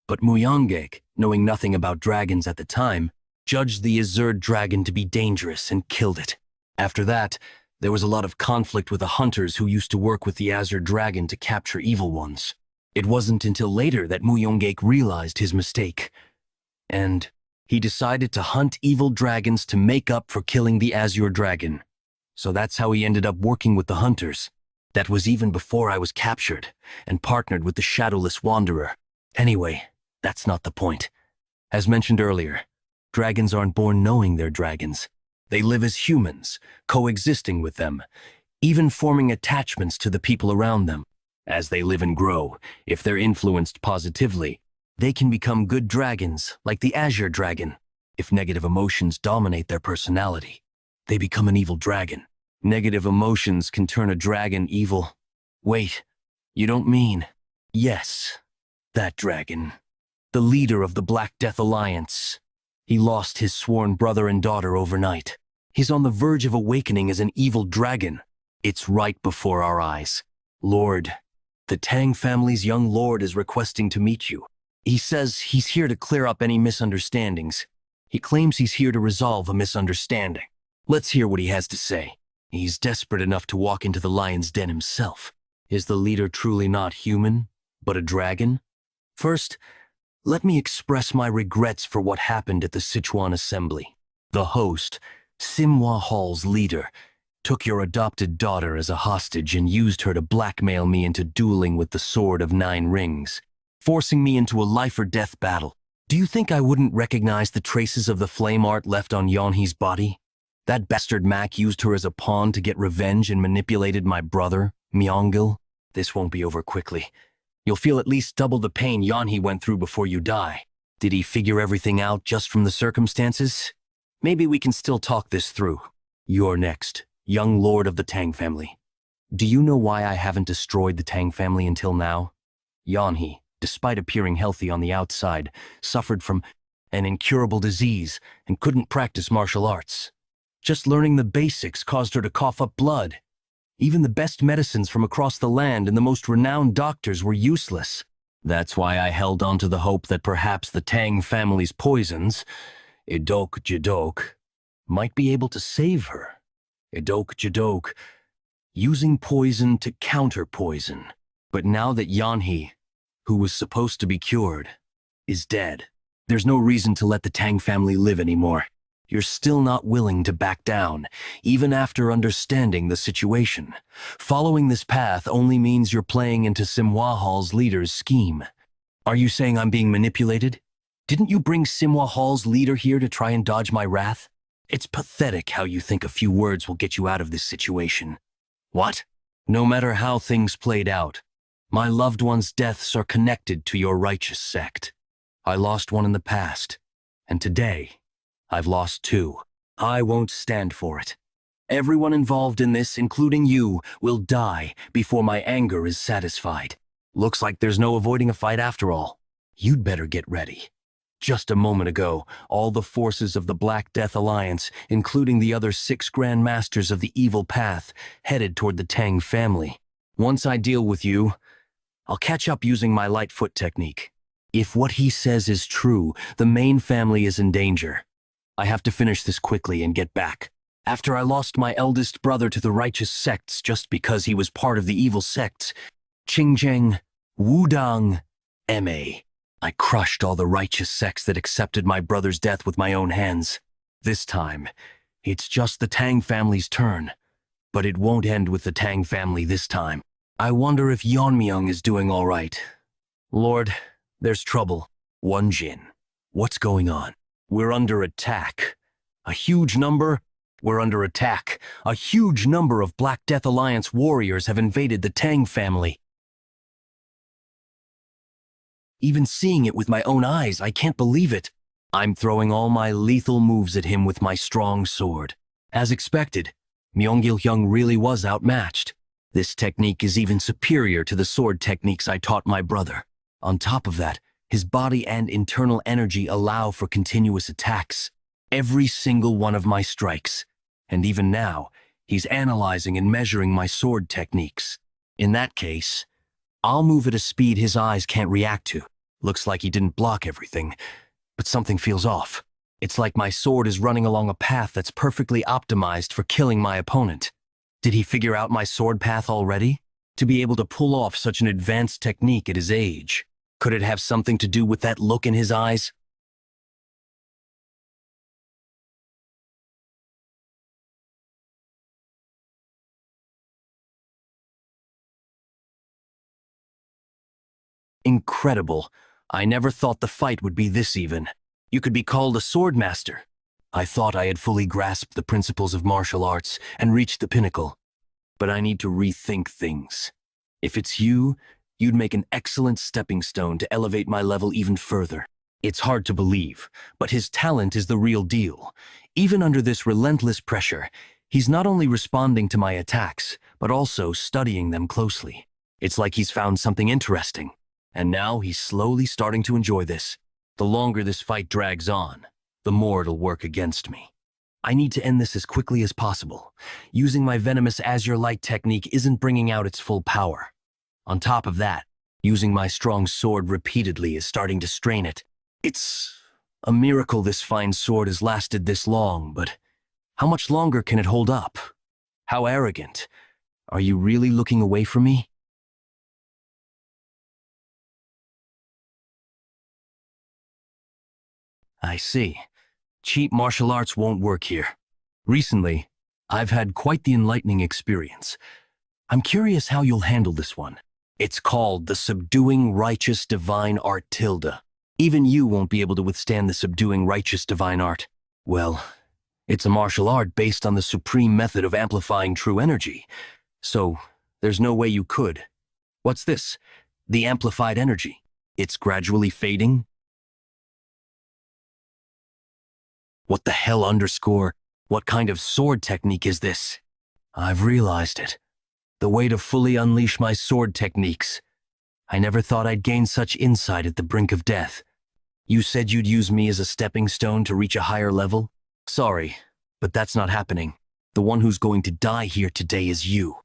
But Myeong, knowing nothing about dragons at the time, judged the Azure Dragon to be dangerous and killed it. After that, there was a lot of conflict with the hunters who used to work with the Azure Dragon to capture evil ones. It wasn't until later that Myeong realized his mistake, and he decided to hunt evil dragons to make up for killing the Azure Dragon. So that's how he ended up working with the hunters. That was even before I was captured and partnered with the Shadowless Wanderer. Anyway, that's not the point. As mentioned earlier, dragons aren't born knowing they're dragons. They live as humans, coexisting with them, even forming attachments to the people around them. As they live and grow, if they're influenced positively, they can become good dragons, like the Azure Dragon. If negative emotions dominate their personality, they become an evil dragon. Negative emotions can turn a dragon evil. Wait, you don't mean... Yes, that dragon. The leader of the Black Death Alliance. He lost his sworn brother and daughter overnight. He's on the verge of awakening as an evil dragon. It's right before our eyes. Lord, the Tang family's young lord is requesting to meet you. He says he's here to clear up any misunderstandings. He claims he's here to resolve a misunderstanding. Let's hear what he has to say. He's desperate enough to walk into the lion's den himself. Is the leader truly not human, but a dragon? First, let me express my regrets for what happened at the Sichuan Assembly. The host, Manhwa Hall's leader, took your adopted daughter as a hostage and used her to blackmail me into dueling with the Sword of 9 Rings, forcing me into a life-or-death battle. Do you think I wouldn't recognize the traces of the flame art left on Yeonhee's body? That bastard Mac used her as a pawn to get revenge and manipulated my brother, Myeong. This won't be over quickly. You'll feel at least double the pain Yeonhee went through before you die. Did he figure everything out just from the circumstances? Maybe we can still talk this through. You're next, young lord of the Tang family. Do you know why I haven't destroyed the Tang family until now? Yeonhee, despite appearing healthy on the outside, suffered from an incurable disease and couldn't practice martial arts. Just learning the basics caused her to cough up blood. Even the best medicines from across the land and the most renowned doctors were useless. That's why I held on to the hope that perhaps the Tang family's poisons, Idok Jidok, might be able to save her. Idok Jidok, using poison to counter poison. But now that Yeonhee, who was supposed to be cured, is dead, there's no reason to let the Tang family live anymore. You're still not willing to back down, even after understanding the situation. Following this path only means you're playing into Manhwa Hall's leader's scheme. Are you saying I'm being manipulated? Didn't you bring Manhwa Hall's leader here to try and dodge my wrath? It's pathetic how you think a few words will get you out of this situation. What? No matter how things played out, my loved ones' deaths are connected to your righteous sect. I lost one in the past, and today, I've lost 2. I won't stand for it. Everyone involved in this, including you, will die before my anger is satisfied. Looks like there's no avoiding a fight after all. You'd better get ready. Just a moment ago, all the forces of the Black Death Alliance, including the other 6 Grand Masters of the Evil Path, headed toward the Tang family. Once I deal with you, I'll catch up using my Lightfoot technique. If what he says is true, the main family is in danger. I have to finish this quickly and get back. After I lost my eldest brother to the righteous sects just because he was part of the evil sects, Qingzheng, Wudang, Ma, I crushed all the righteous sects that accepted my brother's death with my own hands. This time, it's just the Tang family's turn. But it won't end with the Tang family this time. I wonder if Yeon-Myeong is doing all right. Lord, there's trouble. Wonjin, what's going on? We're under attack. A huge number? We're under attack. A huge number of Black Death Alliance warriors have invaded the Tang family. Even seeing it with my own eyes, I can't believe it. I'm throwing all my lethal moves at him with my strong sword. As expected, Myeong really was outmatched. This technique is even superior to the sword techniques I taught my brother. On top of that, his body and internal energy allow for continuous attacks. Every single one of my strikes. And even now, he's analyzing and measuring my sword techniques. In that case, I'll move at a speed his eyes can't react to. Looks like he didn't block everything, but something feels off. It's like my sword is running along a path that's perfectly optimized for killing my opponent. Did he figure out my sword path already? To be able to pull off such an advanced technique at his age, could it have something to do with that look in his eyes? Incredible. I never thought the fight would be this even. You could be called a sword master. I thought I had fully grasped the principles of martial arts and reached the pinnacle. But I need to rethink things. If it's you, you'd make an excellent stepping stone to elevate my level even further. It's hard to believe, but his talent is the real deal. Even under this relentless pressure, he's not only responding to my attacks, but also studying them closely. It's like he's found something interesting. And now he's slowly starting to enjoy this. The longer this fight drags on, the more it'll work against me. I need to end this as quickly as possible. Using my venomous Azure Light technique isn't bringing out its full power. On top of that, using my strong sword repeatedly is starting to strain it. It's a miracle this fine sword has lasted this long, but how much longer can it hold up? How arrogant. Are you really looking away from me? I see. Cheap martial arts won't work here. Recently, I've had quite the enlightening experience. I'm curious how you'll handle this one. It's called the Subduing Righteous Divine Art Tilde. Even you won't be able to withstand the Subduing Righteous Divine Art. Well, it's a martial art based on the supreme method of amplifying true energy. So, there's no way you could. What's this? The amplified energy. It's gradually fading? What the hell underscore? What kind of sword technique is this? I've realized it. The way to fully unleash my sword techniques. I never thought I'd gain such insight at the brink of death. You said you'd use me as a stepping stone to reach a higher level? Sorry, but that's not happening. The one who's going to die here today is you.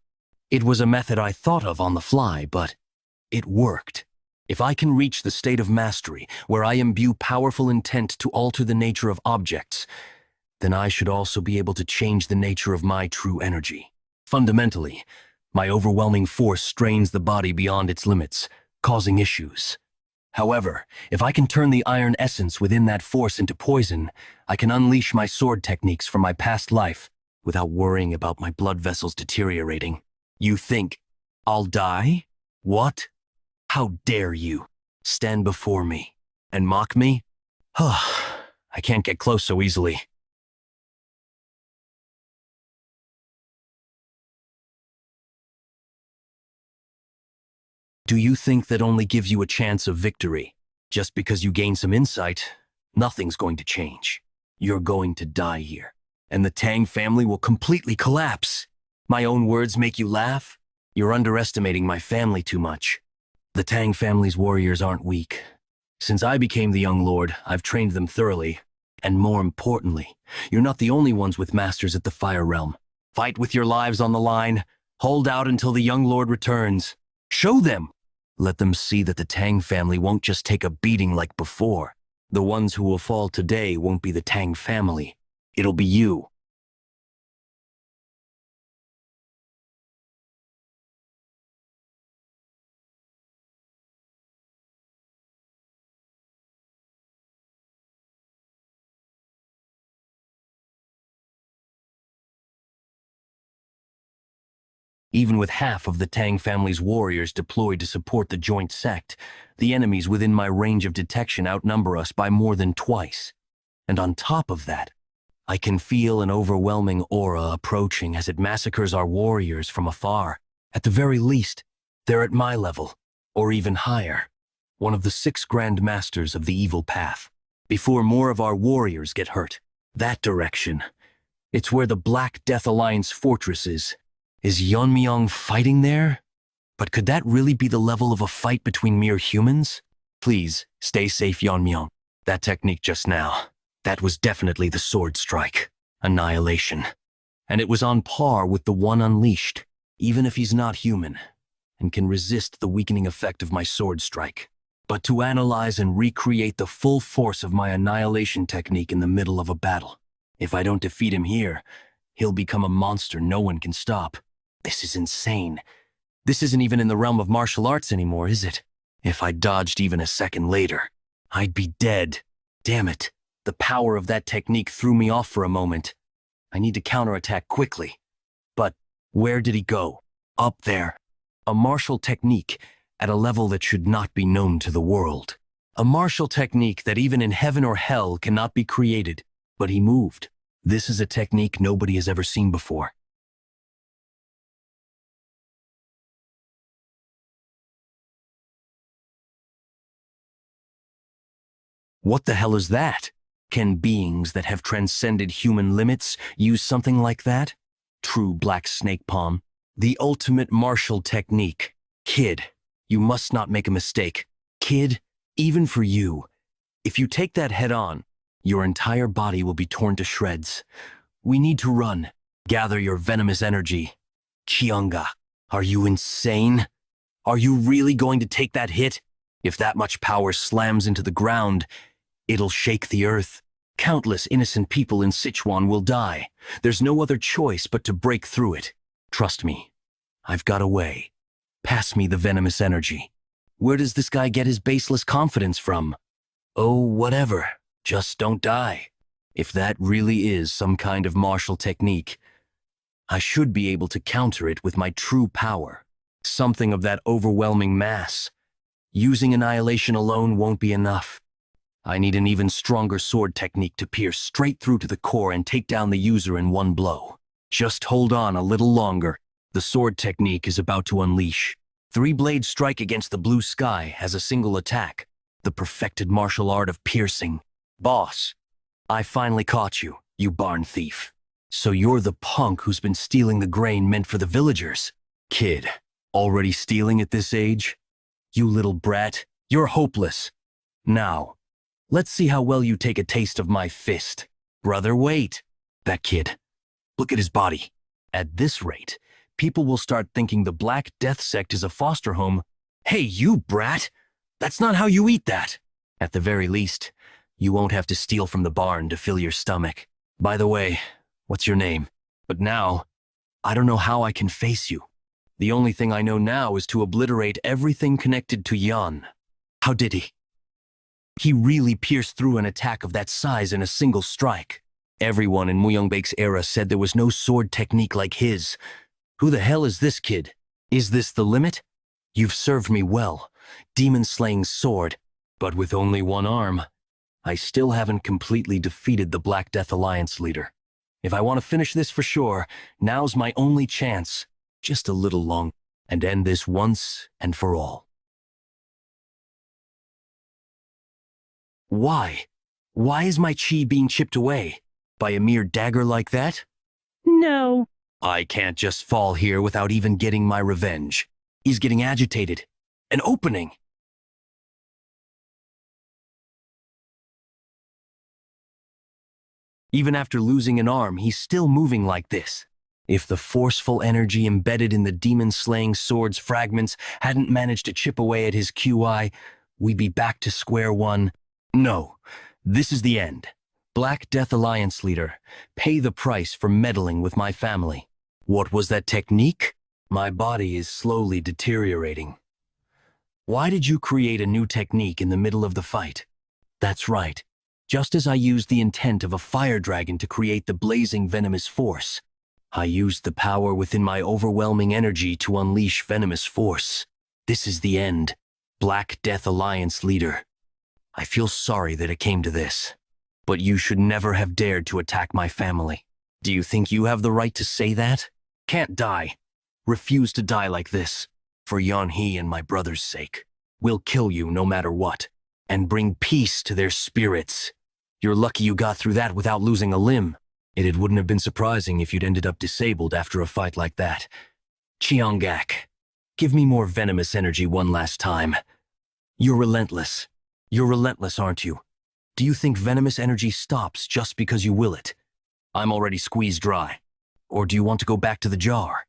It was a method I thought of on the fly, but it worked. If I can reach the state of mastery, where I imbue powerful intent to alter the nature of objects, then I should also be able to change the nature of my true energy. Fundamentally, my overwhelming force strains the body beyond its limits, causing issues. However, if I can turn the iron essence within that force into poison, I can unleash my sword techniques from my past life without worrying about my blood vessels deteriorating. You think I'll die? What? How dare you stand before me and mock me? I can't get close so easily. Do you think that only gives you a chance of victory? Just because you gain some insight, nothing's going to change. You're going to die here, and the Tang family will completely collapse. My own words make you laugh? You're underestimating my family too much. The Tang family's warriors aren't weak. Since I became the young lord, I've trained them thoroughly. And more importantly, you're not the only ones with masters at the Fire Realm. Fight with your lives on the line. Hold out until the young lord returns. Show them! Let them see that the Tang family won't just take a beating like before. The ones who will fall today won't be the Tang family. It'll be you. Even with half of the Tang family's warriors deployed to support the joint sect, the enemies within my range of detection outnumber us by more than twice. And on top of that, I can feel an overwhelming aura approaching as it massacres our warriors from afar. At the very least, they're at my level, or even higher. One of the 6 Grand Masters of the evil path. Before more of our warriors get hurt. That direction. It's where the Black Death Alliance fortress is. Is Yeon-Myeong fighting there? But could that really be the level of a fight between mere humans? Please, stay safe, Yeon-Myeong. That technique just now, that was definitely the sword strike. Annihilation. And it was on par with the one unleashed, even if he's not human, and can resist the weakening effect of my sword strike. But to analyze and recreate the full force of my annihilation technique in the middle of a battle. If I don't defeat him here, he'll become a monster no one can stop. This is insane. This isn't even in the realm of martial arts anymore, is it? If I dodged even a second later, I'd be dead. Damn it. The power of that technique threw me off for a moment. I need to counterattack quickly. But where did he go? Up there. A martial technique at a level that should not be known to the world. A martial technique that even in heaven or hell cannot be created. But he moved. This is a technique nobody has ever seen before. What the hell is that? Can beings that have transcended human limits use something like that? True black snake palm. The ultimate martial technique. Kid, you must not make a mistake. Kid, even for you, if you take that head on, your entire body will be torn to shreds. We need to run. Gather your venomous energy. Cheonga, are you insane? Are you really going to take that hit? If that much power slams into the ground, it'll shake the earth. Countless innocent people in Sichuan will die. There's no other choice but to break through it. Trust me, I've got a way. Pass me the venomous energy. Where does this guy get his baseless confidence from? Oh, whatever. Just don't die. If that really is some kind of martial technique, I should be able to counter it with my true power. Something of that overwhelming mass. Using annihilation alone won't be enough. I need an even stronger sword technique to pierce straight through to the core and take down the user in one blow. Just hold on a little longer. The sword technique is about to unleash. 3-blade strike against the blue sky as a single attack. The perfected martial art of piercing. Boss, I finally caught you, you barn thief. So you're the punk who's been stealing the grain meant for the villagers. Kid, already stealing at this age? You little brat, you're hopeless. Now, let's see how well you take a taste of my fist. Brother, wait. That kid, look at his body. At this rate, people will start thinking the Black Death sect is a foster home. Hey, you brat! That's not how you eat that. At the very least, you won't have to steal from the barn to fill your stomach. By the way, what's your name? But now, I don't know how I can face you. The only thing I know now is to obliterate everything connected to Yan. How did he? He really pierced through an attack of that size in a single strike. Everyone in Myeongbaek's era said there was no sword technique like his. Who the hell is this kid? Is this the limit? You've served me well, demon-slaying sword, but with only one arm. I still haven't completely defeated the Black Death Alliance leader. If I want to finish this for sure, now's my only chance. Just a little long, and end this once and for all. Why? Why is my chi being chipped away? By a mere dagger like that? No. I can't just fall here without even getting my revenge. He's getting agitated. An opening! Even after losing an arm, he's still moving like this. If the forceful energy embedded in the demon-slaying sword's fragments hadn't managed to chip away at his QI, we'd be back to square one. No, this is the end. Black Death Alliance leader, pay the price for meddling with my family. What was that technique? My body is slowly deteriorating. Why did you create a new technique in the middle of the fight? That's right. Just as I used the intent of a fire dragon to create the blazing venomous force, I used the power within my overwhelming energy to unleash venomous force. This is the end. Black Death Alliance leader. I feel sorry that it came to this. But you should never have dared to attack my family. Do you think you have the right to say that? Can't die. Refuse to die like this. For Yeon-hee and my brother's sake. We'll kill you no matter what. And bring peace to their spirits. You're lucky you got through that without losing a limb. It wouldn't have been surprising if you'd ended up disabled after a fight like that. Cheongak, give me more venomous energy one last time. You're relentless. You're relentless, aren't you? Do you think venomous energy stops just because you will it? I'm already squeezed dry. Or do you want to go back to the jar?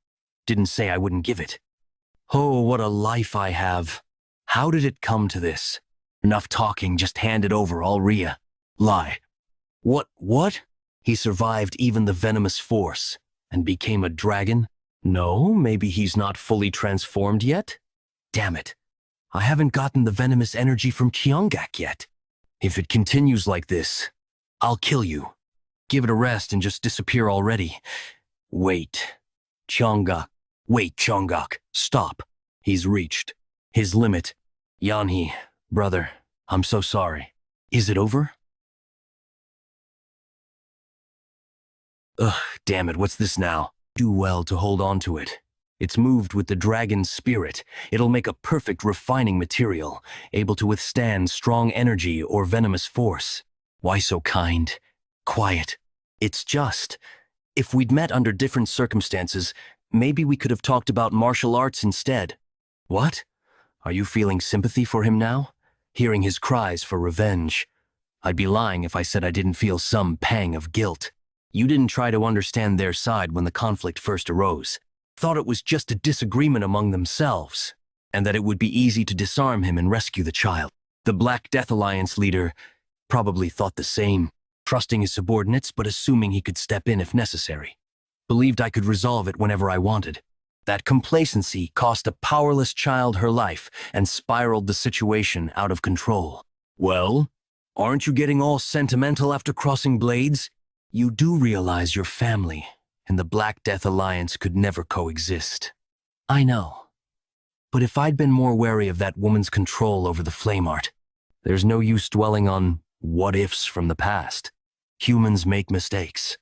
Didn't say I wouldn't give it. Oh, what a life I have. How did it come to this? Enough talking, just hand it over, Alria. Lie. What? He survived even the venomous force and became a dragon? No, maybe he's not fully transformed yet? Damn it. I haven't gotten the venomous energy from Cheongak yet. If it continues like this, I'll kill you. Give it a rest and just disappear already. Wait. Cheongak. Wait, Cheongak. Stop. He's reached his limit. Yeon-hee, brother, I'm so sorry. Is it over? Ugh, damn it, what's this now? Do well to hold on to it. It's moved with the dragon's spirit. It'll make a perfect refining material, able to withstand strong energy or venomous force. Why so kind? Quiet. It's just, if we'd met under different circumstances, maybe we could have talked about martial arts instead. What? Are you feeling sympathy for him now? Hearing his cries for revenge? I'd be lying if I said I didn't feel some pang of guilt. You didn't try to understand their side when the conflict first arose. Thought it was just a disagreement among themselves, and that it would be easy to disarm him and rescue the child. The Black Death Alliance leader probably thought the same, trusting his subordinates but assuming he could step in if necessary. Believed I could resolve it whenever I wanted. That complacency cost a powerless child her life and spiraled the situation out of control. Well, aren't you getting all sentimental after crossing blades? You do realize your family and the Black Death Alliance could never coexist. I know. But if I'd been more wary of that woman's control over the flame art, there's no use dwelling on what-ifs from the past. Humans make mistakes.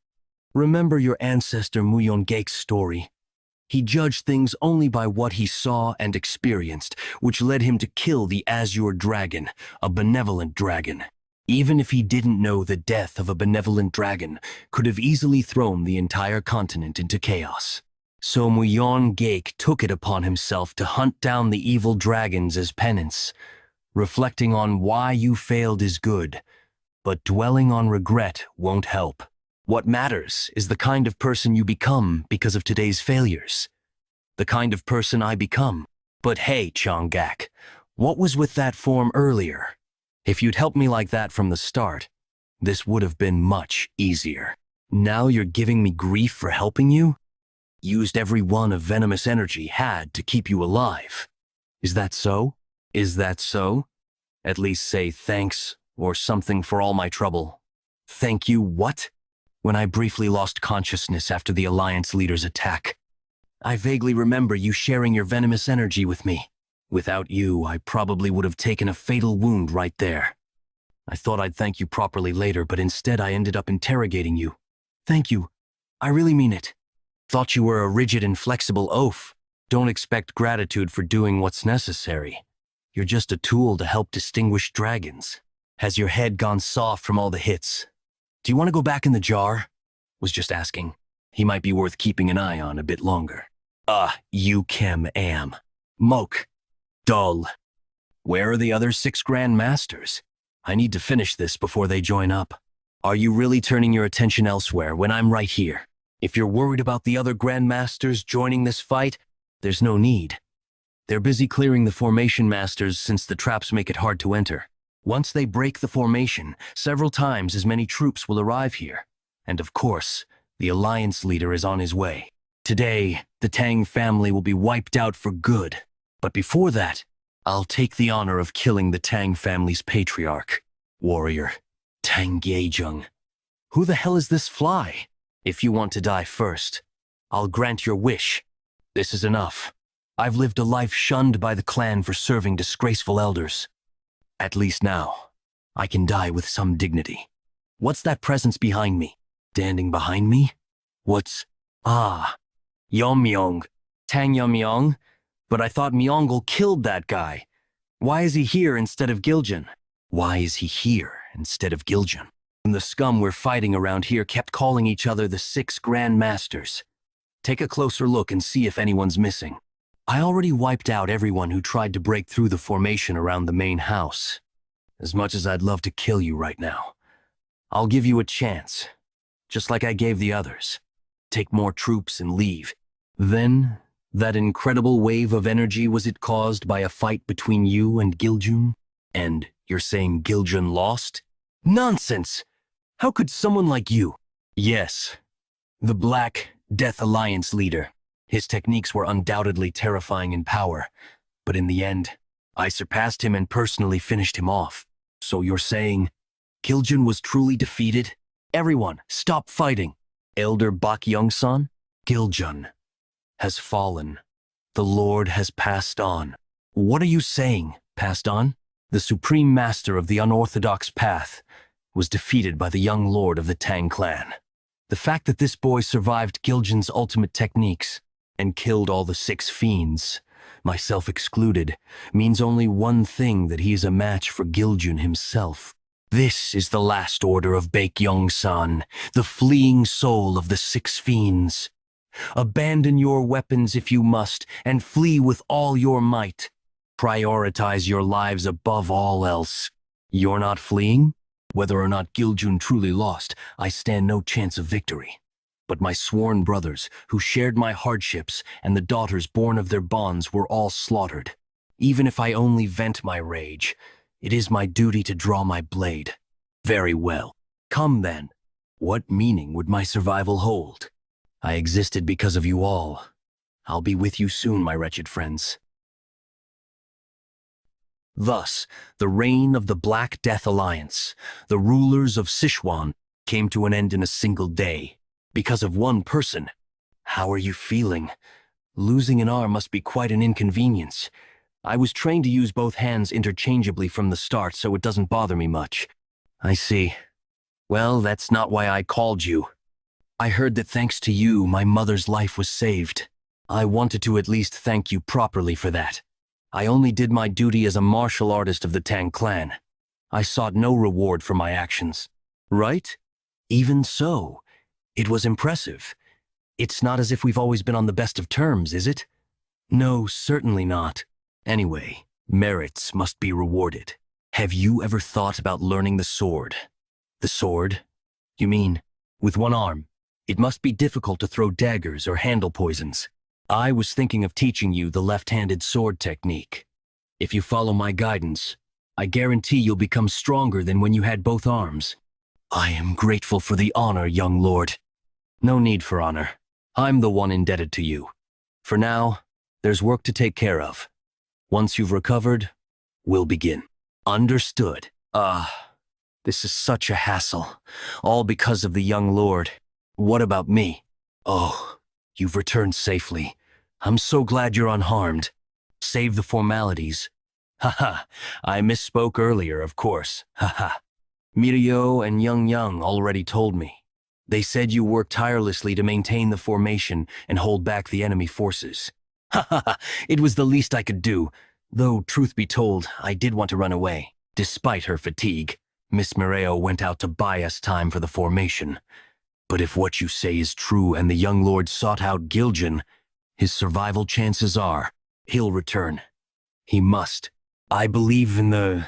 Remember your ancestor Myeong-gaek's story. He judged things only by what he saw and experienced, which led him to kill the Azure Dragon, a benevolent dragon. Even if he didn't know the death of a benevolent dragon could have easily thrown the entire continent into chaos. So Myeong-gaek took it upon himself to hunt down the evil dragons as penance. Reflecting on why you failed is good, but dwelling on regret won't help. What matters is the kind of person you become because of today's failures. The kind of person I become. But hey, Cheongak, what was with that form earlier? If you'd helped me like that from the start, this would have been much easier. Now you're giving me grief for helping you? Used every one of venomous energy had to keep you alive. Is that so? Is that so? At least say thanks or something for all my trouble. Thank you what? When I briefly lost consciousness after the Alliance leader's attack. I vaguely remember you sharing your venomous energy with me. Without you, I probably would have taken a fatal wound right there. I thought I'd thank you properly later, but instead I ended up interrogating you. Thank you. I really mean it. Thought you were a rigid and flexible oaf. Don't expect gratitude for doing what's necessary. You're just a tool to help distinguish dragons. Has your head gone soft from all the hits? Do you want to go back in the jar? Was just asking. He might be worth keeping an eye on a bit longer. You am. Moke. Dull. Where are the other 6 Grand Masters? I need to finish this before they join up. Are you really turning your attention elsewhere when I'm right here? If you're worried about the other Grand Masters joining this fight, there's no need. They're busy clearing the formation masters since the traps make it hard to enter. Once they break the formation, several times as many troops will arrive here. And of course, the Alliance leader is on his way. Today, the Tang family will be wiped out for good. But before that, I'll take the honor of killing the Tang family's patriarch, warrior, Tang Yeon-Myeong. Who the hell is this fly? If you want to die first, I'll grant your wish. This is enough. I've lived a life shunned by the clan for serving disgraceful elders. At least now, I can die with some dignity. What's that presence behind me? Standing behind me? What's... Ah, Yeon-Myeong. Tang Yeon-Myeong? But I thought Myeongle killed that guy. Why is he here instead of Giljin? Why is he here instead of Giljin? And the scum we're fighting around here kept calling each other the Six Grand Masters. Take a closer look and see if anyone's missing. I already wiped out everyone who tried to break through the formation around the main house. As much as I'd love to kill you right now, I'll give you a chance, just like I gave the others. Take more troops and leave. Then, that incredible wave of energy, was it caused by a fight between you and Giljun? And you're saying Giljun lost? Nonsense! How could someone like you? Yes, the Black Death Alliance leader. His techniques were undoubtedly terrifying in power, but in the end, I surpassed him and personally finished him off. So you're saying Giljun was truly defeated? Everyone, stop fighting! Elder Bak Young-san? Giljun has fallen. The Lord has passed on. What are you saying, passed on? The supreme master of the unorthodox path was defeated by the young lord of the Tang clan. The fact that this boy survived Giljun's ultimate techniques and killed all the 6 fiends, myself excluded, means only one thing: that he is a match for Giljun himself. This is the last order of Baekyeong-san, the fleeing soul of the 6 fiends. Abandon your weapons if you must, and flee with all your might. Prioritize your lives above all else. You're not fleeing? Whether or not Giljun truly lost, I stand no chance of victory. But my sworn brothers, who shared my hardships, and the daughters born of their bonds, were all slaughtered. Even if I only vent my rage, it is my duty to draw my blade. Very well. Come then. What meaning would my survival hold? I existed because of you all. I'll be with you soon, my wretched friends. Thus, the reign of the Black Death Alliance, the rulers of Sichuan, came to an end in a single day, because of one person. How are you feeling? Losing an arm must be quite an inconvenience. I was trained to use both hands interchangeably from the start, so it doesn't bother me much. I see. Well, that's not why I called you. I heard that thanks to you, my mother's life was saved. I wanted to at least thank you properly for that. I only did my duty as a martial artist of the Tang clan. I sought no reward for my actions. Right? Even so, it was impressive. It's not as if we've always been on the best of terms, is it? No, certainly not. Anyway, merits must be rewarded. Have you ever thought about learning the sword? The sword? You mean, with one arm? It must be difficult to throw daggers or handle poisons. I was thinking of teaching you the left-handed sword technique. If you follow my guidance, I guarantee you'll become stronger than when you had both arms. I am grateful for the honor, young lord. No need for honor. I'm the one indebted to you. For now, there's work to take care of. Once you've recovered, we'll begin. Understood. This is such a hassle, all because of the young lord. What about me? Oh, you've returned safely. I'm so glad you're unharmed. Save the formalities. Haha, I misspoke earlier, of course. Haha. Mirio and Young already told me. They said you worked tirelessly to maintain the formation and hold back the enemy forces. Haha, it was the least I could do, though truth be told, I did want to run away. Despite her fatigue, Miss Mirio went out to buy us time for the formation. But if what you say is true and the young lord sought out Giljun, his survival chances are he'll return. He must. I believe in the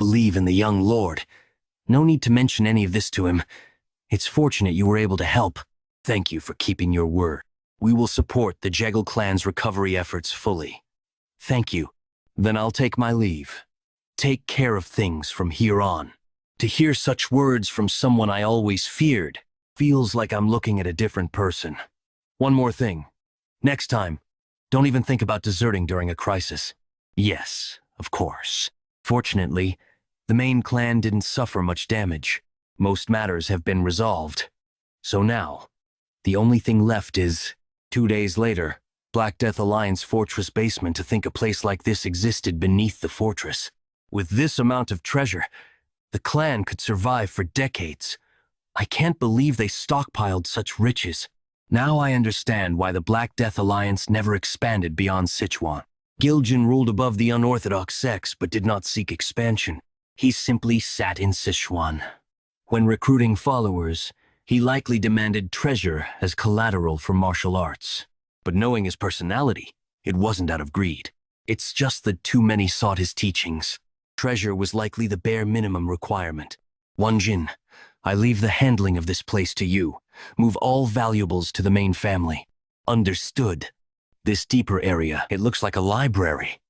young lord. No need to mention any of this to him. It's fortunate you were able to help. Thank you for keeping your word. We will support the Jegal clan's recovery efforts fully. Thank you. Then I'll take my leave. Take care of things from here on. To hear such words from someone I always feared feels like I'm looking at a different person. One more thing. Next time, don't even think about deserting during a crisis. Yes, of course. Fortunately, the main clan didn't suffer much damage. Most matters have been resolved. So now, the only thing left is, 2 days later, Black Death Alliance fortress basement. To think a place like this existed beneath the fortress. With this amount of treasure, the clan could survive for decades. I can't believe they stockpiled such riches. Now I understand why the Black Death Alliance never expanded beyond Sichuan. Giljan ruled above the unorthodox sects but did not seek expansion. He simply sat in Sichuan. When recruiting followers, he likely demanded treasure as collateral for martial arts. But knowing his personality, it wasn't out of greed. It's just that too many sought his teachings. Treasure was likely the bare minimum requirement. Wanjin, I leave the handling of this place to you. Move all valuables to the main family. Understood. This deeper area, it looks like a library.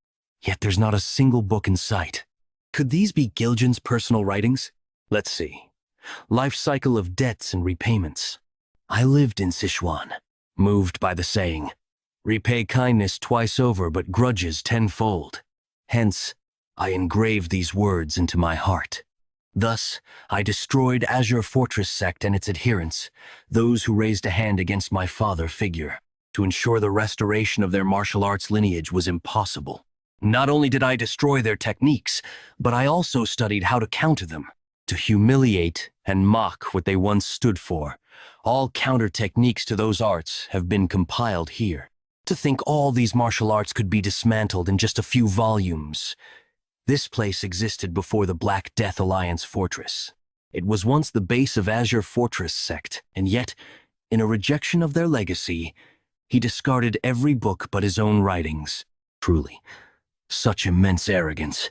Yet there's not a single book in sight. Could these be Giljan's personal writings? Let's see. Life cycle of debts and repayments. I lived in Sichuan, moved by the saying, repay kindness twice over but grudges tenfold. Hence, I engraved these words into my heart. Thus, I destroyed Azure Fortress sect and its adherents, those who raised a hand against my father figure. To ensure the restoration of their martial arts lineage was impossible. Not only did I destroy their techniques, but I also studied how to counter them, to humiliate and mock what they once stood for. All counter techniques to those arts have been compiled here. To think all these martial arts could be dismantled in just a few volumes. This place existed before the Black Death Alliance fortress. It was once the base of Azure Fortress sect, and yet, in a rejection of their legacy, he discarded every book but his own writings. Truly, such immense arrogance.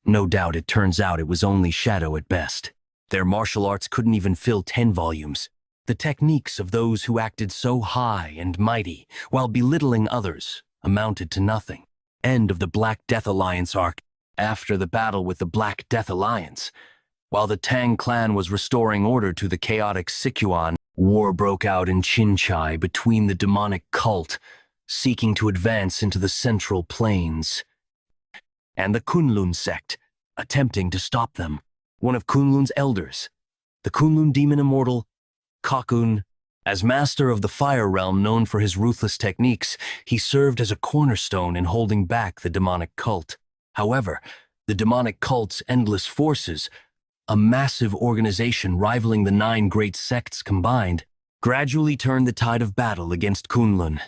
No doubt it turns out it was only shadow at best. Their martial arts couldn't even fill 10 volumes. The techniques of those who acted so high and mighty, while belittling others, amounted to nothing. End of the Black Death Alliance arc. After the battle with the Black Death Alliance, while the Tang clan was restoring order to the chaotic Sichuan, war broke out in Qinchai between the demonic cult, seeking to advance into the Central Plains, and the Kunlun sect, attempting to stop them. One of Kunlun's elders, the Kunlun demon immortal, Kakun, as master of the Fire Realm known for his ruthless techniques, he served as a cornerstone in holding back the demonic cult. However, the demonic cult's endless forces, a massive organization rivaling the 9 great sects combined, gradually turned the tide of battle against Kunlun.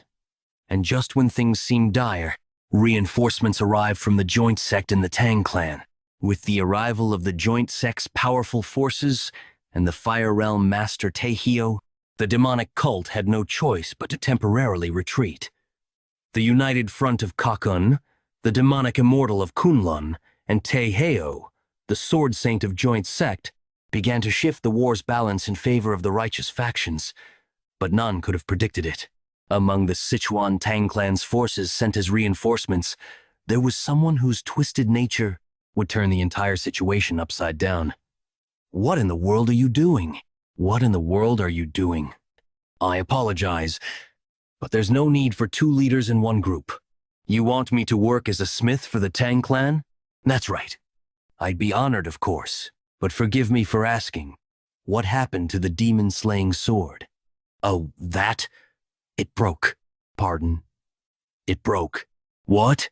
And just when things seemed dire, reinforcements arrived from the joint sect and the Tang clan. With the arrival of the joint sect's powerful forces and the Fire Realm Master Taehyo, the demonic cult had no choice but to temporarily retreat. The united front of Kakun, the demonic immortal of Kunlun, and Taehyo, the sword saint of joint sect, began to shift the war's balance in favor of the righteous factions, but none could have predicted it. Among the Sichuan Tang clan's forces sent as reinforcements, there was someone whose twisted nature would turn the entire situation upside down. What in the world are you doing? What in the world are you doing? I apologize, but there's no need for 2 leaders in one group. You want me to work as a smith for the Tang clan? That's right. I'd be honored, of course, but forgive me for asking, what happened to the demon-slaying sword? Oh, that? It broke. Pardon? It broke. What?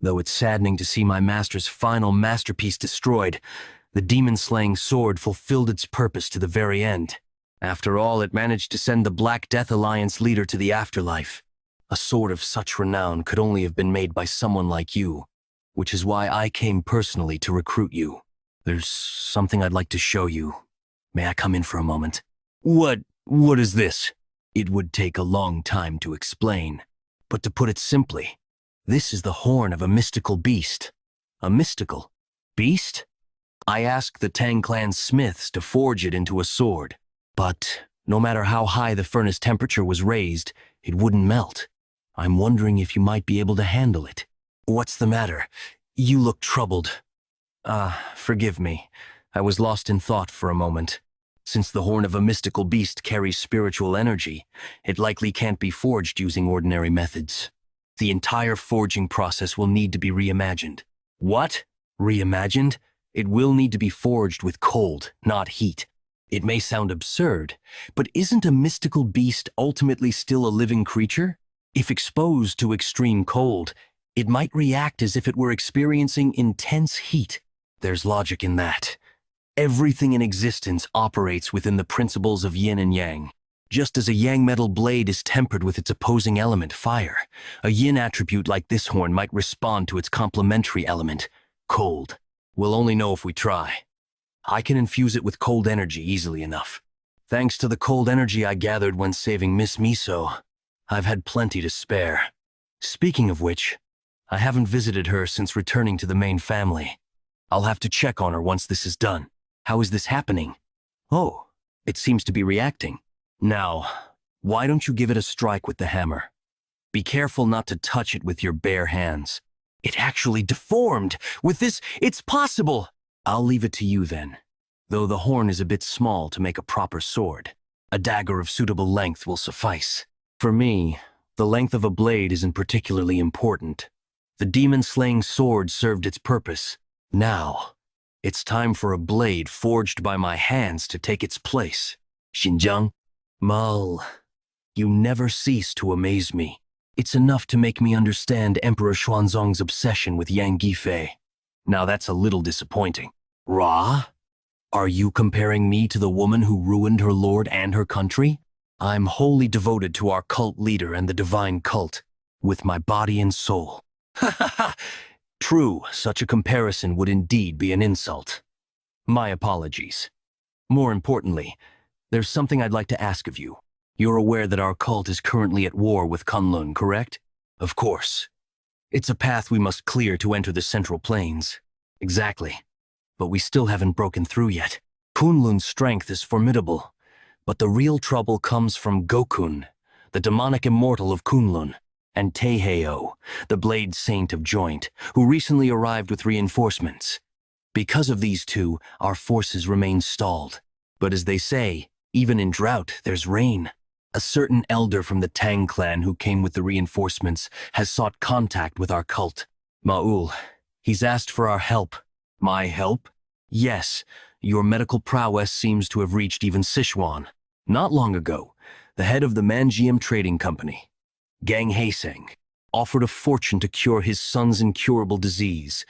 Though it's saddening to see my master's final masterpiece destroyed, the demon-slaying sword fulfilled its purpose to the very end. After all, it managed to send the Black Death Alliance leader to the afterlife. A sword of such renown could only have been made by someone like you, which is why I came personally to recruit you. There's something I'd like to show you. May I come in for a moment? What is this? It would take a long time to explain, but to put it simply, this is the horn of a mystical beast. A mystical beast? I asked the Tang clan smiths to forge it into a sword, but no matter how high the furnace temperature was raised, it wouldn't melt. I'm wondering if you might be able to handle it. What's the matter? You look troubled. Forgive me. I was lost in thought for a moment. Since the horn of a mystical beast carries spiritual energy, it likely can't be forged using ordinary methods. The entire forging process will need to be reimagined. What? Reimagined? It will need to be forged with cold, not heat. It may sound absurd, but isn't a mystical beast ultimately still a living creature? If exposed to extreme cold, it might react as if it were experiencing intense heat. There's logic in that. Everything in existence operates within the principles of yin and yang. Just as a yang metal blade is tempered with its opposing element, fire, a yin attribute like this horn might respond to its complementary element, cold. We'll only know if we try. I can infuse it with cold energy easily enough. Thanks to the cold energy I gathered when saving Miss Miso, I've had plenty to spare. Speaking of which, I haven't visited her since returning to the main family. I'll have to check on her once this is done. How is this happening? Oh, it seems to be reacting. Now, why don't you give it a strike with the hammer? Be careful not to touch it with your bare hands. It actually deformed! With this, it's possible! I'll leave it to you then, though the horn is a bit small to make a proper sword. A dagger of suitable length will suffice. For me, the length of a blade isn't particularly important. The demon-slaying sword served its purpose. Now, it's time for a blade forged by my hands to take its place. Xinjiang? Mal, you never cease to amaze me. It's enough to make me understand Emperor Xuanzong's obsession with Yang Gifei. Now that's a little disappointing. Ra? Are you comparing me to the woman who ruined her lord and her country? I'm wholly devoted to our cult leader and the divine cult, with my body and soul. Ha ha ha! True, such a comparison would indeed be an insult. My apologies. More importantly, there's something I'd like to ask of you. You're aware that our cult is currently at war with Kunlun, correct? Of course. It's a path we must clear to enter the Central Plains. Exactly. But we still haven't broken through yet. Kunlun's strength is formidable, but the real trouble comes from Gokun, the demonic immortal of Kunlun, and Taeheo, the blade saint of Joint, who recently arrived with reinforcements. Because of these two, our forces remain stalled. But as they say, even in drought, there's rain. A certain elder from the Tang clan who came with the reinforcements has sought contact with our cult. Ma'ul, he's asked for our help. My help? Yes, your medical prowess seems to have reached even Sichuan. Not long ago, the head of the Manjiam Trading Company, Gang Haeseng, offered a fortune to cure his son's incurable disease,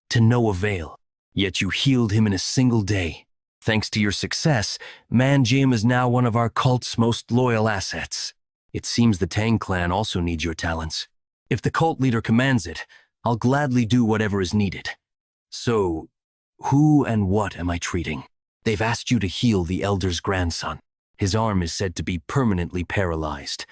to no avail. Yet you healed him in a single day. Thanks to your success, Manjiam is now one of our cult's most loyal assets. It seems the Tang clan also needs your talents. If the cult leader commands it, I'll gladly do whatever is needed. So, who and what am I treating? They've asked you to heal the elder's grandson. His arm is said to be permanently paralyzed.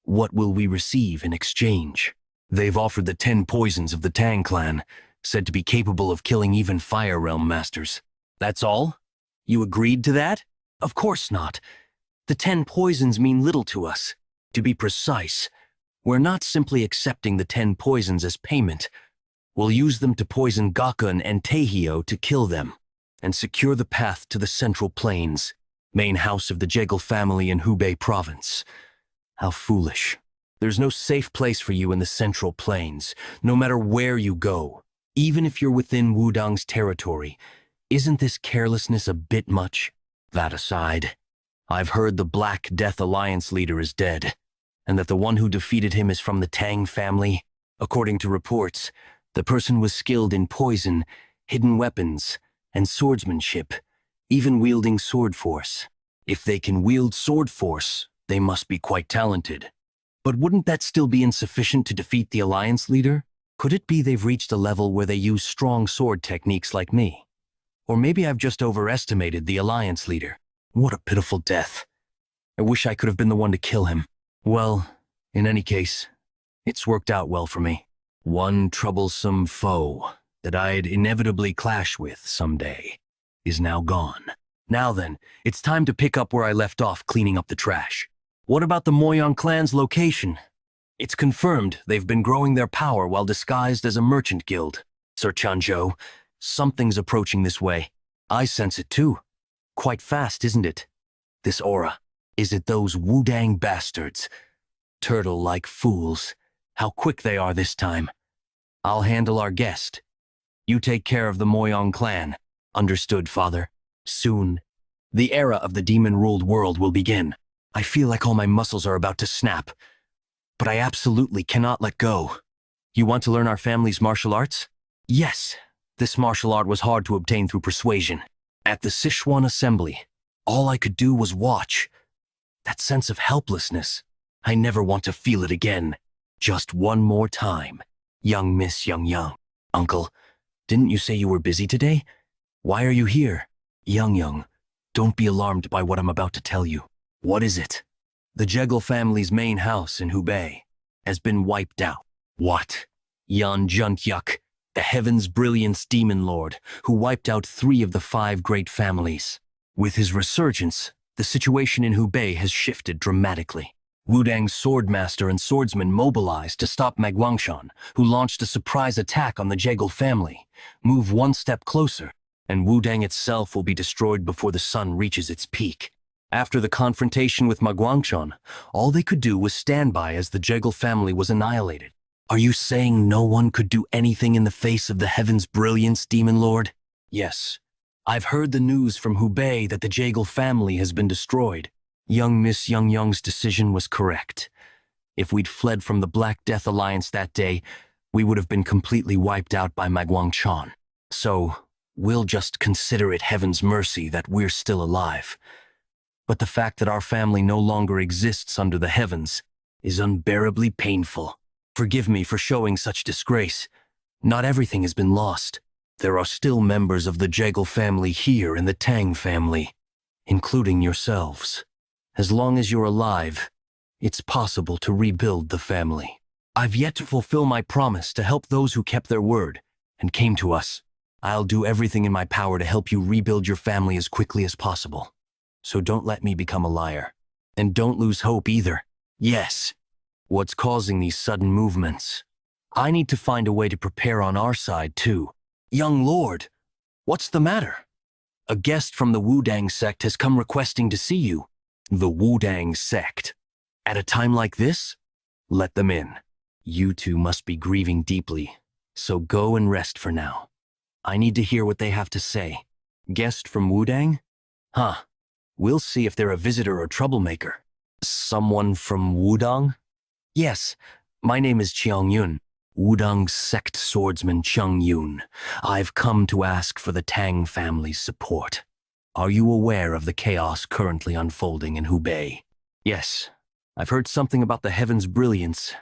What will we receive in exchange? They've offered the 10 poisons of the Tang clan, said to be capable of killing even Fire Realm masters. That's all? You agreed to that? Of course not. The 10 poisons mean little to us. To be precise, we're not simply accepting the 10 poisons as payment. We'll use them to poison Gakun and Taeheo to kill them, and secure the path to the Central Plains, main house of the Jegal family in Hubei province. How foolish. There's no safe place for you in the Central Plains, no matter where you go. Even if you're within Wudang's territory, isn't this carelessness a bit much? That aside, I've heard the Black Death Alliance leader is dead, and that the one who defeated him is from the Tang family. According to reports, the person was skilled in poison, hidden weapons, and swordsmanship, even wielding sword force. If they can wield sword force, they must be quite talented. But wouldn't that still be insufficient to defeat the Alliance leader? Could it be they've reached a level where they use strong sword techniques like me? Or maybe I've just overestimated the Alliance leader. What a pitiful death. I wish I could have been the one to kill him. Well, in any case, it's worked out well for me. One troublesome foe that I'd inevitably clash with someday is now gone. Now then, it's time to pick up where I left off cleaning up the trash. What about the Myeong clan's location? It's confirmed they've been growing their power while disguised as a merchant guild. Sir Chanzhou, something's approaching this way. I sense it too. Quite fast, isn't it? This aura. Is it those Wudang bastards? Turtle-like fools. How quick they are this time. I'll handle our guest. You take care of the Myeong clan. Understood, father. Soon, the era of the demon-ruled world will begin. I feel like all my muscles are about to snap, but I absolutely cannot let go. You want to learn our family's martial arts? Yes, this martial art was hard to obtain through persuasion. At the Sichuan assembly, all I could do was watch. That sense of helplessness, I never want to feel it again. Just one more time. Young Miss Yeong-Yeong. Uncle, didn't you say you were busy today? Why are you here? Yeong-Yeong, don't be alarmed by what I'm about to tell you. What is it? The Jegal family's main house in Hubei has been wiped out. What? Yan Juntyuk, the Heaven's Brilliance Demon Lord, who wiped out 3 of the 5 great families. With his resurgence, the situation in Hubei has shifted dramatically. Wudang's swordmaster and swordsman mobilized to stop Manhwa, who launched a surprise attack on the Jegal family. Move one step closer, and Wudang itself will be destroyed before the sun reaches its peak. After the confrontation with Manhwa, all they could do was stand by as the Jegal family was annihilated. Are you saying no one could do anything in the face of the Heaven's Brilliance, Demon Lord? Yes. I've heard the news from Hubei that the Jegal family has been destroyed. Young Miss Yeong-Yeong's decision was correct. If we'd fled from the Black Death Alliance that day, we would have been completely wiped out by Manhwa. So, we'll just consider it heaven's mercy that we're still alive. But the fact that our family no longer exists under the heavens is unbearably painful. Forgive me for showing such disgrace. Not everything has been lost. There are still members of the Jegal family here in the Tang family, including yourselves. As long as you're alive, it's possible to rebuild the family. I've yet to fulfill my promise to help those who kept their word and came to us. I'll do everything in my power to help you rebuild your family as quickly as possible. So don't let me become a liar. And don't lose hope either. Yes. What's causing these sudden movements? I need to find a way to prepare on our side too. Young Lord, what's the matter? A guest from the Wudang sect has come requesting to see you. The Wudang sect. At a time like this? Let them in. You two must be grieving deeply, so go and rest for now. I need to hear what they have to say. Guest from Wudang? Huh. We'll see if they're a visitor or troublemaker. Someone from Wudang? Yes, my name is Cheong Yun. Wudang sect swordsman Cheong Yun. I've come to ask for the Tang family's support. Are you aware of the chaos currently unfolding in Hubei? Yes, I've heard something about the Heaven's Brilliance,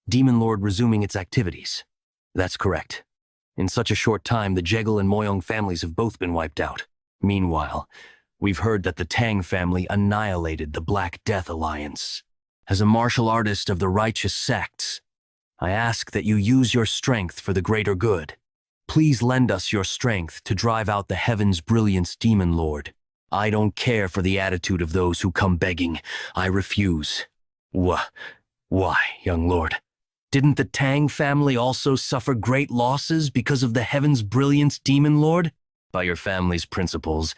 Demon Lord resuming its activities. That's correct. In such a short time, the Jegal and Myeong families have both been wiped out. Meanwhile, we've heard that the Tang family annihilated the Black Death Alliance. As a martial artist of the righteous sects, I ask that you use your strength for the greater good. Please lend us your strength to drive out the Heaven's Brilliance Demon Lord. I don't care for the attitude of those who come begging. I refuse. Why, young lord? Didn't the Tang family also suffer great losses because of the Heaven's Brilliance Demon Lord? By your family's principles,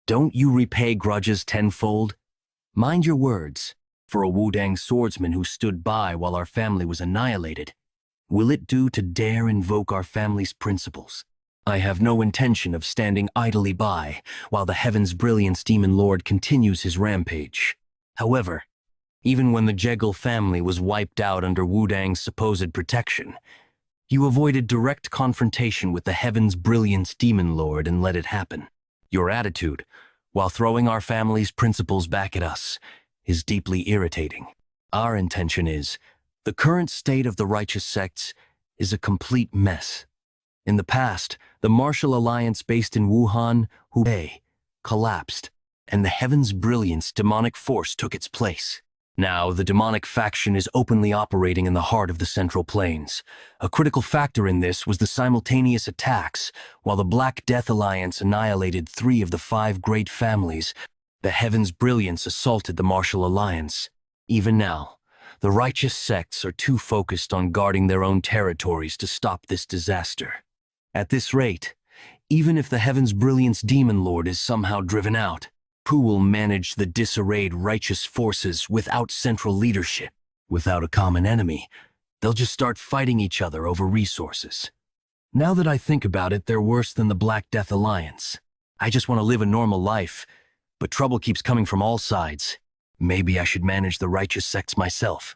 don't you repay grudges tenfold? Mind your words. For a Wudang swordsman who stood by while our family was annihilated, will it do to dare invoke our family's principles? I have no intention of standing idly by while the Heaven's Brilliance Demon Lord continues his rampage. However, even when the Jegal family was wiped out under Wudang's supposed protection, you avoided direct confrontation with the Heaven's Brilliance Demon Lord and let it happen. Your attitude, while throwing our family's principles back at us, is deeply irritating. Our intention is, the current state of the righteous sects is a complete mess. In the past, the martial alliance based in Wuhan, Hubei, collapsed, and the Heaven's Brilliance demonic force took its place. Now, the demonic faction is openly operating in the heart of the Central Plains. A critical factor in this was the simultaneous attacks. While the Black Death Alliance annihilated 3 of the 5 great families, the Heaven's Brilliance assaulted the martial alliance. Even now, the righteous sects are too focused on guarding their own territories to stop this disaster. At this rate, even if the Heaven's Brilliance Demon Lord is somehow driven out, who will manage the disarrayed righteous forces without central leadership? Without a common enemy, they'll just start fighting each other over resources. Now that I think about it, they're worse than the Black Death Alliance. I just want to live a normal life, but trouble keeps coming from all sides. Maybe I should manage the righteous sects myself.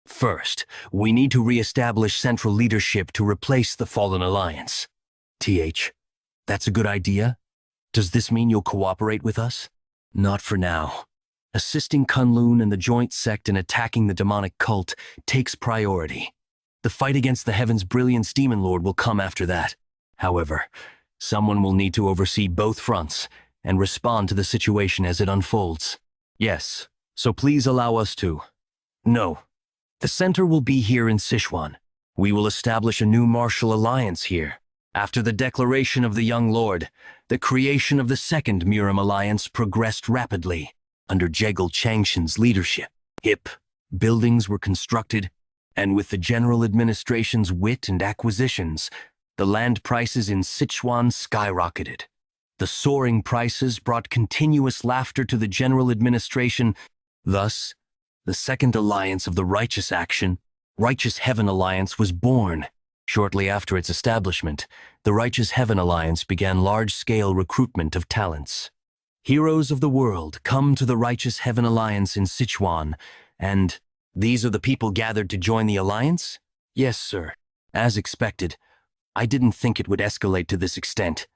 First, we need to re-establish central leadership to replace the fallen alliance. That's a good idea? Does this mean you'll cooperate with us? Not for now. Assisting Kunlun and the joint sect in attacking the demonic cult takes priority. The fight against the Heaven's Brilliance Demon Lord will come after that. However, someone will need to oversee both fronts and respond to the situation as it unfolds. Yes, so please allow us to. No. The center will be here in Sichuan. We will establish a new martial alliance here. After the declaration of the young lord, the creation of the second Murim alliance progressed rapidly. Under Jegal Changshan's leadership, buildings were constructed, and with the general administration's wit and acquisitions, the land prices in Sichuan skyrocketed. The soaring prices brought continuous laughter to the general administration. Thus, the second alliance of the Righteous Heaven Alliance was born. Shortly after its establishment, the Righteous Heaven Alliance began large-scale recruitment of talents. Heroes of the world come to the Righteous Heaven Alliance in Sichuan, and these are the people gathered to join the alliance? Yes, sir. As expected, I didn't think it would escalate to this extent.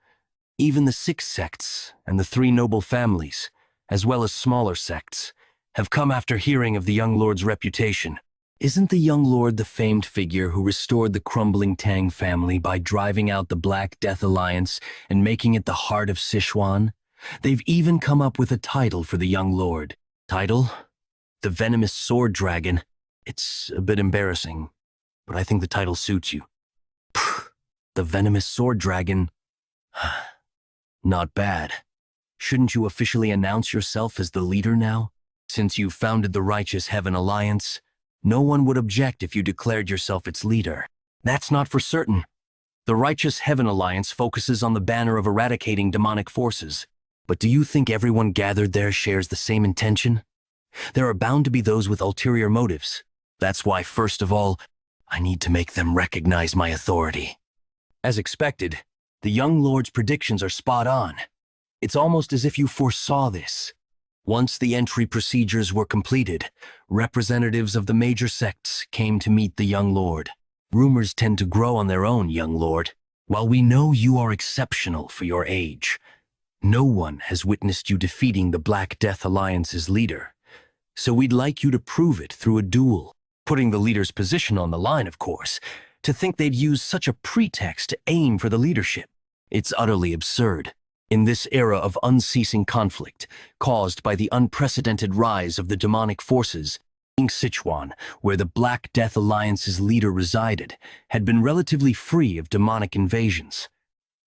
Even the 6 sects and the 3 noble families, as well as smaller sects, have come after hearing of the young lord's reputation. Isn't the young lord the famed figure who restored the crumbling Tang family by driving out the Black Death Alliance and making it the heart of Sichuan? They've even come up with a title for the young lord. Title? The Venomous Sword Dragon. It's a bit embarrassing, but I think the title suits you. The Venomous Sword Dragon. Not bad. Shouldn't you officially announce yourself as the leader now? Since you founded the Righteous Heaven Alliance, no one would object if you declared yourself its leader. That's not for certain. The Righteous Heaven Alliance focuses on the banner of eradicating demonic forces. But do you think everyone gathered there shares the same intention? There are bound to be those with ulterior motives. That's why, first of all, I need to make them recognize my authority. As expected, the young lord's predictions are spot on. It's almost as if you foresaw this. Once the entry procedures were completed, representatives of the major sects came to meet the young lord. Rumors tend to grow on their own, young lord. While we know you are exceptional for your age, no one has witnessed you defeating the Black Death Alliance's leader. So we'd like you to prove it through a duel, putting the leader's position on the line, of course. To think they'd use such a pretext to aim for the leadership. It's utterly absurd. In this era of unceasing conflict, caused by the unprecedented rise of the demonic forces, Sichuan, where the Black Death Alliance's leader resided, had been relatively free of demonic invasions.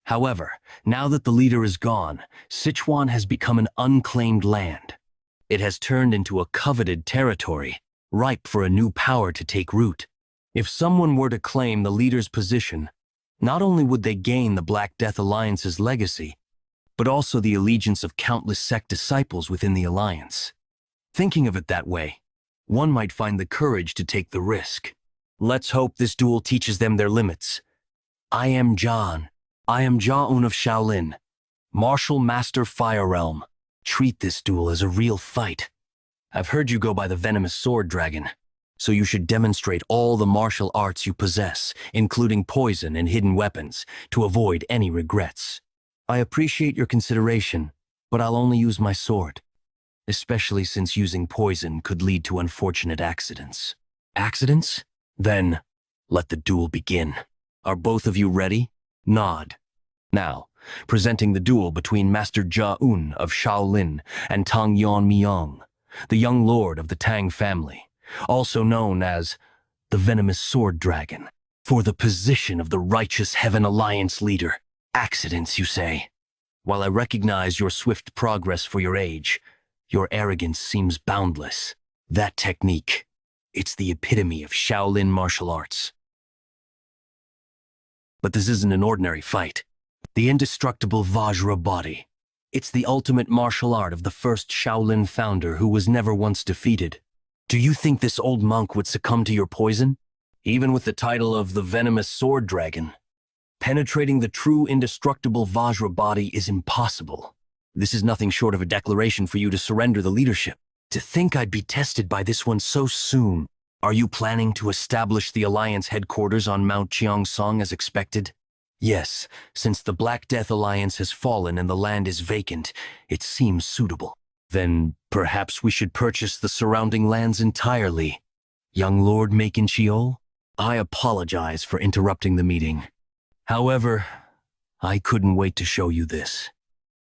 However, now that the leader is gone, Sichuan has become an unclaimed land. It has turned into a coveted territory, ripe for a new power to take root. If someone were to claim the leader's position, not only would they gain the Black Death Alliance's legacy, but also the allegiance of countless sect disciples within the alliance. Thinking of it that way, one might find the courage to take the risk. Let's hope this duel teaches them their limits. I am John. I am Ja-Un of Shaolin, Martial Master Fire Realm. Treat this duel as a real fight. I've heard you go by the Venomous Sword Dragon, so you should demonstrate all the martial arts you possess, including poison and hidden weapons, to avoid any regrets. I appreciate your consideration, but I'll only use my sword, especially since using poison could lead to unfortunate accidents. Accidents? Then, let the duel begin. Are both of you ready? Nod. Now, presenting the duel between Master Ja-Un of Shaolin and Tang Yeon-Myeong, the young lord of the Tang family, also known as the Venomous Sword Dragon, for the position of the Righteous Heaven Alliance leader. Accidents, you say? While I recognize your swift progress for your age, your arrogance seems boundless. That technique, it's the epitome of Shaolin martial arts. But this isn't an ordinary fight. The indestructible Vajra body. It's the ultimate martial art of the first Shaolin founder who was never once defeated. Do you think this old monk would succumb to your poison? Even with the title of the Venomous Sword Dragon, penetrating the true indestructible Vajra body is impossible. This is nothing short of a declaration for you to surrender the leadership. To think I'd be tested by this one so soon. Are you planning to establish the Alliance headquarters on Mount Cheongsong as expected? Yes, since the Black Death Alliance has fallen and the land is vacant, it seems suitable. Then perhaps we should purchase the surrounding lands entirely. Young Lord Macon Sheol, I apologize for interrupting the meeting. However, I couldn't wait to show you this.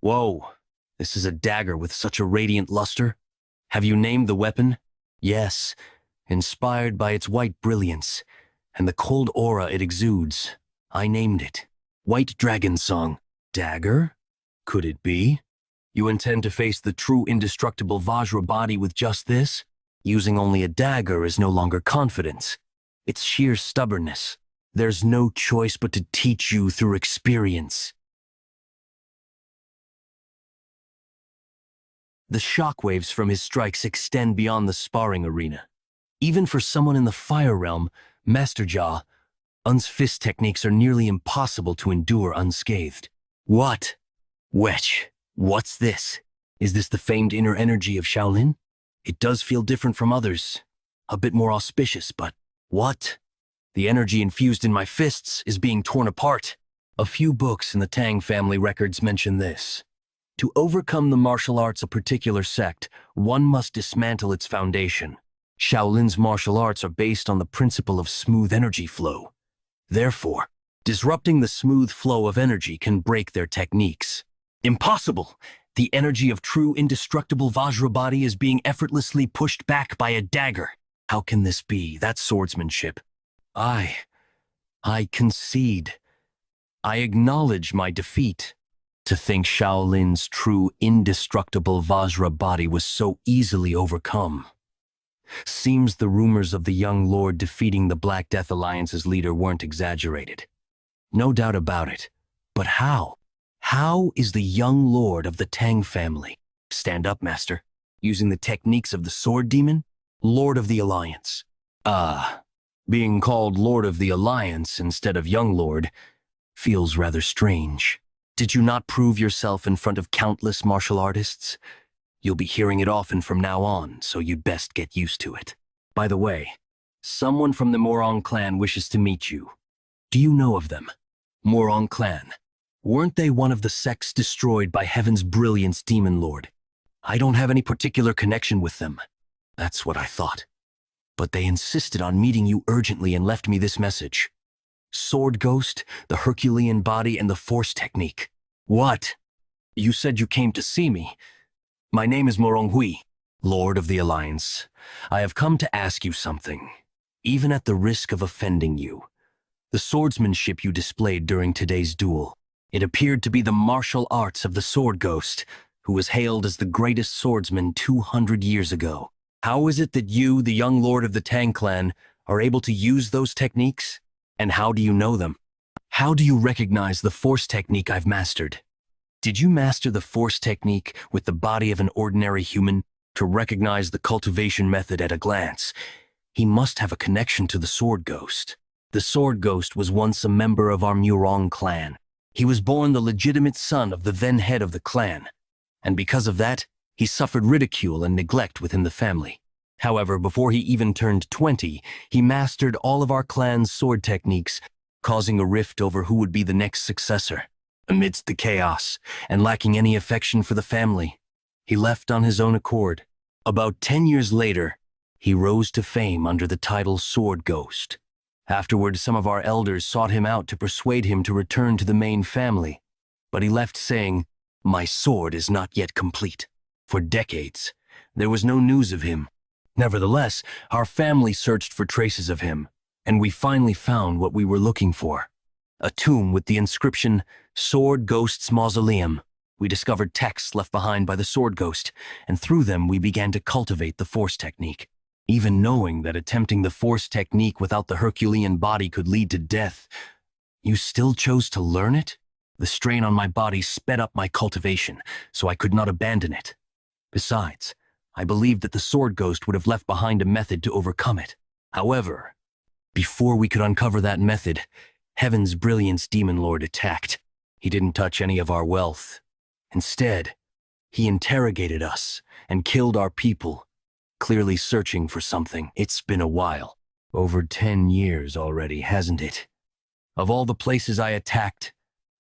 Whoa, this is a dagger with such a radiant luster. Have you named the weapon? Yes, inspired by its white brilliance and the cold aura it exudes, I named it White Dragon Song. Dagger? Could it be? You intend to face the true indestructible Vajra body with just this? Using only a dagger is no longer confidence. It's sheer stubbornness. There's no choice but to teach you through experience. The shockwaves from his strikes extend beyond the sparring arena. Even for someone in the fire realm, Master Jia, Un's fist techniques are nearly impossible to endure unscathed. What? Wetch, what's this? Is this the famed inner energy of Shaolin? It does feel different from others. A bit more auspicious, but what? The energy infused in my fists is being torn apart. A few books in the Tang family records mention this. To overcome the martial arts of a particular sect, one must dismantle its foundation. Shaolin's martial arts are based on the principle of smooth energy flow. Therefore, disrupting the smooth flow of energy can break their techniques. Impossible! The energy of true indestructible Vajra body is being effortlessly pushed back by a dagger. How can this be? That's swordsmanship. I concede. I acknowledge my defeat. To think Shaolin's true indestructible Vajra body was so easily overcome. Seems the rumors of the young lord defeating the Black Death Alliance's leader weren't exaggerated. No doubt about it. But how? How is the young lord of the Tang family? Stand up, master. Using the techniques of the sword demon? Lord of the Alliance. Being called Lord of the Alliance instead of young lord feels rather strange. Did you not prove yourself in front of countless martial artists? You'll be hearing it often from now on, so you'd best get used to it. By the way, someone from the Myeong clan wishes to meet you. Do you know of them? Myeong clan. Weren't they one of the sects destroyed by Heaven's Brilliance Demon Lord? I don't have any particular connection with them. That's what I thought. But they insisted on meeting you urgently and left me this message. Sword Ghost, the Herculean body, and the Force technique. What? You said you came to see me. My name is Manhwa, Lord of the Alliance. I have come to ask you something, even at the risk of offending you. The swordsmanship you displayed during today's duel, it appeared to be the martial arts of the Sword Ghost, who was hailed as the greatest swordsman 200 years ago. How is it that you, the young lord of the Tang clan, are able to use those techniques? And how do you know them? How do you recognize the Force technique I've mastered? Did you master the Force technique with the body of an ordinary human to recognize the cultivation method at a glance? He must have a connection to the Sword Ghost. The Sword Ghost was once a member of our Myeong clan. He was born the legitimate son of the then head of the clan, and because of that, he suffered ridicule and neglect within the family. However, before he even turned 20, he mastered all of our clan's sword techniques, causing a rift over who would be the next successor. Amidst the chaos, and lacking any affection for the family, he left on his own accord. About 10 years later, he rose to fame under the title Sword Ghost. Afterward, some of our elders sought him out to persuade him to return to the main family, but he left saying, "My sword is not yet complete." For decades, there was no news of him. Nevertheless, our family searched for traces of him, and we finally found what we were looking for. A tomb with the inscription, Sword Ghost's Mausoleum. We discovered texts left behind by the Sword Ghost, and through them we began to cultivate the Force technique. Even knowing that attempting the Force technique without the Herculean body could lead to death, you still chose to learn it? The strain on my body sped up my cultivation, so I could not abandon it. Besides, I believed that the Sword Ghost would have left behind a method to overcome it. However, before we could uncover that method, Heaven's Brilliance Demon Lord attacked. He didn't touch any of our wealth. Instead, he interrogated us and killed our people, clearly searching for something. It's been a while. Over 10 years already, hasn't it? Of all the places I attacked,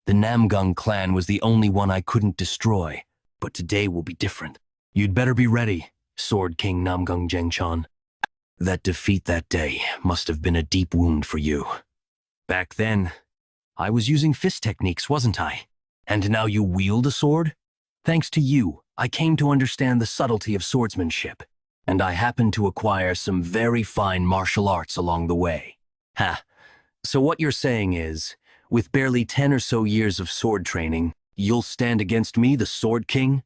the Namgung clan was the only one I couldn't destroy. But today will be different. You'd better be ready, Sword King Namgung Jengchan. That defeat that day must have been a deep wound for you. Back then, I was using fist techniques, wasn't I? And now you wield a sword? Thanks to you, I came to understand the subtlety of swordsmanship, and I happened to acquire some very fine martial arts along the way. Ha! So what you're saying is, with barely 10 or so years of sword training, you'll stand against me, the Sword King?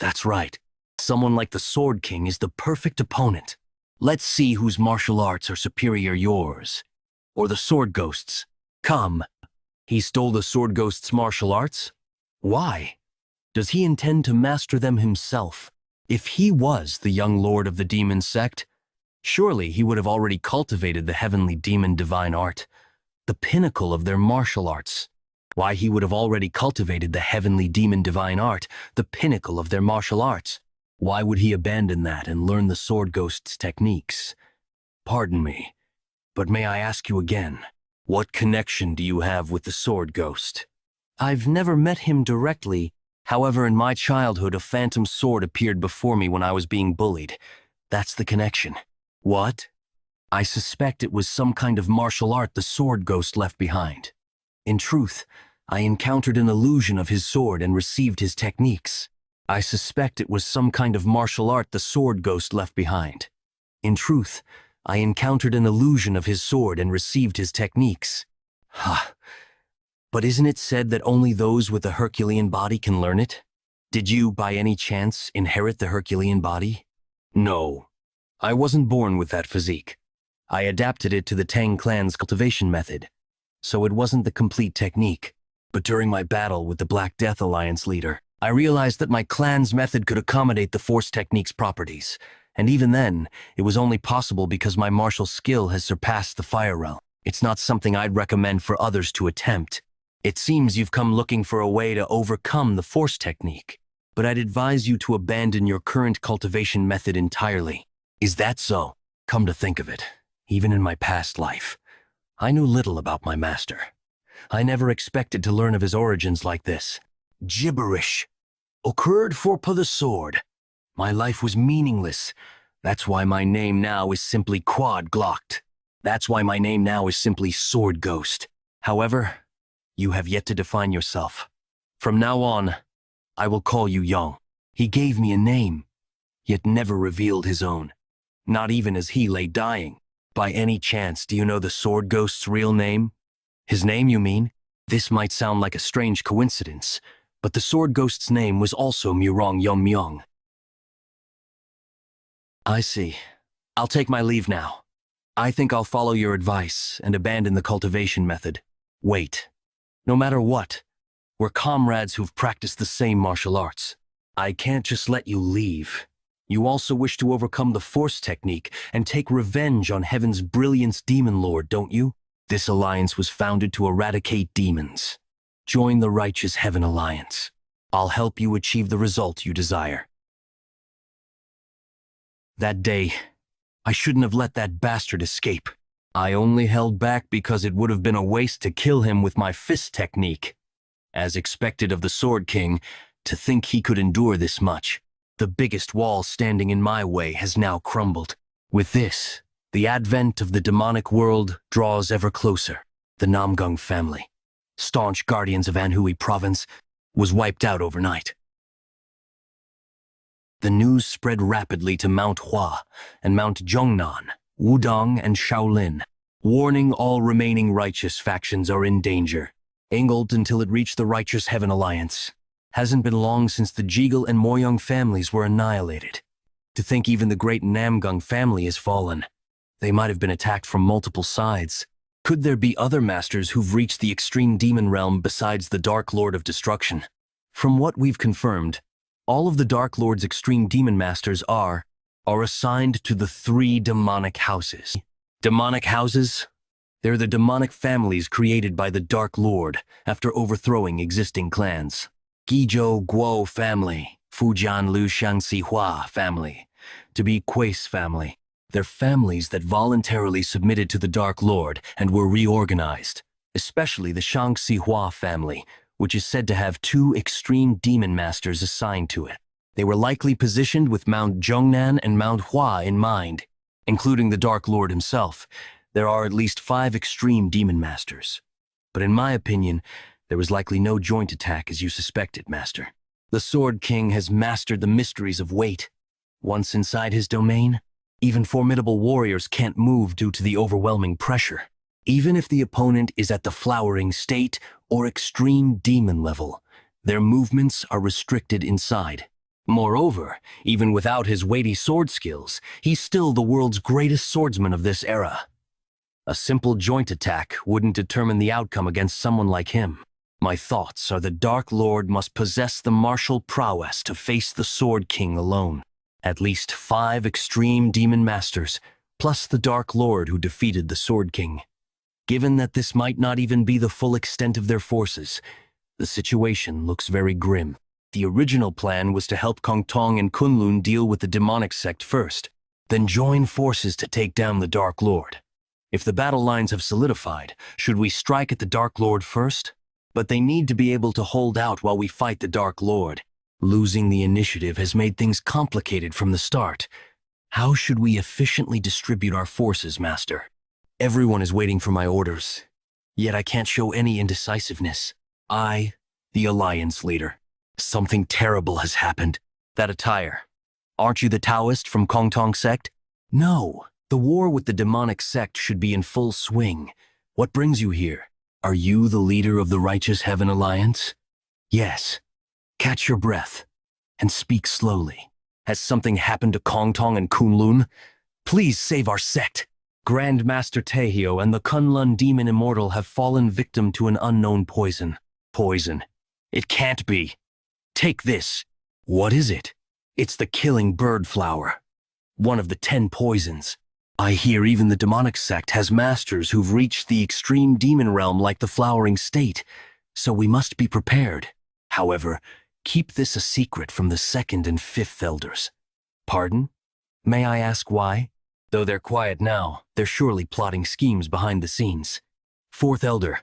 That's right. Someone like the Sword King is the perfect opponent. Let's see whose martial arts are superior, yours or the Sword Ghost's. Come. He stole the Sword Ghost's martial arts? Why? Does he intend to master them himself? If he was the young lord of the demon sect, surely he would have already cultivated the heavenly demon divine art, the pinnacle of their martial arts. Why, he would have already cultivated the heavenly demon divine art, the pinnacle of their martial arts. Why would he abandon that and learn the Sword Ghost's techniques? Pardon me, but may I ask you again, what connection do you have with the Sword Ghost? I've never met him directly. However, in my childhood, a phantom sword appeared before me when I was being bullied. That's the connection. What? I suspect it was some kind of martial art the Sword Ghost left behind. In truth, I encountered an illusion of his sword and received his techniques. I suspect it was some kind of martial art the Sword Ghost left behind. In truth, I encountered an illusion of his sword and received his techniques. Ha! But isn't it said that only those with a Herculean body can learn it? Did you, by any chance, inherit the Herculean body? No. I wasn't born with that physique. I adapted it to the Tang clan's cultivation method, so it wasn't the complete technique. But during my battle with the Black Death Alliance leader, I realized that my clan's method could accommodate the Force technique's properties, and even then, it was only possible because my martial skill has surpassed the Fire Realm. It's not something I'd recommend for others to attempt. It seems you've come looking for a way to overcome the Force technique, but I'd advise you to abandon your current cultivation method entirely. Is that so? Come to think of it, even in my past life, I knew little about my master. I never expected to learn of his origins like this. Gibberish. Occurred for the sword. My life was meaningless. That's why my name now is simply Quad Glocked. That's why my name now is simply Sword Ghost. However, you have yet to define yourself. From now on, I will call you Young. He gave me a name, yet never revealed his own. Not even as he lay dying. By any chance, do you know the Sword Ghost's real name? His name, you mean? This might sound like a strange coincidence, but the Sword Ghost's name was also Tang Yeon-Myeong. I see. I'll take my leave now. I think I'll follow your advice and abandon the cultivation method. Wait. No matter what, we're comrades who've practiced the same martial arts. I can't just let you leave. You also wish to overcome the Force technique and take revenge on Heaven's brilliance demon lord, don't you? This alliance was founded to eradicate demons. Join the Righteous Heaven Alliance. I'll help you achieve the result you desire. That day, I shouldn't have let that bastard escape. I only held back because it would have been a waste to kill him with my fist technique. As expected of the Sword King, to think he could endure this much. The biggest wall standing in my way has now crumbled. With this, the advent of the demonic world draws ever closer. The Namgung family, staunch guardians of Anhui province, was wiped out overnight. The news spread rapidly to Manhwa and Mount Zhongnan, Wudong and Shaolin, warning all remaining righteous factions are in danger. Angled until it reached the Righteous Heaven Alliance. Hasn't been long since the Jigel and Moyong families were annihilated. To think even the great Namgung family has fallen. They might have been attacked from multiple sides. Could there be other masters who've reached the extreme demon realm besides the Dark Lord of Destruction? From what we've confirmed, all of the Dark Lord's extreme demon masters are assigned to the 3 demonic houses. Demonic houses? They're the demonic families created by the Dark Lord after overthrowing existing clans. Gizhou Guo family, Fujian Lu Xiangxi Hua family, to be Kue's family. They're families that voluntarily submitted to the Dark Lord and were reorganized. especially the Sichuan family, which is said to have two extreme demon masters assigned to it. They were likely positioned with Mount Zhongnan and Manhwa in mind, including the Dark Lord himself. There are at least 5 extreme demon masters. But in my opinion, there was likely no joint attack as you suspected, Master. The Sword King has mastered the mysteries of weight. Once inside his domain, even formidable warriors can't move due to the overwhelming pressure. Even if the opponent is at the flowering state or extreme demon level, their movements are restricted inside. Moreover, even without his weighty sword skills, he's still the world's greatest swordsman of this era. A simple joint attack wouldn't determine the outcome against someone like him. My thoughts are the Dark Lord must possess the martial prowess to face the Sword King alone. At least 5 extreme demon masters, plus the Dark Lord who defeated the Sword King. Given that this might not even be the full extent of their forces, the situation looks very grim. The original plan was to help Kong Tong and Kunlun deal with the demonic sect first, then join forces to take down the Dark Lord. If the battle lines have solidified, should we strike at the Dark Lord first? But they need to be able to hold out while we fight the Dark Lord. Losing the initiative has made things complicated from the start. How should we efficiently distribute our forces, Master? Everyone is waiting for my orders, yet I can't show any indecisiveness. I, the Alliance leader. Something terrible has happened. That attire. Aren't you the Taoist from Kong Tong sect? No, the war with the demonic sect should be in full swing. What brings you here? Are you the leader of the Righteous Heaven Alliance? Yes. Catch your breath and speak slowly. Has something happened to Kong Tong and Kunlun? Please save our sect. Grand Master Taehyo and the Kunlun Demon Immortal have fallen victim to an unknown poison. Poison. It can't be. Take this. What is it? It's the killing bird flower. One of the 10 poisons. I hear even the demonic sect has masters who've reached the extreme demon realm like the flowering state, so we must be prepared. However, keep this a secret from the 2nd and 5th elders. Pardon? May I ask why? Though they're quiet now, they're surely plotting schemes behind the scenes. 4th elder,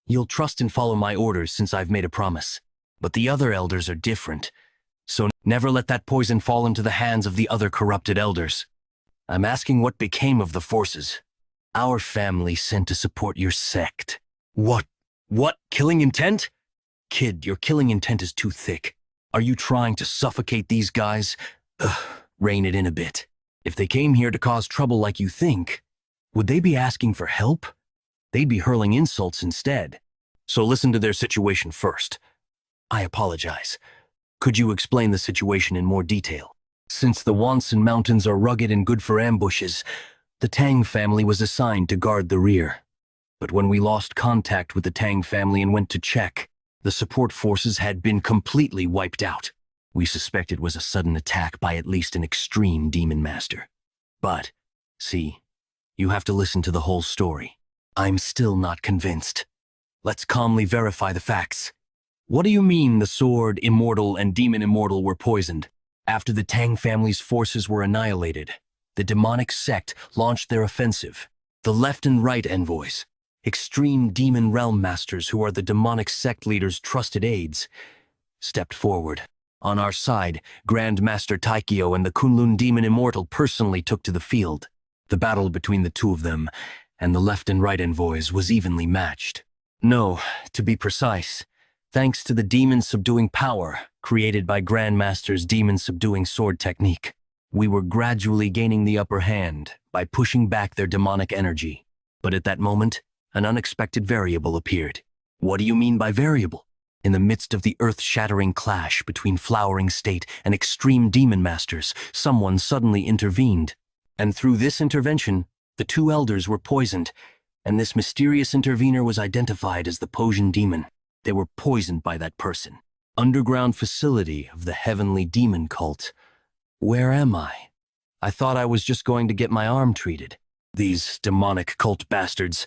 you'll trust and follow my orders since I've made a promise. But the other elders are different, so never let that poison fall into the hands of the other corrupted elders. I'm asking what became of the forces. Our family sent to support your sect. What? Killing intent? Kid, your killing intent is too thick. Are you trying to suffocate these guys? Rein it in a bit. If they came here to cause trouble like you think, would they be asking for help? They'd be hurling insults instead. So listen to their situation first. I apologize. Could you explain the situation in more detail? Since the Wonsan Mountains are rugged and good for ambushes, the Tang family was assigned to guard the rear. But when we lost contact with the Tang family and went to check, the support forces had been completely wiped out. We suspect it was a sudden attack by at least an extreme demon master. But, see, you have to listen to the whole story. I'm still not convinced. Let's calmly verify the facts. What do you mean the Sword Immortal and Demon Immortal were poisoned? After the Tang family's forces were annihilated, the demonic sect launched their offensive. The left and right envoys, extreme demon realm masters who are the demonic sect leader's trusted aides, stepped forward. On our side, Grand Master Taikyo and the Kunlun Demon Immortal personally took to the field. The battle between the two of them and the left and right envoys was evenly matched. No, to be precise, thanks to the demon-subduing power created by Grandmaster's demon-subduing sword technique, we were gradually gaining the upper hand by pushing back their demonic energy. But at that moment, an unexpected variable appeared. What do you mean by variable? In the midst of the earth-shattering clash between Flowering State and extreme demon masters, someone suddenly intervened. And through this intervention, the 2 elders were poisoned, and this mysterious intervener was identified as the Poison Demon. They were poisoned by that person. Underground facility of the Heavenly Demon Cult. Where am I? I thought I was just going to get my arm treated. These demonic cult bastards.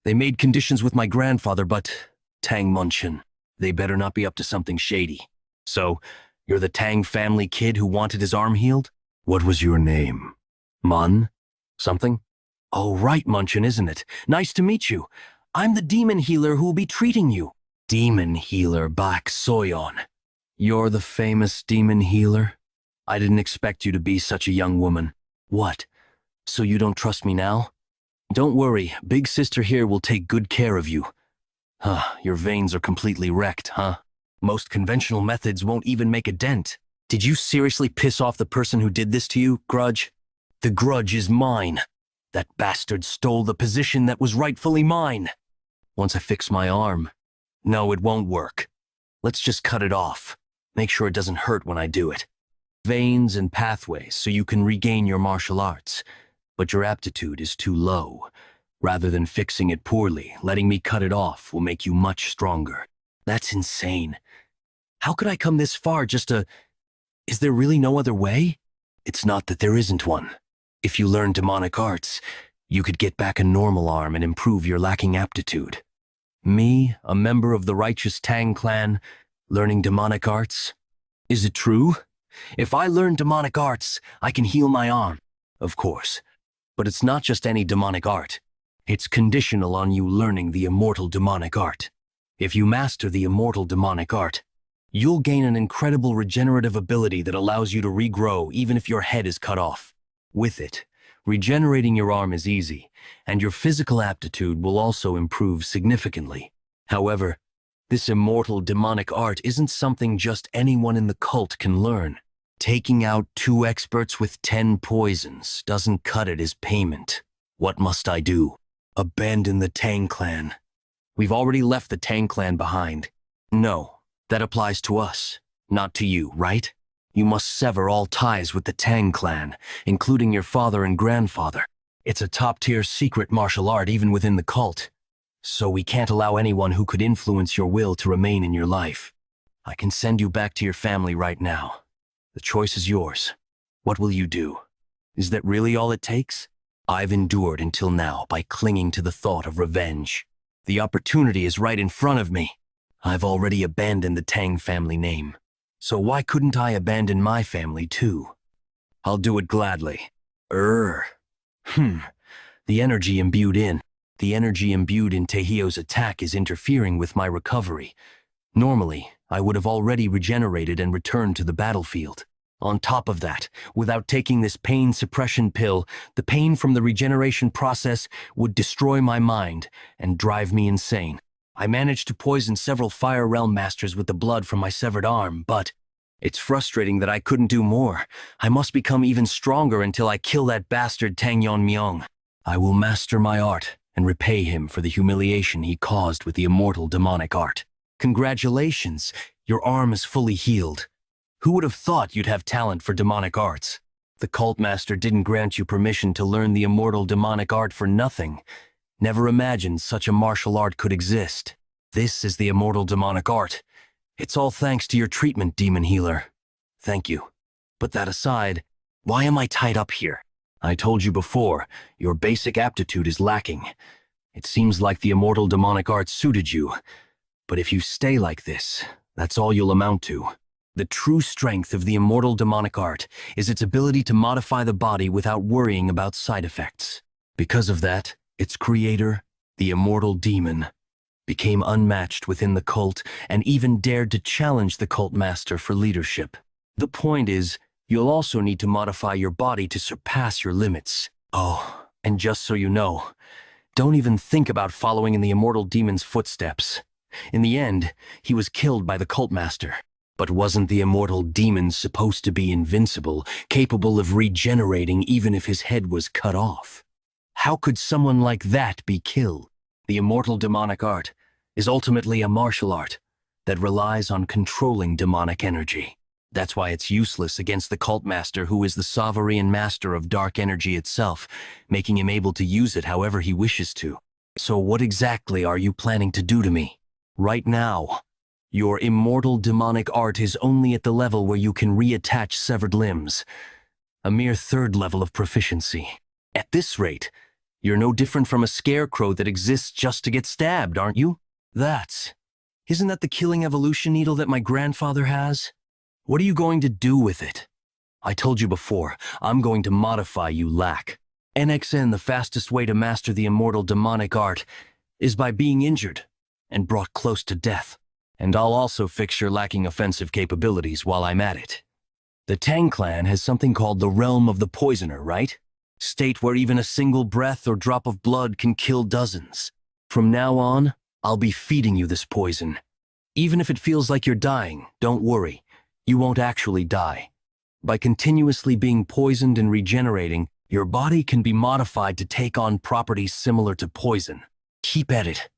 They made conditions with my grandfather, but Tang Munchin. They better not be up to something shady. So, you're the Tang family kid who wanted his arm healed? What was your name? Mun? Something? Oh, right, Munchin, isn't it? Nice to meet you. I'm the demon healer who will be treating you. Demon healer Bak Soyeon. You're the famous demon healer? I didn't expect you to be such a young woman. What? So you don't trust me now? Don't worry, big sister here will take good care of you. Huh, your veins are completely wrecked, huh? Most conventional methods won't even make a dent. Did you seriously piss off the person who did this to you, Grudge? The grudge is mine. That bastard stole the position that was rightfully mine. Once I fix my arm. No, it won't work. Let's just cut it off. Make sure it doesn't hurt when I do it. Veins and pathways so you can regain your martial arts. But your aptitude is too low. Rather than fixing it poorly, letting me cut it off will make you much stronger. That's insane. How could I come this far just to... Is there really no other way? It's not that there isn't one. If you learn demonic arts, you could get back a normal arm and improve your lacking aptitude. Me, a member of the righteous Tang clan, learning demonic arts? Is it true? If I learn demonic arts, I can heal my arm. Of course. But it's not just any demonic art. It's conditional on you learning the immortal demonic art. If you master the immortal demonic art, you'll gain an incredible regenerative ability that allows you to regrow even if your head is cut off. With it, regenerating your arm is easy, and your physical aptitude will also improve significantly. However, this immortal demonic art isn't something just anyone in the cult can learn. Taking out 2 experts with 10 poisons doesn't cut it as payment. What must I do? Abandon the Tang clan. We've already left the Tang clan behind. No, that applies to us, not to you, right? You must sever all ties with the Tang clan, including your father and grandfather. It's a top-tier secret martial art even within the cult. So we can't allow anyone who could influence your will to remain in your life. I can send you back to your family right now. The choice is yours. What will you do? Is that really all it takes? I've endured until now by clinging to the thought of revenge. The opportunity is right in front of me. I've already abandoned the Tang family name. So why couldn't I abandon my family too? I'll do it gladly. The energy imbued in Taehyou's attack is interfering with my recovery. Normally, I would have already regenerated and returned to the battlefield. On top of that, without taking this pain suppression pill, the pain from the regeneration process would destroy my mind and drive me insane. I managed to poison several Fire Realm Masters with the blood from my severed arm, but it's frustrating that I couldn't do more. I must become even stronger until I kill that bastard Tang Yeon-Myeong. I will master my art and repay him for the humiliation he caused with the immortal demonic art. Congratulations, your arm is fully healed. Who would have thought you'd have talent for demonic arts? The cult master didn't grant you permission to learn the immortal demonic art for nothing. Never imagined such a martial art could exist. This is the immortal demonic art. It's all thanks to your treatment, demon healer. Thank you. But that aside, why am I tied up here? I told you before, your basic aptitude is lacking. It seems like the immortal demonic art suited you. But if you stay like this, that's all you'll amount to. The true strength of the immortal demonic art is its ability to modify the body without worrying about side effects. Because of that, its creator, the immortal demon, became unmatched within the cult and even dared to challenge the cult master for leadership. The point is, you'll also need to modify your body to surpass your limits. Oh, and just so you know, don't even think about following in the immortal demon's footsteps. In the end, he was killed by the cult master. But wasn't the immortal demon supposed to be invincible, capable of regenerating even if his head was cut off? How could someone like that be killed? The immortal demonic art is ultimately a martial art that relies on controlling demonic energy. That's why it's useless against the cult master, who is the sovereign master of dark energy itself, making him able to use it however he wishes to. So what exactly are you planning to do to me? Right now, your immortal demonic art is only at the level where you can reattach severed limbs, a mere 3rd level of proficiency. At this rate, you're no different from a scarecrow that exists just to get stabbed, aren't you? Isn't that the killing evolution needle that my grandfather has? What are you going to do with it? I told you before, I'm going to modify you lack. NXN, the fastest way to master the immortal demonic art, is by being injured and brought close to death. And I'll also fix your lacking offensive capabilities while I'm at it. The Tang clan has something called the Realm of the Poisoner, right? State where even a single breath or drop of blood can kill dozens. From now on, I'll be feeding you this poison. Even if it feels like you're dying, don't worry. You won't actually die. By continuously being poisoned and regenerating, your body can be modified to take on properties similar to poison. Keep at it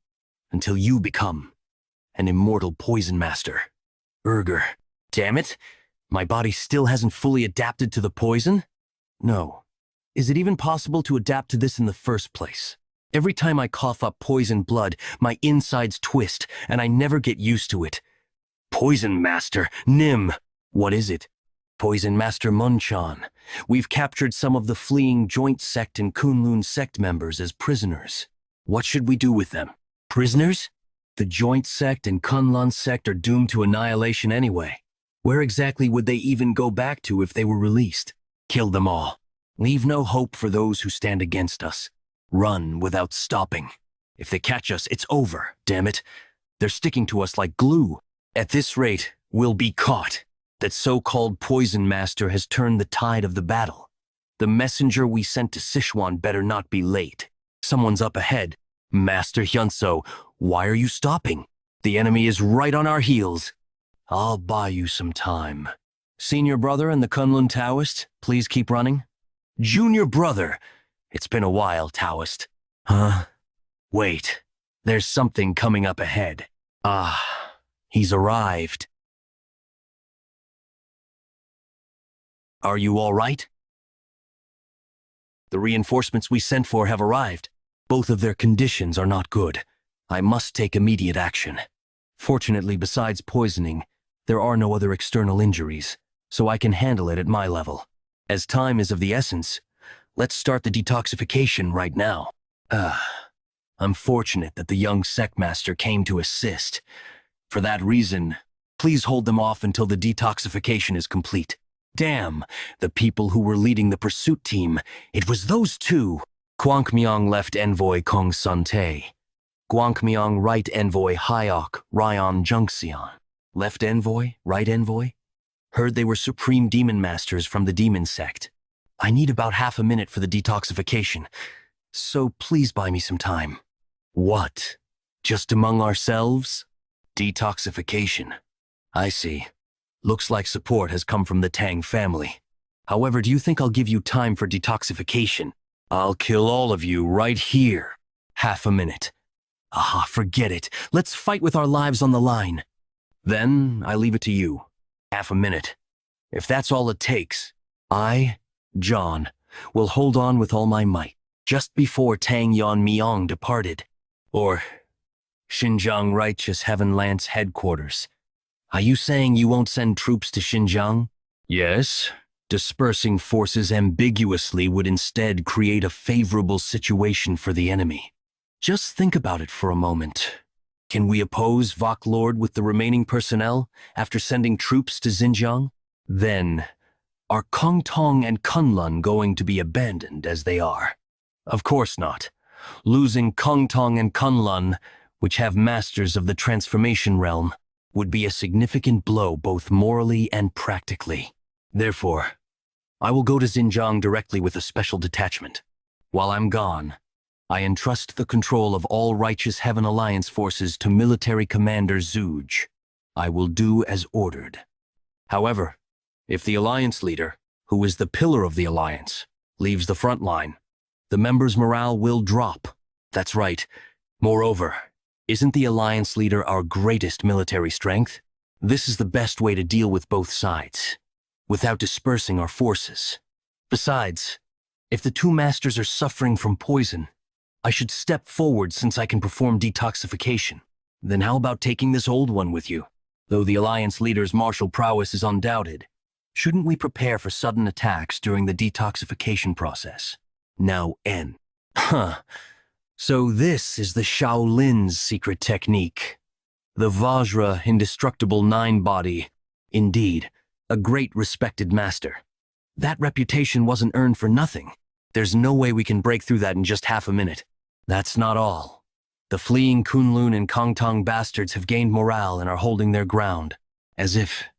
until you become an immortal poison master. Urger. Damn it! My body still hasn't fully adapted to the poison? No. Is it even possible to adapt to this in the first place? Every time I cough up poison blood, my insides twist, and I never get used to it. Poison Master, Nim! What is it? Poison Master Munchan. We've captured some of the fleeing Joint Sect and Kunlun Sect members as prisoners. What should we do with them? Prisoners? The Joint Sect and Kunlun Sect are doomed to annihilation anyway. Where exactly would they even go back to if they were released? Kill them all. Leave no hope for those who stand against us. Run without stopping. If they catch us, it's over, damn it. They're sticking to us like glue. At this rate, we'll be caught. That so-called Poison Master has turned the tide of the battle. The messenger we sent to Sichuan better not be late. Someone's up ahead. Master Hyunso, why are you stopping? The enemy is right on our heels. I'll buy you some time. Senior brother and the Kunlun Taoist, please keep running. Junior brother. It's been a while, Taoist. Huh? Wait. There's something coming up ahead. Ah, he's arrived. Are you all right? The reinforcements we sent for have arrived. Both of their conditions are not good. I must take immediate action. Fortunately, besides poisoning, there are no other external injuries, so I can handle it at my level. As time is of the essence, let's start the detoxification right now. I'm fortunate that the young Sectmaster came to assist. For that reason, please hold them off until the detoxification is complete. Damn, the people who were leading the pursuit team, it was those two. Gwankmyeong left envoy Kong Sun-tae. Gwankmyeong right envoy Hyok Ryan Jungseon. Left envoy, right envoy? Heard they were supreme demon masters from the demon sect. I need about half a minute for the detoxification, so please buy me some time. What? Just among ourselves? Detoxification. I see. Looks like support has come from the Tang family. However, do you think I'll give you time for detoxification? I'll kill all of you right here. Half a minute. Ah, forget it. Let's fight with our lives on the line. Then I leave it to you. Half a minute. If that's all it takes, I, John, will hold on with all my might, just before Tang Yeon-Myeong departed. Or Xinjiang Righteous Heaven Lance headquarters. Are you saying you won't send troops to Xinjiang? Yes. Dispersing forces ambiguously would instead create a favorable situation for the enemy. Just think about it for a moment. Can we oppose Vok Lord with the remaining personnel after sending troops to Xinjiang? Then, are Kongtong and Kunlun going to be abandoned as they are? Of course not. Losing Kongtong and Kunlun, which have masters of the transformation realm, would be a significant blow both morally and practically. Therefore, I will go to Xinjiang directly with a special detachment. While I'm gone, I entrust the control of all Righteous Heaven Alliance forces to Military Commander Zuj. I will do as ordered. However, if the Alliance leader, who is the pillar of the Alliance, leaves the front line, the members' morale will drop. That's right. Moreover, isn't the Alliance leader our greatest military strength? This is the best way to deal with both sides, without dispersing our forces. Besides, if the two masters are suffering from poison, I should step forward since I can perform detoxification. Then how about taking this old one with you? Though the Alliance leader's martial prowess is undoubted, shouldn't we prepare for sudden attacks during the detoxification process? Now N. So this is the Shaolin's secret technique. The Vajra Indestructible Nine-Body. Indeed, a great respected master. That reputation wasn't earned for nothing. There's no way we can break through that in just half a minute. That's not all. The fleeing Kunlun and Kongtong bastards have gained morale and are holding their ground, as if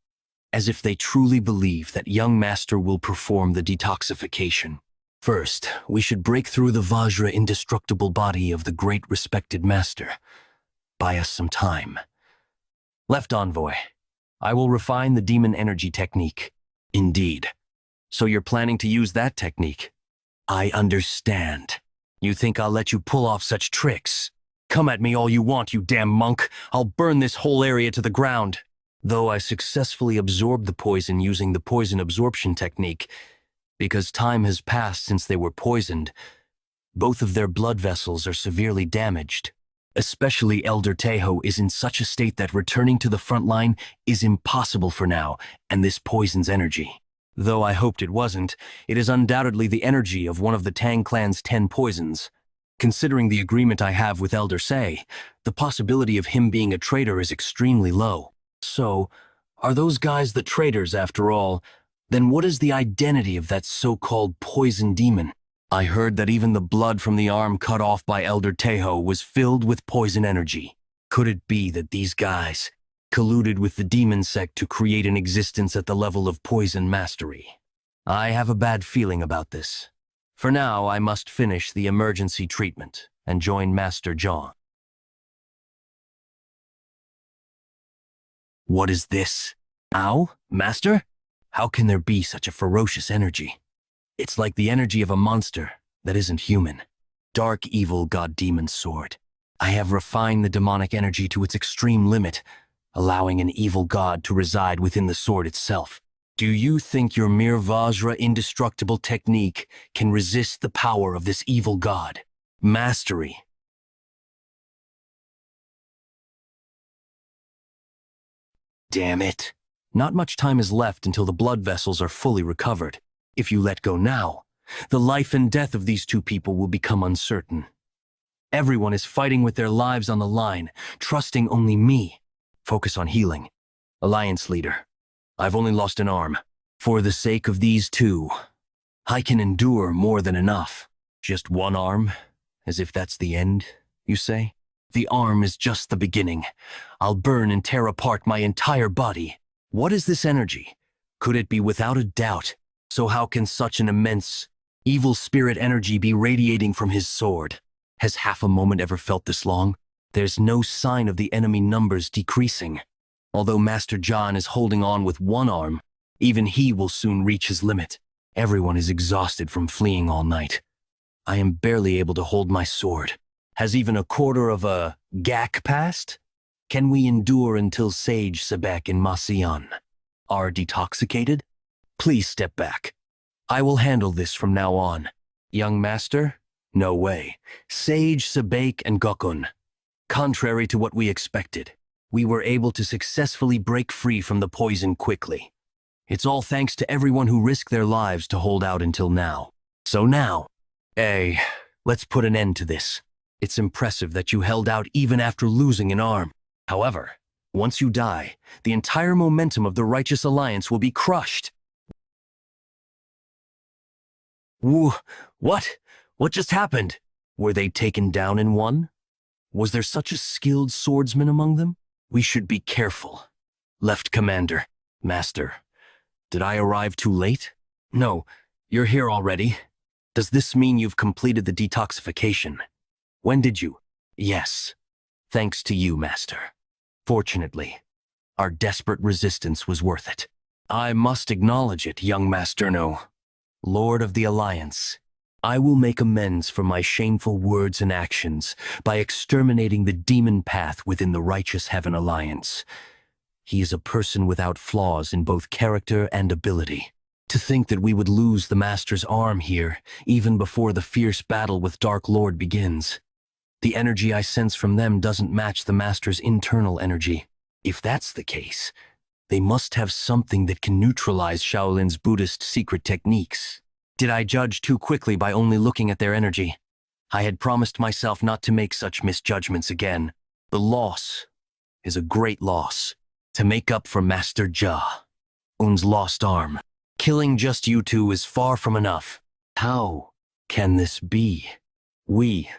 they truly believe that young master will perform the detoxification. First, we should break through the Vajra indestructible body of the great respected master. Buy us some time. Left envoy, I will refine the demon energy technique. Indeed. So you're planning to use that technique? I understand. You think I'll let you pull off such tricks? Come at me all you want, you damn monk. I'll burn this whole area to the ground. Though I successfully absorbed the poison using the poison absorption technique, because time has passed since they were poisoned, both of their blood vessels are severely damaged. Especially Elder Teho is in such a state that returning to the front line is impossible for now, and this poisons energy. Though I hoped it wasn't, it is undoubtedly the energy of one of the Tang clan's 10 poisons. Considering the agreement I have with Elder Se, the possibility of him being a traitor is extremely low. So, are those guys the traitors after all? Then what is the identity of that so-called poison demon? I heard that even the blood from the arm cut off by Elder Teho was filled with poison energy. Could it be that these guys colluded with the demon sect to create an existence at the level of poison mastery? I have a bad feeling about this. For now, I must finish the emergency treatment and join Master John. What is this? Ow, Master? How can there be such a ferocious energy? It's like the energy of a monster that isn't human. Dark evil god-demon sword. I have refined the demonic energy to its extreme limit, allowing an evil god to reside within the sword itself. Do you think your mere Vajra indestructible technique can resist the power of this evil god? Mastery. Damn it. Not much time is left until the blood vessels are fully recovered. If you let go now, the life and death of these two people will become uncertain. Everyone is fighting with their lives on the line, trusting only me. Focus on healing. Alliance leader, I've only lost an arm. For the sake of these two, I can endure more than enough. Just one arm? As if that's the end, you say? The arm is just the beginning. I'll burn and tear apart my entire body. What is this energy? Could it be without a doubt? So how can such an immense, evil spirit energy be radiating from his sword? Has half a moment ever felt this long? There's no sign of the enemy numbers decreasing. Although Master John is holding on with one arm, even he will soon reach his limit. Everyone is exhausted from fleeing all night. I am barely able to hold my sword. Has even a quarter of a gak passed? Can we endure until Sage Sebek and Masion are detoxicated? Please step back. I will handle this from now on. Young master? No way. Sage, Sebek, and Gokun. Contrary to what we expected, we were able to successfully break free from the poison quickly. It's all thanks to everyone who risked their lives to hold out until now. So now, let's put an end to this. It's impressive that you held out even after losing an arm. However, once you die, the entire momentum of the Righteous Alliance will be crushed. What? What just happened? Were they taken down in one? Was there such a skilled swordsman among them? We should be careful. Left Commander. Master. Did I arrive too late? No, you're here already. Does this mean you've completed the detoxification? When did you? Yes. Thanks to you, Master. Fortunately, our desperate resistance was worth it. I must acknowledge it, young Master No. Lord of the Alliance, I will make amends for my shameful words and actions by exterminating the demon path within the Righteous Heaven Alliance. He is a person without flaws in both character and ability. To think that we would lose the Master's arm here, even before the fierce battle with Dark Lord begins. The energy I sense from them doesn't match the Master's internal energy. If that's the case, they must have something that can neutralize Shaolin's Buddhist secret techniques. Did I judge too quickly by only looking at their energy? I had promised myself not to make such misjudgments again. The loss is a great loss. To make up for Master Un's lost arm, killing just you two is far from enough. How can this be? We,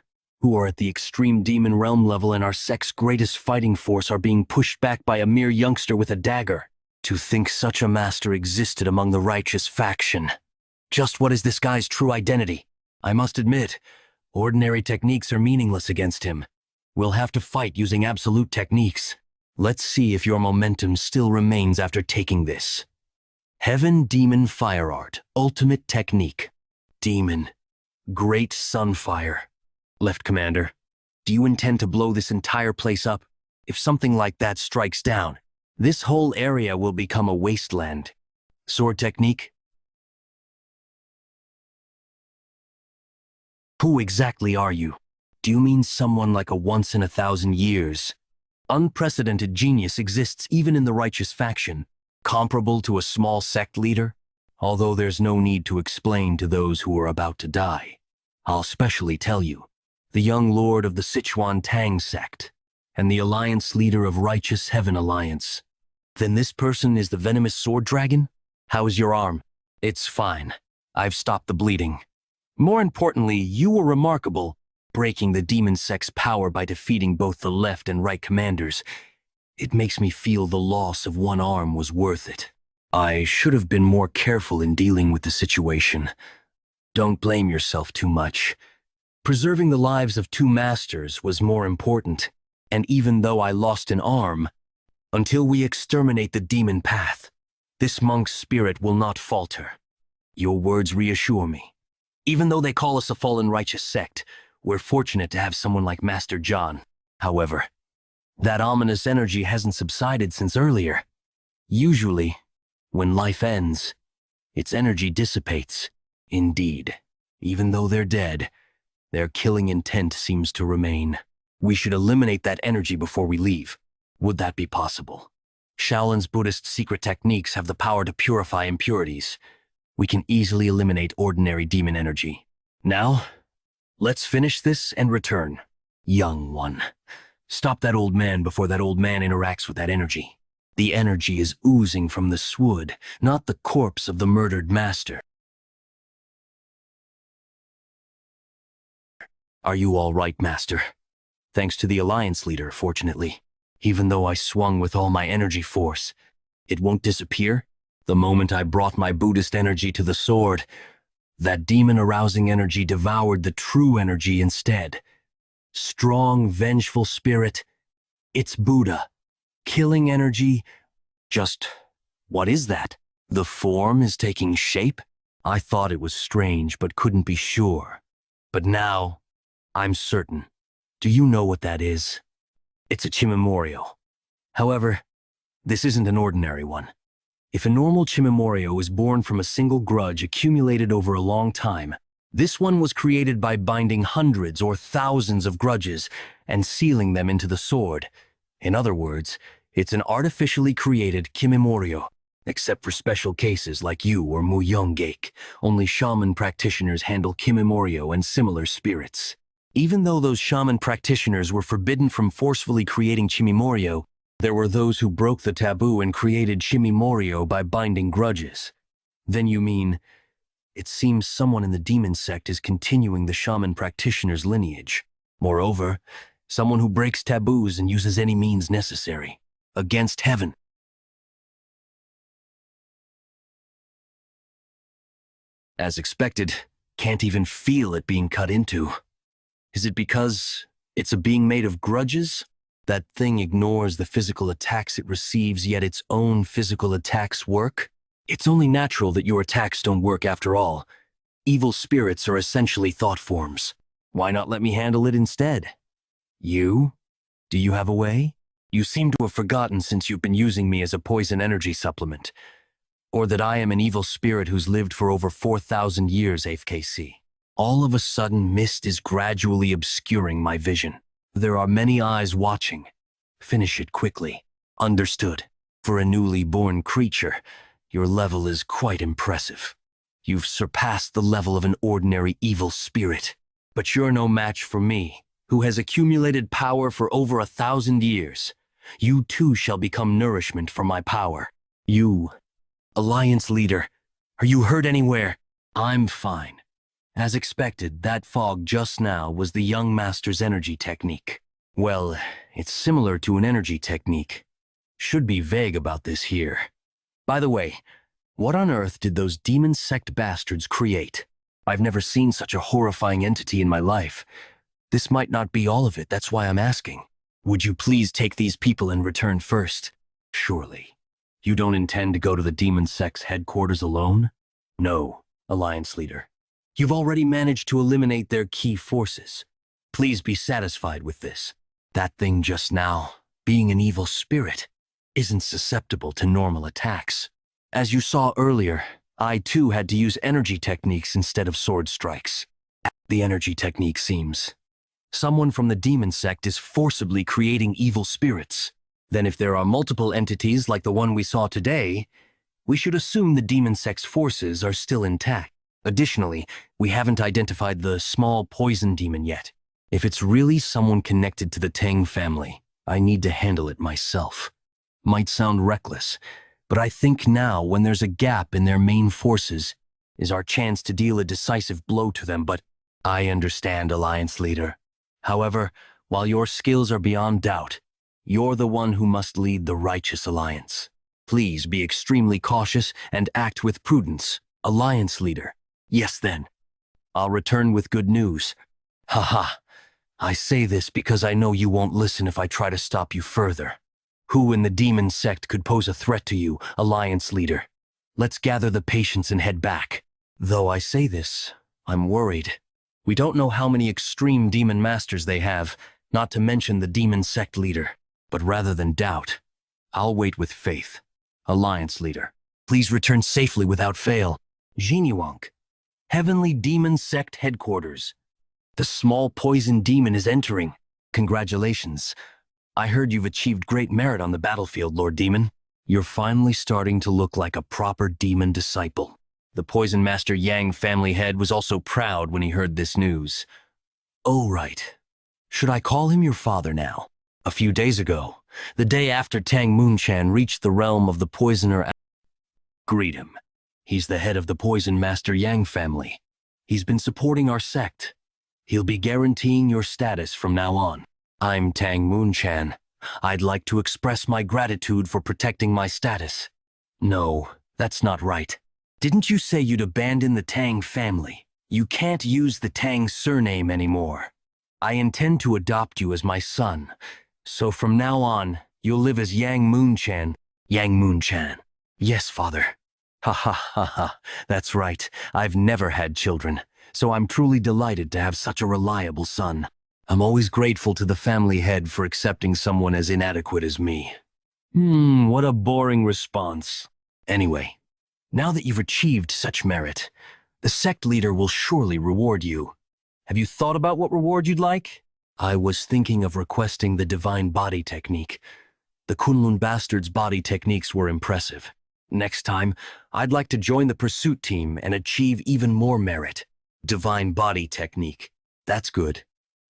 who are at the extreme demon realm level and our sect's greatest fighting force are being pushed back by a mere youngster with a dagger. To think such a master existed among the righteous faction. Just what is this guy's true identity? I must admit, ordinary techniques are meaningless against him. We'll have to fight using absolute techniques. Let's see if your momentum still remains after taking this. Heaven Demon Fire Art, Ultimate Technique. Demon. Great Sunfire. Left Commander, do you intend to blow this entire place up? If something like that strikes down, this whole area will become a wasteland. Sword Technique? Who exactly are you? Do you mean someone like a once-in-a-thousand-years? Unprecedented genius exists even in the righteous faction, comparable to a small sect leader? Although there's no need to explain to those who are about to die. I'll specially tell you, the young lord of the Sichuan Tang sect, and the alliance leader of Righteous Heaven Alliance. Then this person is the venomous sword dragon? How is your arm? It's fine. I've stopped the bleeding. More importantly, you were remarkable, breaking the demon sect's power by defeating both the left and right commanders. It makes me feel the loss of one arm was worth it. I should have been more careful in dealing with the situation. Don't blame yourself too much. Preserving the lives of two masters was more important, and even though I lost an arm, until we exterminate the demon path, this monk's spirit will not falter. Your words reassure me. Even though they call us a fallen righteous sect, we're fortunate to have someone like Master John. However, that ominous energy hasn't subsided since earlier. Usually, when life ends, its energy dissipates. Indeed, even though they're dead, their killing intent seems to remain. We should eliminate that energy before we leave. Would that be possible? Shaolin's Buddhist secret techniques have the power to purify impurities. We can easily eliminate ordinary demon energy. Now, let's finish this and return. Young one, stop that old man before that old man interacts with that energy. The energy is oozing from the swood, not the corpse of the murdered master. Are you all right, Master? Thanks to the Alliance leader, fortunately. Even though I swung with all my energy force, it won't disappear. The moment I brought my Buddhist energy to the sword, that demon-arousing energy devoured the true energy instead. Strong, vengeful spirit. It's Buddha. Killing energy. Just, what is that? The form is taking shape? I thought it was strange, but couldn't be sure. But now, I'm certain. Do you know what that is? It's a Chimamoryo. However, this isn't an ordinary one. If a normal Chimamoryo is born from a single grudge accumulated over a long time, this one was created by binding hundreds or thousands of grudges and sealing them into the sword. In other words, it's an artificially created Kimimoryo. Except for special cases like you or Myeong-geik, only shaman practitioners handle Kimimoryo and similar spirits. Even though those shaman practitioners were forbidden from forcefully creating Chimimoryo, there were those who broke the taboo and created Chimimoryo by binding grudges. Then you mean, it seems someone in the demon sect is continuing the shaman practitioner's lineage. Moreover, someone who breaks taboos and uses any means necessary. Against heaven. As expected, can't even feel it being cut into. Is it because it's a being made of grudges? That thing ignores the physical attacks it receives, yet its own physical attacks work? It's only natural that your attacks don't work after all. Evil spirits are essentially thought forms. Why not let me handle it instead? You? Do you have a way? You seem to have forgotten since you've been using me as a poison energy supplement. Or that I am an evil spirit who's lived for over 4,000 years, AFKC. All of a sudden, mist is gradually obscuring my vision. There are many eyes watching. Finish it quickly. Understood. For a newly born creature, your level is quite impressive. You've surpassed the level of an ordinary evil spirit. But you're no match for me, who has accumulated power for over 1,000 years. You too shall become nourishment for my power. You, Alliance leader, are you hurt anywhere? I'm fine. As expected, that fog just now was the young master's energy technique. Well, it's similar to an energy technique. Should be vague about this here. By the way, what on earth did those demon sect bastards create? I've never seen such a horrifying entity in my life. This might not be all of it, that's why I'm asking. Would you please take these people and return first? Surely. You don't intend to go to the demon sect's headquarters alone? No, Alliance Leader. You've already managed to eliminate their key forces. Please be satisfied with this. That thing just now, being an evil spirit, isn't susceptible to normal attacks. As you saw earlier, I too had to use energy techniques instead of sword strikes. The energy technique seems. Someone from the demon sect is forcibly creating evil spirits. Then if there are multiple entities like the one we saw today, we should assume the demon sect's forces are still intact. Additionally, we haven't identified the small poison demon yet. If it's really someone connected to the Tang family, I need to handle it myself. Might sound reckless, but I think now, when there's a gap in their main forces, is our chance to deal a decisive blow to them. But I understand, Alliance Leader. However, while your skills are beyond doubt, you're the one who must lead the righteous alliance. Please be extremely cautious and act with prudence, Alliance Leader. Yes then. I'll return with good news. Haha. I say this because I know you won't listen if I try to stop you further. Who in the demon sect could pose a threat to you, Alliance Leader? Let's gather the patience and head back. Though I say this, I'm worried. We don't know how many extreme demon masters they have, not to mention the demon sect leader. But rather than doubt, I'll wait with faith. Alliance Leader, please return safely without fail. Jinyuank, Heavenly Demon Sect Headquarters. The small poison demon is entering. Congratulations. I heard you've achieved great merit on the battlefield, Lord Demon. You're finally starting to look like a proper demon disciple. The Poison Master Yang family head was also proud when he heard this news. Oh, right. Should I call him your father now? A few days ago, the day after Tang Moon-chan reached the realm of the poisoner. Greet him. He's the head of the Poison Master Yang family. He's been supporting our sect. He'll be guaranteeing your status from now on. I'm Tang Moon-chan. I'd like to express my gratitude for protecting my status. No, that's not right. Didn't you say you'd abandon the Tang family? You can't use the Tang surname anymore. I intend to adopt you as my son. So from now on, you'll live as Yang Moon-chan. Yang Moon-chan. Yes, father. Ha ha ha ha. That's right. I've never had children, so I'm truly delighted to have such a reliable son. I'm always grateful to the family head for accepting someone as inadequate as me. What a boring response. Anyway, now that you've achieved such merit, the sect leader will surely reward you. Have you thought about what reward you'd like? I was thinking of requesting the divine body technique. The Kunlun bastards' body techniques were impressive. Next time, I'd like to join the pursuit team and achieve even more merit. Divine body technique. That's good.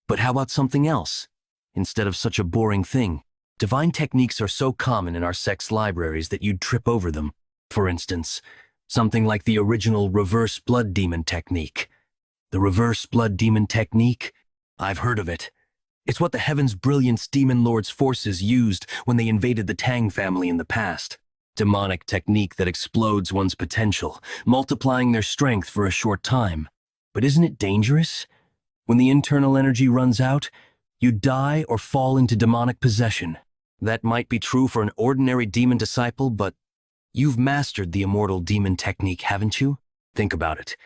But how about something else? Instead of such a boring thing, divine techniques are so common in our sect's libraries that you'd trip over them. For instance, something like the original reverse blood demon technique. The reverse blood demon technique? I've heard of it. It's what the Heaven's Brilliance Demon Lord's forces used when they invaded the Tang family in the past. Demonic technique that explodes one's potential, multiplying their strength for a short time. But isn't it dangerous? When the internal energy runs out, you die or fall into demonic possession. That might be true for an ordinary demon disciple, but you've mastered the immortal demon technique, haven't you? Think about it.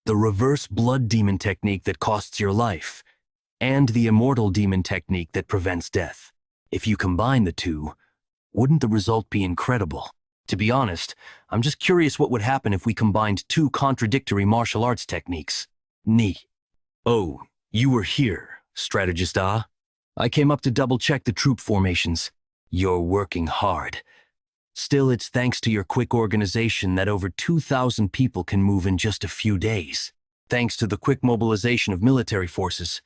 The reverse blood demon technique that costs your life, and the immortal demon technique that prevents death. If you combine the two, wouldn't the result be incredible? To be honest, I'm just curious what would happen if we combined two contradictory martial arts techniques. Ni. Oh, you were here, strategist Ah. I came up to double-check the troop formations. You're working hard. Still, it's thanks to your quick organization that over 2,000 people can move in just a few days. Thanks to the quick mobilization of military forces.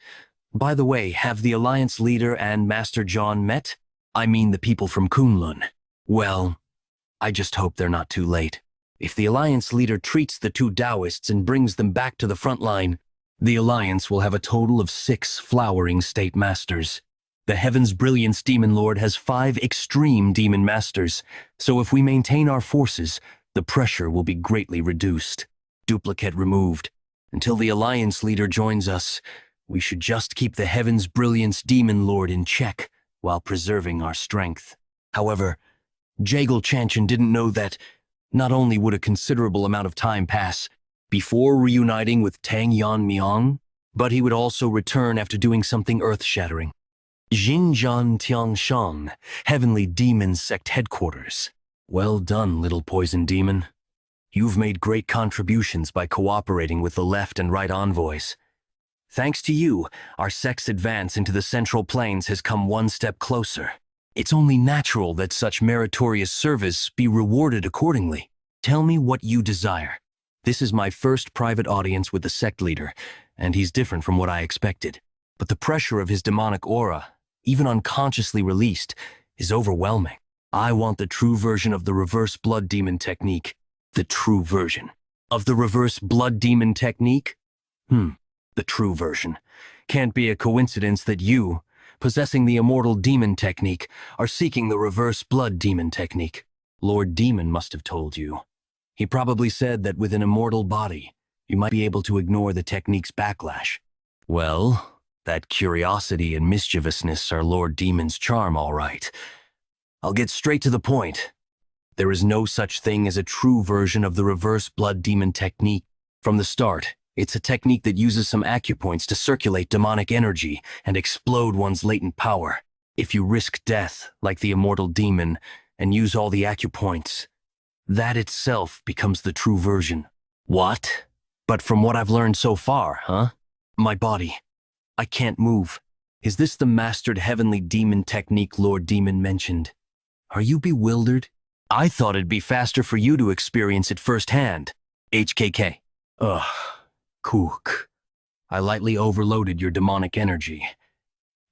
By the way, have the Alliance leader and Master John met? I mean the people from Kunlun. Well, I just hope they're not too late. If the Alliance leader treats the two Taoists and brings them back to the front line, the Alliance will have a total of 6 flowering state masters. The Heaven's Brilliance Demon Lord has 5 extreme demon masters, so if we maintain our forces, the pressure will be greatly reduced. Duplicate removed. Until the Alliance leader joins us, we should just keep the Heaven's Brilliance Demon Lord in check while preserving our strength. However, Jagal Chanchan didn't know that not only would a considerable amount of time pass before reuniting with Tang Yeon-Myeong, but he would also return after doing something earth-shattering. Xinjiang Tiangshan, Heavenly Demon Sect Headquarters. Well done, little poison demon. You've made great contributions by cooperating with the left and right envoys. Thanks to you, our sect's advance into the Central Plains has come one step closer. It's only natural that such meritorious service be rewarded accordingly. Tell me what you desire. This is my first private audience with the sect leader, and he's different from what I expected. But the pressure of his demonic aura, even unconsciously released, is overwhelming. I want the true version of the reverse blood demon technique. The true version of the reverse blood demon technique? The true version. Can't be a coincidence that you, possessing the immortal demon technique, are seeking the reverse blood demon technique. Lord Demon must have told you. He probably said that with an immortal body, you might be able to ignore the technique's backlash. Well, that curiosity and mischievousness are Lord Demon's charm, all right. I'll get straight to the point. There is no such thing as a true version of the reverse blood demon technique. From the start, it's a technique that uses some acupoints to circulate demonic energy and explode one's latent power. If you risk death, like the immortal demon, and use all the acupoints, that itself becomes the true version. What? But from what I've learned so far, huh? My body. I can't move. Is this the mastered heavenly demon technique Lord Demon mentioned? Are you bewildered? I thought it'd be faster for you to experience it firsthand. HKK. Ugh. Kook. I lightly overloaded your demonic energy.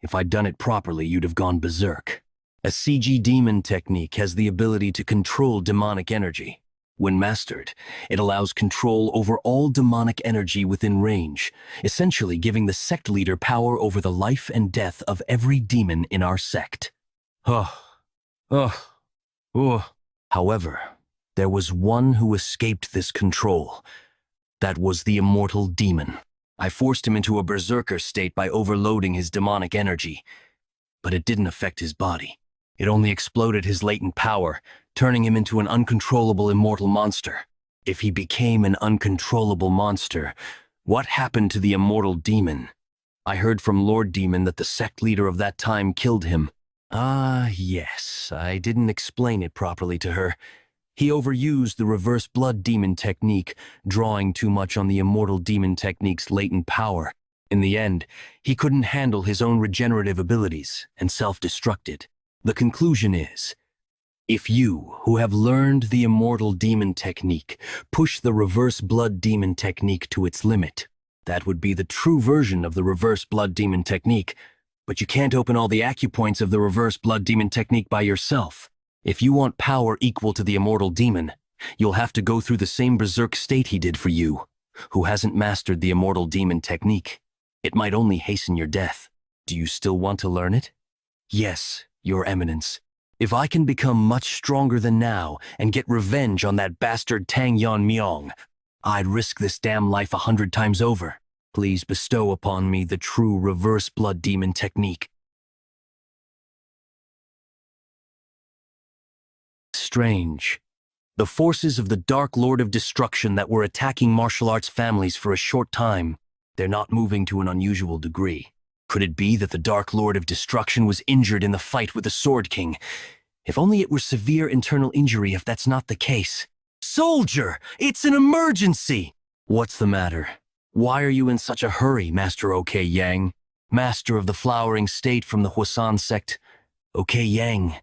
If I'd done it properly, you'd have gone berserk. A CG demon technique has the ability to control demonic energy. When mastered, it allows control over all demonic energy within range, essentially giving the sect leader power over the life and death of every demon in our sect. However, there was one who escaped this control. That was the immortal demon. I forced him into a berserker state by overloading his demonic energy, but it didn't affect his body. It only exploded his latent power, turning him into an uncontrollable immortal monster. If he became an uncontrollable monster, what happened to the immortal demon? I heard from Lord Demon that the sect leader of that time killed him. Ah, yes, I didn't explain it properly to her. He overused the reverse blood demon technique, drawing too much on the immortal demon technique's latent power. In the end, he couldn't handle his own regenerative abilities and self-destructed. The conclusion is, if you, who have learned the immortal demon technique, push the reverse blood demon technique to its limit, that would be the true version of the reverse blood demon technique, but you can't open all the acupoints of the reverse blood demon technique by yourself. If you want power equal to the immortal demon, you'll have to go through the same berserk state he did for you, who hasn't mastered the immortal demon technique. It might only hasten your death. Do you still want to learn it? Yes, Your Eminence. If I can become much stronger than now and get revenge on that bastard Tang Yeon-Myeong, I'd risk this damn life 100 times over. Please bestow upon me the true reverse blood demon technique. Strange. The forces of the Dark Lord of Destruction that were attacking martial arts families for a short time, they're not moving to an unusual degree. Could it be that the Dark Lord of Destruction was injured in the fight with the Sword King? If only it were severe internal injury if that's not the case. Soldier! It's an emergency! What's the matter? Why are you in such a hurry, Master OK Yang? Master of the Flowering State from the Hwasan sect. OK Yang.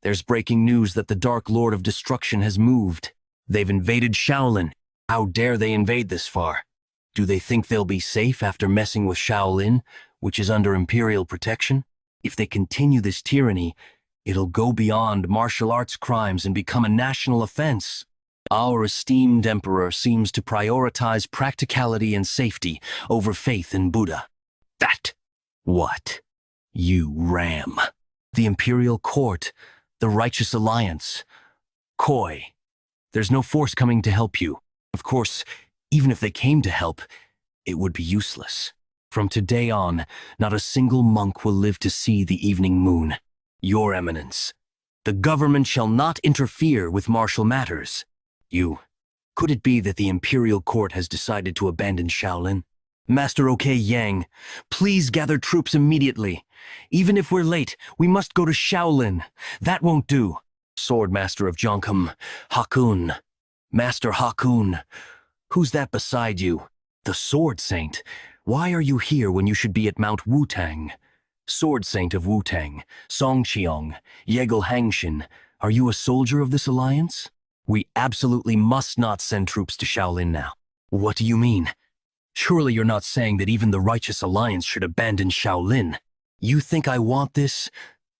There's breaking news that the Dark Lord of Destruction has moved. They've invaded Shaolin. How dare they invade this far? Do they think they'll be safe after messing with Shaolin, which is under imperial protection? If they continue this tyranny, it'll go beyond martial arts crimes and become a national offense. Our esteemed emperor seems to prioritize practicality and safety over faith in Buddha. That. What? You ram. The imperial court, the righteous alliance. Coy. There's no force coming to help you. Of course, even if they came to help, it would be useless. From today on, not a single monk will live to see the evening moon. Your Eminence, the government shall not interfere with martial matters. Could it be that the imperial court has decided to abandon Shaolin? Master OK Yang, please gather troops immediately. Even if we're late, we must go to Shaolin. That won't do. Swordmaster of Jonkum, Hakun. Master Hakun, who's that beside you? The Sword Saint. Why are you here when you should be at Mount Wutang? Sword Saint of Wutang, Songqiong, Yegel Hangshin, are you a soldier of this alliance? We absolutely must not send troops to Shaolin now. What do you mean? Surely you're not saying that even the Righteous Alliance should abandon Shaolin. You think I want this?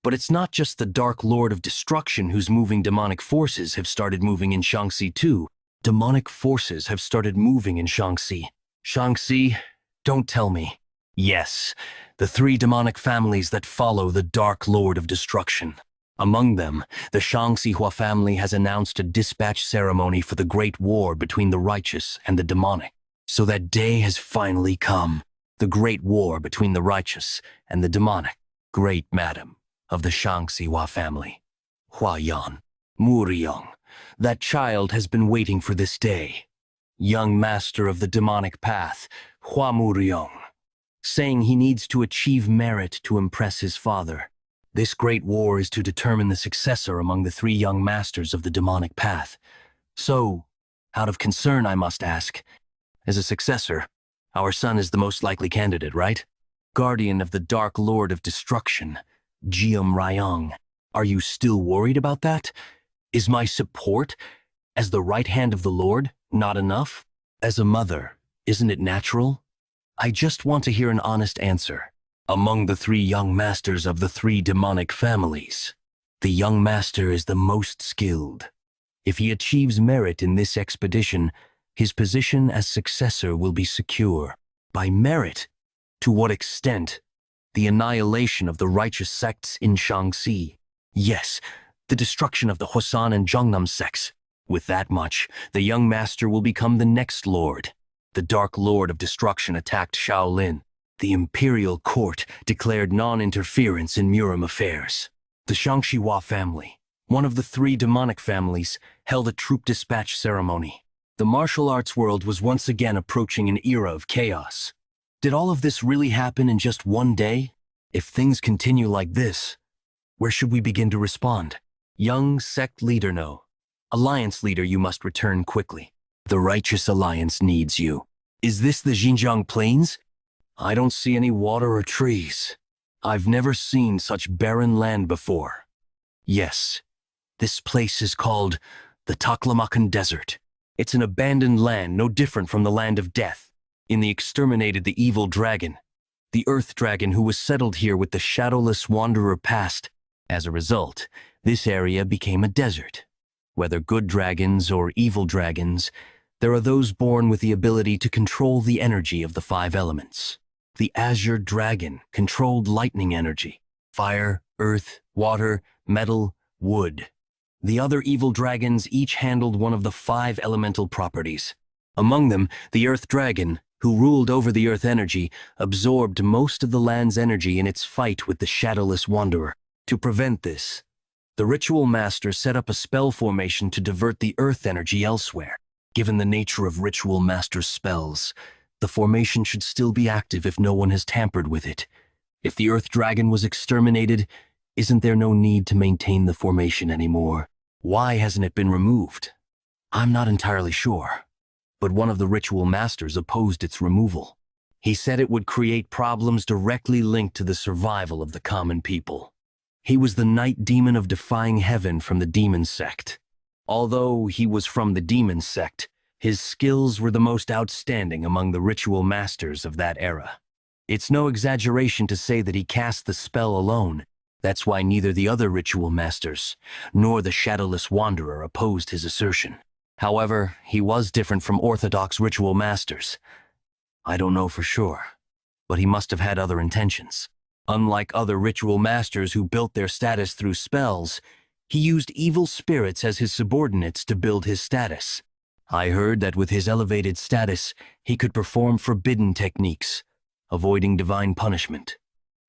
But it's not just the Dark Lord of Destruction whose moving demonic forces have started moving in Shaanxi too. Demonic forces have started moving in Shaanxi. Shaanxi? Don't tell me. Yes, the three demonic families that follow the Dark Lord of Destruction. Among them, the Shaanxihua family has announced a dispatch ceremony for the Great War between the righteous and the demonic. So that day has finally come. The Great War between the righteous and the demonic. Great Madam of the Shaanxihua family. Huayan, Muriyong, that child has been waiting for this day. Young master of the demonic path, Hua Muriyong, saying he needs to achieve merit to impress his father. This great war is to determine the successor among the three young masters of the demonic path. So, out of concern, I must ask, as a successor, our son is the most likely candidate, right? Guardian of the Dark Lord of Destruction, Yeon-Myeong. Are you still worried about that? Is my support, as the right hand of the Lord, not enough? As a mother, isn't it natural? I just want to hear an honest answer. Among the three young masters of the three demonic families, the young master is the most skilled. If he achieves merit in this expedition, his position as successor will be secure. By merit? To what extent? The annihilation of the righteous sects in Shaanxi. Yes, the destruction of the Hosan and Zhongnam sects. With that much, the young master will become the next lord. The Dark Lord of Destruction attacked Shaolin. The imperial court declared non-interference in Murim affairs. The Shaanxihua family, one of the three demonic families, held a troop dispatch ceremony. The martial arts world was once again approaching an era of chaos. Did all of this really happen in just one day? If things continue like this, where should we begin to respond? Young sect leader, no. Alliance leader, you must return quickly. The Righteous Alliance needs you. Is this the Xinjiang Plains? I don't see any water or trees. I've never seen such barren land before. Yes, this place is called the Taklamakan Desert. It's an abandoned land no different from the land of death. In the exterminated the evil dragon, the earth dragon who was settled here with the shadowless wanderer past. As a result, this area became a desert. Whether good dragons or evil dragons, there are those born with the ability to control the energy of the five elements. The Azure Dragon controlled lightning energy, fire, earth, water, metal, wood. The other evil dragons each handled one of the five elemental properties. Among them, the Earth Dragon, who ruled over the earth energy, absorbed most of the land's energy in its fight with the shadowless wanderer. To prevent this, the ritual master set up a spell formation to divert the earth energy elsewhere. Given the nature of ritual master's spells, the formation should still be active if no one has tampered with it. If the Earth Dragon was exterminated, isn't there no need to maintain the formation anymore? Why hasn't it been removed? I'm not entirely sure, but one of the ritual masters opposed its removal. He said it would create problems directly linked to the survival of the common people. He was the night demon of defying heaven from the demon sect. Although he was from the demon sect, his skills were the most outstanding among the ritual masters of that era. It's no exaggeration to say that he cast the spell alone. That's why neither the other ritual masters nor the shadowless wanderer opposed his assertion. However, he was different from orthodox ritual masters. I don't know for sure, but he must have had other intentions. Unlike other ritual masters who built their status through spells, he used evil spirits as his subordinates to build his status. I heard that with his elevated status, he could perform forbidden techniques, avoiding divine punishment.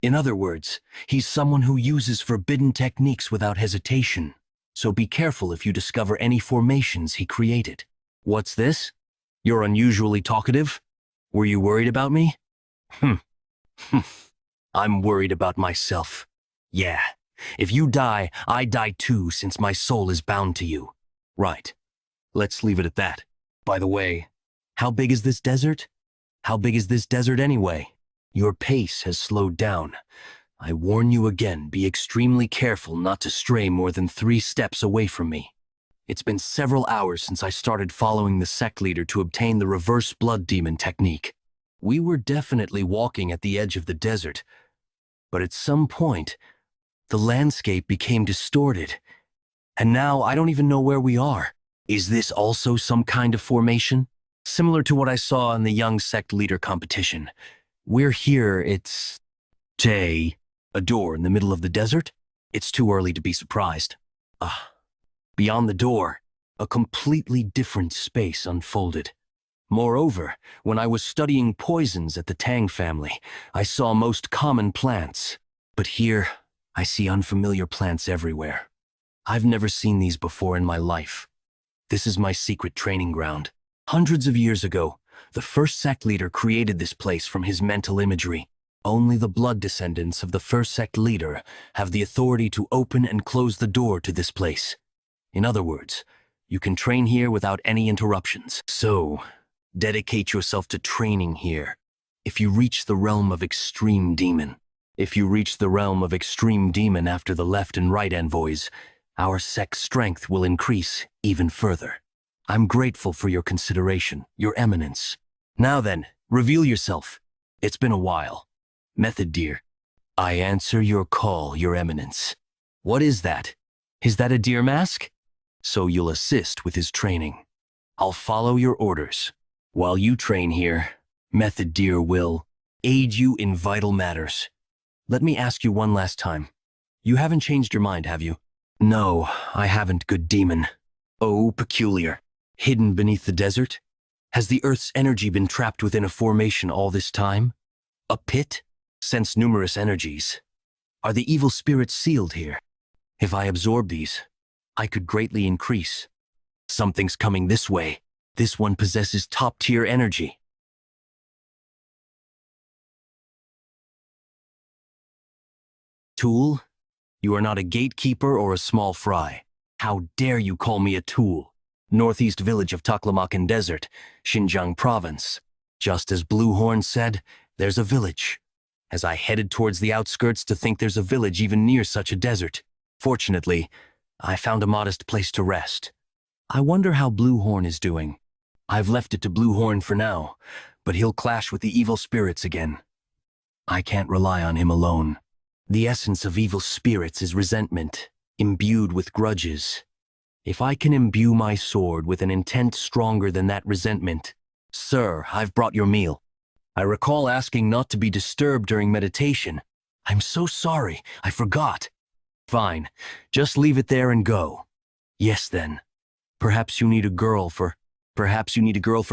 In other words, he's someone who uses forbidden techniques without hesitation, so be careful if you discover any formations he created. What's this? You're unusually talkative? Were you worried about me? I'm worried about myself. Yeah, if you die, I die too, since my soul is bound to you. Right. Let's leave it at that. By the way, how big is this desert? How big is this desert anyway? Your pace has slowed down. I warn you again, be extremely careful not to stray more than 3 steps away from me. It's been several hours since I started following the sect leader to obtain the reverse blood demon technique. We were definitely walking at the edge of the desert, but at some point, the landscape became distorted, and now I don't even know where we are. Is this also some kind of formation? Similar to what I saw in the young sect leader competition. We're here, it's... a door in the middle of the desert? It's too early to be surprised. Beyond the door, a completely different space unfolded. Moreover, when I was studying poisons at the Tang Family, I saw most common plants. But here, I see unfamiliar plants everywhere. I've never seen these before in my life. This is my secret training ground. Hundreds of years ago, the first sect leader created this place from his mental imagery. Only the blood descendants of the first sect leader have the authority to open and close the door to this place. In other words, you can train here without any interruptions. So, dedicate yourself to training here. If you reach the realm of extreme demon after the left and right envoys, our sect's strength will increase even further. I'm grateful for your consideration, Your Eminence. Now then, reveal yourself. It's been a while. Method, dear. I answer your call, Your Eminence. What is that? Is that a deer mask? So you'll assist with his training. I'll follow your orders. While you train here, Method, dear, will aid you in vital matters. Let me ask you one last time. You haven't changed your mind, have you? No, I haven't, good demon. Oh, peculiar. Hidden beneath the desert? Has the Earth's energy been trapped within a formation all this time? A pit? Sense numerous energies. Are the evil spirits sealed here? If I absorb these, I could greatly increase. Something's coming this way. This one possesses top-tier energy. Tool? You are not a gatekeeper or a small fry. How dare you call me a tool? Northeast village of Taklamakan Desert, Xinjiang Province. Just as Blue Horn said, there's a village. As I headed towards the outskirts to think there's a village even near such a desert. Fortunately, I found a modest place to rest. I wonder how Blue Horn is doing. I've left it to Blue Horn for now, but he'll clash with the evil spirits again. I can't rely on him alone. The essence of evil spirits is resentment, imbued with grudges. If I can imbue my sword with an intent stronger than that resentment... Sir, I've brought your meal. I recall asking not to be disturbed during meditation. I'm so sorry, I forgot. Fine, just leave it there and go. Yes then. Perhaps you need a girl for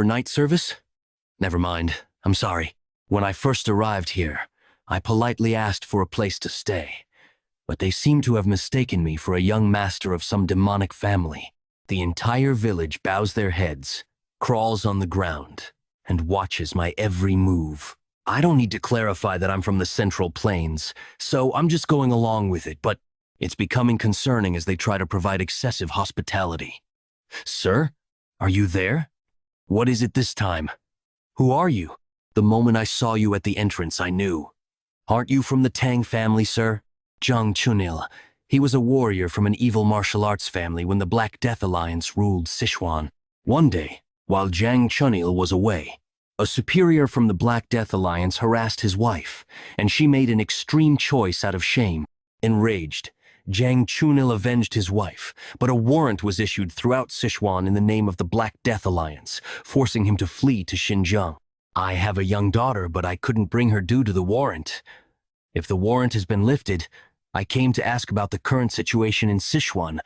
night service? Never mind, I'm sorry. When I first arrived here, I politely asked for a place to stay, but they seem to have mistaken me for a young master of some demonic family. The entire village bows their heads, crawls on the ground, and watches my every move. I don't need to clarify that I'm from the Central Plains, so I'm just going along with it, but it's becoming concerning as they try to provide excessive hospitality. Sir, are you there? What is it this time? Who are you? The moment I saw you at the entrance, I knew. Aren't you from the Tang family, sir? Zhang Chunil. He was a warrior from an evil martial arts family when the Black Death Alliance ruled Sichuan. One day, while Zhang Chunil was away, a superior from the Black Death Alliance harassed his wife, and she made an extreme choice out of shame. Enraged, Jiang Chunil avenged his wife, but a warrant was issued throughout Sichuan in the name of the Black Death Alliance, forcing him to flee to Xinjiang. I have a young daughter, but I couldn't bring her due to the warrant. If the warrant has been lifted, I came to ask about the current situation in Sichuan,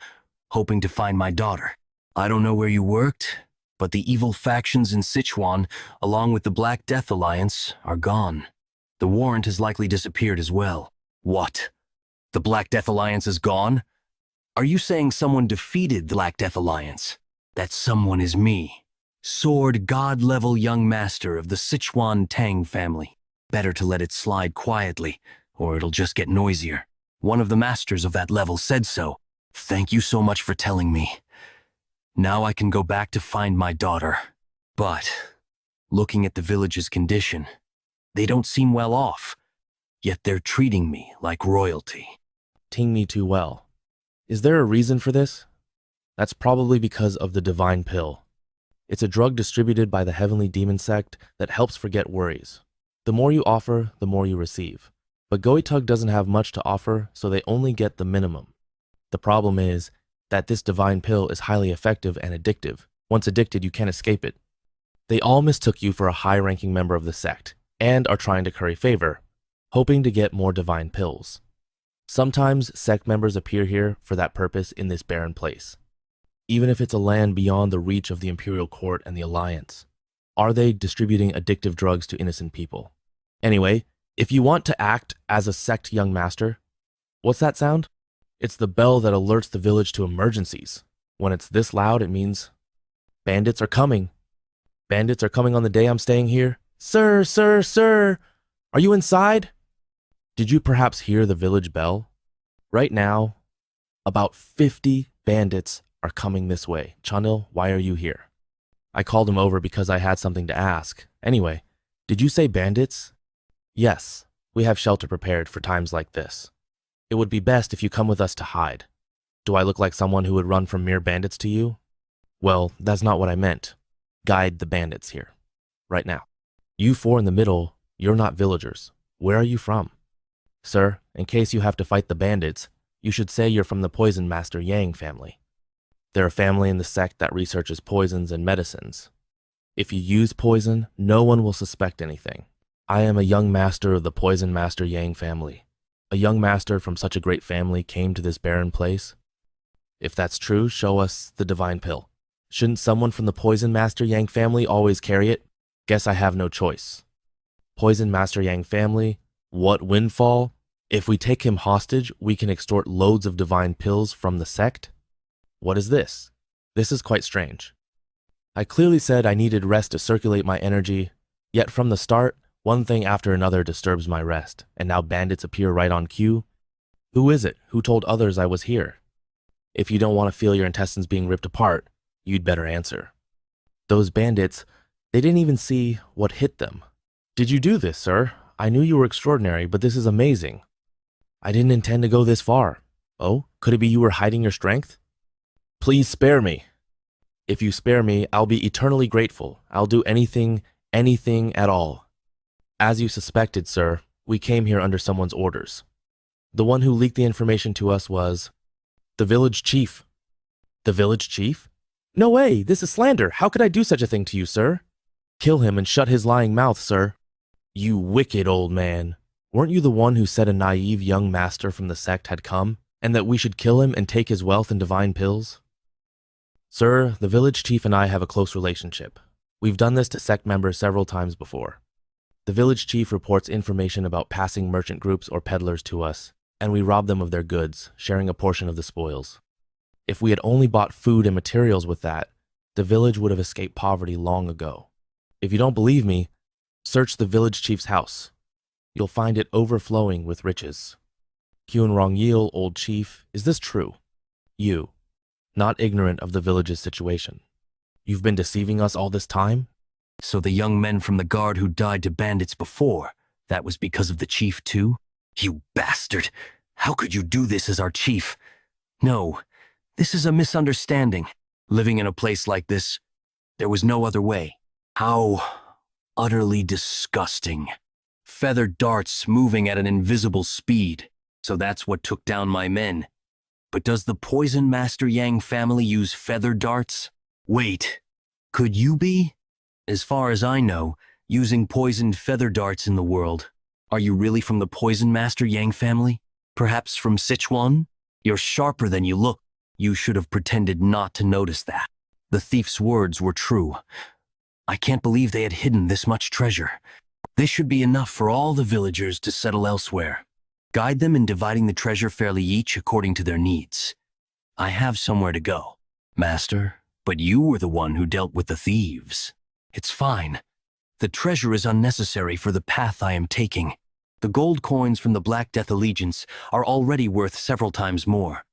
hoping to find my daughter. I don't know where you worked, but the evil factions in Sichuan, along with the Black Death Alliance, are gone. The warrant has likely disappeared as well. What? The Black Death Alliance is gone? Are you saying someone defeated the Black Death Alliance? That someone is me, Sword God-level young master of the Sichuan Tang Family. Better to let it slide quietly, or it'll just get noisier. One of the masters of that level said so. Thank you so much for telling me. Now I can go back to find my daughter. But, looking at the village's condition, they don't seem well off, yet they're treating me like royalty. Ting me too well. Is there a reason for this? That's probably because of the divine pill. It's a drug distributed by the heavenly demon sect that helps forget worries. The more you offer, the more you receive. But Goitug doesn't have much to offer, so they only get the minimum. The problem is that this divine pill is highly effective and addictive. Once addicted, you can't escape it. They all mistook you for a high-ranking member of the sect, and are trying to curry favor, hoping to get more divine pills. Sometimes sect members appear here for that purpose in this barren place, even if it's a land beyond the reach of the Imperial Court and the Alliance. Are they distributing addictive drugs to innocent people? Anyway, if you want to act as a sect young master, what's that sound? It's the bell that alerts the village to emergencies. When it's this loud, it means bandits are coming. Bandits are coming on the day I'm staying here. Sir, sir, sir, are you inside? Did you perhaps hear the village bell? Right now, about 50 bandits are coming this way. Chanil, why are you here? I called him over because I had something to ask. Anyway, did you say bandits? Yes, we have shelter prepared for times like this. It would be best if you come with us to hide. Do I look like someone who would run from mere bandits to you? Well, that's not what I meant. Guide the bandits here, right now. You four in the middle, you're not villagers. Where are you from? Sir, in case you have to fight the bandits, you should say you're from the Poison Master Yang family. They're a family in the sect that researches poisons and medicines. If you use poison, no one will suspect anything. I am a young master of the Poison Master Yang family. A young master from such a great family came to this barren place. If that's true, show us the divine pill. Shouldn't someone from the Poison Master Yang family always carry it? Guess I have no choice. Poison Master Yang family, what windfall? If we take him hostage, we can extort loads of divine pills from the sect? What is this? This is quite strange. I clearly said I needed rest to circulate my energy, yet from the start, one thing after another disturbs my rest, and now bandits appear right on cue. Who is it? Who told others I was here? If you don't want to feel your intestines being ripped apart, you'd better answer. Those bandits, they didn't even see what hit them. Did you do this, sir? I knew you were extraordinary, but this is amazing. I didn't intend to go this far. Oh, could it be you were hiding your strength? Please spare me. If you spare me, I'll be eternally grateful. I'll do anything at all. As you suspected, sir, we came here under someone's orders. The one who leaked the information to us was the village chief. The village chief? No way, this is slander. How could I do such a thing to you, sir? Kill him and shut his lying mouth, sir. You wicked old man. Weren't you the one who said a naive young master from the sect had come, and that we should kill him and take his wealth and divine pills? Sir, the village chief and I have a close relationship. We've done this to sect members several times before. The village chief reports information about passing merchant groups or peddlers to us, and we rob them of their goods, sharing a portion of the spoils. If we had only bought food and materials with that, the village would have escaped poverty long ago. If you don't believe me, search the village chief's house. You'll find it overflowing with riches. Kyun-Rong-Yil, old chief, is this true? You, not ignorant of the village's situation. You've been deceiving us all this time? So the young men from the guard who died to bandits before, that was because of the chief too? You bastard! How could you do this as our chief? No, this is a misunderstanding. Living in a place like this, there was no other way. How utterly disgusting. Feathered darts moving at an invisible speed. So that's what took down my men. But does the Poison Master Yang family use feather darts? Wait, could you be? As far as I know, using poisoned feather darts in the world. Are you really from the Poison Master Yang family? Perhaps from Sichuan? You're sharper than you look. You should have pretended not to notice that. The thief's words were true. I can't believe they had hidden this much treasure. This should be enough for all the villagers to settle elsewhere. Guide them in dividing the treasure fairly each according to their needs. I have somewhere to go, Master, but you were the one who dealt with the thieves. It's fine. The treasure is unnecessary for the path I am taking. The gold coins from the Black Death Allegiance are already worth several times more.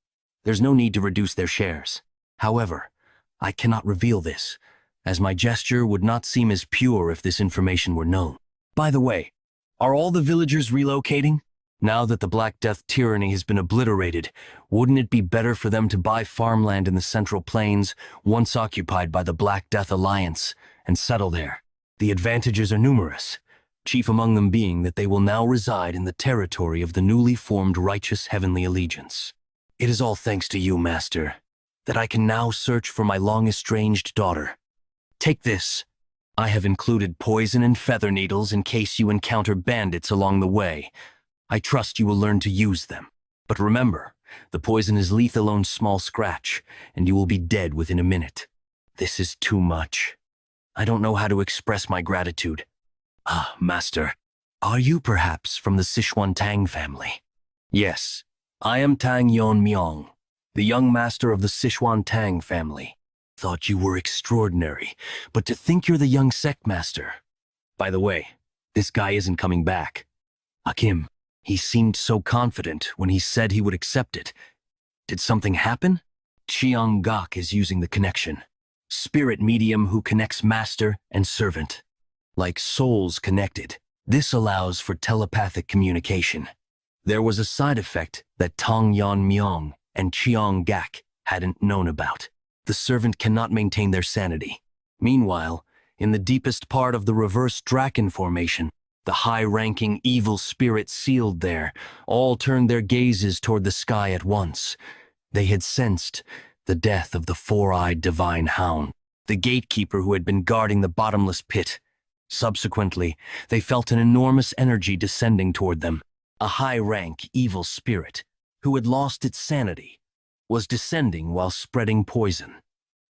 There's no need to reduce their shares. However, I cannot reveal this, as my gesture would not seem as pure if this information were known. By the way, are all the villagers relocating? Now that the Black Death tyranny has been obliterated, wouldn't it be better for them to buy farmland in the Central Plains, once occupied by the Black Death Alliance, and settle there? The advantages are numerous, chief among them being that they will now reside in the territory of the newly formed Righteous Heavenly Allegiance. It is all thanks to you, Master, that I can now search for my long-estranged daughter. Take this. I have included poison and feather needles in case you encounter bandits along the way. I trust you will learn to use them. But remember, the poison is lethal on small scratch, and you will be dead within a minute. This is too much. I don't know how to express my gratitude. Ah, Master, are you perhaps from the Sichuan Tang family? Yes, I am Tang Yeon-Myeong, the young master of the Sichuan Tang family. Thought you were extraordinary, but to think you're the young sect master. By the way, this guy isn't coming back. Akim, he seemed so confident when he said he would accept it. Did something happen? Chiang Gok is using the connection. Spirit medium who connects master and servant. Like souls connected, this allows for telepathic communication. There was a side effect that Tang Yeon-Myeong and Chiang Gak hadn't known about. The servant cannot maintain their sanity. Meanwhile, in the deepest part of the reverse Draken formation, the high-ranking evil spirits sealed there all turned their gazes toward the sky at once. They had sensed the death of the four-eyed divine hound, the gatekeeper who had been guarding the bottomless pit. Subsequently, they felt an enormous energy descending toward them. A high-rank evil spirit, who had lost its sanity, was descending while spreading poison.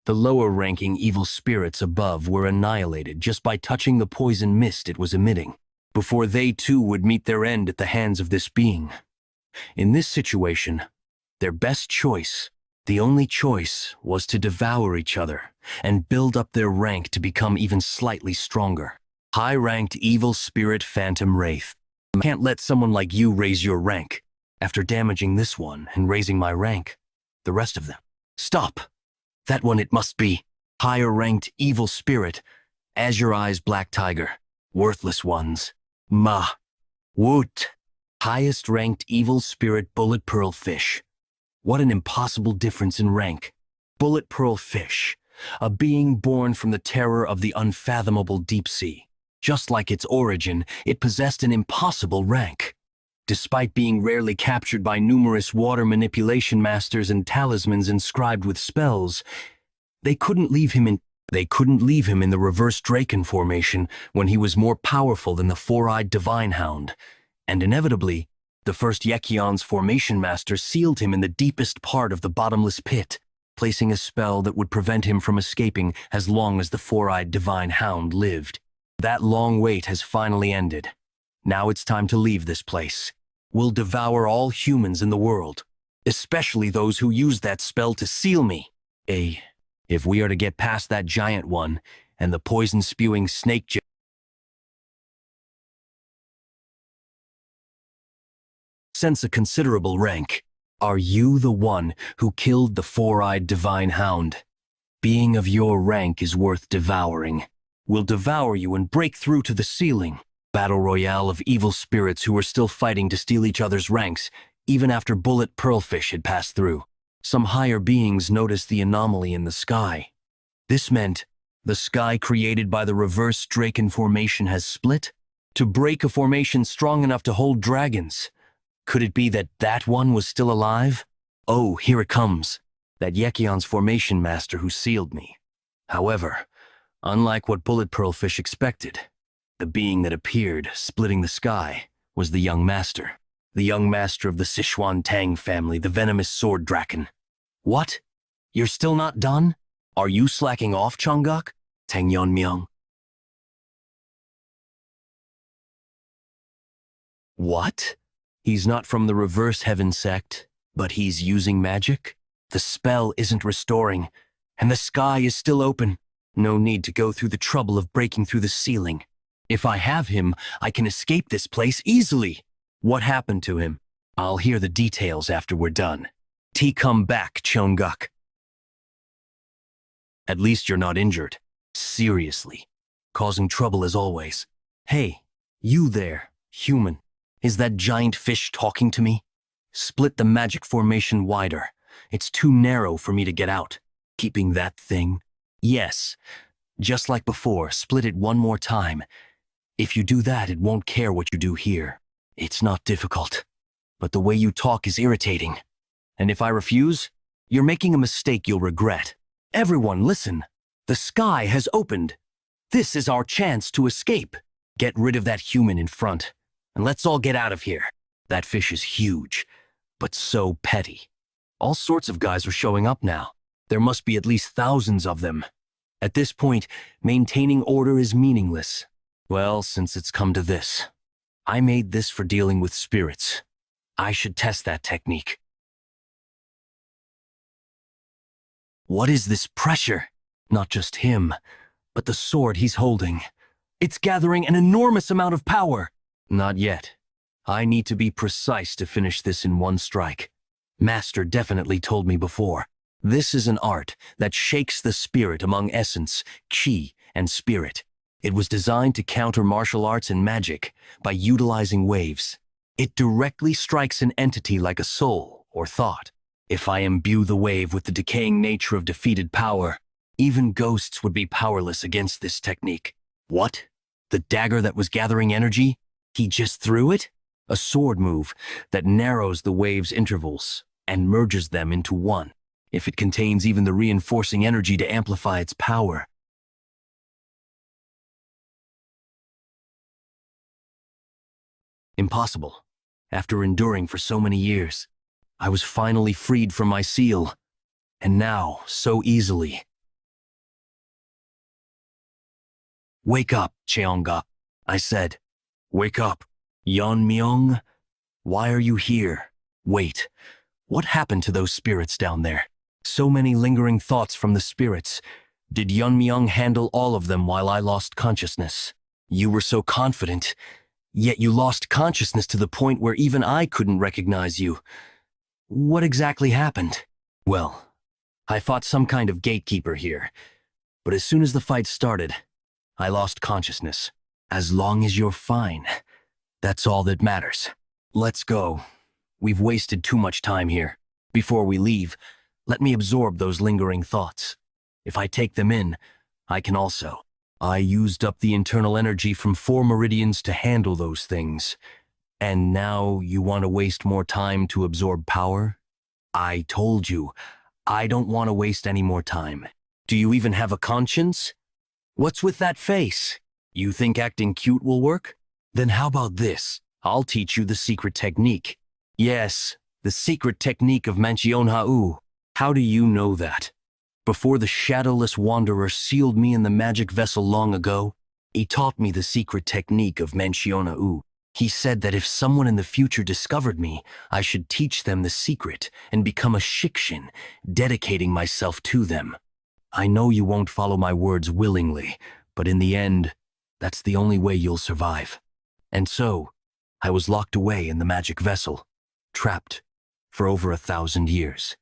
The lower-ranking evil spirits above were annihilated just by touching the poison mist it was emitting, before they too would meet their end at the hands of this being. In this situation, their best choice, the only choice, was to devour each other and build up their rank to become even slightly stronger. High-ranked evil spirit phantom wraith. I can't let someone like you raise your rank. After damaging this one and raising my rank, the rest of them. Stop! That one it must be. Higher-ranked evil spirit. Azure Eyes Black Tiger. Worthless ones. Ma. Woot. Highest-ranked evil spirit Bullet Pearl Fish. What an impossible difference in rank. Bullet Pearl Fish. A being born from the terror of the unfathomable deep sea. Just like its origin, it possessed an impossible rank. Despite being rarely captured by numerous water manipulation masters and talismans inscribed with spells, they couldn't leave him in the reverse Draken formation when he was more powerful than the four-eyed divine hound. And inevitably, the first Yekion's formation master sealed him in the deepest part of the bottomless pit, placing a spell that would prevent him from escaping as long as the four-eyed divine hound lived. That long wait has finally ended. Now it's time to leave this place. We'll devour all humans in the world, especially those who use that spell to seal me. If we are to get past that giant one and the poison-spewing snake sense a considerable rank. Are you the one who killed the four-eyed divine hound? Being of your rank is worth devouring. We'll devour you and break through to the ceiling. Battle royale of evil spirits who were still fighting to steal each other's ranks, even after Bullet Pearlfish had passed through. Some higher beings noticed the anomaly in the sky. This meant the sky created by the reverse Draken formation has split to break a formation strong enough to hold dragons. Could it be that that one was still alive? Oh, here it comes. That Yekion's formation master who sealed me. However, unlike what Bullet Pearlfish expected, the being that appeared, splitting the sky, was the young master. The young master of the Sichuan Tang family, the venomous sword draken. What? You're still not done? Are you slacking off, Chongguk? Tang Yeon-Myeong. What? He's not from the reverse heaven sect, but he's using magic? The spell isn't restoring, and the sky is still open. No need to go through the trouble of breaking through the ceiling. If I have him, I can escape this place easily. What happened to him? I'll hear the details after we're done. Come back, Chongguk. At least you're not injured. Seriously. Causing trouble as always. Hey, you there, human. Is that giant fish talking to me? Split the magic formation wider. It's too narrow for me to get out. Keeping that thing? Yes. Just like before, split it one more time. If you do that, it won't care what you do here. It's not difficult. But the way you talk is irritating. And if I refuse, you're making a mistake you'll regret. Everyone, listen. The sky has opened. This is our chance to escape. Get rid of that human in front, and let's all get out of here. That fish is huge, but so petty. All sorts of guys are showing up now. There must be at least thousands of them. At this point, maintaining order is meaningless. Well, since it's come to this, I made this for dealing with spirits. I should test that technique. What is this pressure? Not just him, but the sword he's holding. It's gathering an enormous amount of power. Not yet. I need to be precise to finish this in one strike. Master definitely told me before. This is an art that shakes the spirit among essence, chi, and spirit. It was designed to counter martial arts and magic by utilizing waves. It directly strikes an entity like a soul or thought. If I imbue the wave with the decaying nature of defeated power, even ghosts would be powerless against this technique. What? The dagger that was gathering energy? He just threw it? A sword move that narrows the wave's intervals and merges them into one, if it contains even the reinforcing energy to amplify its power. Impossible. After enduring for so many years, I was finally freed from my seal, and now, so easily. Wake up, Cheongguk, I said. Wake up. Yeon-Myeong, why are you here? Wait, what happened to those spirits down there? So many lingering thoughts from the spirits. Did Yeon-Myeong handle all of them while I lost consciousness? You were so confident, yet you lost consciousness to the point where even I couldn't recognize you. What exactly happened? Well, I fought some kind of gatekeeper here, but as soon as the fight started, I lost consciousness. As long as you're fine, that's all that matters. Let's go. We've wasted too much time here. Before we leave, let me absorb those lingering thoughts. If I take them in, I can also. I used up the internal energy from 4 meridians to handle those things. And now you want to waste more time to absorb power? I told you, I don't want to waste any more time. Do you even have a conscience? What's with that face? You think acting cute will work? Then how about this? I'll teach you the secret technique. Yes, the secret technique of Manhwa. How do you know that? Before the shadowless wanderer sealed me in the magic vessel long ago, he taught me the secret technique of Manhwa. He said that if someone in the future discovered me, I should teach them the secret and become a shikshin, dedicating myself to them. I know you won't follow my words willingly, but in the end, that's the only way you'll survive. And so, I was locked away in the magic vessel, trapped for over 1,000 years.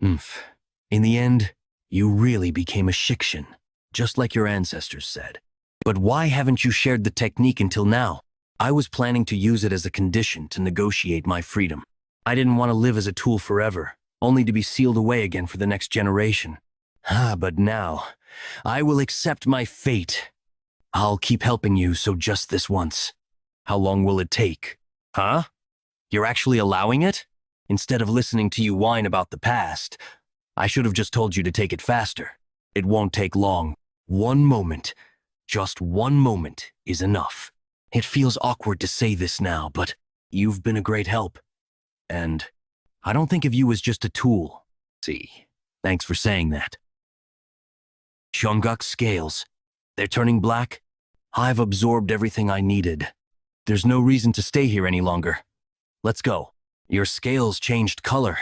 In the end, you really became a shikshin, just like your ancestors said. But why haven't you shared the technique until now? I was planning to use it as a condition to negotiate my freedom. I didn't want to live as a tool forever, only to be sealed away again for the next generation. But now, I will accept my fate. I'll keep helping you, so just this once. How long will it take? Huh? You're actually allowing it? Instead of listening to you whine about the past, I should have just told you to take it faster. It won't take long. One moment, just one moment is enough. It feels awkward to say this now, but you've been a great help. And I don't think of you as just a tool. See, thanks for saying that. Jeonguk's scales. They're turning black. I've absorbed everything I needed. There's no reason to stay here any longer. Let's go. Your scales changed color.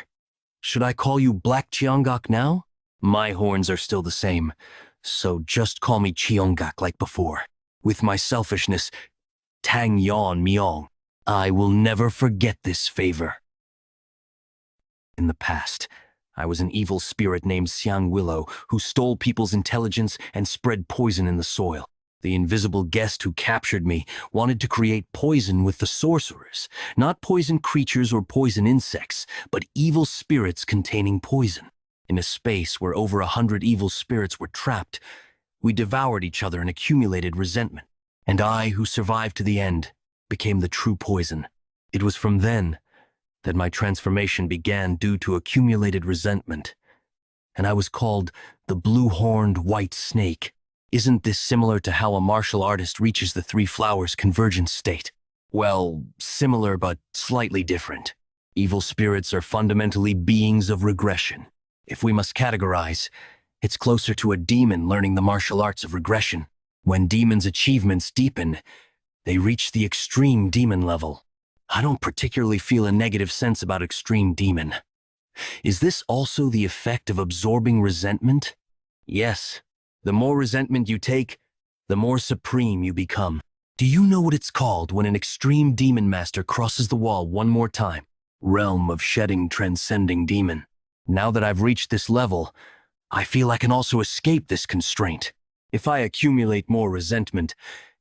Should I call you Black Jeonguk now? My horns are still the same, so just call me Jeonguk like before. With my selfishness, Tang Yeon-Myeong. I will never forget this favor. In the past, I was an evil spirit named Xiang Willow who stole people's intelligence and spread poison in the soil. The invisible guest who captured me wanted to create poison with the sorcerers, not poison creatures or poison insects, but evil spirits containing poison. In a space where over 100 evil spirits were trapped, we devoured each other and accumulated resentment. And I, who survived to the end, became the true poison. It was from then that my transformation began due to accumulated resentment, and I was called the blue-horned white snake. Isn't this similar to how a martial artist reaches the three flowers convergence state? Well, similar but slightly different. Evil spirits are fundamentally beings of regression. If we must categorize, it's closer to a demon learning the martial arts of regression. When demons' achievements deepen, they reach the extreme demon level. I don't particularly feel a negative sense about extreme demon. Is this also the effect of absorbing resentment? Yes. The more resentment you take, the more supreme you become. Do you know what it's called when an extreme demon master crosses the wall one more time? Realm of shedding transcending demon. Now that I've reached this level, I feel I can also escape this constraint. If I accumulate more resentment,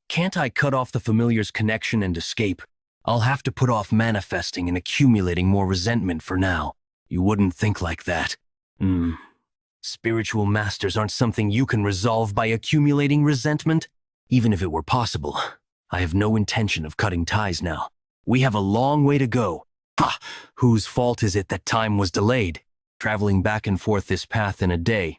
can't I cut off the familiar's connection and escape? I'll have to put off manifesting and accumulating more resentment for now. You wouldn't think like that. Spiritual masters aren't something you can resolve by accumulating resentment. Even if it were possible, I have no intention of cutting ties now. We have a long way to go. Ha! Whose fault is it that time was delayed? Traveling back and forth this path in a day,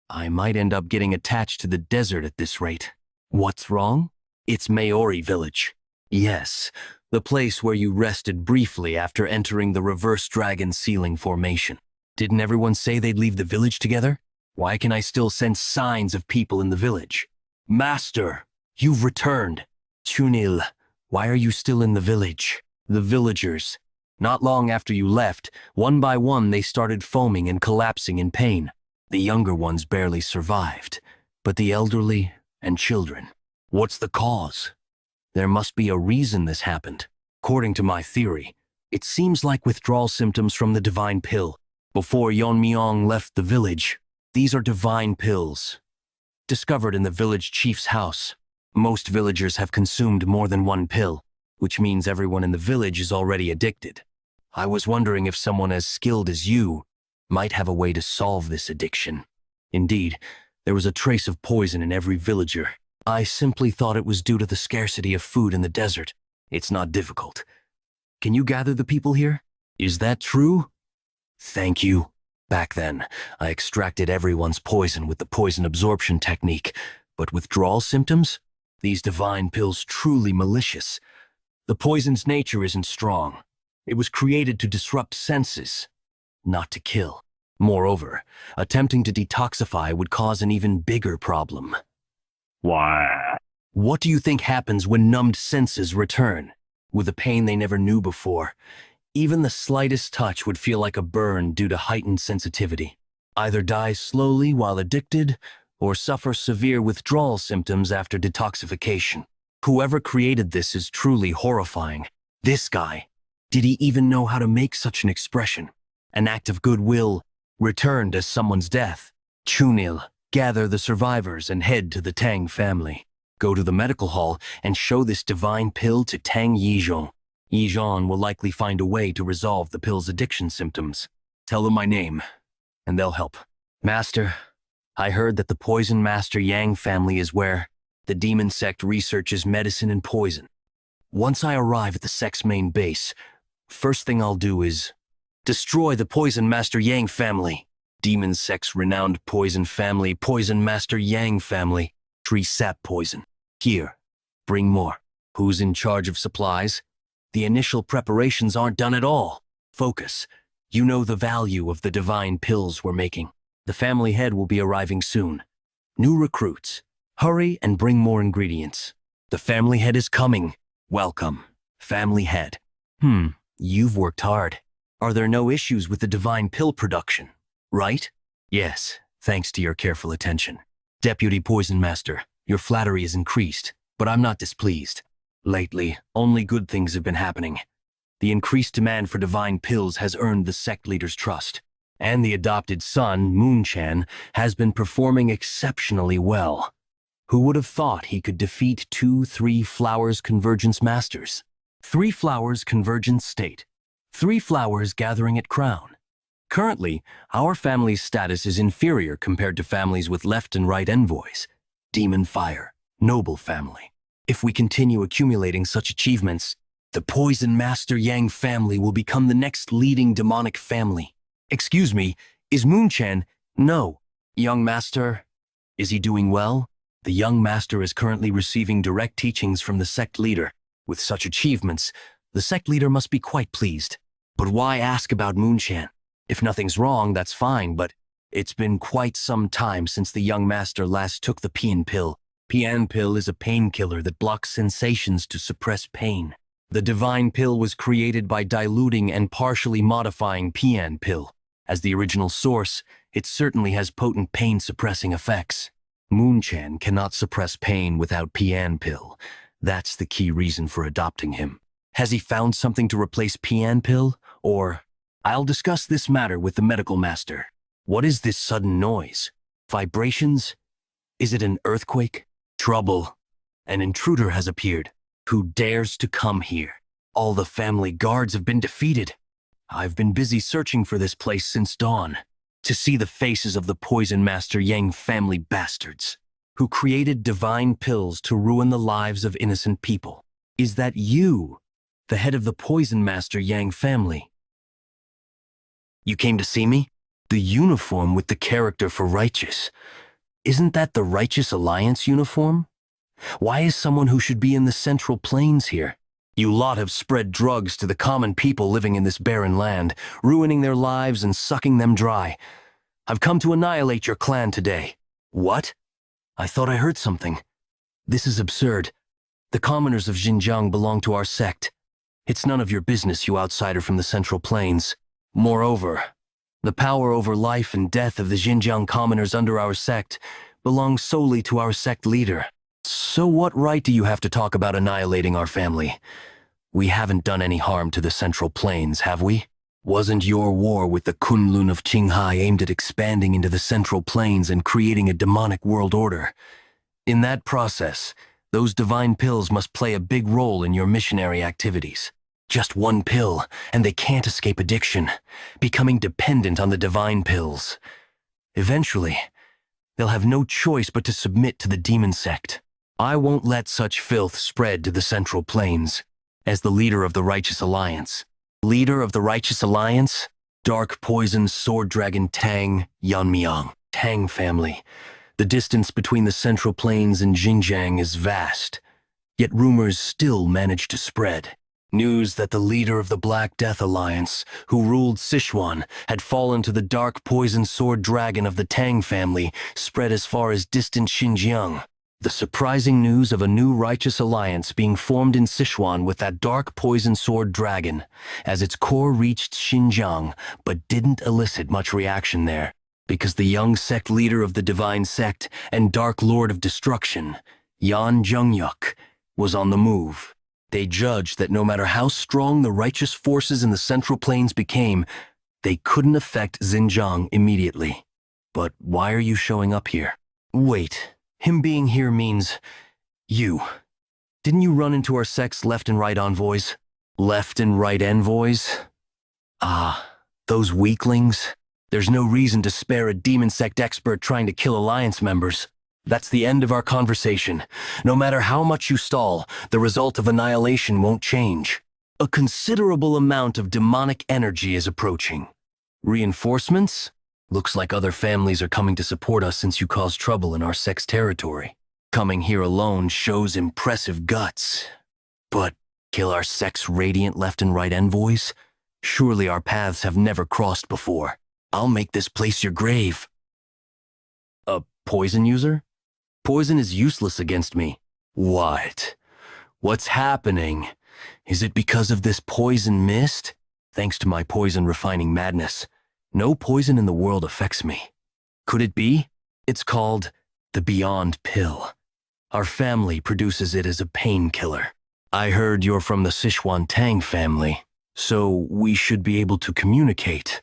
I might end up getting attached to the desert at this rate. What's wrong? It's Maori village. Yes, the place where you rested briefly after entering the reverse dragon ceiling formation. Didn't everyone say they'd leave the village together? Why can I still sense signs of people in the village? Master, you've returned. Chunil, why are you still in the village? The villagers. Not long after you left, one by one they started foaming and collapsing in pain. The younger ones barely survived, but the elderly and children. What's the cause? There must be a reason this happened. According to my theory, it seems like withdrawal symptoms from the divine pill. Before Yeon-Myeong left the village, these are divine pills, discovered in the village chief's house. Most villagers have consumed more than one pill, which means everyone in the village is already addicted. I was wondering if someone as skilled as you might have a way to solve this addiction. Indeed, there was a trace of poison in every villager. I simply thought it was due to the scarcity of food in the desert. It's not difficult. Can you gather the people here? Is that true? Thank you. Back then, I extracted everyone's poison with the poison absorption technique, but withdrawal symptoms? These divine pills truly malicious. The poison's nature isn't strong. It was created to disrupt senses, not to kill. Moreover, attempting to detoxify would cause an even bigger problem. Why? What do you think happens when numbed senses return? With a pain they never knew before, even the slightest touch would feel like a burn due to heightened sensitivity. Either die slowly while addicted, or suffer severe withdrawal symptoms after detoxification. Whoever created this is truly horrifying. This guy, did he even know how to make such an expression? An act of goodwill, returned as someone's death. Chunil, gather the survivors and head to the Tang family. Go to the medical hall and show this divine pill to Tang Yeon-Myeong. Yeon will likely find a way to resolve the pill's addiction symptoms. Tell them my name, and they'll help. Master, I heard that the Poison Master Yang family is where the demon sect researches medicine and poison. Once I arrive at the sect's main base, first thing I'll do is Destroy the Poison Master Yang family. Demon sect's renowned poison family, Poison Master Yang family. Tree sap poison. Here, bring more. Who's in charge of supplies? The initial preparations aren't done at all. Focus. You know the value of the divine pills we're making. The family head will be arriving soon. New recruits. Hurry and bring more ingredients. The family head is coming. Welcome, family head. You've worked hard. Are there no issues with the divine pill production, right? Yes, thanks to your careful attention. Deputy Poison Master, your flattery is increased, but I'm not displeased. Lately, only good things have been happening. The increased demand for divine pills has earned the sect leader's trust, and the adopted son, Moon-chan, has been performing exceptionally well. Who would have thought he could defeat 3 flowers convergence masters? 3 flowers convergence state. 3 flowers gathering at crown. Currently, our family's status is inferior compared to families with left and right envoys. Demon Fire, noble family. If we continue accumulating such achievements, the Poison Master Yang family will become the next leading demonic family. Excuse me, is Moon-chan? No. Young Master, is he doing well? The young master is currently receiving direct teachings from the sect leader. With such achievements, the sect leader must be quite pleased. But why ask about Moon-chan? If nothing's wrong, that's fine, but it's been quite some time since the young master last took the Pian pill. Pian pill is a painkiller that blocks sensations to suppress pain. The divine pill was created by diluting and partially modifying Pian pill. As the original source, it certainly has potent pain-suppressing effects. Moon-chan cannot suppress pain without Pian pill. That's the key reason for adopting him. Has he found something to replace Pian pill? Or, I'll discuss this matter with the medical master. What is this sudden noise? Vibrations? Is it an earthquake? Trouble. An intruder has appeared. Who dares to come here? All the family guards have been defeated. I've been busy searching for this place since dawn. To see the faces of the Poison Master Yang family bastards, who created divine pills to ruin the lives of innocent people. Is that you, the head of the Poison Master Yang family? You came to see me? The uniform with the character for righteous. Isn't that the Righteous Alliance uniform? Why is someone who should be in the Central Plains here? You lot have spread drugs to the common people living in this barren land, ruining their lives and sucking them dry. I've come to annihilate your clan today. What? I thought I heard something. This is absurd. The commoners of Xinjiang belong to our sect. It's none of your business, you outsider from the Central Plains. Moreover, the power over life and death of the Xinjiang commoners under our sect belongs solely to our sect leader. So what right do you have to talk about annihilating our family? We haven't done any harm to the Central Plains, have we? Wasn't your war with the Kunlun of Qinghai aimed at expanding into the Central Plains and creating a demonic world order? In that process, those divine pills must play a big role in your missionary activities. Just one pill, and they can't escape addiction, becoming dependent on the divine pills. Eventually, they'll have no choice but to submit to the demon sect. I won't let such filth spread to the Central Plains. As the leader of the Righteous Alliance. Leader of the Righteous Alliance? Dark Poison Sword Dragon Tang Yeon-Myeong. Tang Family. The distance between the Central Plains and Xinjiang is vast, yet rumors still manage to spread. News that the leader of the Black Death Alliance, who ruled Sichuan, had fallen to the Dark Poison Sword Dragon of the Tang family, spread as far as distant Xinjiang. The surprising news of a new righteous alliance being formed in Sichuan with that Dark Poison Sword Dragon, as its core reached Xinjiang, but didn't elicit much reaction there, because the young sect leader of the Divine Sect and Dark Lord of Destruction, Yan Zhengyuk, was on the move. They judged that no matter how strong the righteous forces in the Central Plains became, they couldn't affect Xinjiang immediately. But why are you showing up here? Wait, him being here means you. Didn't you run into our sect's left and right envoys? Left and right envoys? Ah, those weaklings. There's no reason to spare a demon sect expert trying to kill alliance members. That's the end of our conversation. No matter how much you stall, the result of annihilation won't change. A considerable amount of demonic energy is approaching. Reinforcements? Looks like other families are coming to support us since you caused trouble in our sex territory. Coming here alone shows impressive guts. But kill our sex radiant left and right envoys? Surely our paths have never crossed before. I'll make this place your grave. A poison user? Poison is useless against me. What? What's happening? Is it because of this poison mist? Thanks to my poison refining madness, no poison in the world affects me. Could it be? It's called the Beyond Pill. Our family produces it as a painkiller. I heard you're from the Sichuan Tang Family, so we should be able to communicate.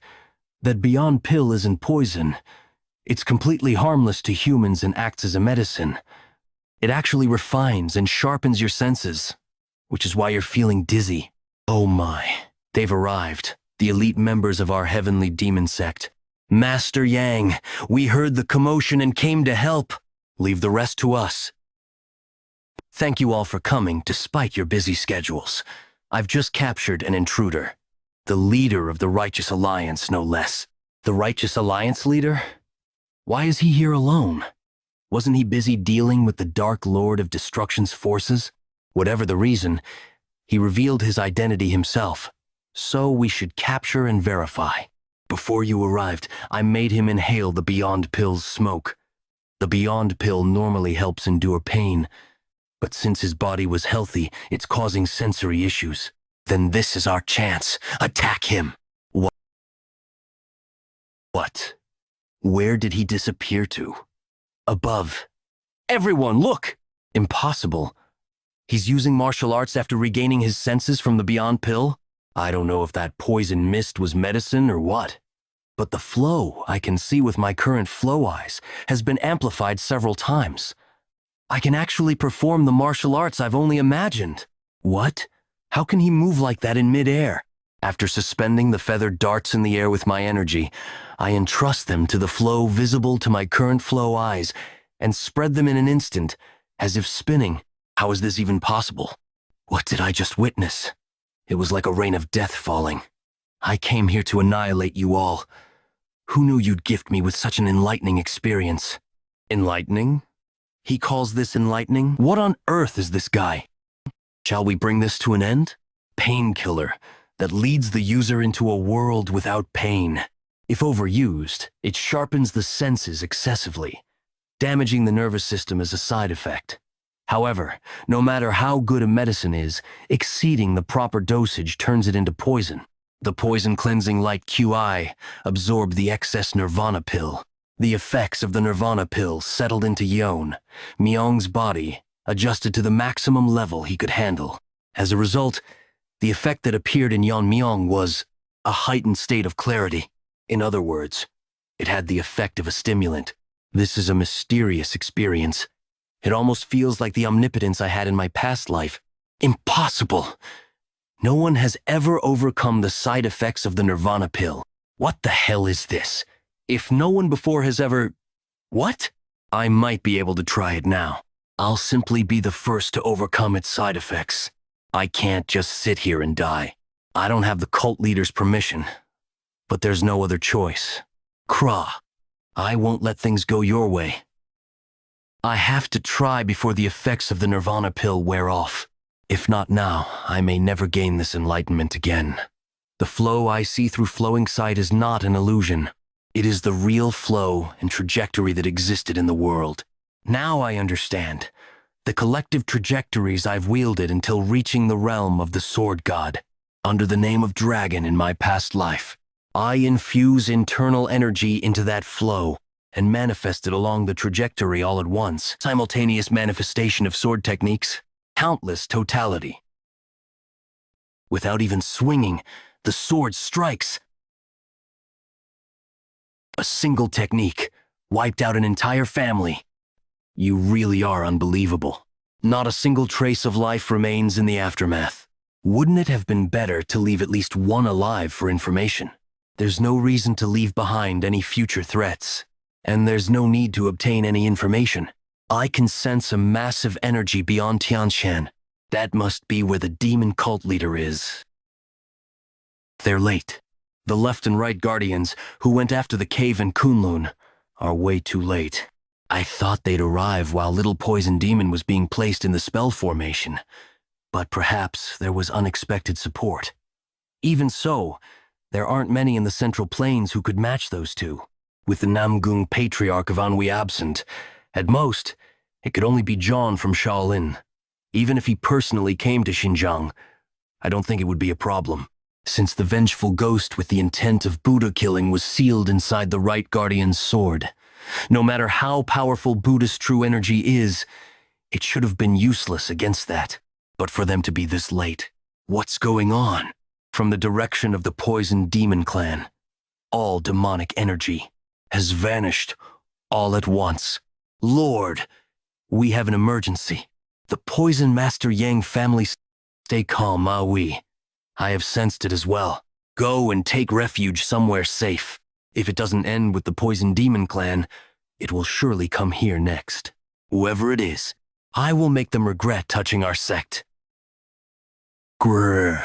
That Beyond Pill isn't poison. It's completely harmless to humans and acts as a medicine. It actually refines and sharpens your senses, which is why you're feeling dizzy. Oh my, they've arrived, the elite members of our heavenly demon sect. Master Yang, we heard the commotion and came to help. Leave the rest to us. Thank you all for coming despite your busy schedules. I've just captured an intruder. The leader of the Righteous Alliance, no less. The Righteous Alliance leader? Why is he here alone? Wasn't he busy dealing with the Dark Lord of Destruction's forces? Whatever the reason, he revealed his identity himself. So we should capture and verify. Before you arrived, I made him inhale the Beyond Pill's smoke. The Beyond Pill normally helps endure pain, but since his body was healthy, it's causing sensory issues. Then this is our chance. Attack him. What? Where did he disappear to? Above. Everyone, look! Impossible. He's using martial arts after regaining his senses from the Beyond Pill? I don't know if that poison mist was medicine or what. But the flow I can see with my current flow eyes has been amplified several times. I can actually perform the martial arts I've only imagined. What? How can he move like that in midair? After suspending the feathered darts in the air with my energy, I entrust them to the flow visible to my current flow eyes and spread them in an instant, as if spinning. How is this even possible? What did I just witness? It was like a rain of death falling. I came here to annihilate you all. Who knew you'd gift me with such an enlightening experience? Enlightening? He calls this enlightening? What on earth is this guy? Shall we bring this to an end? Painkiller that leads the user into a world without pain. If overused, it sharpens the senses excessively, damaging the nervous system as a side effect. However, no matter how good a medicine is, exceeding the proper dosage turns it into poison. The poison-cleansing light QI absorbed the excess Nirvana pill. The effects of the Nirvana pill settled into Yeon-Myeong's body, adjusted to the maximum level he could handle. As a result, the effect that appeared in Yeon-Myeong was a heightened state of clarity. In other words, it had the effect of a stimulant. This is a mysterious experience. It almost feels like the omnipotence I had in my past life. Impossible! No one has ever overcome the side effects of the Nirvana pill. What the hell is this? If no one before has ever... What? I might be able to try it now. I'll simply be the first to overcome its side effects. I can't just sit here and die. I don't have the cult leader's permission. But there's no other choice. Kra, I won't let things go your way. I have to try before the effects of the Nirvana pill wear off. If not now, I may never gain this enlightenment again. The flow I see through flowing sight is not an illusion. It is the real flow and trajectory that existed in the world. Now I understand. The collective trajectories I've wielded until reaching the realm of the Sword God. Under the name of Dragon in my past life, I infuse internal energy into that flow and manifest it along the trajectory all at once. Simultaneous manifestation of sword techniques. Countless totality. Without even swinging, the sword strikes. A single technique wiped out an entire family. You really are unbelievable. Not a single trace of life remains in the aftermath. Wouldn't it have been better to leave at least one alive for information? There's no reason to leave behind any future threats, and there's no need to obtain any information. I can sense a massive energy beyond Tianshan. That must be where the demon cult leader is. They're late. The left and right guardians, who went after the cave in Kunlun, are way too late. I thought they'd arrive while little poison demon was being placed in the spell formation, but perhaps there was unexpected support. Even so, there aren't many in the Central Plains who could match those two. With the Namgung Patriarch of Anhui absent, at most, it could only be John from Shaolin. Even if he personally came to Xinjiang, I don't think it would be a problem, since the vengeful ghost with the intent of Buddha killing was sealed inside the right guardian's sword. No matter how powerful Buddha's true energy is, it should have been useless against that. But for them to be this late, what's going on? From the direction of the poison demon clan, all demonic energy has vanished all at once. Lord, we have an emergency. The poison master Yang family. Stay calm, Manhwa. I have sensed it as well. Go and take refuge somewhere safe. If it doesn't end with the poison demon clan, it will surely come here next. Whoever it is, I will make them regret touching our sect. Grrr.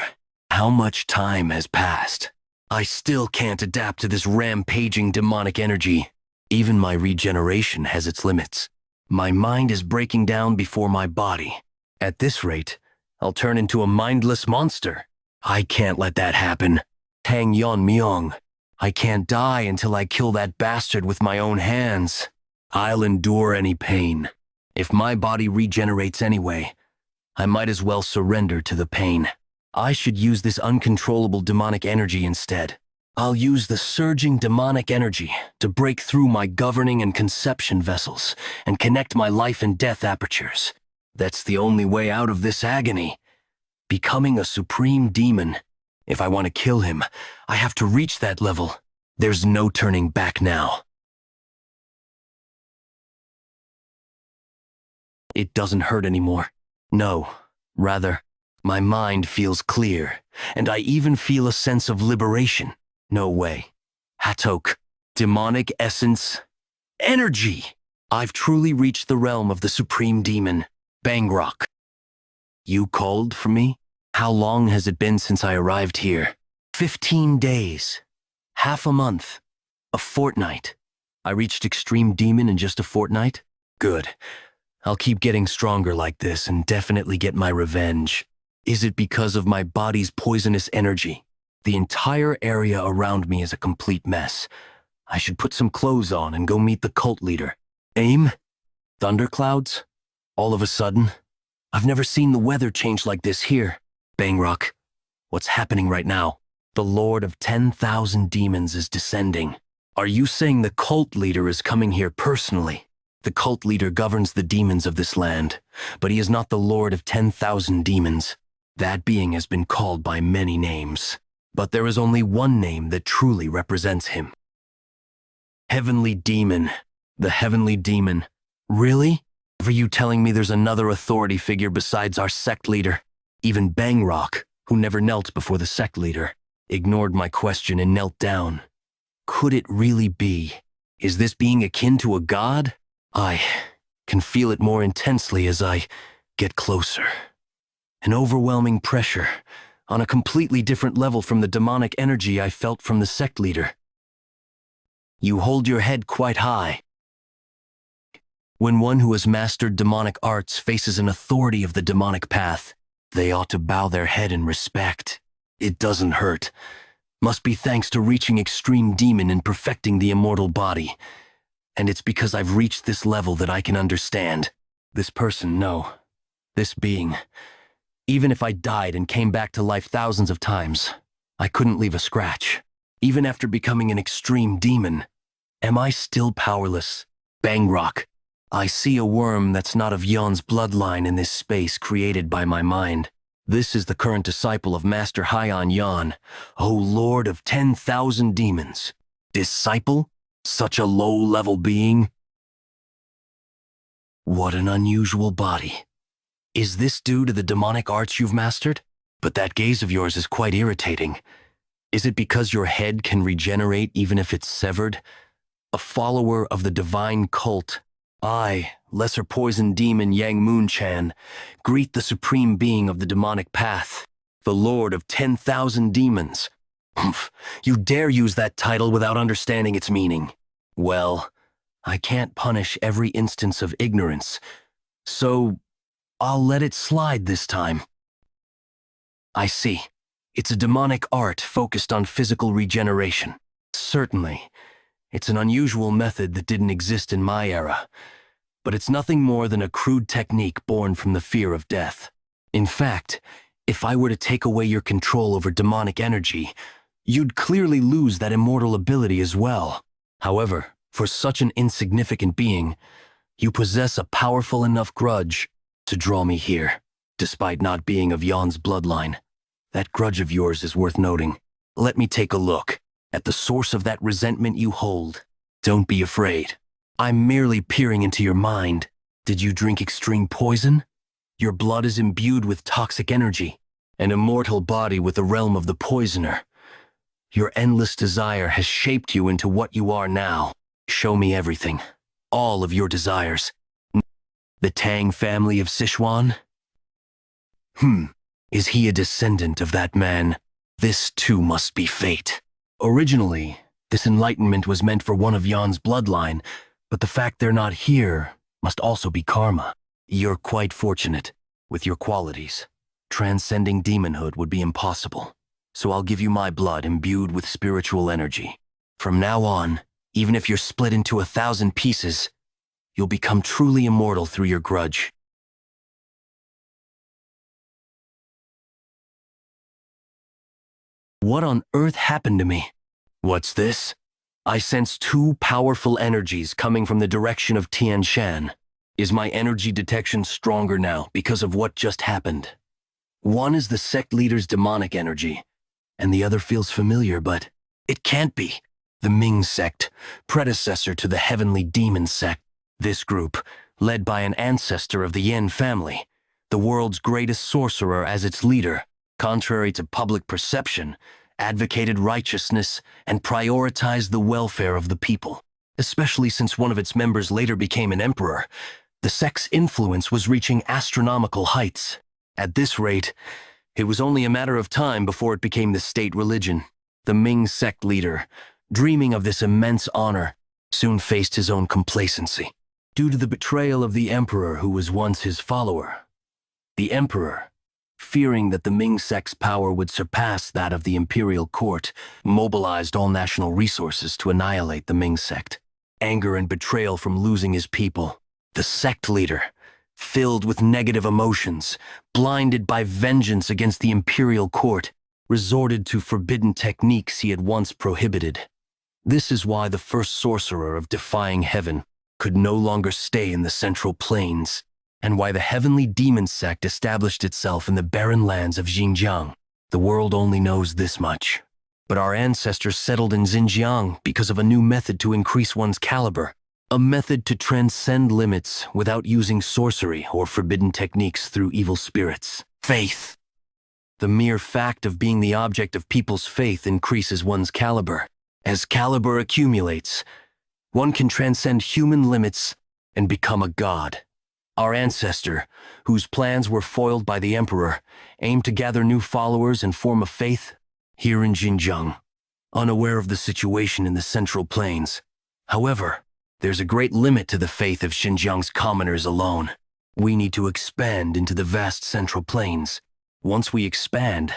How much time has passed? I still can't adapt to this rampaging demonic energy. Even my regeneration has its limits. My mind is breaking down before my body. At this rate, I'll turn into a mindless monster. I can't let that happen. Tang Yeon-Myeong. I can't die until I kill that bastard with my own hands. I'll endure any pain. If my body regenerates anyway, I might as well surrender to the pain. I should use this uncontrollable demonic energy instead. I'll use the surging demonic energy to break through my governing and conception vessels and connect my life and death apertures. That's the only way out of this agony. Becoming a supreme demon. If I want to kill him, I have to reach that level. There's no turning back now. It doesn't hurt anymore. No, rather, my mind feels clear, and I even feel a sense of liberation. No way. Hatok, demonic essence, energy. I've truly reached the realm of the supreme demon, Bangrok. You called for me? How long has it been since I arrived here? 15 days. Half a month. A fortnight. I reached extreme demon in just a fortnight? Good. I'll keep getting stronger like this and definitely get my revenge. Is it because of my body's poisonous energy? The entire area around me is a complete mess. I should put some clothes on and go meet the cult leader. Aim? Thunderclouds? All of a sudden? I've never seen the weather change like this here. Bangrok, what's happening right now? The Lord of 10,000 demons is descending. Are you saying the cult leader is coming here personally? The cult leader governs the demons of this land, but he is not the Lord of 10,000 demons. That being has been called by many names, but there is only one name that truly represents him. Heavenly Demon. The Heavenly Demon. Really? Are you telling me there's another authority figure besides our sect leader? Even Bangrok, who never knelt before the sect leader, ignored my question and knelt down. Could it really be? Is this being akin to a god? I can feel it more intensely as I get closer. An overwhelming pressure, on a completely different level from the demonic energy I felt from the sect leader. You hold your head quite high. When one who has mastered demonic arts faces an authority of the demonic path, they ought to bow their head in respect. It doesn't hurt. Must be thanks to reaching extreme demon and perfecting the immortal body. And it's because I've reached this level that I can understand. This person, no. This being. Even if I died and came back to life thousands of times, I couldn't leave a scratch. Even after becoming an extreme demon, am I still powerless? Bangrok. I see a worm that's not of Yeon's bloodline in this space created by my mind. This is the current disciple of Master Haiyan Yeon, O Lord of 10,000 demons. Disciple? Such a low-level being? What an unusual body. Is this due to the demonic arts you've mastered? But that gaze of yours is quite irritating. Is it because your head can regenerate even if it's severed? A follower of the divine cult, I, lesser poison demon Yang Moon-chan, greet the supreme being of the demonic path, the lord of 10,000 demons. Humph, you dare use that title without understanding its meaning. Well, I can't punish every instance of ignorance, so I'll let it slide this time. I see. It's a demonic art focused on physical regeneration. Certainly, it's an unusual method that didn't exist in my era, but it's nothing more than a crude technique born from the fear of death. In fact, if I were to take away your control over demonic energy, you'd clearly lose that immortal ability as well. However, for such an insignificant being, you possess a powerful enough grudge to draw me here, despite not being of Yeon's bloodline. That grudge of yours is worth noting. Let me take a look at the source of that resentment you hold. Don't be afraid. I'm merely peering into your mind. Did you drink extreme poison? Your blood is imbued with toxic energy, an immortal body with the realm of the poisoner. Your endless desire has shaped you into what you are now. Show me everything. All of your desires. The Tang family of Sichuan? Is he a descendant of that man? This too must be fate. Originally, this enlightenment was meant for one of Yeon's bloodline, but the fact they're not here must also be karma. You're quite fortunate with your qualities. Transcending demonhood would be impossible, so I'll give you my blood imbued with spiritual energy. From now on, even if you're split into 1,000 pieces, you'll become truly immortal through your grudge. What on earth happened to me? What's this? I sense two powerful energies coming from the direction of Tianshan. Is my energy detection stronger now because of what just happened? One is the sect leader's demonic energy, and the other feels familiar, but it can't be. The Ming sect, predecessor to the heavenly demon sect. This group, led by an ancestor of the Yin family, the world's greatest sorcerer as its leader, contrary to public perception, advocated righteousness and prioritized the welfare of the people. Especially since one of its members later became an emperor, the sect's influence was reaching astronomical heights. At this rate, it was only a matter of time before it became the state religion. The Ming sect leader, dreaming of this immense honor, soon faced his own complacency. Due to the betrayal of the emperor who was once his follower. The emperor, fearing that the Ming sect's power would surpass that of the imperial court, mobilized all national resources to annihilate the Ming sect. Anger and betrayal from losing his people. The sect leader, filled with negative emotions, blinded by vengeance against the imperial court, resorted to forbidden techniques he had once prohibited. This is why the first sorcerer of defying heaven could no longer stay in the central plains, and why the heavenly demon sect established itself in the barren lands of Xinjiang. The world only knows this much. But our ancestors settled in Xinjiang because of a new method to increase one's caliber, a method to transcend limits without using sorcery or forbidden techniques through evil spirits. Faith. The mere fact of being the object of people's faith increases one's caliber. As caliber accumulates, one can transcend human limits and become a god. Our ancestor, whose plans were foiled by the emperor, aimed to gather new followers and form a faith here in Xinjiang, unaware of the situation in the Central Plains. However, there's a great limit to the faith of Xinjiang's commoners alone. We need to expand into the vast Central Plains. Once we expand,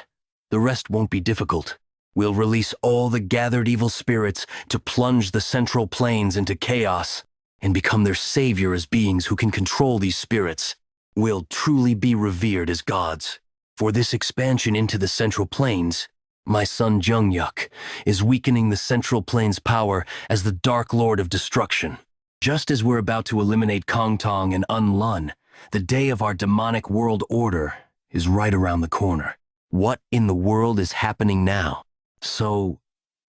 the rest won't be difficult. We'll release all the gathered evil spirits to plunge the Central Plains into chaos and become their savior as beings who can control these spirits. We'll truly be revered as gods. For this expansion into the Central Plains, my son Jungyuk is weakening the Central Plains' power as the Dark Lord of Destruction. Just as we're about to eliminate Kongtong and Unlun, the day of our demonic world order is right around the corner. What in the world is happening now? So,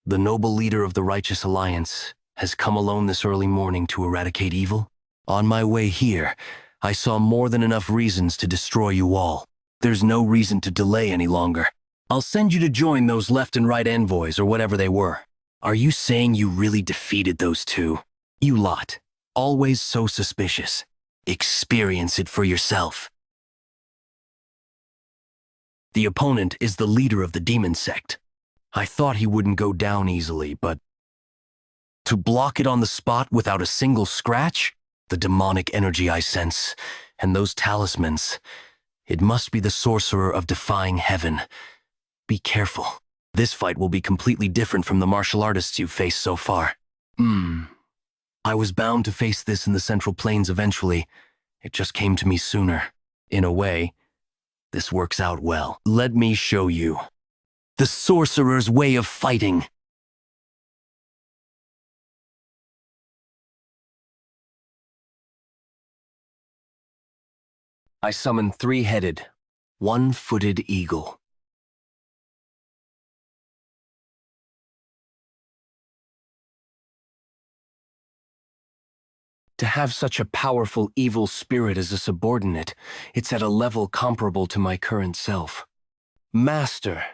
the noble leader of the Righteous Alliance has come alone this early morning to eradicate evil? On my way here, I saw more than enough reasons to destroy you all. There's no reason to delay any longer. I'll send you to join those left and right envoys or whatever they were. Are you saying you really defeated those two? You lot. Always so suspicious. Experience it for yourself. The opponent is the leader of the demon sect. I thought he wouldn't go down easily, but to block it on the spot without a single scratch? The demonic energy I sense, and those talismans. It must be the sorcerer of defying heaven. Be careful. This fight will be completely different from the martial artists you've faced so far. I was bound to face this in the Central Plains eventually. It just came to me sooner. In a way, this works out well. Let me show you. The sorcerer's way of fighting. I summon three-headed, one-footed eagle. To have such a powerful evil spirit as a subordinate, it's at a level comparable to my current self. Master.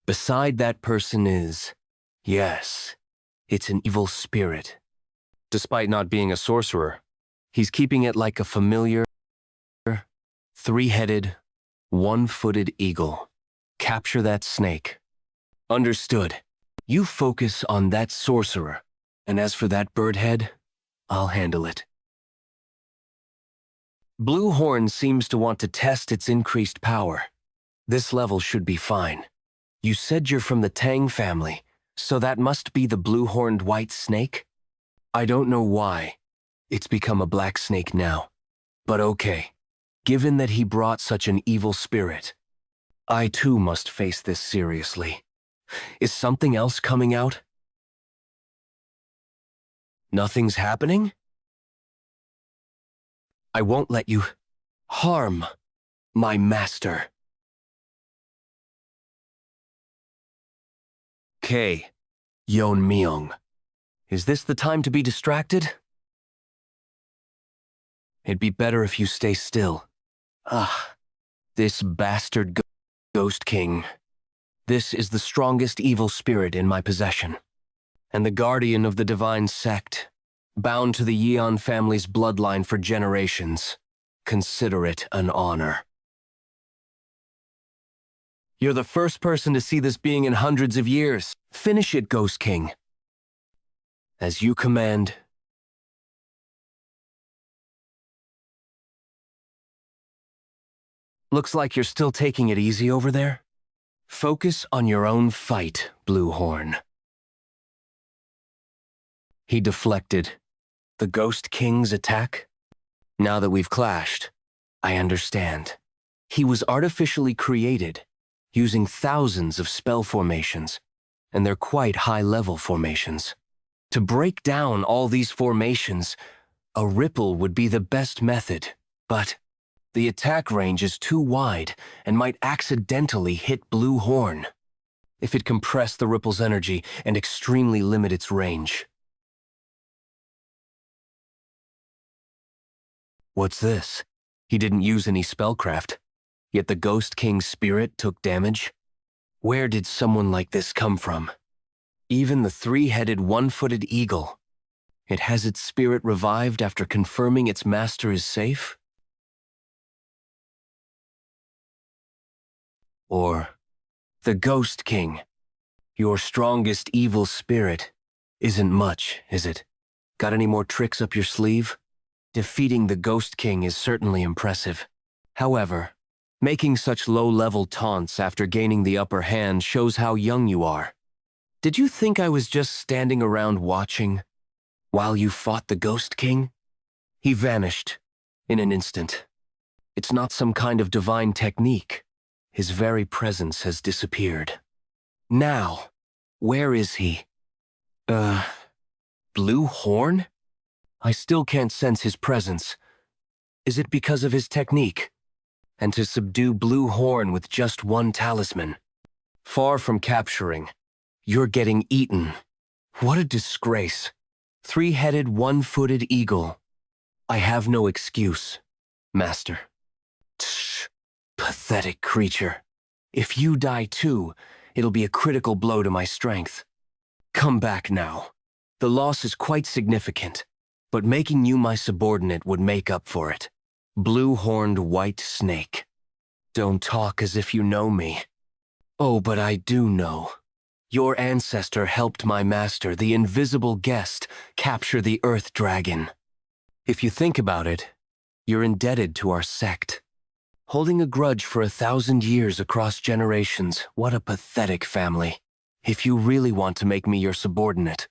Beside that person is, yes, it's an evil spirit. Despite not being a sorcerer, he's keeping it like a familiar, three-headed, one-footed eagle. Capture that snake. Understood. You focus on that sorcerer, and as for that bird head, I'll handle it. Blue Horn seems to want to test its increased power. This level should be fine. You said you're from the Tang family, so that must be the blue-horned white snake? I don't know why. It's become a black snake now. But okay. Given that he brought such an evil spirit, I too must face this seriously. Is something else coming out? Nothing's happening? I won't let you harm my master. Tang Yeon-Myeong. Is this the time to be distracted? It'd be better if you stay still. This bastard Ghost King. This is the strongest evil spirit in my possession, and the guardian of the divine sect, bound to the Yeon family's bloodline for generations. Consider it an honor. You're the first person to see this being in hundreds of years. Finish it, Ghost King. As you command. Looks like you're still taking it easy over there. Focus on your own fight, Blue Horn. He deflected the Ghost King's attack. Now that we've clashed, I understand. He was artificially created, using thousands of spell formations, and they're quite high-level formations. To break down all these formations, a ripple would be the best method, but the attack range is too wide and might accidentally hit Blue Horn if it compressed the ripple's energy and extremely limit its range. What's this? He didn't use any spellcraft, yet the Ghost King's spirit took damage? Where did someone like this come from? Even the three-headed, one-footed eagle. It has its spirit revived after confirming its master is safe? Or the Ghost King, your strongest evil spirit, isn't much, is it? Got any more tricks up your sleeve? Defeating the Ghost King is certainly impressive. However, making such low-level taunts after gaining the upper hand shows how young you are. Did you think I was just standing around watching while you fought the Ghost King? He vanished in an instant. It's not some kind of divine technique. His very presence has disappeared. Now, where is he? Blue Horn? I still can't sense his presence. Is it because of his technique? And to subdue Blue Horn with just one talisman. Far from capturing, you're getting eaten. What a disgrace. Three-headed, one-footed eagle. I have no excuse, Master. Tsh, pathetic creature. If you die too, it'll be a critical blow to my strength. Come back now. The loss is quite significant. But making you my subordinate would make up for it. Blue-horned white snake. Don't talk as if you know me. Oh, but I do know. Your ancestor helped my master, the invisible guest, capture the Earth Dragon. If you think about it, you're indebted to our sect. Holding a grudge for 1,000 years across generations, what a pathetic family. If you really want to make me your subordinate,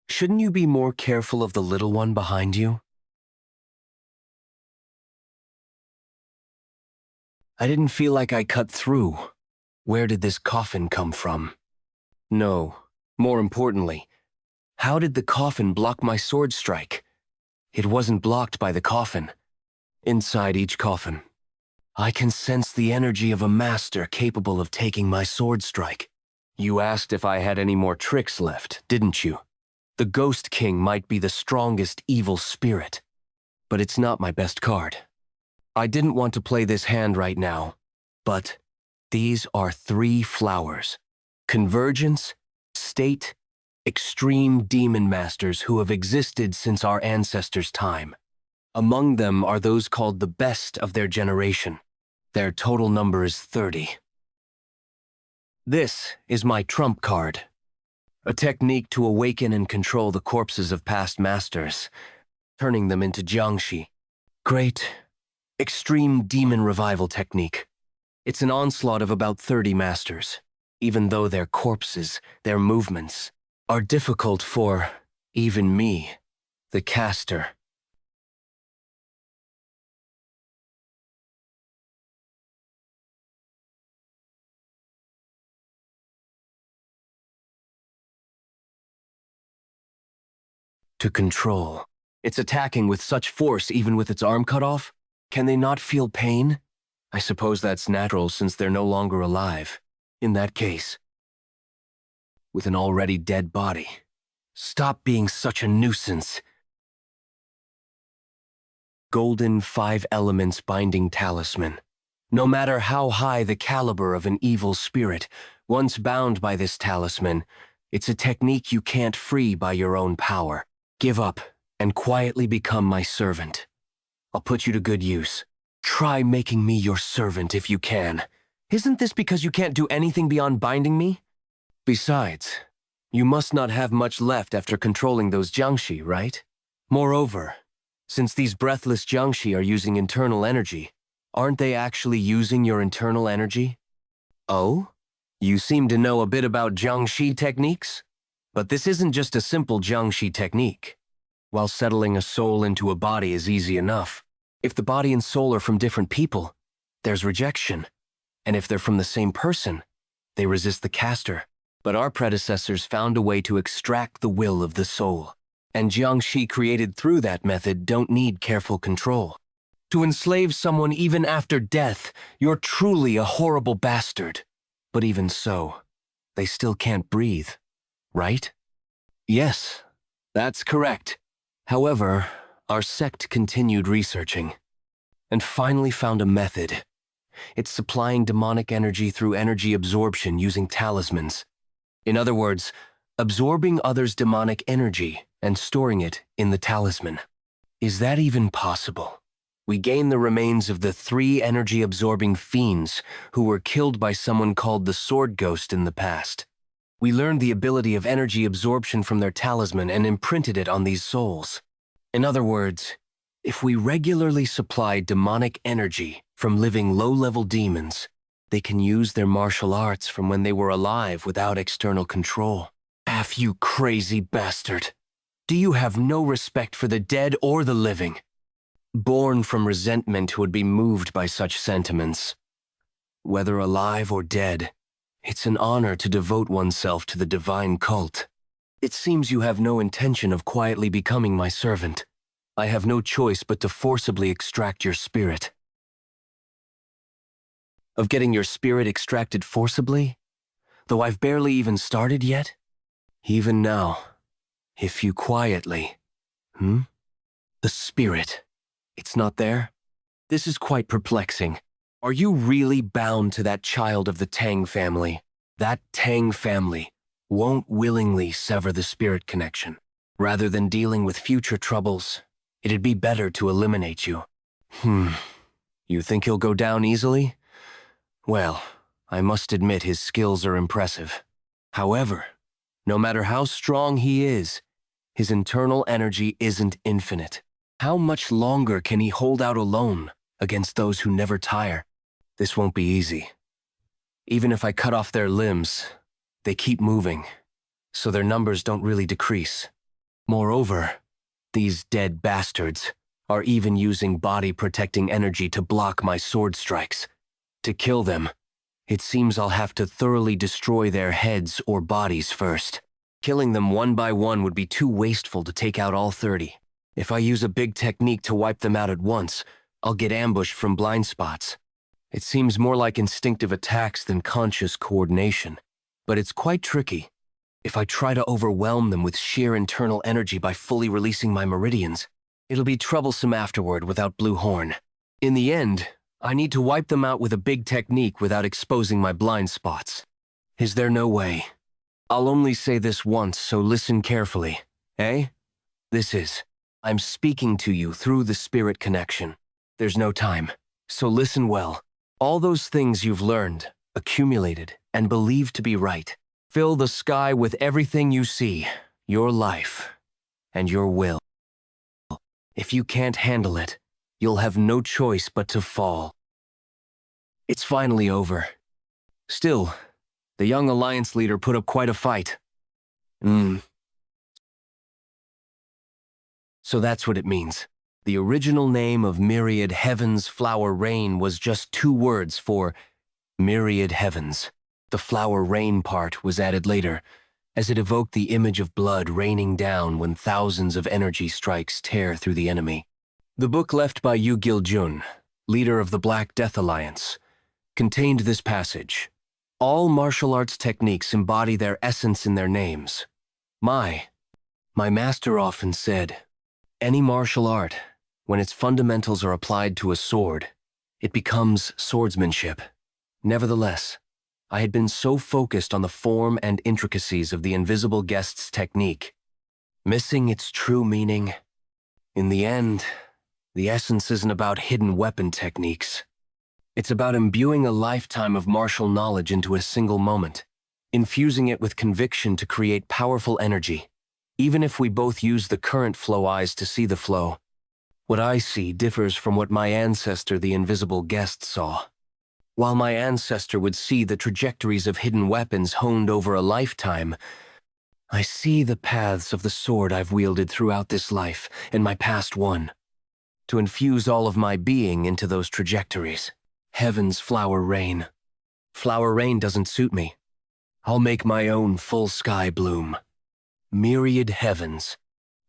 shouldn't you be more careful of the little one behind you? I didn't feel like I cut through. Where did this coffin come from? No, more importantly, how did the coffin block my sword strike? It wasn't blocked by the coffin. Inside each coffin, I can sense the energy of a master capable of taking my sword strike. You asked if I had any more tricks left, didn't you? The Ghost King might be the strongest evil spirit, but it's not my best card. I didn't want to play this hand right now, but these are 3 flowers. Convergence, state, extreme demon masters who have existed since our ancestors' time. Among them are those called the best of their generation. Their total number is 30. This is my trump card, a technique to awaken and control the corpses of past masters, turning them into jiangshi. Great, extreme demon revival technique. It's an onslaught of about 30 masters, even though their corpses, their movements, are difficult for even me, the caster. To control. It's attacking with such force even with its arm cut off? Can they not feel pain? I suppose that's natural since they're no longer alive. In that case, with an already dead body. Stop being such a nuisance. Golden 5 elements binding talisman. No matter how high the caliber of an evil spirit, once bound by this talisman, it's a technique you can't free by your own power. Give up and quietly become my servant. I'll put you to good use. Try making me your servant if you can. Isn't this because you can't do anything beyond binding me? Besides, you must not have much left after controlling those jiangshi, right? Moreover, since these breathless jiangshi are using internal energy, aren't they actually using your internal energy? Oh? You seem to know a bit about jiangshi techniques? But this isn't just a simple jiangshi technique. While settling a soul into a body is easy enough, if the body and soul are from different people, there's rejection. And if they're from the same person, they resist the caster. But our predecessors found a way to extract the will of the soul. And jiangshi created through that method don't need careful control. To enslave someone even after death, you're truly a horrible bastard. But even so, they still can't breathe. Right? Yes, that's correct. However, our sect continued researching and finally found a method. It's supplying demonic energy through energy absorption using talismans. In other words, absorbing others' demonic energy and storing it in the talisman. Is that even possible? We gain the remains of the 3 energy-absorbing fiends who were killed by someone called the Sword Ghost in the past. We learned the ability of energy absorption from their talisman and imprinted it on these souls. In other words, if we regularly supply demonic energy from living low-level demons, they can use their martial arts from when they were alive without external control. You crazy bastard. Do you have no respect for the dead or the living? Born from resentment who would be moved by such sentiments. Whether alive or dead, it's an honor to devote oneself to the divine cult. It seems you have no intention of quietly becoming my servant. I have no choice but to forcibly extract your spirit. Of getting your spirit extracted forcibly? Though I've barely even started yet? Even now, if you quietly... The spirit. It's not there? This is quite perplexing. Are you really bound to that child of the Tang family? That Tang family won't willingly sever the spirit connection, Rather than dealing with future troubles, it'd be better to eliminate you. You think he'll go down easily? Well, I must admit his skills are impressive. However, no matter how strong he is, his internal energy isn't infinite. How much longer can he hold out alone against those who never tire? This won't be easy. Even if I cut off their limbs, they keep moving, so their numbers don't really decrease. Moreover, these dead bastards are even using body-protecting energy to block my sword strikes. To kill them, it seems I'll have to thoroughly destroy their heads or bodies first. Killing them one by one would be too wasteful to take out all 30. If I use a big technique to wipe them out at once, I'll get ambushed from blind spots. It seems more like instinctive attacks than conscious coordination, but it's quite tricky. If I try to overwhelm them with sheer internal energy by fully releasing my meridians, it'll be troublesome afterward without Blue Horn. In the end, I need to wipe them out with a big technique without exposing my blind spots. Is there no way? I'll only say this once, so listen carefully. Eh? This is. I'm speaking to you through the spirit connection. There's no time, so listen well. All those things you've learned, accumulated, and believed to be right. Fill the sky with everything you see, your life, and your will. If you can't handle it, you'll have no choice but to fall. It's finally over. Still, the young alliance leader put up quite a fight. So that's what it means. The original name of Myriad Heaven's flower rain was just 2 words for Myriad Heavens. The flower rain part was added later, as it evoked the image of blood raining down when thousands of energy strikes tear through the enemy. The book left by Yu Gil-jun, leader of the Black Death Alliance, contained this passage. All martial arts techniques embody their essence in their names. My master often said, any martial art, when its fundamentals are applied to a sword, it becomes swordsmanship. Nevertheless, I had been so focused on the form and intricacies of the invisible guest's technique, missing its true meaning. In the end, the essence isn't about hidden weapon techniques. It's about imbuing a lifetime of martial knowledge into a single moment, infusing it with conviction to create powerful energy. Even if we both use the current flow eyes to see the flow, what I see differs from what my ancestor, the invisible guest, saw. While my ancestor would see the trajectories of hidden weapons honed over a lifetime, I see the paths of the sword I've wielded throughout this life and my past one, to infuse all of my being into those trajectories. Heaven's flower rain. Flower rain doesn't suit me. I'll make my own full sky bloom. Myriad Heavens.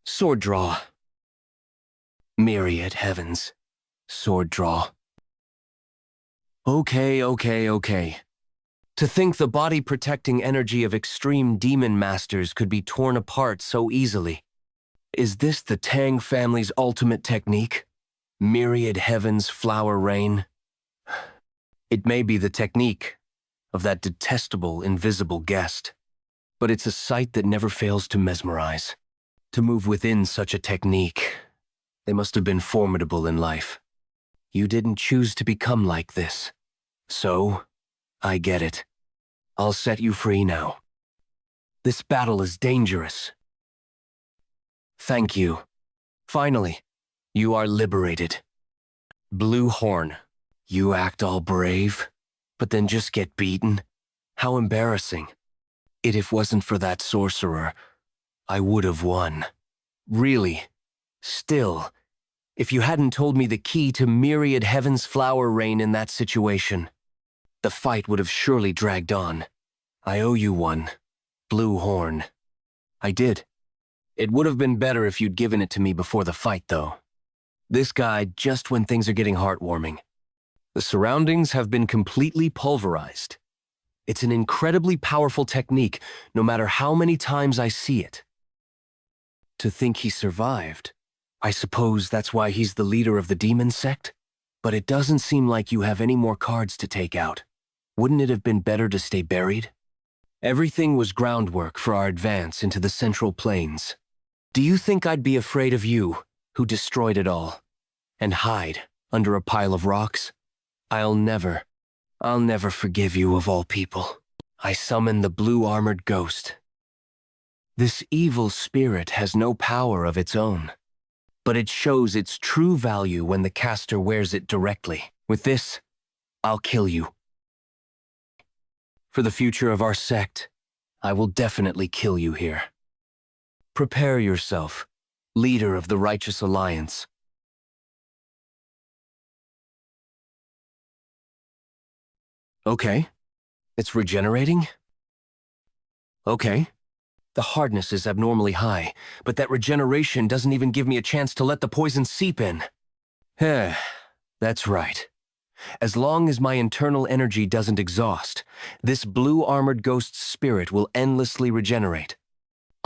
Sword draw. Myriad Heavens. Sword draw. Okay. To think the body-protecting energy of extreme demon masters could be torn apart so easily. Is this the Tang family's ultimate technique? Myriad Heavens flower rain? It may be the technique of that detestable invisible guest, but it's a sight that never fails to mesmerize. To move within such a technique, they must have been formidable in life. You didn't choose to become like this. So, I get it. I'll set you free now. This battle is dangerous. Thank you. Finally, you are liberated. Blue Horn, you act all brave, but then just get beaten? How embarrassing. If it wasn't for that sorcerer, I would have won. Really. Still, if you hadn't told me the key to Myriad Heaven's flower rain in that situation, the fight would have surely dragged on. I owe you one. Blue Horn. I did. It would have been better if you'd given it to me before the fight, though. This guide just when things are getting heartwarming. The surroundings have been completely pulverized. It's an incredibly powerful technique, no matter how many times I see it. To think he survived. I suppose that's why he's the leader of the demon sect? But it doesn't seem like you have any more cards to take out. Wouldn't it have been better to stay buried? Everything was groundwork for our advance into the Central Plains. Do you think I'd be afraid of you, who destroyed it all, and hide under a pile of rocks? I'll never forgive you of all people. I summon the blue-armored ghost. This evil spirit has no power of its own, but it shows its true value when the caster wears it directly. With this, I'll kill you. For the future of our sect, I will definitely kill you here. Prepare yourself, leader of the Righteous Alliance. Okay, it's regenerating? Okay. The hardness is abnormally high, but that regeneration doesn't even give me a chance to let the poison seep in. That's right. As long as my internal energy doesn't exhaust, this blue-armored ghost's spirit will endlessly regenerate.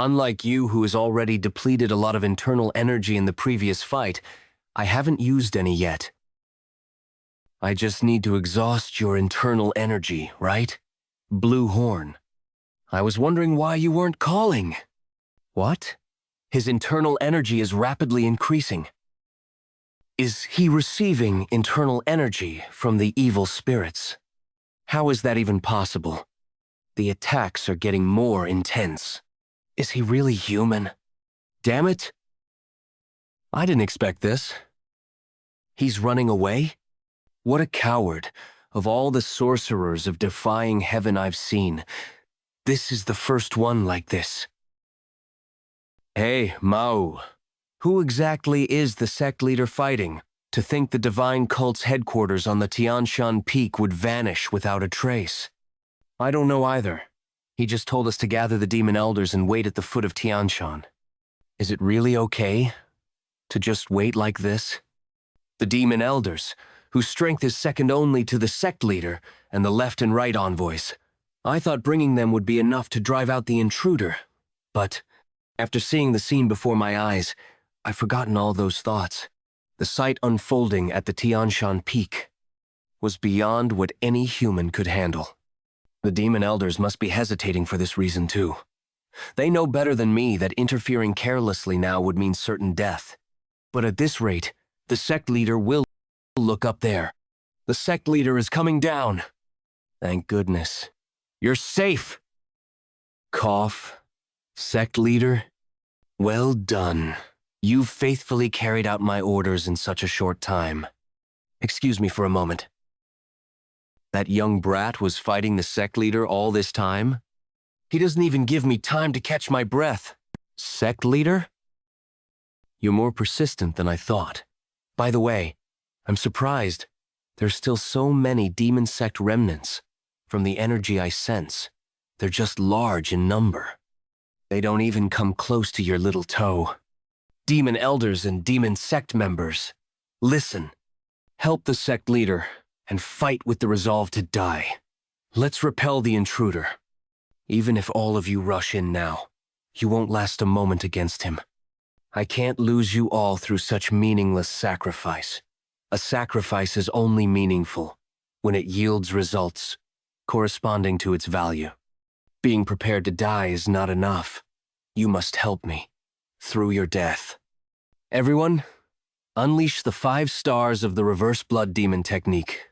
Unlike you, who has already depleted a lot of internal energy in the previous fight, I haven't used any yet. I just need to exhaust your internal energy, right? Blue Horn. I was wondering why you weren't calling. What? His internal energy is rapidly increasing. Is he receiving internal energy from the evil spirits? How is that even possible? The attacks are getting more intense. Is he really human? Damn it! I didn't expect this. He's running away? What a coward. Of all the sorcerers of defying heaven I've seen, this is the first one like this. Hey, Mao. Who exactly is the sect leader fighting? To think the divine cult's headquarters on the Tianshan Peak would vanish without a trace. I don't know either. He just told us to gather the demon elders and wait at the foot of Tianshan. Is it really okay to just wait like this? The demon elders, whose strength is second only to the sect leader and the left and right envoys. I thought bringing them would be enough to drive out the intruder, but after seeing the scene before my eyes, I've forgotten all those thoughts. The sight unfolding at the Tianshan Peak was beyond what any human could handle. The demon elders must be hesitating for this reason too. They know better than me that interfering carelessly now would mean certain death. But at this rate, the sect leader will look up there. The sect leader is coming down. Thank goodness. You're safe! Cough. Sect leader? Well done. You've faithfully carried out my orders in such a short time. Excuse me for a moment. That young brat was fighting the sect leader all this time? He doesn't even give me time to catch my breath. Sect leader? You're more persistent than I thought. By the way, I'm surprised. There's still so many demon sect remnants. From the energy I sense, they're just large in number. They don't even come close to your little toe. Demon elders and demon sect members, listen. Help the sect leader and fight with the resolve to die. Let's repel the intruder. Even if all of you rush in now, you won't last a moment against him. I can't lose you all through such meaningless sacrifice. A sacrifice is only meaningful when it yields results corresponding to its value. Being prepared to die is not enough. You must help me through your death. Everyone, unleash the 5 stars of the reverse blood demon technique.